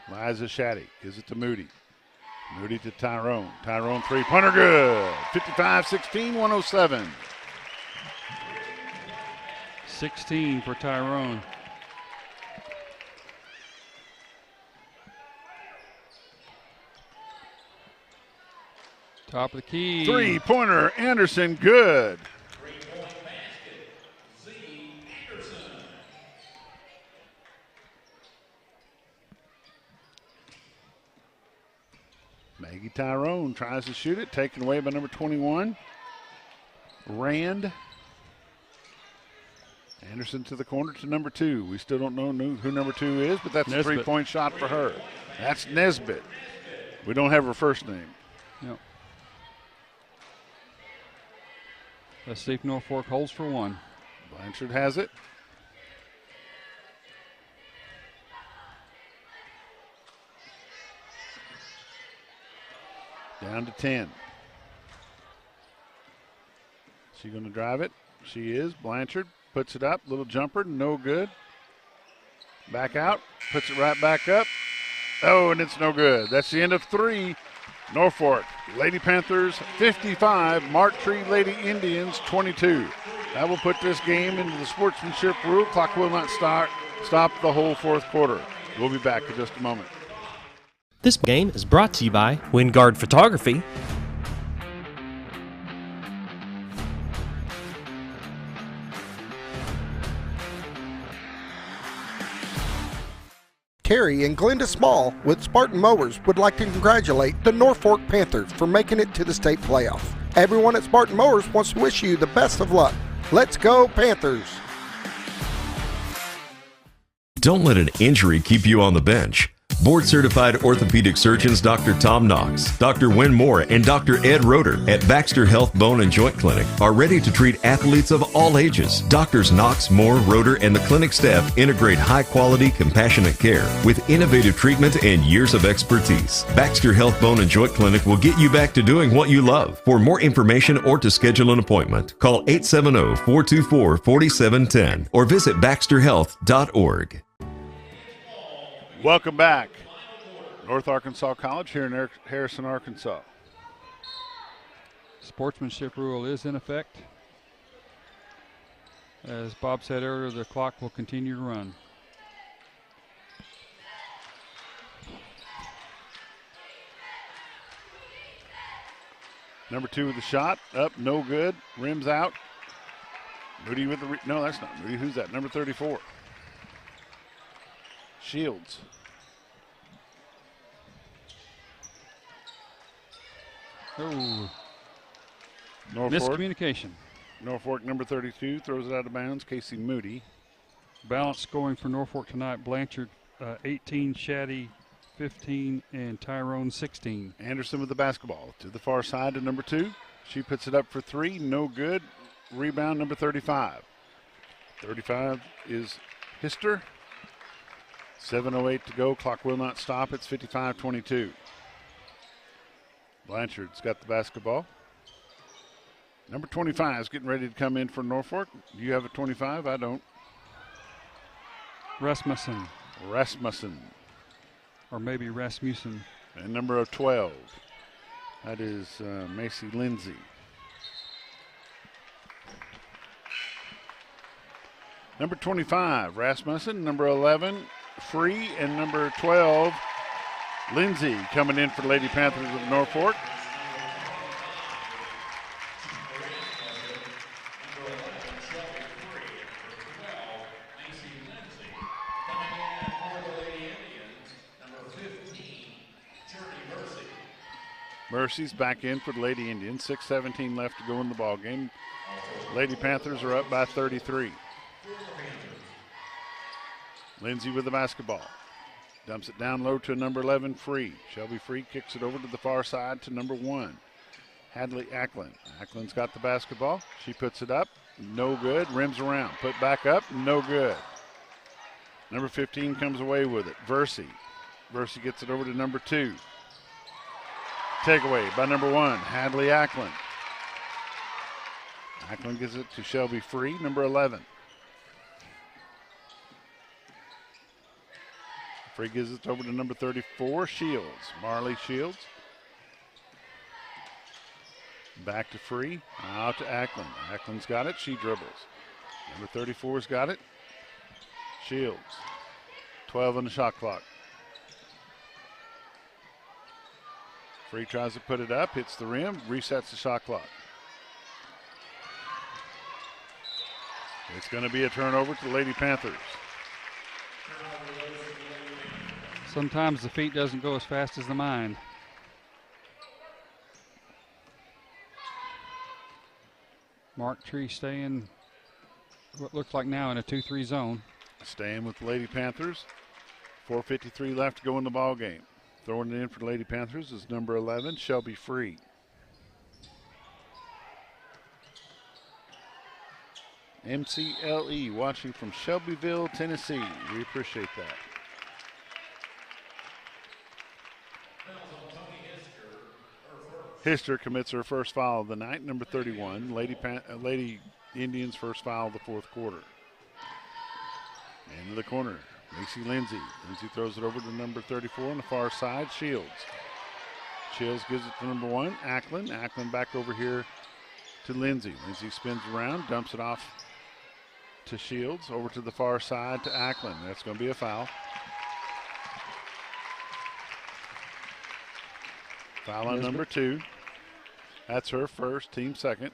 Liza Shaddy gives it to Moody. Moody to Tyrone. Tyrone three-pointer good. 55-16, 107. 16 for Tyrone. Top of the key. Three-pointer, Anderson, good. Maggie Tyrone tries to shoot it, taken away by number 21. Rand. Anderson to the corner to number 2. We still don't know who number 2 is, but that's Nesbitt. a three-point shot for her. That's Nesbitt. We don't have her first name. Yep. Let's see if Norfolk holds for one. Blanchard has it. Down to 10. She going to drive it? She is. Blanchard puts it up. Little jumper, no good. Back out, puts it right back up. Oh, and it's no good. That's the end of 3. Norfolk Lady Panthers 55, Marktree Lady Indians 22. That will put this game into the sportsmanship rule. Clock will not stop the whole fourth quarter. We'll be back in just a moment. This game is brought to you by Wingard Photography, Terry and Glenda Small with Spartan Mowers would like to congratulate the Norfolk Panthers for making it to the state playoff. Everyone at Spartan Mowers wants to wish you the best of luck. Let's go Panthers! Don't let an injury keep you on the bench. Board-certified orthopedic surgeons Dr. Tom Knox, Dr. Wynn Moore, and Dr. Ed Roeder at Baxter Health Bone and Joint Clinic are ready to treat athletes of all ages. Doctors Knox, Moore, Roeder, and the clinic staff integrate high-quality, compassionate care with innovative treatment and years of expertise. Baxter Health Bone and Joint Clinic will get you back to doing what you love. For more information or to schedule an appointment, call 870-424-4710 or visit baxterhealth.org. Welcome back. North Arkansas College here in Harrison, Arkansas. Sportsmanship rule is in effect. As Bob said earlier, the clock will continue to run. Number 2 with the shot, up, no good, rims out. Moody with the, no, that's not Moody. Who's that? Number 34. Shields. Oh. Norfolk. Miscommunication. Norfolk, number 32, throws it out of bounds. Casey Moody. Balance scoring for Norfolk tonight. Blanchard 18, Shaddy 15, and Tyrone 16. Anderson with the basketball to the far side to number 2. She puts it up for 3, no good. rebound, number 35. 35 is Hister. 7:08 to go. Clock will not stop. It's 55-22. Blanchard's got the basketball. Number 25 is getting ready to come in for Norfork. Do you have a 25? I don't. Rasmussen. Or maybe Rasmussen. And number 12. That is Macy Lindsay. Number 25, Rasmussen. Number 11, Free. And number 12, Lindsay coming in for Lady Panthers of Norfork. Mercy's back in for the Lady Indians. 6:17 left to go in the ball game. Lady Panthers are up by 33. Lindsay with the basketball. Dumps it down low to number 11, Free. Shelby Free kicks it over to the far side to number 1, Hadley Ackland. Ackland's got the basketball. She puts it up. No good. Rims around. Put back up. No good. Number 15 comes away with it. Versey. Versey gets it over to number 2. Takeaway by number 1, Hadley Ackland. Ackland gives it to Shelby Free, number 11. Free gives it over to number 34, Shields. Marley Shields. Back to Free, out to Ackland. Ackland's got it, she dribbles. Number 34's got it. Shields. 12 on the shot clock. Free tries to put it up, hits the rim, resets the shot clock. It's going to be a turnover to the Lady Panthers. Sometimes the feet doesn't go as fast as the mind. Mark Tree staying what looks like now in a 2-3 zone. Staying with the Lady Panthers. 4:53 left to go in the ball game. Throwing it in for the Lady Panthers is number 11, Shelby Free. MCLE watching from Shelbyville, Tennessee. We appreciate that. Hister commits her first foul of the night, number 31. Lady Indians' first foul of the fourth quarter. Into the corner. Macy Lindsay. Lindsay throws it over to number 34 on the far side, Shields. Shields gives it to number 1, Ackland. Ackland back over here to Lindsay. Lindsay spins around, dumps it off to Shields, over to the far side to Ackland. That's going to be a foul. Foul on number 2. That's her first, team second.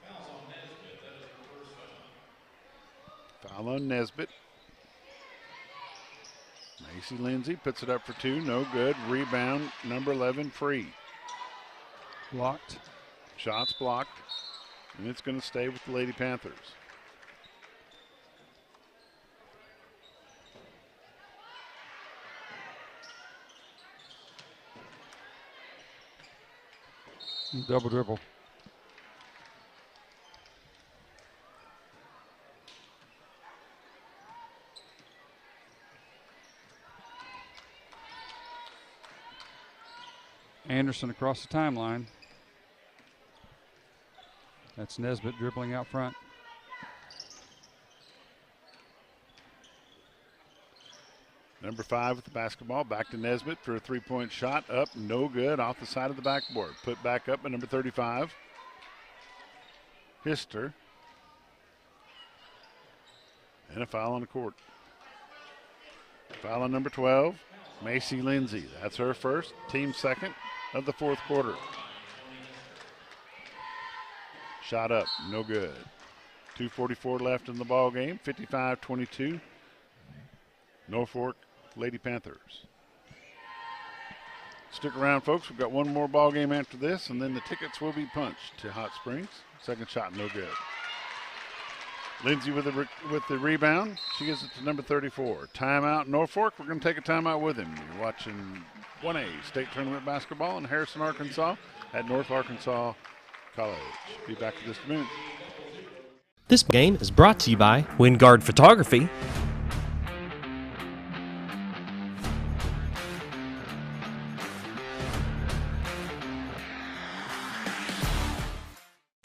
Foul on Nesbitt. Macy Lindsay puts it up for 2, no good. Rebound, number 11, Free. Blocked. Shots blocked, and it's going to stay with the Lady Panthers. Double dribble. Anderson across the timeline. That's Nesbitt dribbling out front. Number 5 with the basketball. Back to Nesbitt for a three-point shot. Up, no good. Off the side of the backboard. Put back up by number 35. Hister. And a foul on the court. Foul on number 12, Macy Lindsay. That's her first, team second of the fourth quarter. Shot up, no good. 2:44 left in the ball game, 55-22. Norfork Lady Panthers. Stick around, folks. We've got one more ball game after this, and then the tickets will be punched to Hot Springs. Second shot, no good. Lindsay with the rebound. She gives it to number 34. Timeout, Norfork. We're going to take a timeout with him. You're watching 1A State Tournament Basketball in Harrison, Arkansas at North Arkansas College. Be back in just a minute. This game is brought to you by Wingard Photography,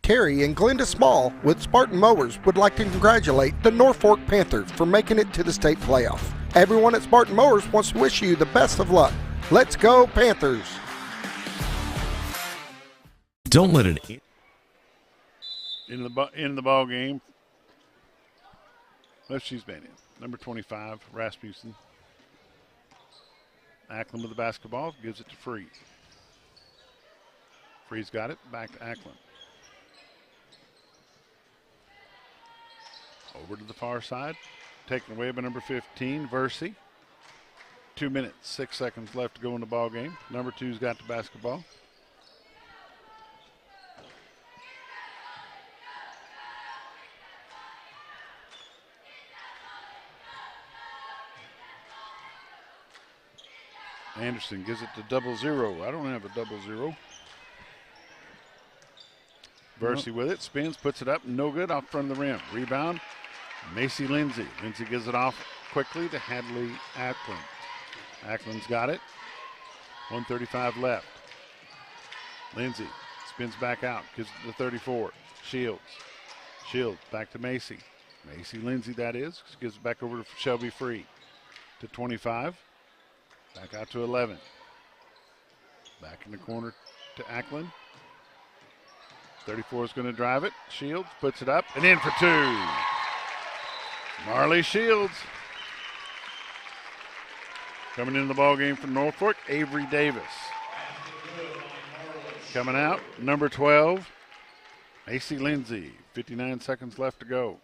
Terry and Glenda Small with Spartan Mowers would like to congratulate the Norfork Panthers for making it to the state playoff. Everyone at Spartan Mowers wants to wish you the best of luck. Let's go Panthers! Don't let it in the ball game. Oh, she's been in. Number 25, Rasmussen. Ackland with the basketball, gives it to Free. Free's got it, back to Ackland. Over to the far side, taken away by number 15, Versey. 2 minutes, 6 seconds left to go in the ball game. Number 2's got the basketball. Anderson gives it to 0-0. I don't have a 0-0. Versey with it, spins, puts it up, no good, off front of the rim. Rebound, Macy Lindsay. Lindsay gives it off quickly to Hadley Ackland. Ackland's got it. 1:35 left. Lindsay spins back out, gives it to 34. Shields. Shields back to Macy. Macy Lindsay, that is. She gives it back over to Shelby Free. To 25. Back out to 11. Back in the corner to Ackland. 34 is going to drive it. Shields puts it up and in for 2. Marley Shields. Coming into the ball game for Norfolk, Avery Davis. Coming out, number 12, Macy Lindsay. 59 seconds left to go.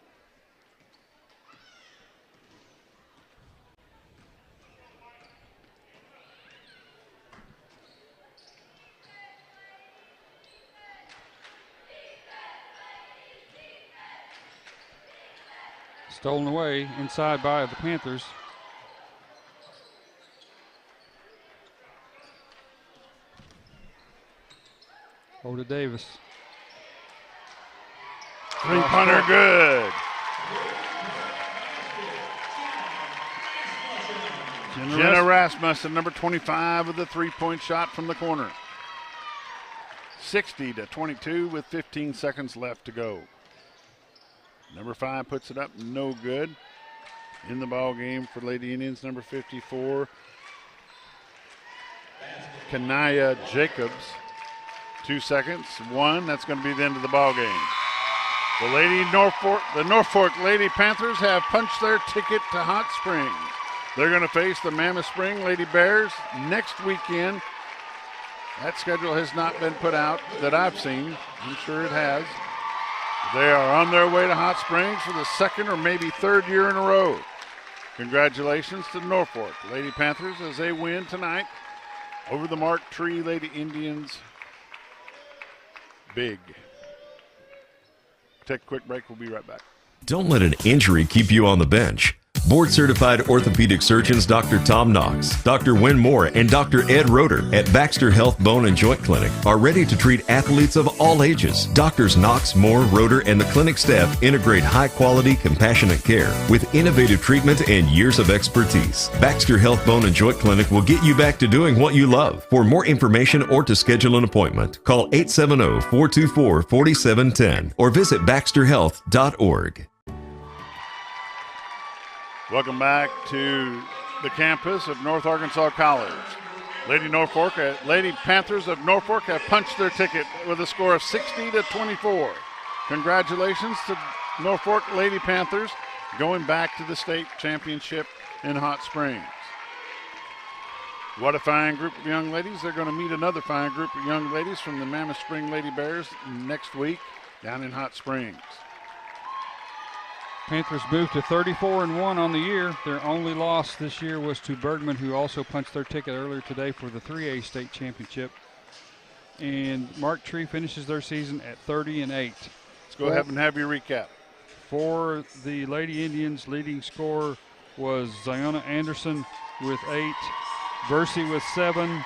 Stolen away inside by the Panthers. Over to Davis. Three-pointer good. Jenna Rasmussen, number 25, with the three-point shot from the corner. 60-22 with 15 seconds left to go. Number 5 puts it up, no good. In the ball game for Lady Indians, number 54, Kanaya Jacobs. 2 seconds, 1. That's going to be the end of the ball game. The Norfolk Lady Panthers have punched their ticket to Hot Springs. They're going to face the Mammoth Spring Lady Bears next weekend. That schedule has not been put out that I've seen. I'm sure it has. They are on their way to Hot Springs for the second or maybe third year in a row. Congratulations to Norfolk Lady Panthers as they win tonight over the Mark Tree Lady Indians. Big. Take a quick break. We'll be right back. Don't let an injury keep you on the bench. Board-certified orthopedic surgeons Dr. Tom Knox, Dr. Wynn Moore, and Dr. Ed Roeder at Baxter Health Bone and Joint Clinic are ready to treat athletes of all ages. Doctors Knox, Moore, Roeder, and the clinic staff integrate high-quality, compassionate care with innovative treatment and years of expertise. Baxter Health Bone and Joint Clinic will get you back to doing what you love. For more information or to schedule an appointment, call 870-424-4710 or visit baxterhealth.org. Welcome back to the campus of North Arkansas College. Lady Panthers of Norfolk have punched their ticket with a score of 60-24. Congratulations to Norfolk Lady Panthers going back to the state championship in Hot Springs. What a fine group of young ladies. They're going to meet another fine group of young ladies from the Mammoth Spring Lady Bears next week down in Hot Springs. Panthers moved to 34-1 on the year. Their only loss this year was to Bergman, who also punched their ticket earlier today for the 3A state championship. And Mark Tree finishes their season at 30-8. Let's go ahead and have your recap. For the Lady Indians, leading scorer was Ziona Anderson with 8, Versey with 7,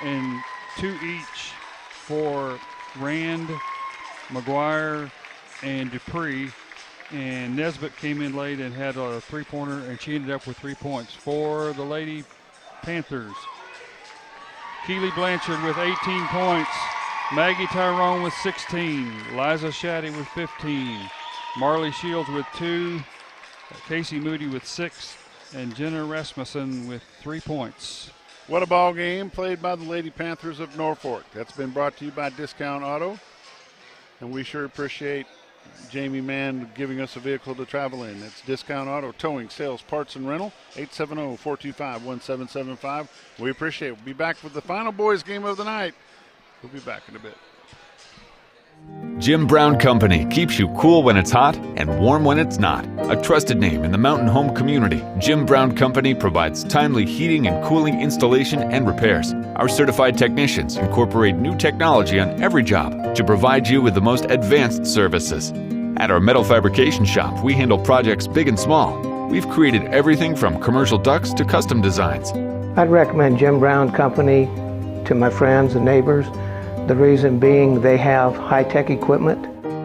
and 2 each for Rand, McGuire, and Dupree. and Nesbitt came in late and had a three-pointer, and she ended up with 3 points for the Lady Panthers. Keely Blanchard with 18 points. Maggie Tyrone with 16. Liza Shaddy with 15. Marley Shields with 2. Casey Moody with 6. And Jenna Rasmussen with 3 points. What a ball game played by the Lady Panthers of Norfork. That's been brought to you by Discount Auto. And we sure appreciate Jamie Mann giving us a vehicle to travel in. It's Discount Auto, towing, sales, parts, and rental, 870-425-1775. We appreciate it. We'll be back with the final boys game of the night. We'll be back in a bit. Jim Brown Company keeps you cool when it's hot and warm when it's not. A trusted name in the mountain home community, Jim Brown Company provides timely heating and cooling installation and repairs. Our certified technicians incorporate new technology on every job to provide you with the most advanced services. At our metal fabrication shop, we handle projects big and small. We've created everything from commercial ducts to custom designs. I'd recommend Jim Brown Company to my friends and neighbors. The reason being they have high-tech equipment.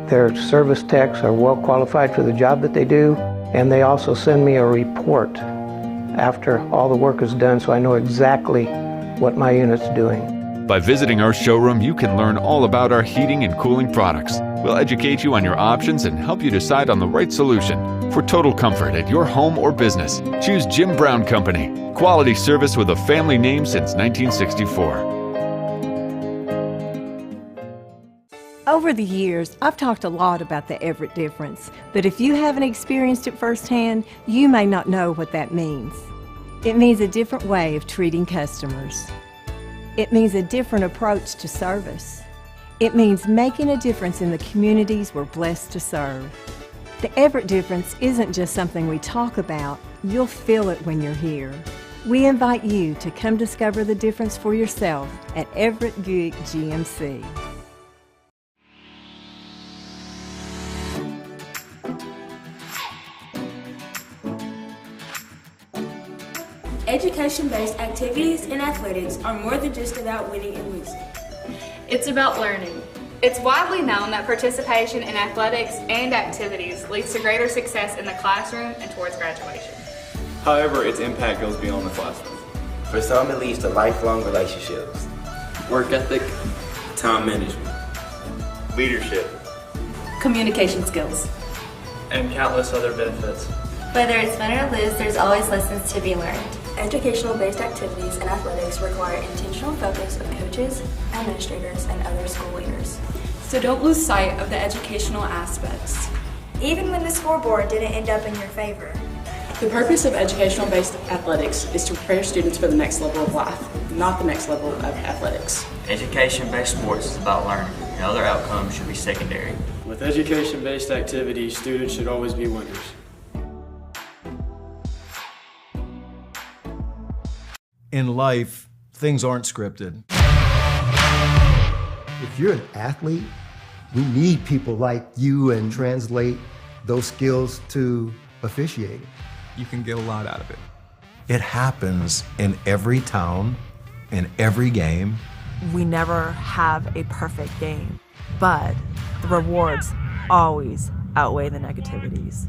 Their service techs are well qualified for the job that they do, and they also send me a report after all the work is done so I know exactly what my unit's doing. By visiting our showroom, you can learn all about our heating and cooling products. We'll educate you on your options and help you decide on the right solution. For total comfort at your home or business, choose Jim Brown Company. Quality service with a family name since 1964. Over the years, I've talked a lot about the Everett difference, but if you haven't experienced it firsthand, you may not know what that means. It means a different way of treating customers. It means a different approach to service. It means making a difference in the communities we're blessed to serve. The Everett difference isn't just something we talk about, you'll feel it when you're here. We invite you to come discover the difference for yourself at Everett Buick GMC. Education-based activities and athletics are more than just about winning and losing. It's about learning. It's widely known that participation in athletics and activities leads to greater success in the classroom and towards graduation. However, its impact goes beyond the classroom. For some, it leads to lifelong relationships, work ethic, time management, leadership, communication skills, and countless other benefits. Whether it's win or lose, there's always lessons to be learned. Educational-based activities and athletics require intentional focus of coaches, administrators, and other school leaders. So don't lose sight of the educational aspects. Even when the scoreboard didn't end up in your favor. The purpose of educational-based athletics is to prepare students for the next level of life, not the next level of athletics. Education-based sports is about learning, and other outcomes should be secondary. With education-based activities, students should always be winners. In life, things aren't scripted. If you're an athlete, we need people like you and translate those skills to officiating. You can get a lot out of it. It happens in every town, in every game. We never have a perfect game, but the rewards always outweigh the negativities.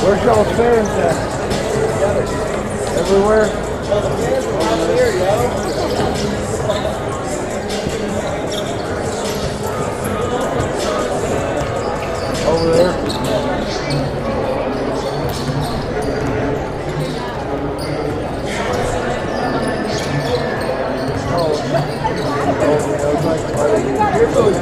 Where's y'all's fans at? Everywhere? Well, the fans are out there, yo. Over there. Here goes.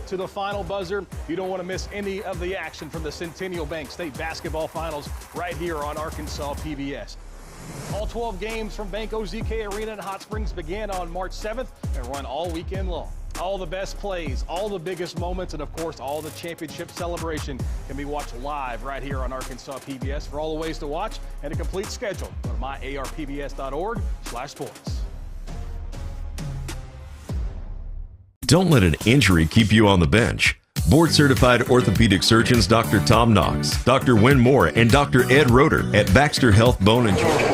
To the final buzzer. You don't want to miss any of the action from the Centennial Bank State Basketball Finals right here on Arkansas PBS. All 12 games from Bank OZK Arena in Hot Springs began on March 7th and run all weekend long. All the best plays, all the biggest moments, and of course all the championship celebration can be watched live right here on Arkansas PBS. For all the ways to watch and a complete schedule, go to myarpbs.org/sports. Don't let an injury keep you on the bench. Board-certified orthopedic surgeons Dr. Tom Knox, Dr. Wynn Moore, and Dr. Ed Roeder at Baxter Health Bone and Joint.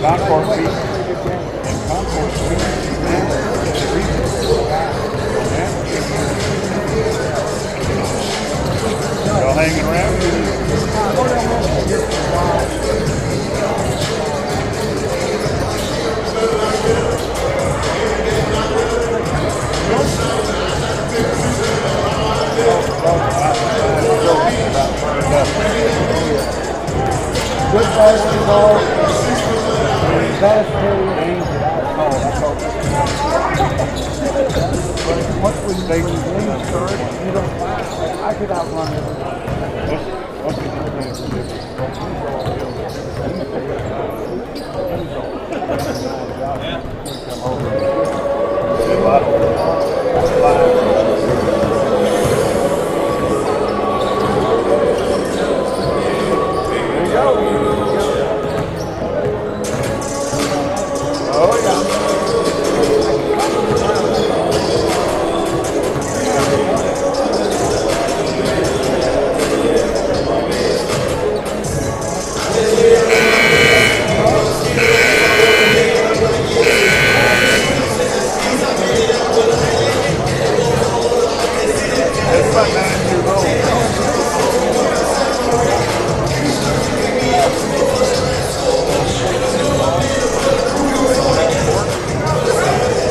Concord beat Y'all hanging around? Good basketball. Last 2 games that I called, but once we start, you don't. I could outrun everybody. What's the difference?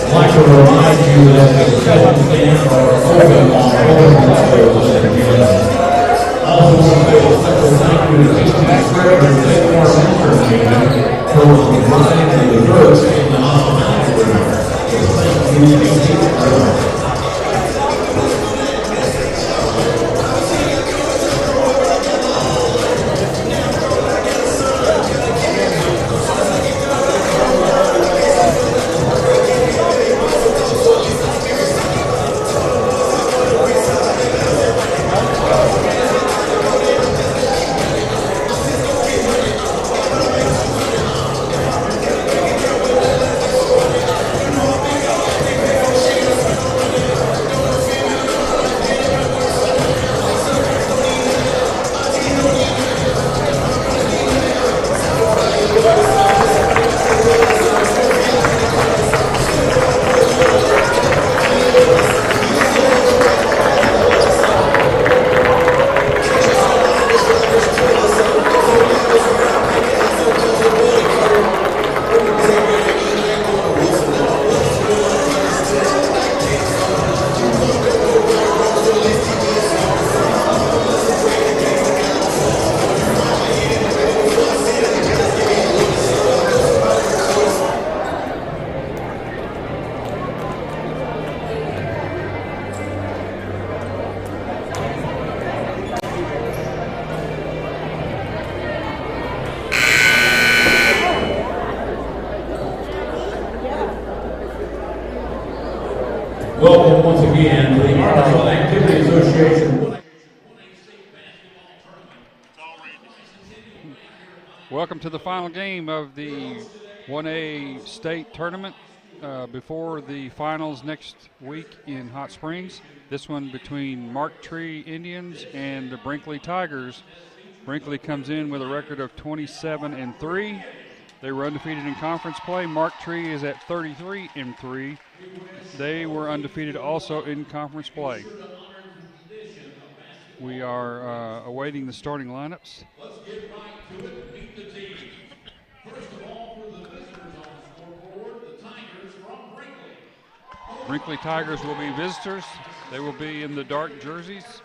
I'd like to remind you that the second stand are open on all players in the community. I also want to say a special thank you to Casey McGregor and Seymour Center for providing the dirt in the hospitality room. Thank you, Casey. Welcome once again to the Arkansas Activity Association. Welcome to the final game of the 1A state tournament before the finals next week in Hot Springs. This one between Mark Tree Indians and the Brinkley Tigers. Brinkley comes in with a record of 27-3. They were undefeated in conference play. Mark Tree is at 33-3. They were undefeated also in conference play. We are awaiting the starting lineups. Let's get right to it. Meet the team. First of all, for the visitors on the scoreboard, the Tigers from Brinkley. Brinkley Tigers will be visitors. They will be in the dark jerseys.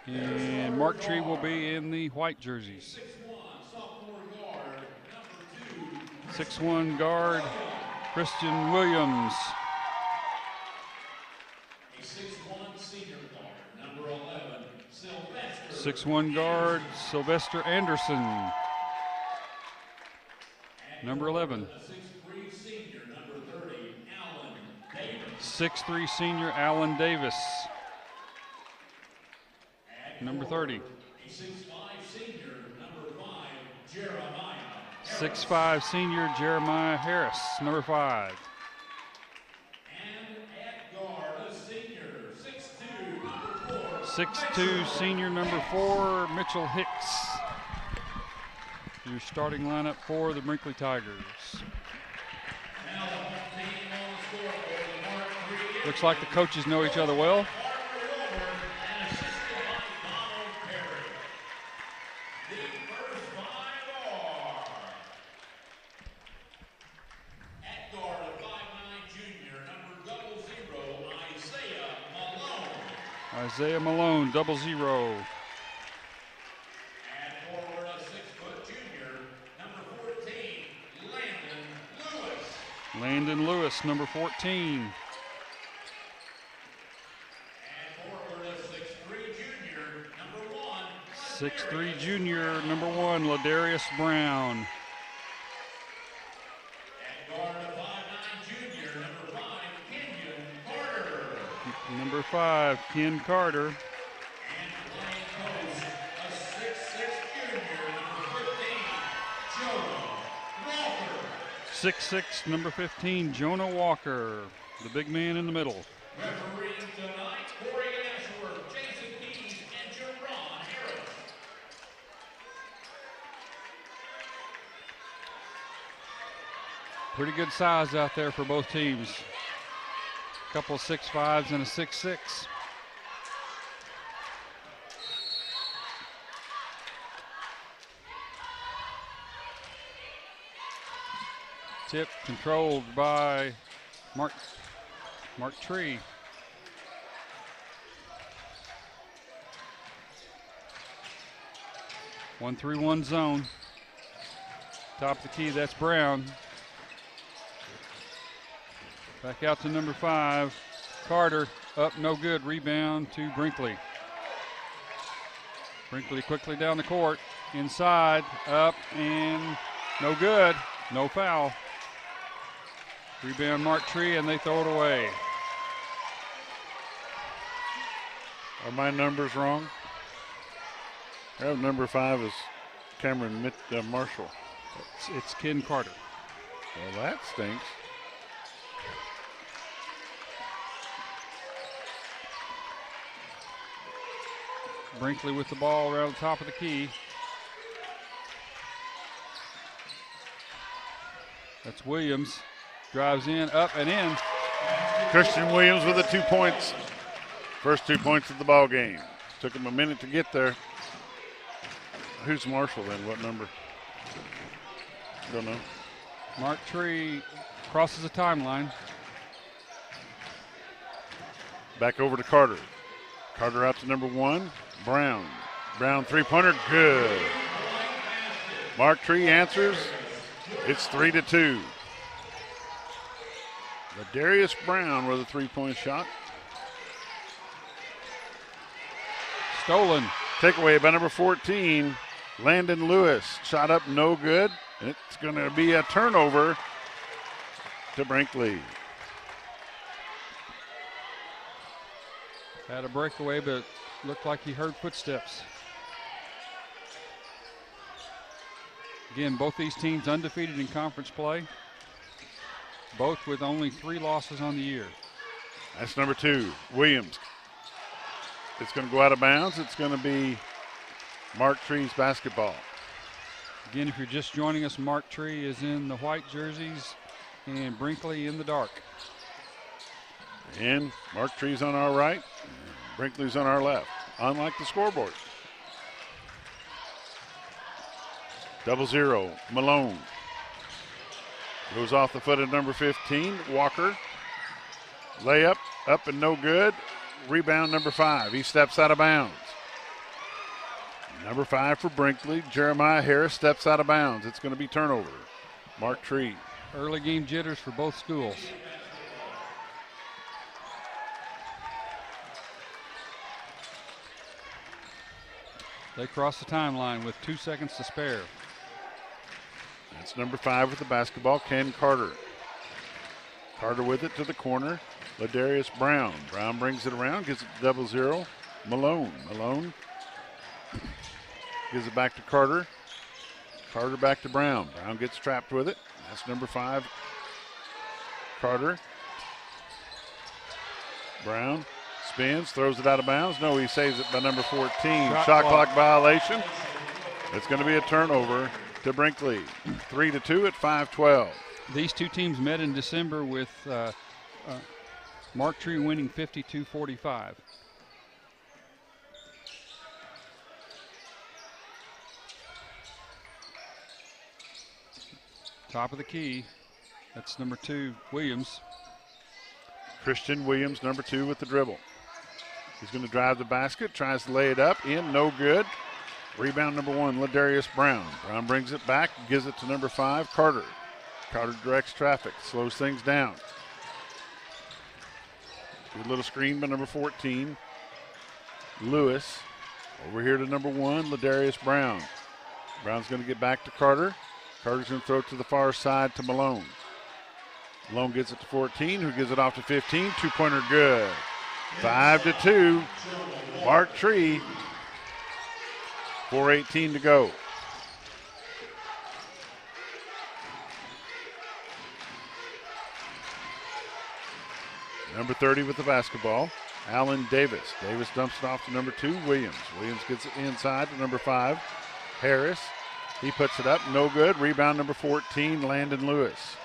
And Mark Tree will be in the white jerseys. 6'1" guard, Christian Williams. 6'1" senior guard, number 11, Sylvester. 6'1" guard, Sylvester Anderson. Number 11. 6'3" senior, number 30, Alan Davis. 6'3" senior, Alan Davis. Number 30. 6'5" senior, number 5, Jeremiah. 6'5" senior, Jeremiah Harris, number 5. And at guard, a senior, 6'2", number 4. 6'2", senior, number 4, Mitchell Hicks. your starting lineup for the Brinkley Tigers. Looks like the coaches know each other well. Isaiah Malone, 00. Landon Lewis, number 14. And 6'3" junior, number 1, Ladarius Brown. Number 5, Ken Carter. 6'6", number 15, Jonah Walker, the big man in the middle. Pretty good size out there for both teams. A couple of 6'5" and a 6'6". Tip controlled by Mark Tree. One 3-1 zone. Top of the key, that's Brown. Back out to number 5, Carter. Up, no good. Rebound to Brinkley. Brinkley quickly down the court. Inside, up, and no good. No foul. Rebound Mark Tree, and they throw it away. Are my numbers wrong? I have number 5 is Cameron Marshall. It's Ken Carter. Well, that stinks. Brinkley with the ball around the top of the key. That's Williams. Drives in, up and in. Christian Williams with the 2 points. First 2 points of the ball game. Took him a minute to get there. Who's Marshall then? What number? Don't know. Mark Tree crosses the timeline. Back over to Carter. Carter out to number 1, Brown. Brown 3-pointer, good. Mark Tree answers. It's 3-2. Darius Brown with a 3-point shot. Stolen. Takeaway by number 14, Landon Lewis. Shot up, no good. And it's going to be a turnover to Brinkley. Had a breakaway, but looked like he heard footsteps. Again, both these teams undefeated in conference play. Both with only 3 losses on the year. That's number 2, Williams. It's going to go out of bounds. It's going to be Mark Tree's basketball. Again, if you're just joining us, Mark Tree is in the white jerseys and Brinkley in the dark. And Mark Tree's on our right, Brinkley's on our left, unlike the scoreboard. 0-0, Malone. Goes off the foot of number 15, Walker. Layup, up and no good. Rebound number 5, he steps out of bounds. Number 5 for Brinkley, Jeremiah Harris steps out of bounds. It's going to be turnover. Mark Tree. Early game jitters for both schools. They cross the timeline with 2 seconds to spare. That's number 5 with the basketball, Ken Carter. Carter with it to the corner. Ladarius Brown. Brown brings it around, gets it 0-0. Malone. Malone gives it back to Carter. Carter back to Brown. Brown gets trapped with it. That's number 5, Carter. Brown spins, throws it out of bounds. No, he saves it by number 14. Shot clock violation. It's going to be a turnover to Brinkley. 3-2 at 5-12. These two teams met in December with Mark Tree winning 52-45. Top of the key. That's number 2, Williams. Christian Williams, number 2 with the dribble. He's going to drive the basket, tries to lay it up, in, no good. Rebound number 1, Ladarius Brown. Brown brings it back, gives it to number 5, Carter. Carter directs traffic, slows things down. Good little screen by number 14, Lewis. Over here to number 1, Ladarius Brown. Brown's going to get back to Carter. Carter's going to throw it to the far side to Malone. Malone gets it to 14, who gives it off to 15. Two-pointer good. 5-2. Mark Tree. 4:18 to go. Number 30 with the basketball, Allen Davis. Davis dumps it off to number 2, Williams. Williams gets it inside to number 5, Harris. He puts it up, no good. Rebound number 14, Landon Lewis.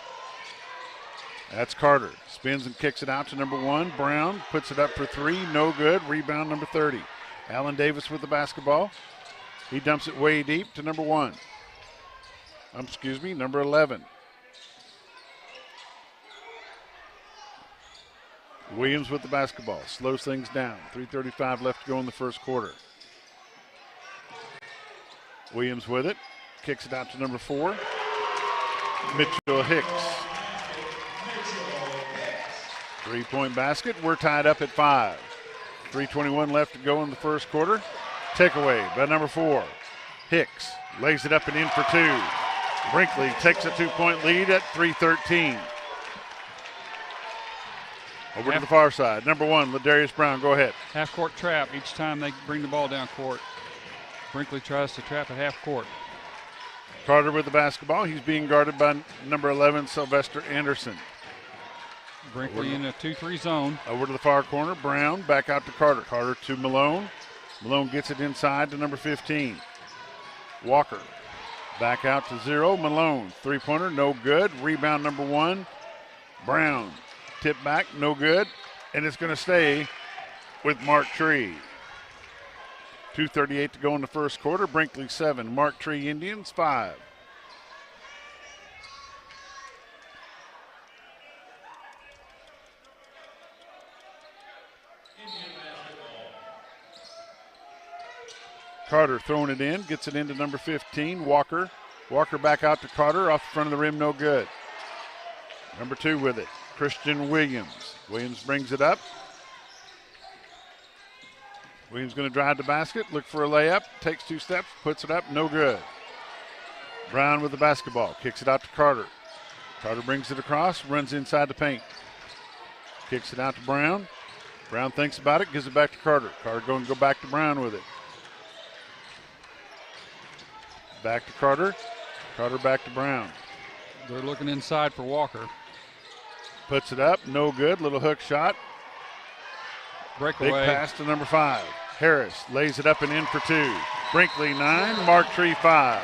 That's Carter. Spins and kicks it out to number 1, Brown. Puts it up for 3, no good. Rebound number 30. Allen Davis with the basketball. He dumps it way deep to number 1. Number 11. Williams with the basketball. Slows things down. 3:35 left to go in the first quarter. Williams with it. Kicks it out to number 4, Mitchell Hicks. 3-point basket. We're tied up at 5. 3:21 left to go in the first quarter. Takeaway by number 4, Hicks. Lays it up and in for 2. Brinkley takes a 2-point lead at 3:13. Over to the far side. Number 1, Ladarius Brown. Go ahead. Half-court trap each time they bring the ball down court. Brinkley tries to trap at half court. Carter with the basketball. He's being guarded by number 11, Sylvester Anderson. Brinkley in a 2-3 zone. Over to the far corner. Brown back out to Carter. Carter to Malone. Malone gets it inside to number 15. Walker back out to 0. Malone, 3-pointer, no good. Rebound number 1. Brown. Tip back, no good. And it's going to stay with Mark Tree. 2:38 to go in the first quarter. Brinkley 7, Mark Tree Indians 5. Carter throwing it in, gets it into number 15, Walker. Walker back out to Carter, off the front of the rim, no good. Number 2 with it, Christian Williams. Williams brings it up. Williams going to drive the basket, look for a layup, takes 2 steps, puts it up, no good. Brown with the basketball, kicks it out to Carter. Carter brings it across, runs inside the paint. Kicks it out to Brown. Brown thinks about it, gives it back to Carter. Carter going to go back to Brown with it. Back to Carter. Carter back to Brown. They're looking inside for Walker. Puts it up, no good. Little hook shot. Breakaway. Big pass to number 5. Harris lays it up and in for 2. Brinkley 9, Mark Tree 5.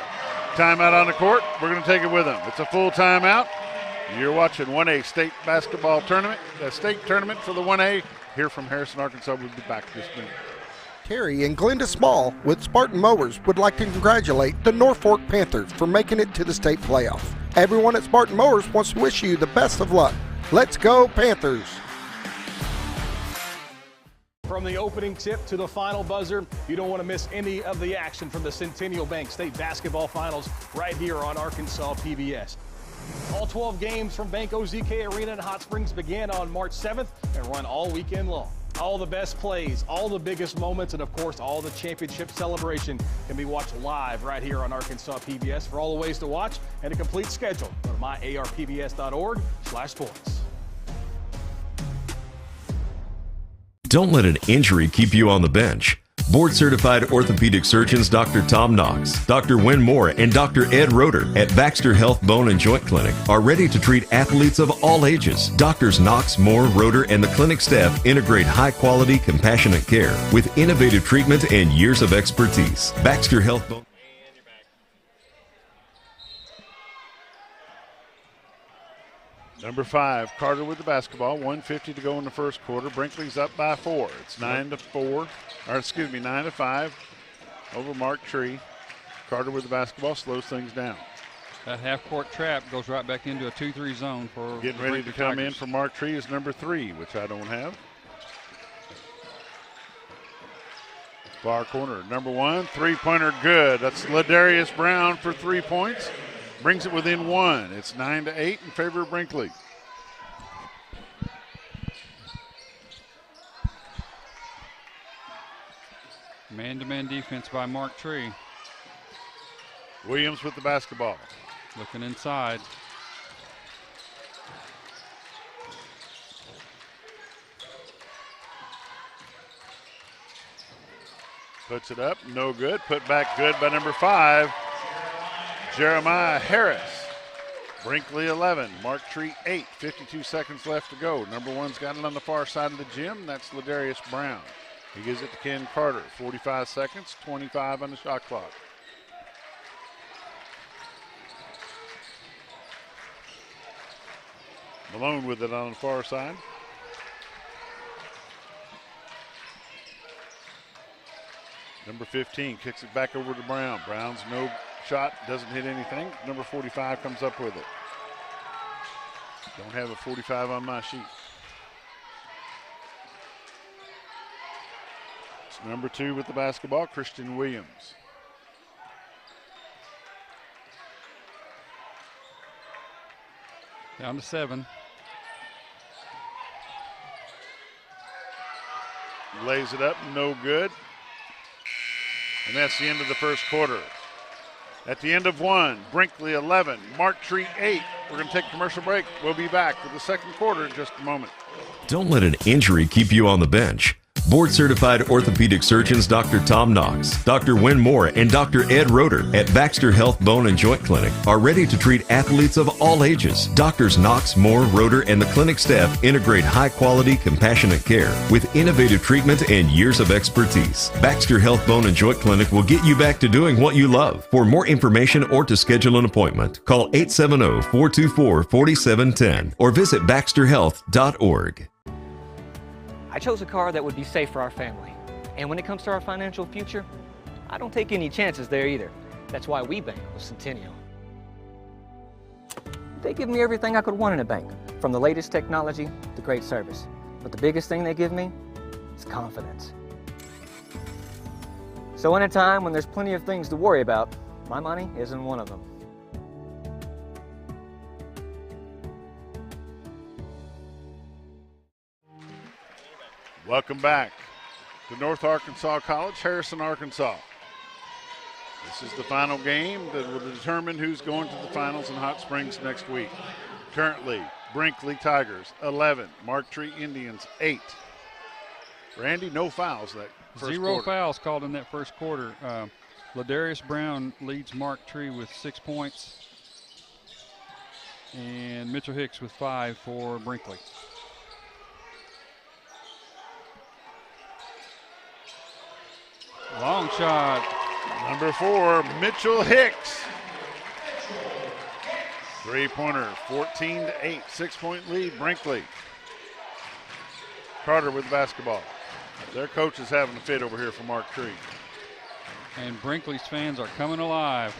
Timeout on the court. We're going to take it with them. It's a full timeout. You're watching 1A state basketball tournament, the state tournament for the 1A here from Harrison, Arkansas. We'll be back this minute. Terry and Glenda Small with Spartan Mowers would like to congratulate the Norfork Panthers for making it to the state playoff. Everyone at Spartan Mowers wants to wish you the best of luck. Let's go Panthers! From the opening tip to the final buzzer, you don't want to miss any of the action from the Centennial Bank State Basketball Finals right here on Arkansas PBS. All 12 games from Bank OZK Arena in Hot Springs begin on March 7th and run all weekend long. All the best plays, all the biggest moments, and of course all the championship celebration can be watched live right here on Arkansas PBS. For all the ways to watch and a complete schedule, go to myarpbs.org/sports. Don't let an injury keep you on the bench. Board-certified orthopedic surgeons Dr. Tom Knox, Dr. Wynn Moore, and Dr. Ed Roeder at Baxter Health Bone and Joint Clinic are ready to treat athletes of all ages. Doctors Knox, Moore, Roeder, and the clinic staff integrate high-quality, compassionate care with innovative treatment and years of expertise. Baxter Health Bone. Number 5, Carter with the basketball. 1:50 to go in the first quarter. Brinkley's up by 4. It's 9-5 over Mark Tree. Carter with the basketball slows things down. That half-court trap goes right back into a 2-3 zone for getting ready to come in for Mark Tree is number 3, which I don't have. Far corner, number 1, three-pointer good. That's Ladarius Brown for 3 points. Brings it within 1. It's 9-8 in favor of Brinkley. Man-to-man defense by Mark Tree. Williams with the basketball. Looking inside. Puts it up, no good. Put back good by number 5, Jeremiah Harris. Brinkley 11, Mark Tree 8. 52 seconds left to go. Number 1's got it on the far side of the gym. That's Ladarius Brown. He gives it to Ken Carter. 45 seconds, 25 on the shot clock. Malone with it on the far side. Number 15 kicks it back over to Brown. Brown's no shot, doesn't hit anything. Number 45 comes up with it. Don't have a 45 on my sheet. It's number 2 with the basketball, Christian Williams. Down to 7. Lays it up, no good. And that's the end of the first quarter. At the end of 1, Brinkley 11, Mark Tree 8. We're going to take a commercial break. We'll be back with the second quarter in just a moment. Don't let an injury keep you on the bench. Board-certified orthopedic surgeons Dr. Tom Knox, Dr. Wynn Moore, and Dr. Ed Roeder at Baxter Health Bone and Joint Clinic are ready to treat athletes of all ages. Doctors Knox, Moore, Roeder, and the clinic staff integrate high-quality, compassionate care with innovative treatment and years of expertise. Baxter Health Bone and Joint Clinic will get you back to doing what you love. For more information or to schedule an appointment, call 870-424-4710 or visit baxterhealth.org. I chose a car that would be safe for our family. And when it comes to our financial future, I don't take any chances there either. That's why we bank with Centennial. They give me everything I could want in a bank, from the latest technology to great service. But the biggest thing they give me is confidence. So in a time when there's plenty of things to worry about, my money isn't one of them. Welcome back to North Arkansas College, Harrison, Arkansas. This is the final game that will determine who's going to the finals in Hot Springs next week. Currently, Brinkley Tigers 11, Mark Tree Indians 8. Randy, no fouls that first Zero quarter. fouls called in that first quarter. Ladarius Brown leads Mark Tree with 6 points, and Mitchell Hicks with 5 for Brinkley. Long shot. Number 4, Mitchell Hicks. Three-pointer, 14-8, 6-point lead, Brinkley. Carter with the basketball. Their coach is having a fit over here for Mark Tree. And Brinkley's fans are coming alive.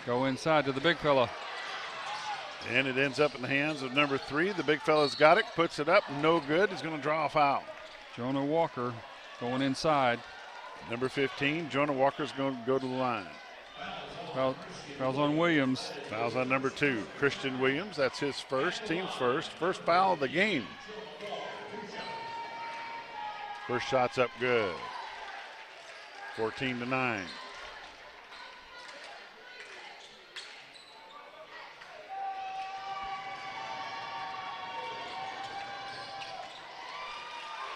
Go inside to the big fella. And it ends up in the hands of number 3. The big fella's got it, puts it up, no good. He's going to draw a foul. Jonah Walker going inside. Number 15, Jonah Walker's going to go to the line. Fouls on Williams. Fouls on number 2, Christian Williams. That's his first, team's first foul of the game. First shot's up good. 14-9.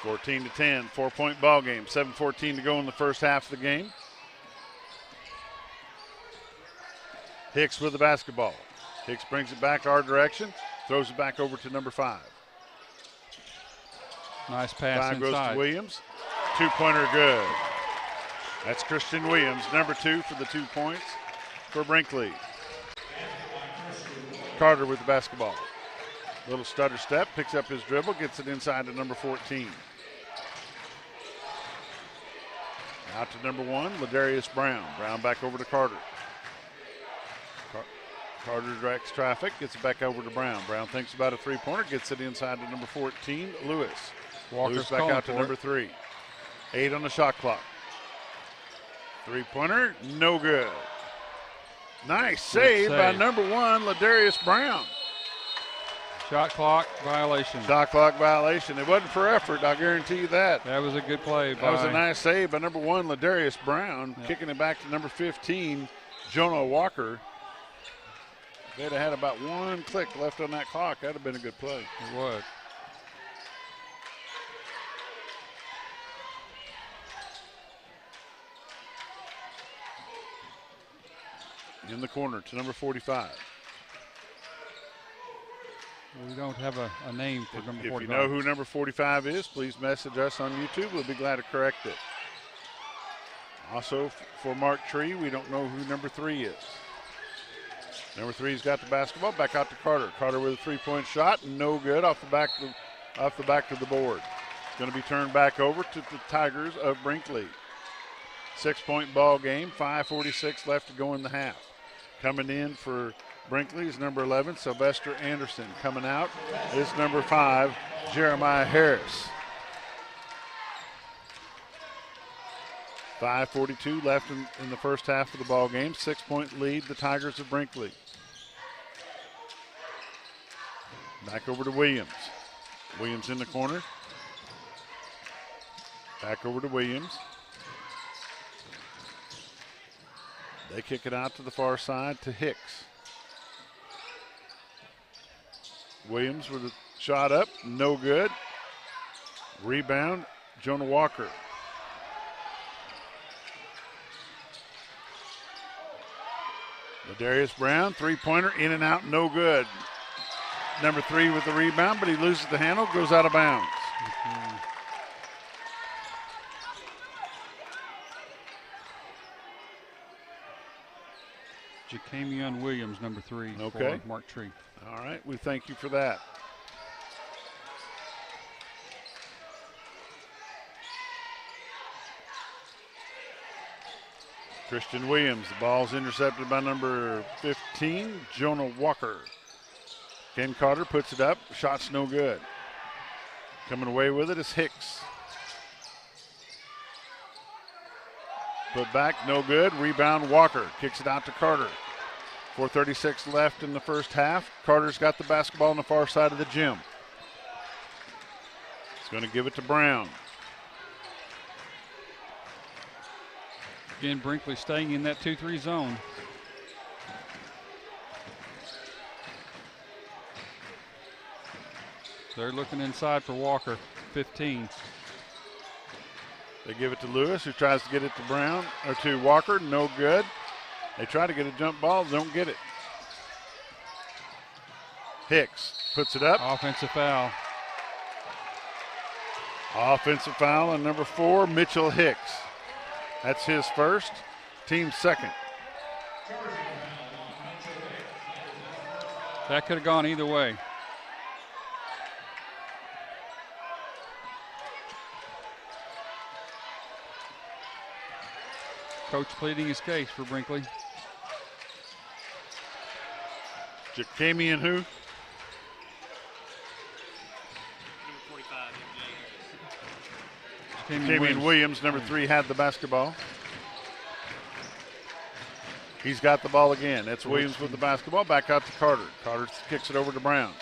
(14-10), 4-point ball game. 7:14 to go in the first half of the game. Hicks with the basketball. Hicks brings it back our direction, throws it back over to number 5. Nice pass 5 goes inside. to Williams. 2-pointer good. That's Christian Williams, number 2 for the 2 points for Brinkley. Carter with the basketball. Little stutter step, picks up his dribble, gets it inside to number 14. Out to number 1, Ladarius Brown. Brown back over to Carter. Carter directs traffic, gets it back over to Brown. Brown thinks about a three-pointer, gets it inside to number 14, Lewis. Lewis back out to number 3. 8 on the shot clock. Three-pointer, no good. Nice save by number 1, Ladarius Brown. Shot clock violation. Shot clock violation. It wasn't for effort, I guarantee you that. That was a good play. That was a nice save by number 1, Ladarius Brown, kicking it back to number 15, Jonah Walker. They'd have had about 1 click left on that clock. That'd have been a good play. It would. In the corner to number 45. We don't have a name for number 45. If you know who number 45 is, please message us on YouTube. We'll be glad to correct it. Also, for Mark Tree, we don't know who number 3 is. Number 3's got the basketball. Back out to Carter. Carter with a three-point shot. No good off the back of the board. It's going to be turned back over to the Tigers of Brinkley. 6-point ball game. 5:46 left to go in the half. Coming in for Brinkley is number 11, Sylvester Anderson. Coming out is number 5, Jeremiah Harris. 5:42 left in the first half of the ball game. 6-point lead, the Tigers of Brinkley. Back over to Williams. Williams in the corner. Back over to Williams. They kick it out to the far side to Hicks. Williams with a shot up, no good. Rebound, Jonah Walker. Ladarius Brown, three-pointer, in and out, no good. Number 3 with the rebound, but he loses the handle, goes out of bounds. Jacamian Williams, number 3 Okay. for Mark Tree. All right, we thank you for that. Christian Williams, the ball's intercepted by number 15, Jonah Walker. Ken Carter puts it up, shot's no good. Coming away with it is Hicks. Put back, no good. Rebound, Walker kicks it out to Carter. 4:36 left in the first half. Carter's got the basketball on the far side of the gym. He's going to give it to Brown. Again, Brinkley staying in that 2-3 zone. They're looking inside for Walker, 15. They give it to Lewis, who tries to get it to Brown, or to Walker, no good. They try to get a jump ball, don't get it. Hicks puts it up. Offensive foul. Offensive foul on number 4, Mitchell Hicks. That's his first, team second. That could have gone either way. Coach pleading his case for Brinkley. Jacamian who? Jacamian Williams, number 3, had the basketball. He's got the ball again. That's Williams with the basketball. Back out to Carter. Carter kicks it over to Brown.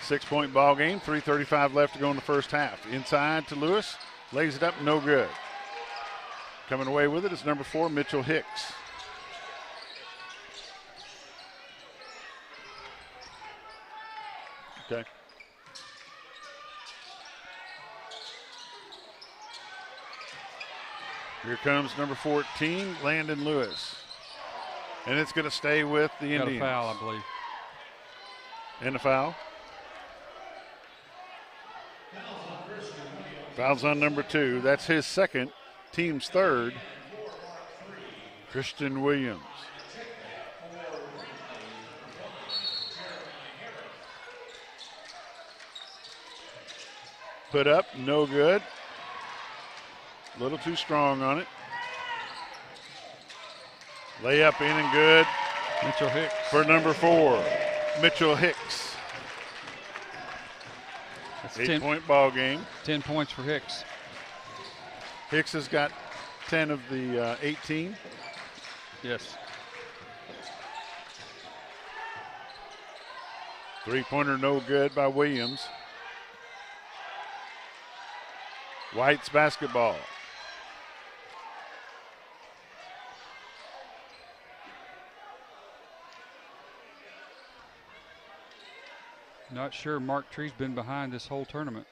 6-point ball game. 3:35 left to go in the first half. Inside to Lewis. Lays it up, no good. Coming away with it is number 4, Mitchell Hicks. Okay. Here comes number 14, Landon Lewis. And it's going to stay with the Indians. Got a foul, I believe. And a foul. Foul's on number 2. That's his second. team's third, Christian Williams. Put up, no good. A little too strong on it. Layup in and good. Mitchell Hicks. For number 4, Mitchell Hicks. That's 8-point ball game. 10 points for Hicks. Hicks has got 10 of the 18. Yes. Three-pointer no good by Williams. White's basketball. Not sure Mark Tree's been behind this whole tournament.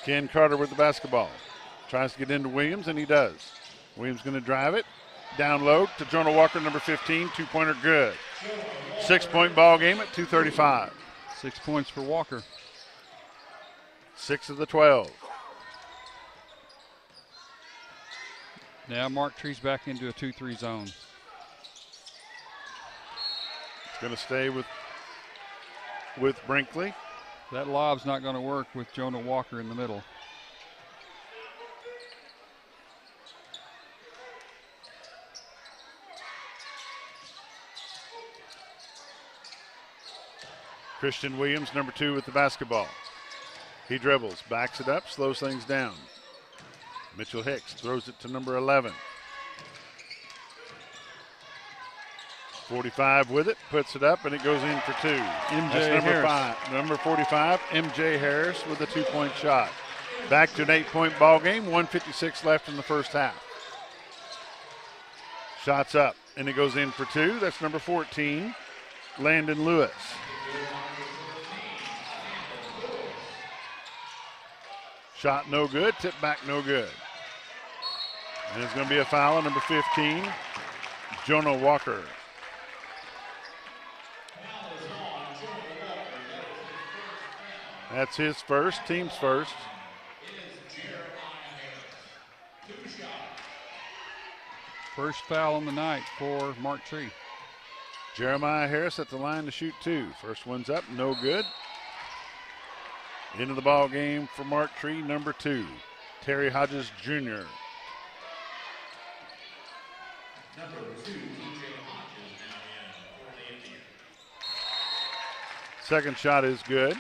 Ken Carter with the basketball. Tries to get into Williams, and he does. Williams going to drive it. Down low to Jonah Walker, number 15. Two-pointer good. 6-point ball game at 2:35. 6 points for Walker. 6 of the 12. Now Mark Tree's back into a 2-3 zone. It's going to stay with Brinkley. That lob's not going to work with Jonah Walker in the middle. Christian Williams, number 2, with the basketball. He dribbles, backs it up, slows things down. Mitchell Hicks throws it to number 11. 45 with it, puts it up, and it goes in for 2. MJ Harris. Number 45, MJ Harris with a 2-point shot. Back to an 8-point ball game, 1:56 left in the first half. Shots up, and it goes in for 2. That's number 14, Landon Lewis. Shot no good, tip back no good. And it's going to be a foul on number 15, Jonah Walker. That's his first, team's first. First foul on the night for Mark Tree. Jeremiah Harris at the line to shoot 2. First one's up, no good. Into the ball game for Mark Tree, number 2, Terry Hodges Jr. Second shot is good.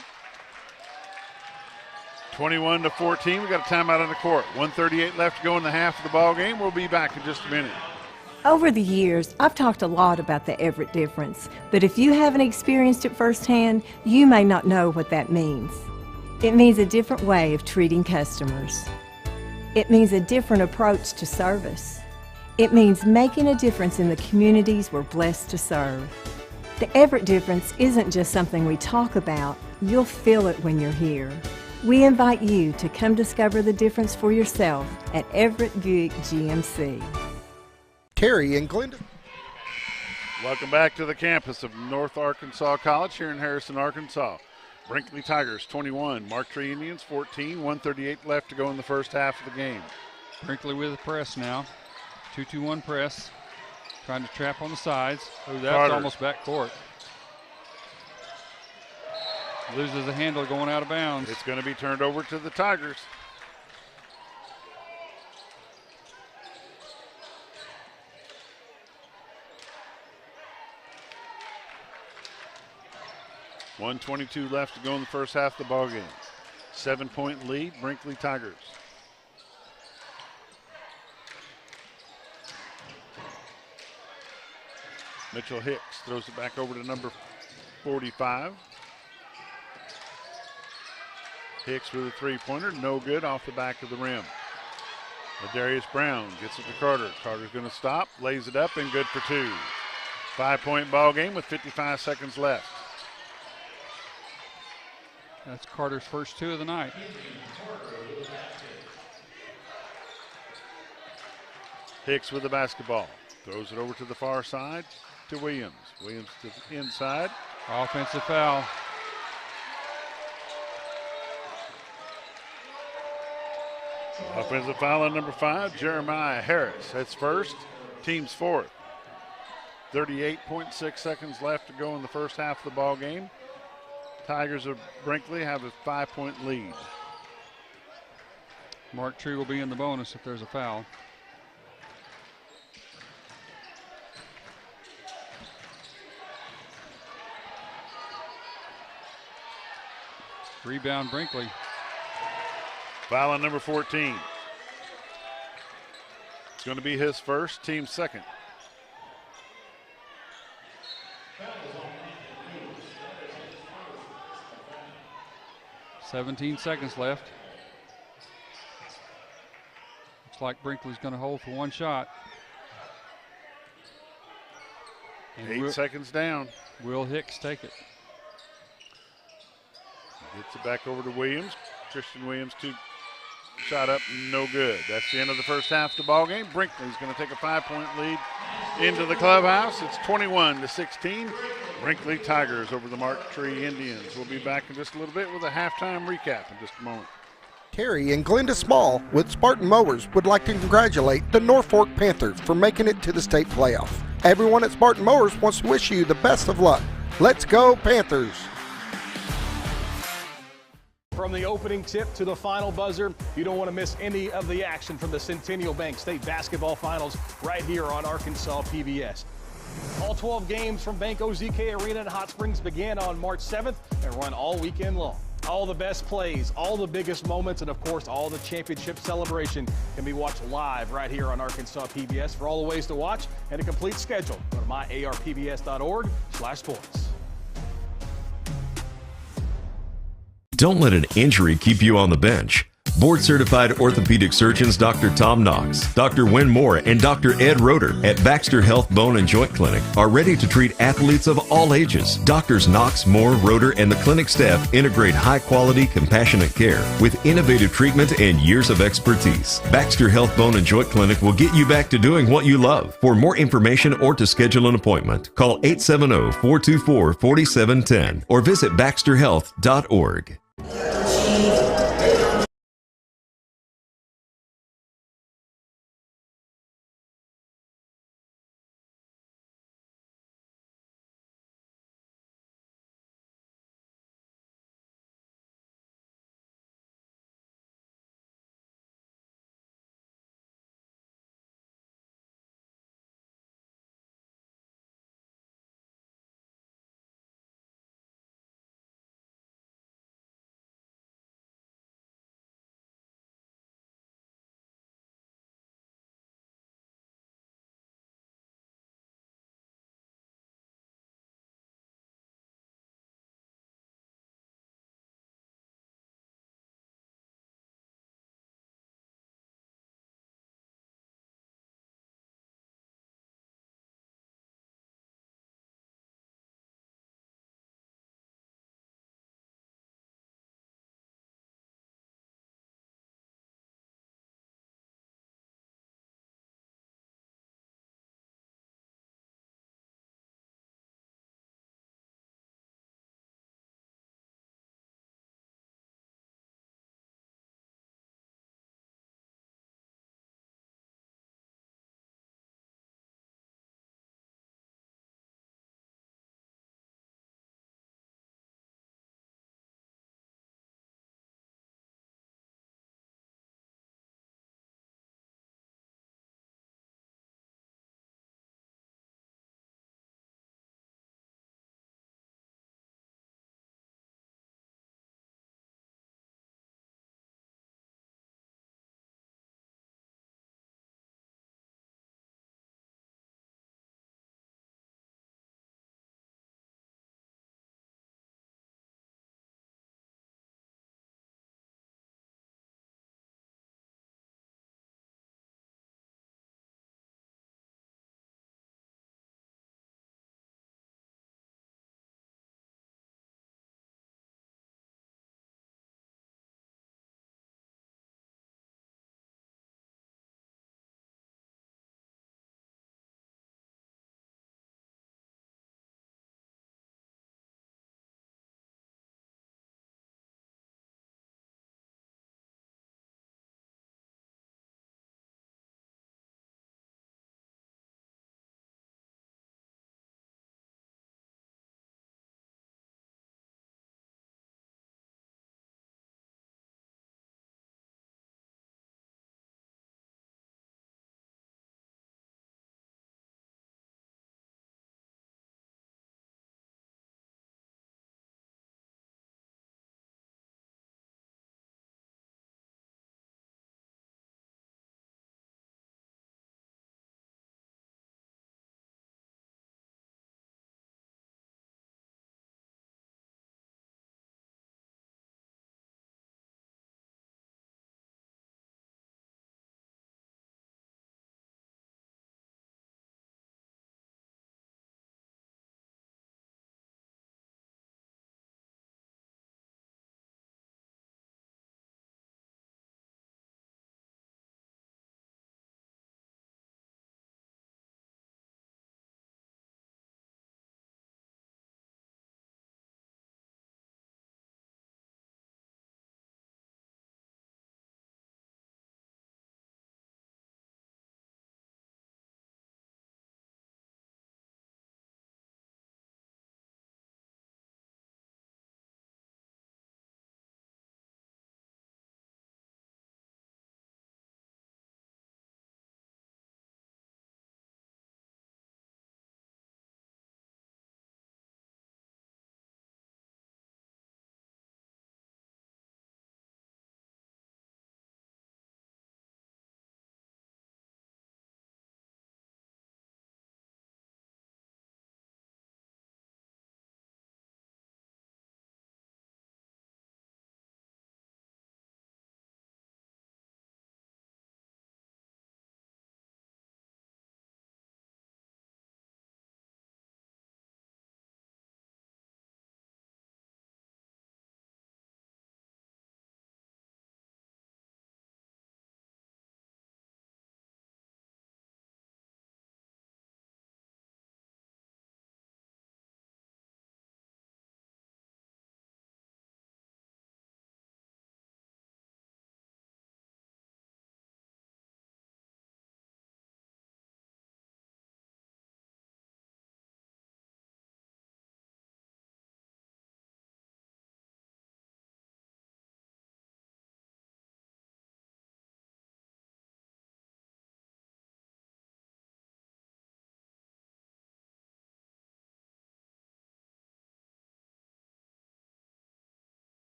21-14. We got a timeout on the court. 1:38 left to go in the half of the ball game. We'll be back in just a minute. Over the years, I've talked a lot about the Everett difference, but if you haven't experienced it firsthand, you may not know what that means. It means a different way of treating customers. It means a different approach to service. It means making a difference in the communities we're blessed to serve. The Everett difference isn't just something we talk about, you'll feel it when you're here. We invite you to come discover the difference for yourself at Everett Buick GMC. Terry and Glenda. Welcome back to the campus of North Arkansas College here in Harrison, Arkansas. Brinkley Tigers 21, Mark Tree Indians 14, 1:38 left to go in the first half of the game. Brinkley with the press now. 2-2-1 press. Trying to trap on the sides. Oh, that's Carter. almost back court. Loses the handle going out of bounds. It's going to be turned over to the Tigers. .122 left to go in the first half of the ball game. 7-point lead, Brinkley Tigers. Mitchell Hicks throws it back over to number 45. Hicks with a three-pointer, no good, off the back of the rim. Darius Brown gets it to Carter. Carter's going to stop, lays it up, and good for 2. 5-point ball game with 55 seconds left. That's Carter's first 2 of the night. Hicks with the basketball. Throws it over to the far side to Williams. Williams to the inside. Offensive foul. Offensive foul on number 5, Jeremiah Harris. That's first, team's fourth. 38.6 seconds left to go in the first half of the ball game. Tigers of Brinkley have a 5-point lead. Mark Tree will be in the bonus if there's a foul. Rebound Brinkley. Foul on number 14. It's going to be his first, team second. "17 seconds left. Looks like Brinkley's going to hold for one shot. And 8 seconds down. Will Hicks take it? Gets it back over to Williams. Christian Williams, 2 shot up, no good. That's the end of the first half of the ball game. Brinkley's going to take a 5-point lead into the clubhouse. It's 21-16. Brinkley Tigers over the Mark Tree Indians. We'll be back in just a little bit with a halftime recap in just a moment. Terry and Glenda Small with Spartan Mowers would like to congratulate the Norfork Panthers for making it to the state playoff. Everyone at Spartan Mowers wants to wish you the best of luck. Let's go Panthers! From the opening tip to the final buzzer, you don't want to miss any of the action from the Centennial Bank State Basketball Finals right here on Arkansas PBS. All 12 games from Bank OZK Arena in Hot Springs began on March 7th and run all weekend long. All the best plays, all the biggest moments, and of course, all the championship celebration can be watched live right here on Arkansas PBS. For all the ways to watch and a complete schedule, go to myarpbs.org/sports. Don't let an injury keep you on the bench. Board-certified orthopedic surgeons Dr. Tom Knox, Dr. Wynn Moore, and Dr. Ed Roeder at Baxter Health Bone and Joint Clinic are ready to treat athletes of all ages. Doctors Knox, Moore, Roeder, and the clinic staff integrate high-quality, compassionate care with innovative treatment and years of expertise. Baxter Health Bone and Joint Clinic will get you back to doing what you love. For more information or to schedule an appointment, call 870-424-4710 or visit baxterhealth.org.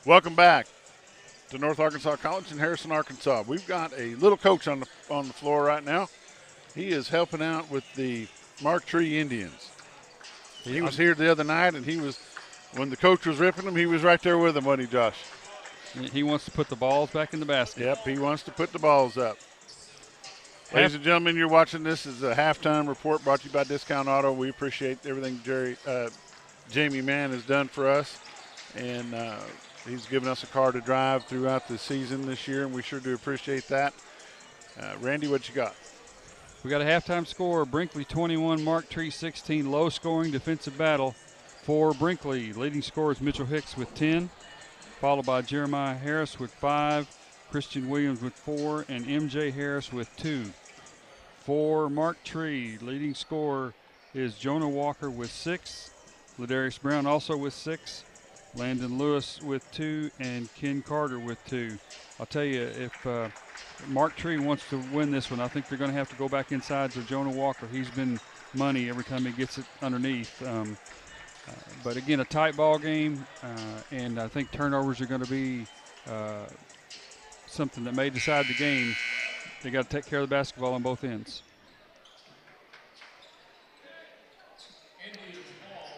Welcome back to North Arkansas College in Harrison, Arkansas. We've got a little coach on the floor right now. He is helping out with the Mark Tree Indians. He was here the other night, and when the coach was ripping them, he was right there with them, wasn't he, Josh? He wants to put the balls back in the basket. Yep, he wants to put the balls up. Ladies and gentlemen, you're watching this is a halftime report brought to you by Discount Auto. We appreciate everything Jamie Mann has done for us, and he's given us a car to drive throughout the season this year, and we sure do appreciate that. Randy, what you got? We got a halftime score: Brinkley 21, Mark Tree 16. Low-scoring defensive battle for Brinkley. Leading scorer is Mitchell Hicks with 10, followed by Jeremiah Harris with 5, Christian Williams with 4, and MJ Harris with 2. For Mark Tree, leading scorer is Jonah Walker with 6, Ladarius Brown also with 6, Landon Lewis with 2, and Ken Carter with 2. I'll tell you, if Mark Tree wants to win this one, I think they're going to have to go back inside to Jonah Walker. He's been money every time he gets it underneath. But again, a tight ball game, and I think turnovers are going to be something that may decide the game. They got to take care of the basketball on both ends.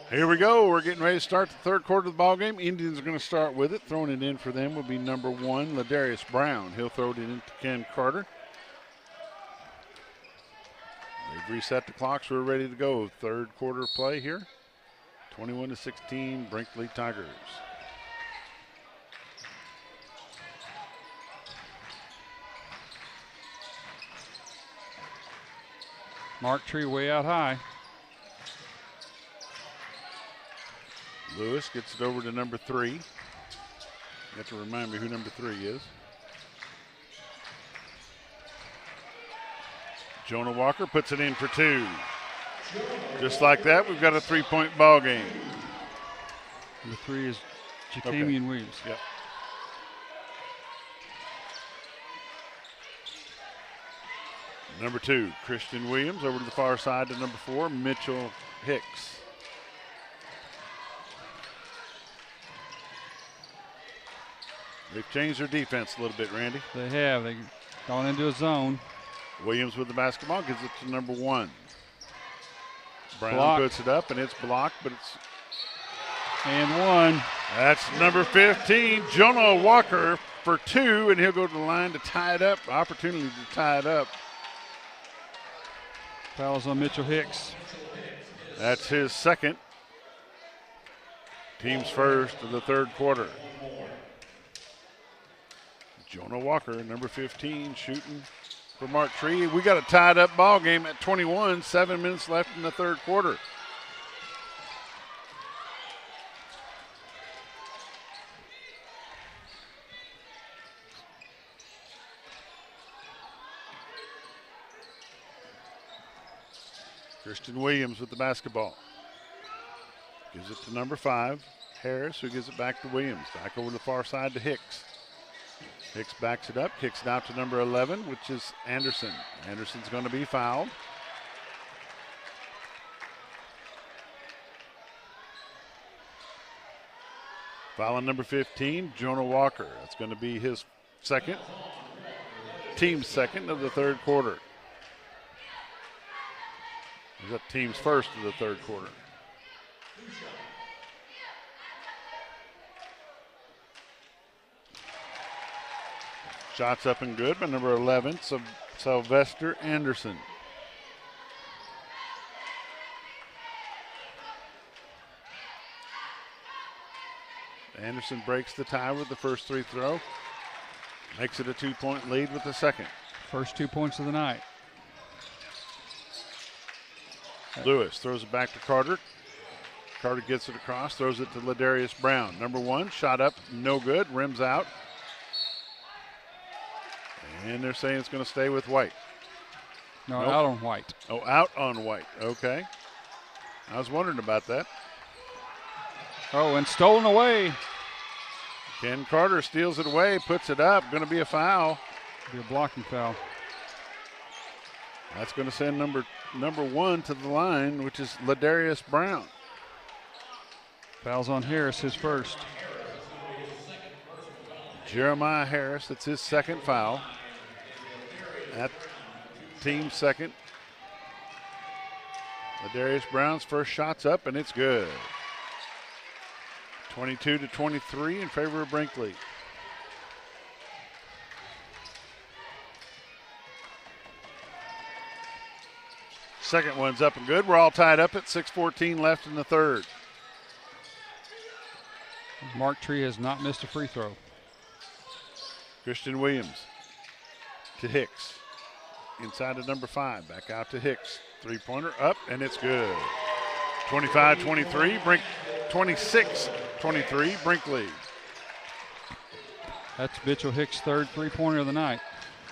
Here we go. We're getting ready to start the third quarter of the ball game. Indians are going to start with it. Throwing it in for them will be number 1, Ladarius Brown. He'll throw it into Ken Carter. They've reset the clocks. We're ready to go. Third quarter play here. 21-16, Brinkley Tigers. Mark Tree way out high. Lewis gets it over to number 3. You have to remind me who number 3 is. Jonah Walker puts it in for 2. Just like that, we've got a 3-point ball game. Number 3 is Jacamian Williams. Yep. Number 2, Christian Williams over to the far side to number 4, Mitchell Hicks. They've changed their defense a little bit, Randy. They have. They've gone into a zone. Williams with the basketball gives it to number 1. Brown blocked. Puts it up, and it's blocked, but it's... And 1. That's number 15, Jonah Walker for 2, and he'll go to the line to tie it up. Opportunity to tie it up. Fouls on Mitchell Hicks. That's his second. Team's first of the third quarter. Jonah Walker, number 15, shooting for Mark Tree. We got a tied up ball game at 21, 7 minutes left in the third quarter. Christian Williams with the basketball. Gives it to number 5, Harris, who gives it back to Williams. Back over the far side to Hicks. Hicks backs it up, kicks it out to number 11, which is Anderson. Anderson's going to be fouled. Fouling number 15, Jonah Walker. That's going to be his second, team's second of the third quarter. Is that team's first of the third quarter? Shots up and good by number 11, Sylvester Anderson. Anderson breaks the tie with the first free throw. Makes it a 2-point lead with the second. First 2 points of the night. Lewis throws it back to Carter. Carter gets it across, throws it to Ladarius Brown. Number 1, shot up, no good, rims out. And they're saying it's going to stay with White. No, nope. Out on White. Oh, out on White, okay. I was wondering about that. Oh, and stolen away. Ken Carter steals it away, puts it up, going to be a foul. Be a blocking foul. That's going to send number 1 to the line, which is Ladarius Brown. Fouls on Harris, his first. Jeremiah Harris, that's his second foul. At team second. Ladarius Brown's first shot's up, and it's good. 22-23 in favor of Brinkley. Second one's up and good. We're all tied up at 6:14 left in the third. Mark Tree has not missed a free throw. Christian Williams to Hicks. Inside to number 5. Back out to Hicks. Three-pointer up, and it's good. 25-23. 26-23. Brinkley. That's Mitchell Hicks' third three-pointer of the night.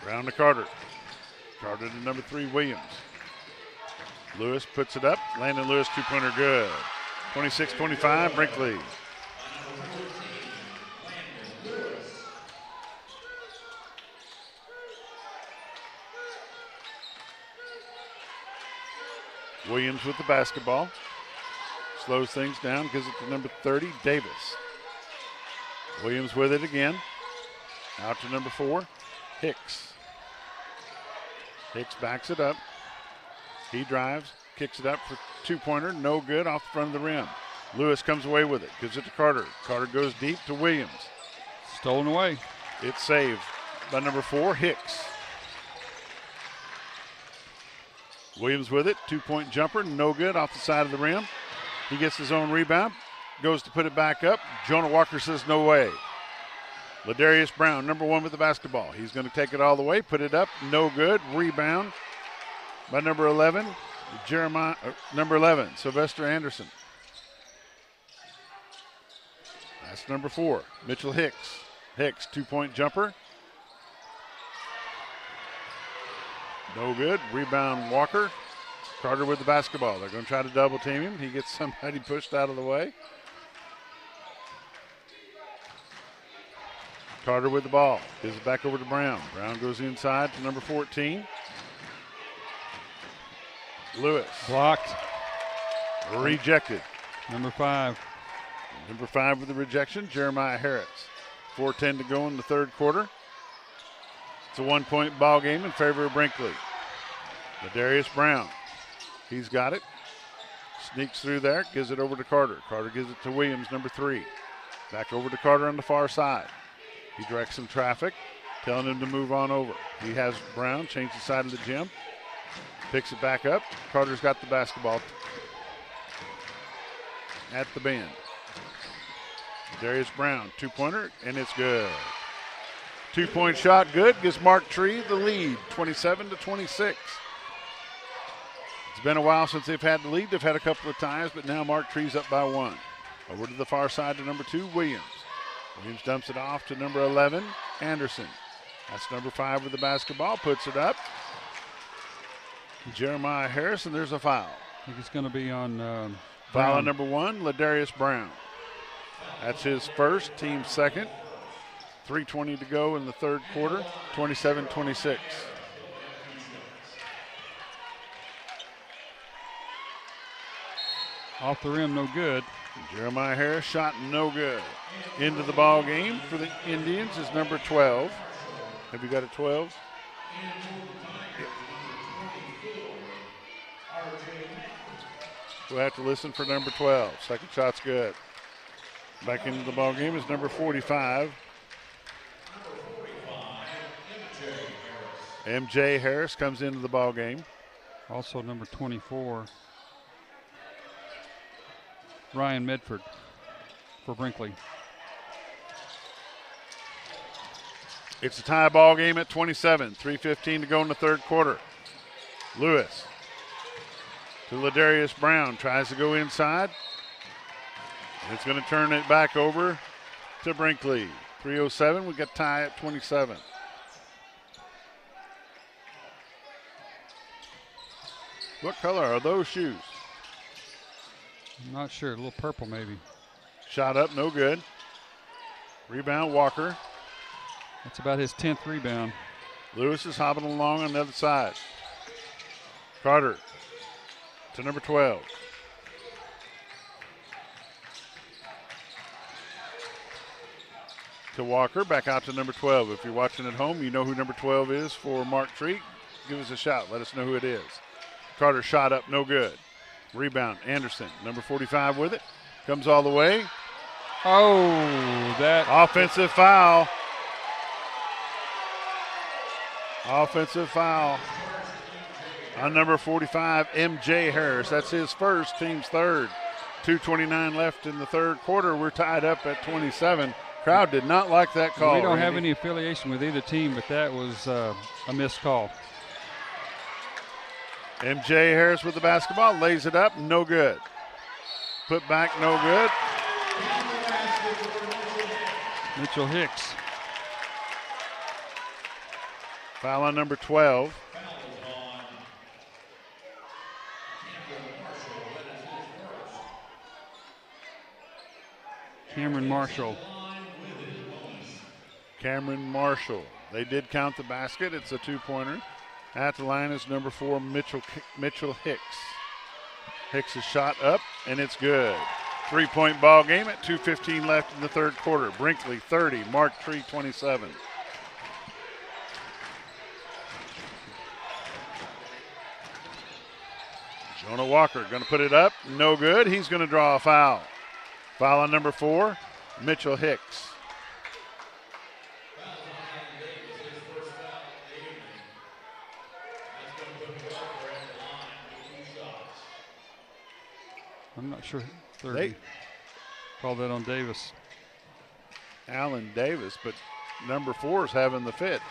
Round to Carter. Carter to number 3, Williams. Lewis puts it up. Landon Lewis, two-pointer good. 26-25, Brinkley. Williams with the basketball. Slows things down, gives it to number 30, Davis. Williams with it again. Out to number 4, Hicks. Hicks backs it up. He drives, kicks it up for two-pointer, no good, off the front of the rim. Lewis comes away with it, gives it to Carter. Carter goes deep to Williams. Stolen away. It's saved by number 4, Hicks. Williams with it, two-point jumper, no good, off the side of the rim. He gets his own rebound, goes to put it back up. Jonah Walker says no way. Ladarius Brown, number 1 with the basketball. He's going to take it all the way, put it up, no good. Rebound by number 11, number 11, Sylvester Anderson. That's number 4, Mitchell Hicks. Hicks, two-point jumper. No good. Rebound Walker. Carter with the basketball. They're going to try to double team him. He gets somebody pushed out of the way. Carter with the ball. Gives it back over to Brown. Brown goes inside to number 14. Lewis. Blocked. Rejected. Number 5. Number 5 with the rejection, Jeremiah Harris. 4:10 to go in the third quarter. It's a one-point ball game in favor of Brinkley. Ladarius Brown. He's got it. Sneaks through there, gives it over to Carter. Carter gives it to Williams, number 3. Back over to Carter on the far side. He directs some traffic, telling him to move on over. He has Brown change the side of the gym. Picks it back up. Carter's got the basketball at the bend. Darius Brown, two-pointer, and it's good. Two-point shot good, gives Mark Tree the lead, 27-26. It's been a while since they've had the lead. They've had a couple of ties, but now Mark Tree's up by 1. Over to the far side to number 2, Williams. Williams dumps it off to number 11, Anderson. That's number 5 with the basketball, puts it up. Jeremiah Harris, and there's a foul. I think it's going to be on foul on number 1, Ladarius Brown. That's his first, team second. 3:20 to go in the third quarter, 27-26. Off the rim, no good. Jeremiah Harris shot no good. Into the ball game for the Indians is number 12. Have you got a 12? We'll have to listen for number 12. Second shot's good. Back into the ball game is number 45. MJ Harris comes into the ball game. Also number 24, Ryan Medford for Brinkley. It's a tie ball game at 27. 3:15 to go in the third quarter. Lewis to Ladarius Brown. Tries to go inside. It's going to turn it back over to Brinkley. 3:07. We got tie at 27. What color are those shoes? I'm not sure. A little purple, maybe. Shot up, no good. Rebound, Walker. That's about his 10th rebound. Lewis is hopping along on the other side. Carter to number 12. to Walker. Back out to number 12. If you're watching at home, you know who number 12 is for Mark Tree. Give us a shout. Let us know who it is. Carter shot up, no good. Rebound, Anderson, number 45 with it. Comes all the way. Oh, that. Offensive foul. Offensive foul on number 45, M.J. Harris. That's his first, team's third. 2:29 left in the third quarter. We're tied up at 27. Crowd did not like that call. We don't have Randy. any affiliation with either team, but that was a missed call. M.J. Harris with the basketball, lays it up, no good. Put back, no good. Mitchell Hicks. Foul on number 12. Cameron Marshall. Cameron Marshall. They did count the basket. It's a two-pointer. At the line is number 4, Mitchell Hicks. Hicks is shot up, and it's good. 3-point ball game at 2:15 left in the third quarter. Brinkley 30, Mark Tree 27. Jonah Walker going to put it up, no good. He's going to draw a foul. Foul on number 4, Mitchell Hicks. I'm not sure. 30. Call that on Davis. Allen Davis, but number 4 is having the fit.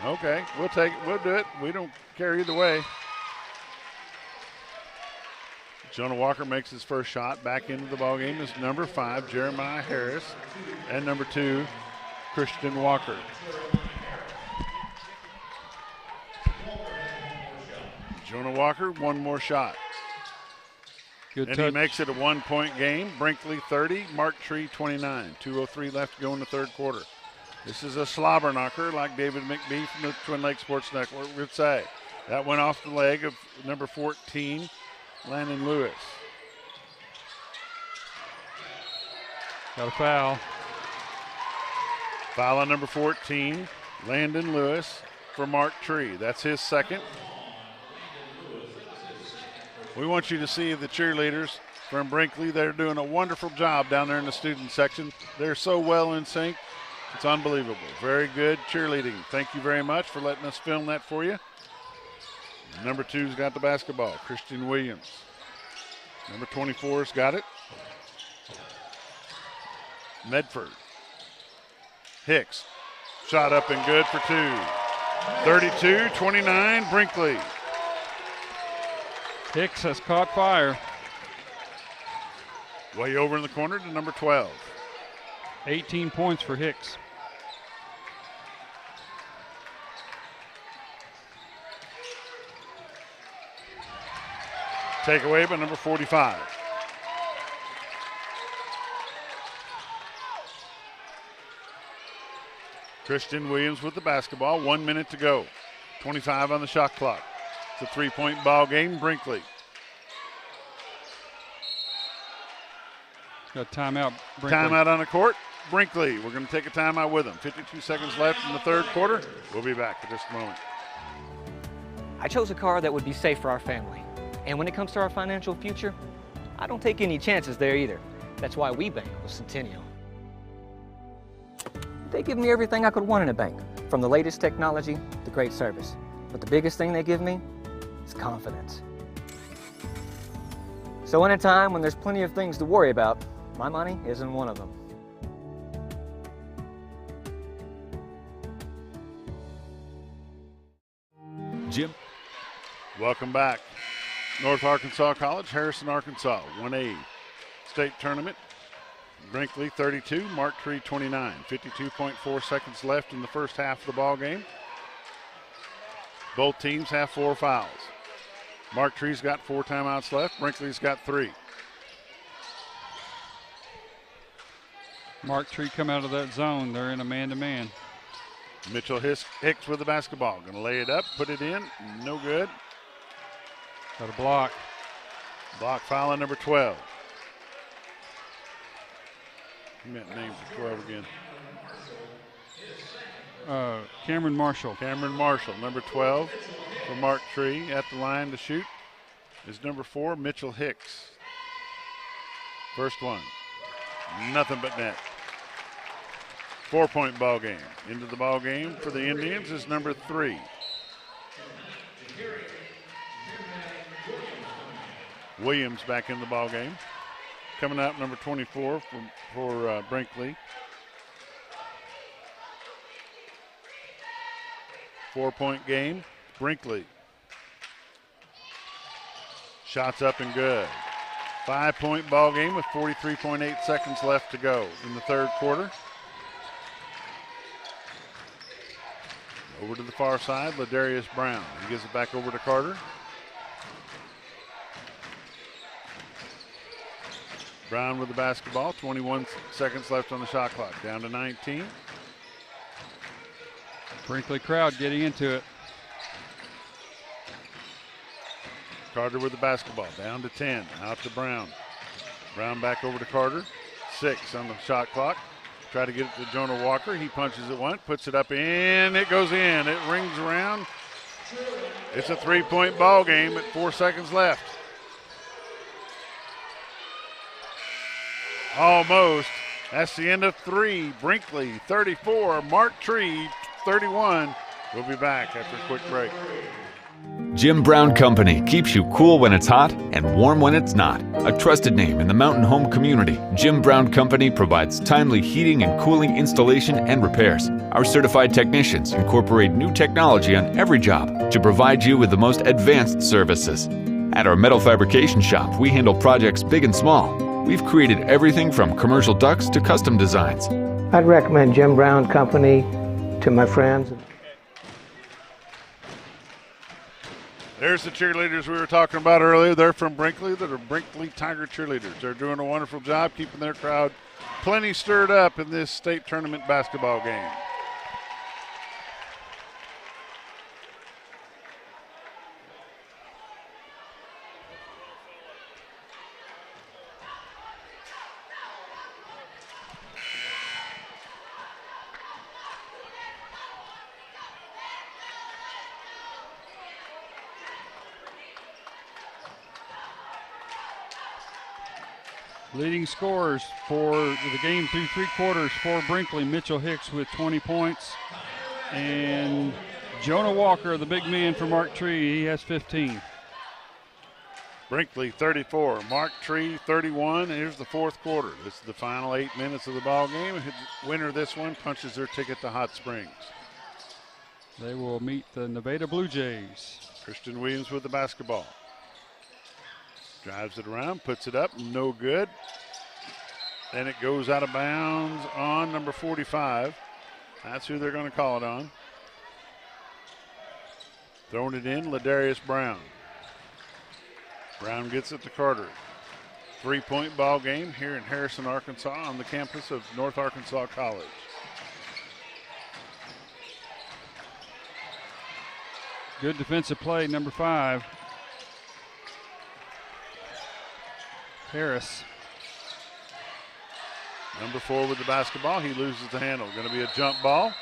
Okay, we'll take it. We'll do it. We don't care either way. Jonah Walker makes his first shot. Back into the ballgame is number 5, Jeremiah Harris, and number 2, Christian Walker. Jonah Walker, one more shot. Good and touch. he makes it a 1-point game. Brinkley 30, Mark Tree 29. 2:03 left to go in the third quarter. This is a slobber knocker, like David McBee from the Twin Lakes Sports Network would say. That went off the leg of number 14, Landon Lewis. Got a foul. Foul on number 14, Landon Lewis for Mark Tree. That's his second. We want you to see the cheerleaders from Brinkley. They're doing a wonderful job down there in the student section. They're so well in sync. It's unbelievable. Very good cheerleading. Thank you very much for letting us film that for you. Number 2's got the basketball, Christian Williams. Number 24's got it. Medford. Hicks. Shot up and good for 2. 32-29, Brinkley. Hicks has caught fire. Way over in the corner to number 12. 18 points for Hicks. Take away by number 45. Christian Williams with the basketball. 1 minute to go. 25 on the shot clock. It's a 3-point ball game. Brinkley. Got timeout. Brinkley. Timeout on the court. Brinkley. We're going to take a timeout with him. 52 seconds left in the third quarter. We'll be back in just a moment. I chose a car that would be safe for our family. And when it comes to our financial future, I don't take any chances there either. That's why we bank with Centennial. They give me everything I could want in a bank, from the latest technology to great service. But the biggest thing they give me is confidence. So in a time when there's plenty of things to worry about, my money isn't one of them. Jim. Welcome back. North Arkansas College, Harrison, Arkansas, 1A state tournament. Brinkley 32, Mark Tree 29. 52.4 seconds left in the first half of the ball game. Both teams have 4 fouls. Mark Tree's got 4 timeouts left. Brinkley's got 3. Mark Tree come out of that zone. They're in a man-to-man. Mitchell Hicks with the basketball. Going to lay it up, put it in. No good. Got a block. Block foul on number 12. Give me that name for 12 again. Cameron Marshall. Cameron Marshall, number 12 for Mark Tree. At the line to shoot is number 4, Mitchell Hicks. First one, nothing but net. 4-point ball game. Into the ball game for the Indians is number 3. Williams back in the ball game. Coming out number 24 for Brinkley. 4-point game. Brinkley. Shots up and good. 5-point ball game with 43.8 seconds left to go in the third quarter. Over to the far side, Ladarius Brown. He gives it back over to Carter. Brown with the basketball. 21 seconds left on the shot clock. Down to 19. Brinkley crowd getting into it. Carter with the basketball. Down to 10. Out to Brown. Brown back over to Carter. 6 on the shot clock. Try to get it to Jonah Walker. He punches it once, puts it up in. It goes in. It rings around. It's a 3-point ball game at 4 seconds left. Almost. That's the end of 3. Brinkley 34. Mark Tree 31. We'll be back after a quick break. Jim Brown Company keeps you cool when it's hot and warm when it's not. A trusted name in the mountain home community, Jim Brown Company provides timely heating and cooling installation and repairs. Our certified technicians incorporate new technology on every job to provide you with the most advanced services. At our metal fabrication shop, we handle projects big and small. We've created everything from commercial ducts to custom designs. I'd recommend Jim Brown Company to my friends. There's the cheerleaders we were talking about earlier. They're from Brinkley. They're Brinkley Tiger cheerleaders. They're doing a wonderful job keeping their crowd plenty stirred up in this state tournament basketball game. Leading scorers for the game through 3 quarters for Brinkley, Mitchell Hicks with 20 points. And Jonah Walker, the big man for Mark Tree, he has 15. Brinkley 34, Mark Tree 31. Here's the fourth quarter. This is the final 8 minutes of the ball game. The winner of this one punches their ticket to Hot Springs. They will meet the Nevada Blue Jays. Christian Williams with the basketball. Drives it around, puts it up, no good. And it goes out of bounds on number 45. That's who they're going to call it on. Throwing it in, Ladarius Brown. Brown gets it to Carter. 3-point ball game here in Harrison, Arkansas on the campus of North Arkansas College. Good defensive play, number 5. Harris. Number 4 with the basketball. He loses the handle. Going to be a jump ball.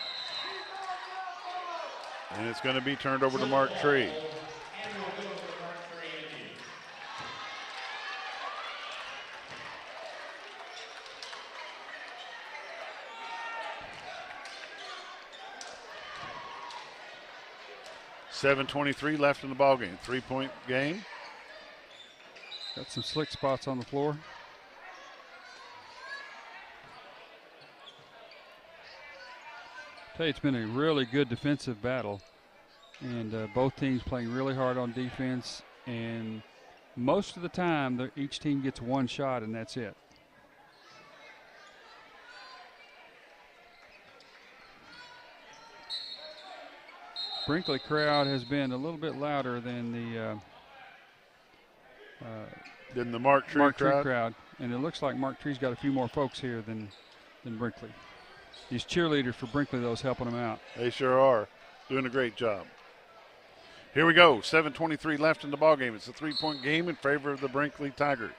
And it's going to be turned over to Mark Tree. .723 left in the ball game. 3-point game. Got some slick spots on the floor. Tell you, it's been a really good defensive battle, and both teams playing really hard on defense, and most of the time each team gets one shot and that's it. Brinkley crowd has been a little bit louder than the Mark Tree crowd, and it looks like Mark Tree's got a few more folks here than Brinkley. These cheerleaders for Brinkley, though, is helping them out. They sure are. Doing a great job. Here we go. 7:23 left in the ball game. It's a 3-point game in favor of the Brinkley Tigers.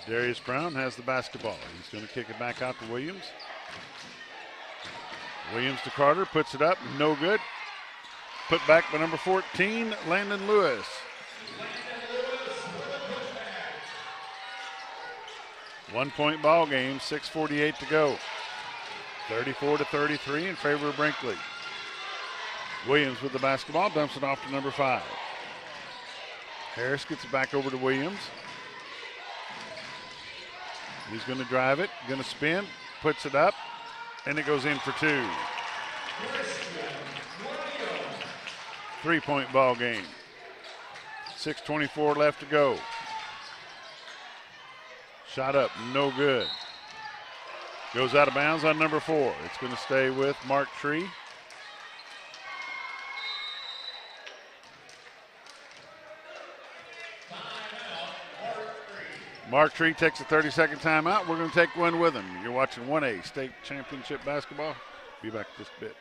Darius Brown has the basketball. He's going to kick it back out to Williams. Williams to Carter, puts it up, no good. Put back by number 14, Landon Lewis. One-point ball game, 6:48 to go. 34-33 in favor of Brinkley. Williams with the basketball, dumps it off to number 5. Harris gets it back over to Williams. He's going to drive it, going to spin, puts it up, and it goes in for 2. 3-point ball game. 6:24 left to go. Shot up, no good. Goes out of bounds on number 4. It's going to stay with Mark Tree. Mark Tree takes a 30-second timeout. We're going to take one with him. You're watching 1A State Championship Basketball. Be back in just a bit.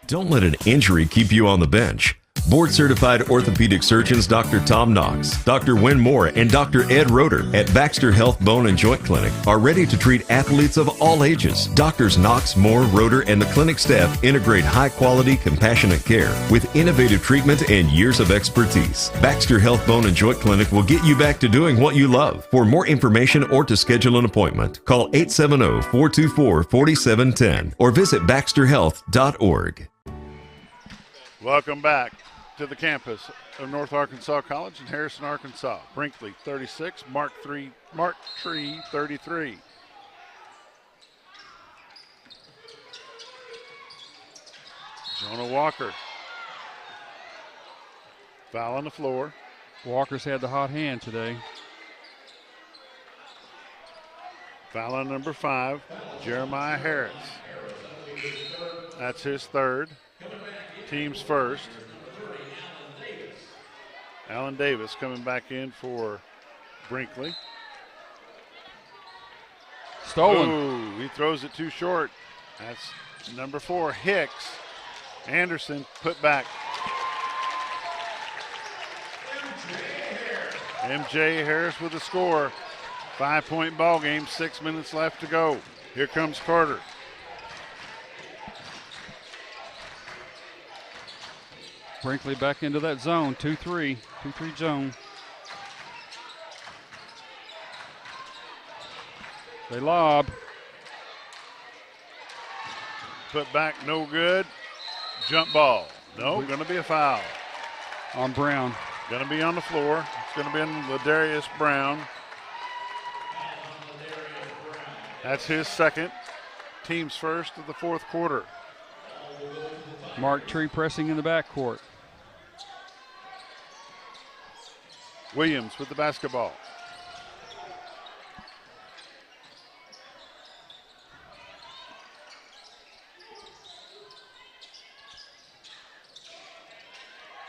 Don't let an injury keep you on the bench. Board-certified orthopedic surgeons Dr. Tom Knox, Dr. Wynn Moore, and Dr. Ed Roeder at Baxter Health Bone and Joint Clinic are ready to treat athletes of all ages. Doctors Knox, Moore, Roeder, and the clinic staff integrate high-quality, compassionate care with innovative treatment and years of expertise. Baxter Health Bone and Joint Clinic will get you back to doing what you love. For more information or to schedule an appointment, call 870-424-4710 or visit baxterhealth.org. Welcome back to the campus of North Arkansas College in Harrison, Arkansas. Brinkley 36, Mark Tree 33. Jonah Walker. Foul on the floor. Walker's had the hot hand today. Foul on number 5, Jeremiah Harris. That's his 3rd. Team's first. Allen Davis coming back in for Brinkley. Stolen. Ooh, he throws it too short. That's number 4, Hicks. Anderson put back. MJ Harris with the score. 5-point ball game, 6 minutes left to go. Here comes Carter. Brinkley back into that zone, 2-3 zone. They lob. Put back, no good. Jump ball. No, going to be a foul. On Brown. Going to be on the floor. It's going to be on Ladarius Brown. That's his 2nd. Team's first of the 4th quarter. Mark Tree pressing in the backcourt. Williams with the basketball.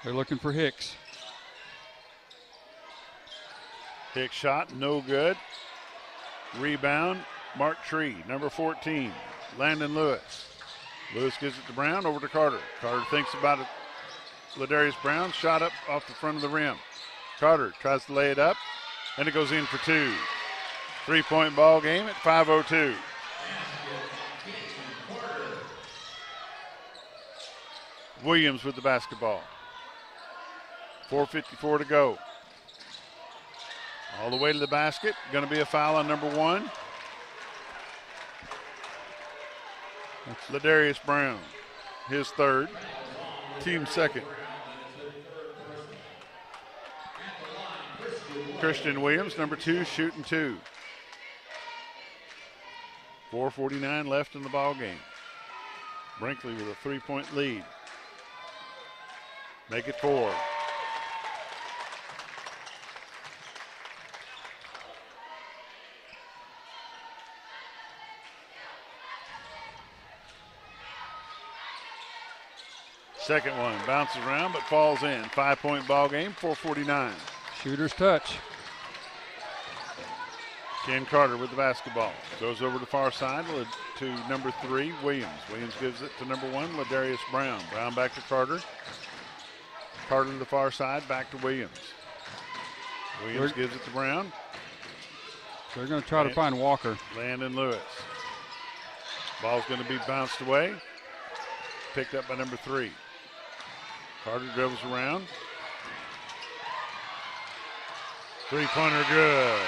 They're looking for Hicks. Hicks shot, no good. Rebound, Mark Tree, number 14, Landon Lewis. Lewis gives it to Brown, over to Carter. Carter thinks about it. Ladarius Brown, shot up off the front of the rim. Carter tries to lay it up, and it goes in for 2. 3-point ball game at 5:02. Williams with the basketball. 4:54 to go. All the way to the basket. Going to be a foul on number 1. Ladarius Brown, his 3rd, team 2nd. Christian Williams, number 2, shooting 2. 4:49 left in the ball game. Brinkley with a 3-point lead. Make it 4. Second one bounces around but falls in. 5-point ball game, 4:49. Shooter's touch. Ken Carter with the basketball. Goes over to the far side to number 3, Williams. Williams gives it to number 1, Ladarius Brown. Brown back to Carter. Carter to the far side, back to Williams. Williams gives it to Brown. They're going to try to find Walker. Landon Lewis. Ball's going to be bounced away. Picked up by number 3. Carter dribbles around. Three-pointer good.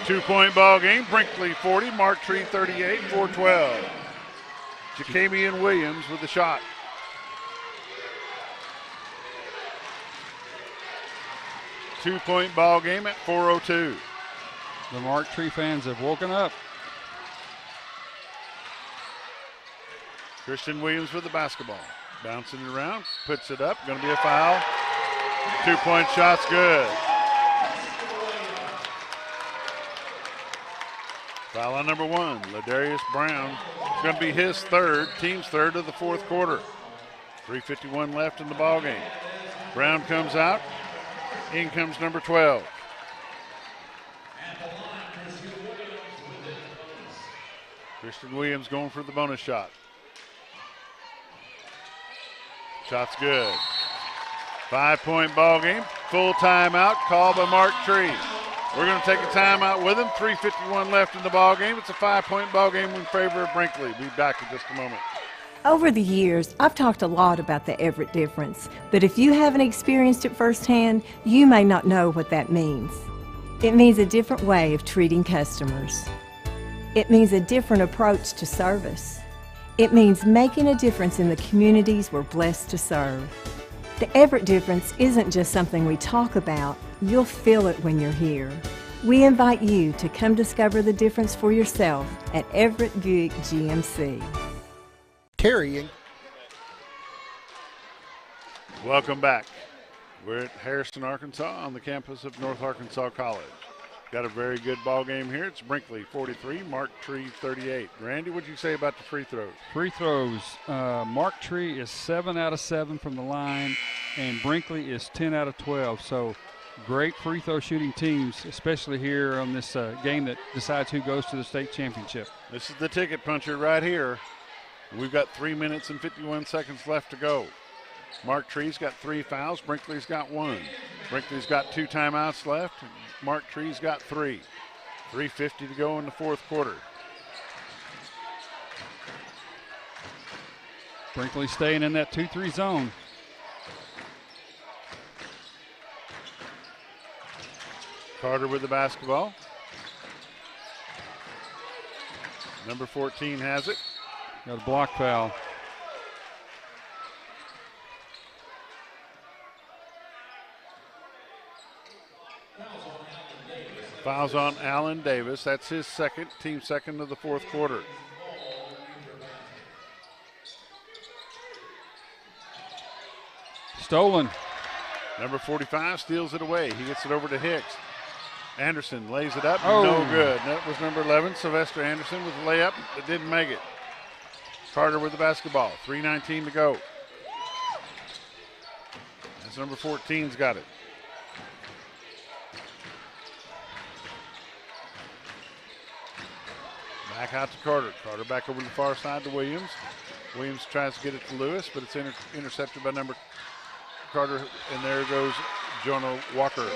2-point ball game. Brinkley 40, Mark Tree 38, 4-12. Jacamian Williams with the shot. Two-point ball game at 4:02. The Mark Tree fans have woken up. Christian Williams with the basketball. Bouncing it around, puts it up. Going to be a foul. 2-point shot's good. Foul on number 1, Ladarius Brown. It's going to be his third, team's third of the fourth quarter. 3:51 left in the ball game. Brown comes out. In comes number 12. Christian Williams going for the bonus shot. Shot's good. 5-point ball game. Full timeout called by Mark Tree. We're going to take a timeout with him. 3:51 left in the ball game. It's a 5-point ball game in favor of Brinkley. Be back in just a moment. Over the years, I've talked a lot about the Everett difference, but if you haven't experienced it firsthand, you may not know what that means. It means a different way of treating customers. It means a different approach to service. It means making a difference in the communities we're blessed to serve. The Everett difference isn't just something we talk about, you'll feel it when you're here. We invite you to come discover the difference for yourself at Everett Buick GMC. Carrying. Welcome back. We're at Harrison, Arkansas on the campus of North Arkansas College. Got a very good ball game here. It's Brinkley 43, Mark Tree 38. Randy, what did you say about the free throws? Free throws. Mark Tree is 7 out of 7 from the line, and Brinkley is 10 out of 12. So great free throw shooting teams, especially here on this game that decides who goes to the state championship. This is the ticket puncher right here. We've got 3 minutes and 51 seconds left to go. Mark Tree's got 3 fouls. Brinkley's got 1. Brinkley's got 2 timeouts left. Mark Tree's got 3. 3:50 to go in the fourth quarter. Brinkley staying in that 2-3 zone. Carter with the basketball. Number 14 has it. Got a block foul. Fouls on Allen Davis. That's his second, team second of the fourth quarter. Stolen. Number 45 steals it away. He gets it over to Hicks. Anderson lays it up. Oh. No good. That was number 11, Sylvester Anderson, with a layup. It didn't make it. Carter with the basketball. 3:19 to go. That's number 14's got it. Back out to Carter. Carter back over to the far side to Williams. Williams tries to get it to Lewis, but it's intercepted by number Carter, and there goes Jonah Walker.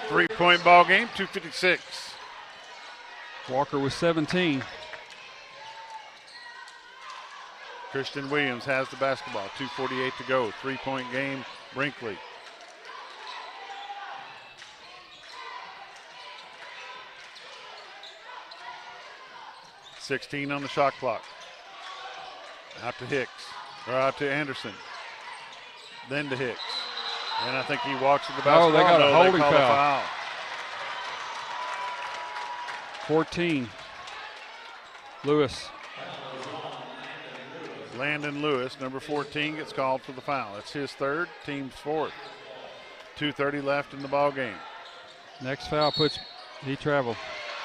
3-point ball game, 2:56. Walker with 17. Christian Williams has the basketball. 2:48 to go. 3-point game, Brinkley. .16 on the shot clock. Out to Hicks, or out to Anderson. Then to Hicks. And I think he walks to the basketball. Oh, they got a holding foul. foul. 14. Lewis. Landon Lewis, number 14, gets called for the foul. It's his third, team's fourth. 2:30 left in the ball game. Next foul puts, he traveled.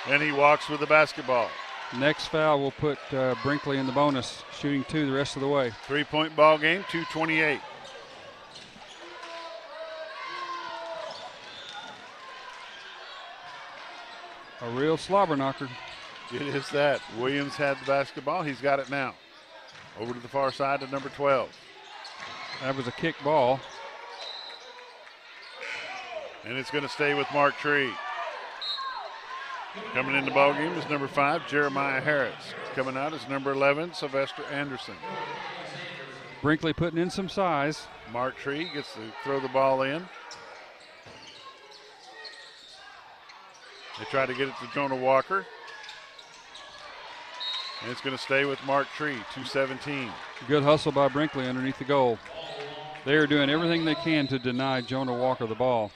And he walks with the basketball. Next foul will put Brinkley in the bonus, shooting 2 the rest of the way. 3-point ball game, 2:28. A real slobber knocker. It is that. Williams had the basketball. He's got it now. Over to the far side to number 12. That was a kick ball. And it's going to stay with Mark Tree. Coming in the ball game is number 5, Jeremiah Harris. Coming out is number 11, Sylvester Anderson. Brinkley putting in some size. Mark Tree gets to throw the ball in. They try to get it to Jonah Walker. And it's going to stay with Mark Tree, 2:17. Good hustle by Brinkley underneath the goal. They are doing everything they can to deny Jonah Walker the ball.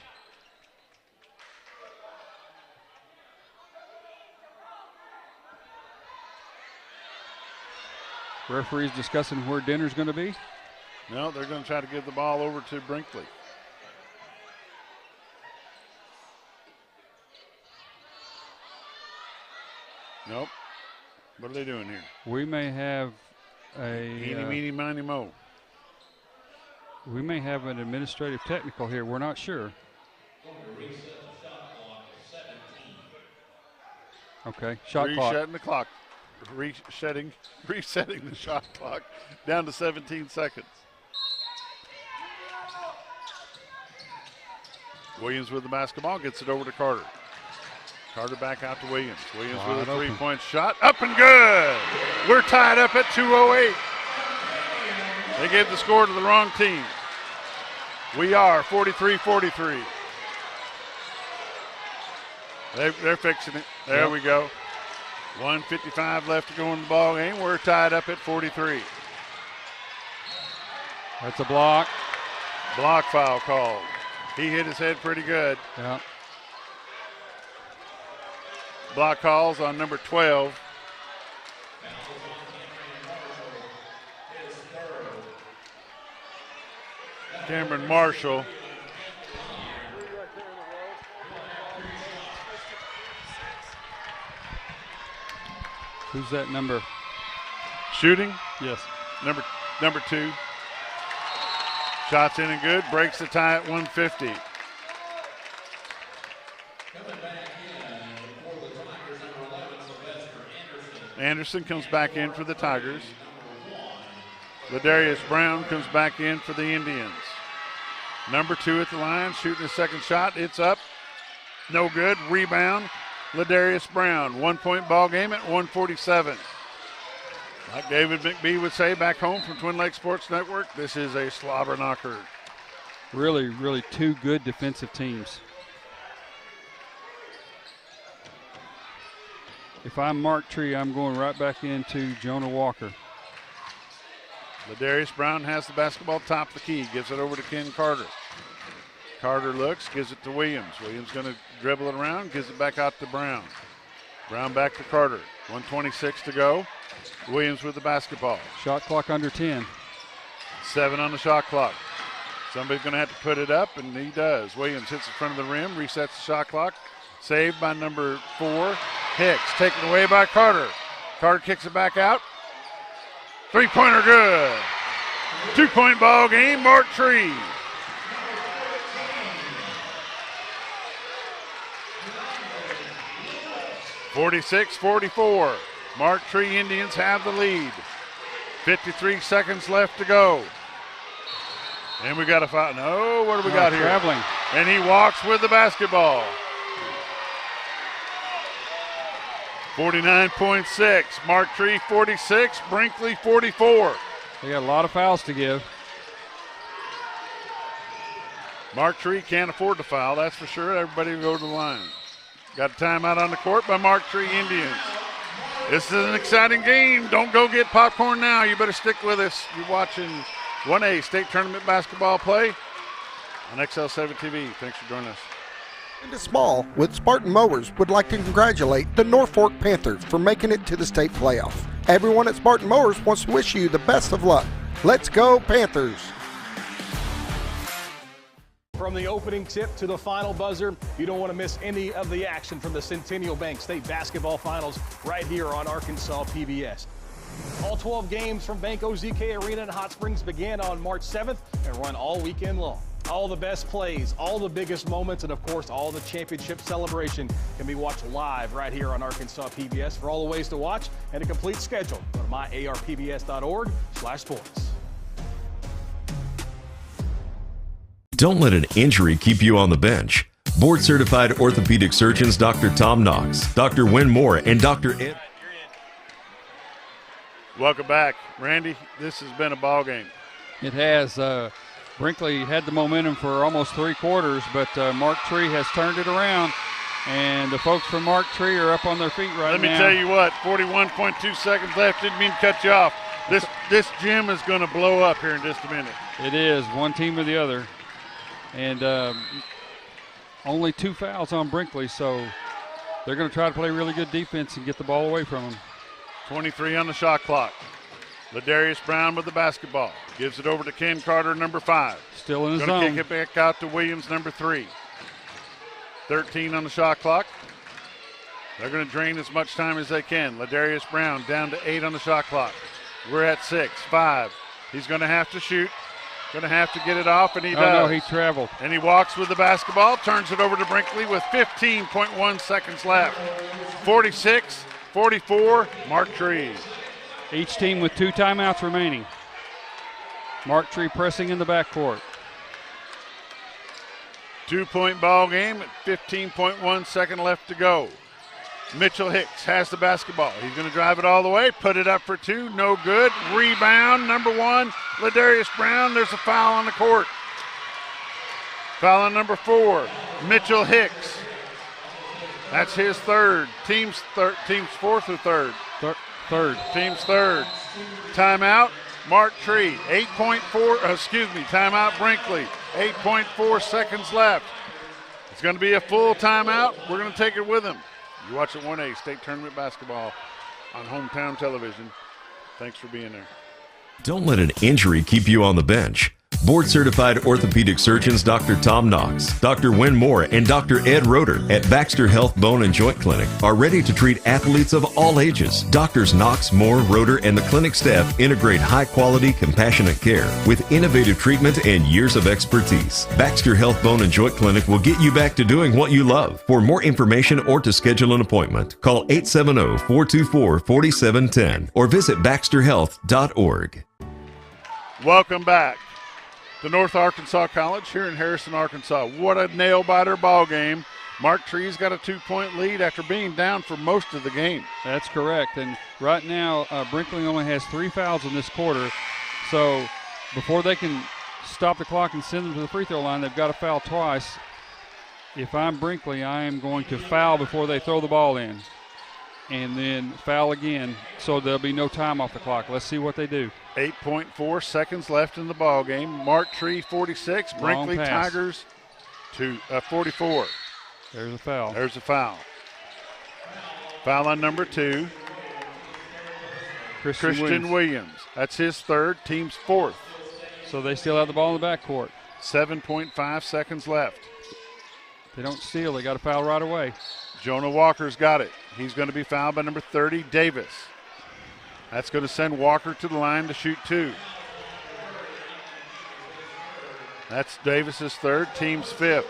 Referees discussing where dinner's going to be. No, they're going to try to give the ball over to Brinkley. Nope. What are they doing here? We may have a Eeny, meeny, miny, mo. We may have an administrative technical here. We're not sure. Okay, shot clock. Resetting the clock. Resetting the shot clock down to 17 seconds. Williams with the basketball, gets it over to Carter. Carter back out to Williams. Williams with a three-point shot. Up and good. We're tied up at 2:08. They gave the score to the wrong team. We are 43-43. They're fixing it. There we go. 1:55 left to go in the ball game. We're tied up at 43. That's a block. Block foul called. He hit his head pretty good. Yeah. Block calls on number 12. Cameron Marshall. Who's that number? Shooting? Yes. Number 2. Shots in and good. Breaks the tie at 150. Anderson comes back in for the Tigers. Ladarius Brown comes back in for the Indians. Number 2 at the line, shooting his second shot. It's up. No good. Rebound. Ladarius Brown. 1-point ball game at 1:47. Like David McBee would say back home from Twin Lakes Sports Network, this is a slobber knocker. Really, really two good defensive teams. If I'm Mark Tree, I'm going right back into Jonah Walker. Ladarius Brown has the basketball top of the key, gives it over to Ken Carter. Carter looks, gives it to Williams. Williams going to dribble it around, gives it back out to Brown. Brown back to Carter. 1:26 to go. Williams with the basketball. Shot clock under 10. 7 on the shot clock. Somebody's going to have to put it up, and he does. Williams hits in front of the rim, resets the shot clock. Saved by number 4, Hicks. Taken away by Carter. Carter kicks it back out. Three-pointer good. 2-point ball game, Mark Tree. (46-44). Mark Tree Indians have the lead. 53 seconds left to go. And we got a foul. No, what do we got here? Traveling. And he walks with the basketball. 49.6. Mark Tree 46, Brinkley 44. They got a lot of fouls to give. Mark Tree can't afford to foul, that's for sure. Everybody will go to the line. Got a timeout on the court by Mark Tree Indians. This is an exciting game. Don't go get popcorn now. You better stick with us. You're watching 1A State Tournament basketball play on XL7 TV. Thanks for joining us. Linda Small with Spartan Mowers would like to congratulate the Norfork Panthers for making it to the state playoff. Everyone at Spartan Mowers wants to wish you the best of luck. Let's go Panthers! From the opening tip to the final buzzer, you don't want to miss any of the action from the Centennial Bank State Basketball Finals right here on Arkansas PBS. All 12 games from Bank OZK Arena in Hot Springs began on March 7th and run all weekend long. All the best plays, all the biggest moments, and of course, all the championship celebration can be watched live right here on Arkansas PBS. For all the ways to watch and a complete schedule, go to myarpbs.org/sports. Don't let an injury keep you on the bench. Board-certified orthopedic surgeons Dr. Tom Knox, Dr. Wynn Moore, and Dr. Ed. Welcome back. Randy, this has been a ball game. It has. Brinkley had the momentum for almost 3 quarters, but Mark Tree has turned it around, and the folks from Mark Tree are up on their feet right now. Let me tell you what, 41.2 seconds left. Didn't mean to cut you off. This gym is going to blow up here in just a minute. It is, one team or the other. And only 2 fouls on Brinkley, so they're going to try to play really good defense and get the ball away from them. 23 on the shot clock. Ladarius Brown with the basketball. Gives it over to Ken Carter, number 5. Still in his zone. zone. Kick it back out to Williams, number 3. 13 on the shot clock. They're going to drain as much time as they can. Ladarius Brown down to 8 on the shot clock. We're at 6, 5. He's going to have to shoot. Going to have to get it off, and he does. No, he traveled. And he walks with the basketball, turns it over to Brinkley with 15.1 seconds left. 46-44, Mark Tree. Each team with 2 timeouts remaining. Mark Tree pressing in the backcourt. 2-point ball game at 15.1 second left to go. Mitchell Hicks has the basketball. He's going to drive it all the way, put it up for 2, no good. Rebound, number 1, Ladarius Brown. There's a foul on the court. Foul on number 4, Mitchell Hicks. That's his 3rd. Team's 4th or 3rd? Third. Team's 3rd. Timeout, Mark Tree. Timeout Brinkley. 8.4 seconds left. It's going to be a full timeout. We're going to take it with him. You watch it 1A State Tournament Basketball on hometown television. Thanks for being there. Don't let an injury keep you on the bench. Board-certified orthopedic surgeons Dr. Tom Knox, Dr. Wynn Moore, and Dr. Ed Roeder at Baxter Health Bone and Joint Clinic are ready to treat athletes of all ages. Doctors Knox, Moore, Roeder, and the clinic staff integrate high-quality, compassionate care with innovative treatment and years of expertise. Baxter Health Bone and Joint Clinic will get you back to doing what you love. For more information or to schedule an appointment, call 870-424-4710 or visit baxterhealth.org. Welcome back to North Arkansas College here in Harrison, Arkansas. What a nail-biter ball game. Mark Tree's got a 2-point lead after being down for most of the game. That's correct. And right now, Brinkley only has 3 fouls in this quarter. So before they can stop the clock and send them to the free throw line, they've got to foul twice. If I'm Brinkley, I am going to foul before they throw the ball in, and then foul again, so there'll be no time off the clock. Let's see what they do. 8.4 seconds left in the ball game. Mark Tree 46, Brinkley Tigers 44. There's a foul. There's a foul. Foul on number 2. Christian Williams. That's his 3rd, team's 4th. So they still have the ball in the backcourt. 7.5 seconds left. They don't steal, they got to foul right away. Jonah Walker's got it. He's going to be fouled by number 30, Davis. That's going to send Walker to the line to shoot 2. That's Davis's 3rd, team's 5th.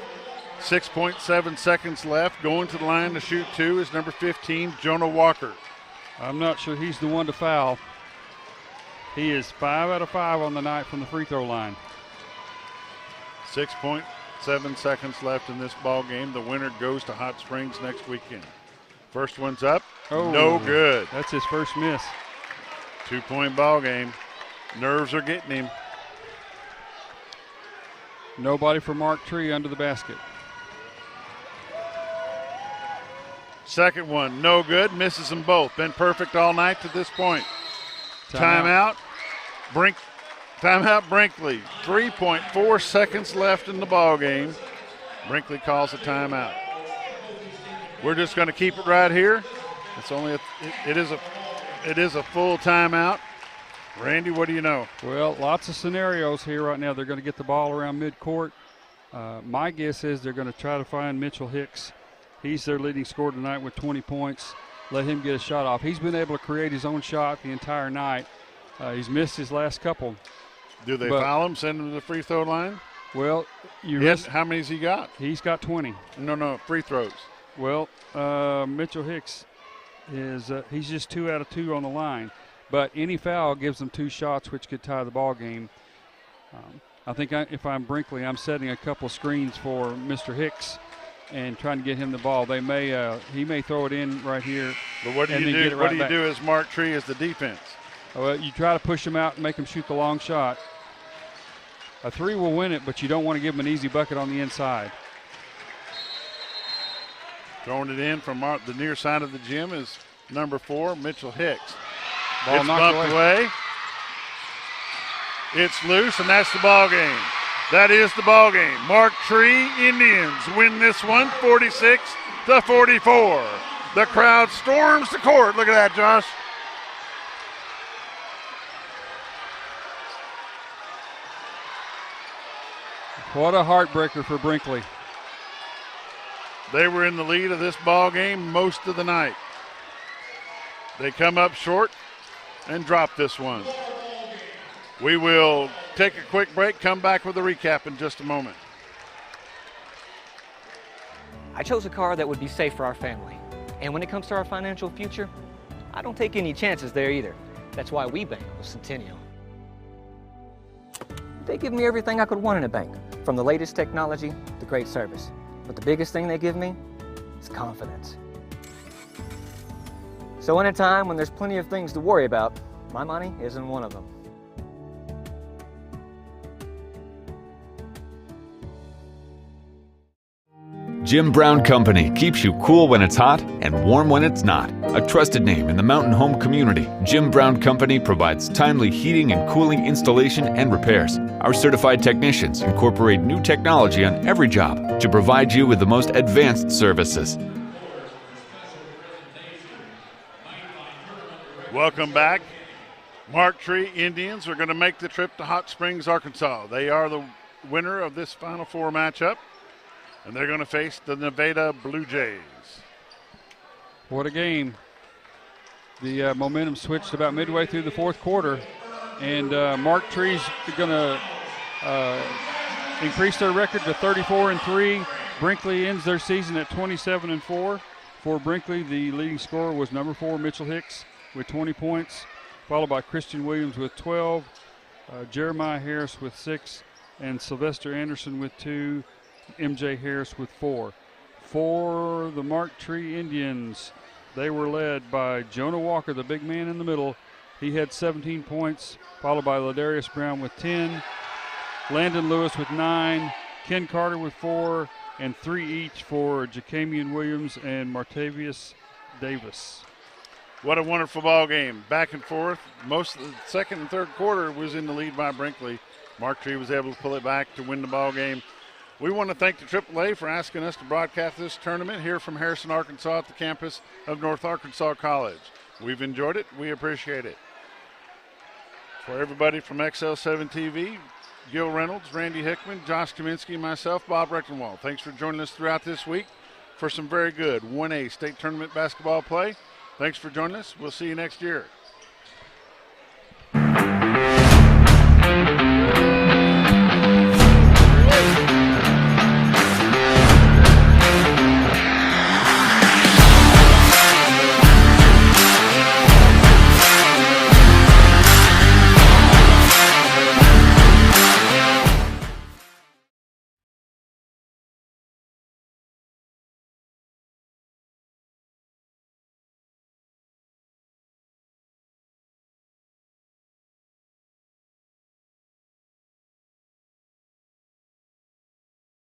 6.7 seconds left. Going to the line to shoot 2 is number 15, Jonah Walker. I'm not sure he's the one to foul. He is 5 out of 5 on the night from the free throw line. 6.7 seconds left in this ball game. The winner goes to Hot Springs next weekend. First one's up. Oh, no good. That's his first miss. 2-point ball game. Nerves are getting him. Nobody for Mark Tree under the basket. Second one, no good. Misses them both. Been perfect all night to this point. Timeout. Timeout Brinkley. 3.4 seconds left in the ball game. Brinkley calls a timeout. We're just going to keep it right here. It's only it is a full timeout. Randy, what do you know? Well, lots of scenarios here right now. They're going to get the ball around midcourt. My guess is they're going to try to find Mitchell Hicks. He's their leading scorer tonight with 20 points. Let him get a shot off. He's been able to create his own shot the entire night. He's missed his last couple. Do they foul him, send him to the free throw line? Well, how many's he got? He's got 20. No, free throws. Well, Mitchell Hicks he's just 2 out of 2 on the line. But any foul gives them 2 shots, which could tie the ball game. I think if I'm Brinkley, I'm setting a couple screens for Mr. Hicks and trying to get him the ball. They may he may throw it in right here. But what do and you then do? get it What right do you back. do as Mark Tree as the defense? Well, you try to push him out and make him shoot the long shot. A 3 will win it, but you don't want to give him an easy bucket on the inside. Throwing it in from the near side of the gym is number 4, Mitchell Hicks. Ball It's knocked bumped away. It's loose, and that's the ball game. That is the ball game. Mark Tree Indians win this one, 46-44. The crowd storms the court. Look at that, Josh. What a heartbreaker for Brinkley. They were in the lead of this ball game most of the night. They come up short and drop this one. We will take a quick break, come back with a recap in just a moment. I chose a car that would be safe for our family. And when it comes to our financial future, I don't take any chances there either. That's why we bank with Centennial. They give me everything I could want in a bank, from the latest technology to great service. But the biggest thing they give me is confidence. So in a time when there's plenty of things to worry about, my money isn't one of them. Jim Brown Company keeps you cool when it's hot and warm when it's not. A trusted name in the mountain home community, Jim Brown Company provides timely heating and cooling installation and repairs. Our certified technicians incorporate new technology on every job to provide you with the most advanced services. Welcome back. Mark Tree Indians are going to make the trip to Hot Springs, Arkansas. They are the winner of this Final Four matchup, and they're going to face the Nevada Blue Jays. What a game. The momentum switched about midway through the fourth quarter, and Mark Tree's going to increase their record to 34-3. Brinkley ends their season at 27-4. For Brinkley, the leading scorer was number 4, Mitchell Hicks, with 20 points, followed by Christian Williams with 12, Jeremiah Harris with 6, and Sylvester Anderson with 2, MJ Harris with 4. For the Mark Tree Indians, they were led by Jonah Walker, the big man in the middle. He had 17 points, followed by Ladarius Brown with 10, Landon Lewis with 9, Ken Carter with 4, and 3 each for Jacamian Williams and Martavius Davis. What a wonderful ball game. Back and forth. Most of the second and third quarter was in the lead by Brinkley. Mark Tree was able to pull it back to win the ball game. We want to thank the AAA for asking us to broadcast this tournament here from Harrison, Arkansas at the campus of North Arkansas College. We've enjoyed it. We appreciate it. For everybody from XL7 TV, Gil Reynolds, Randy Hickman, Josh Kaminsky, and myself, Bob Rechtenwald. Thanks for joining us throughout this week for some very good 1A state tournament basketball play. Thanks for joining us. We'll see you next year.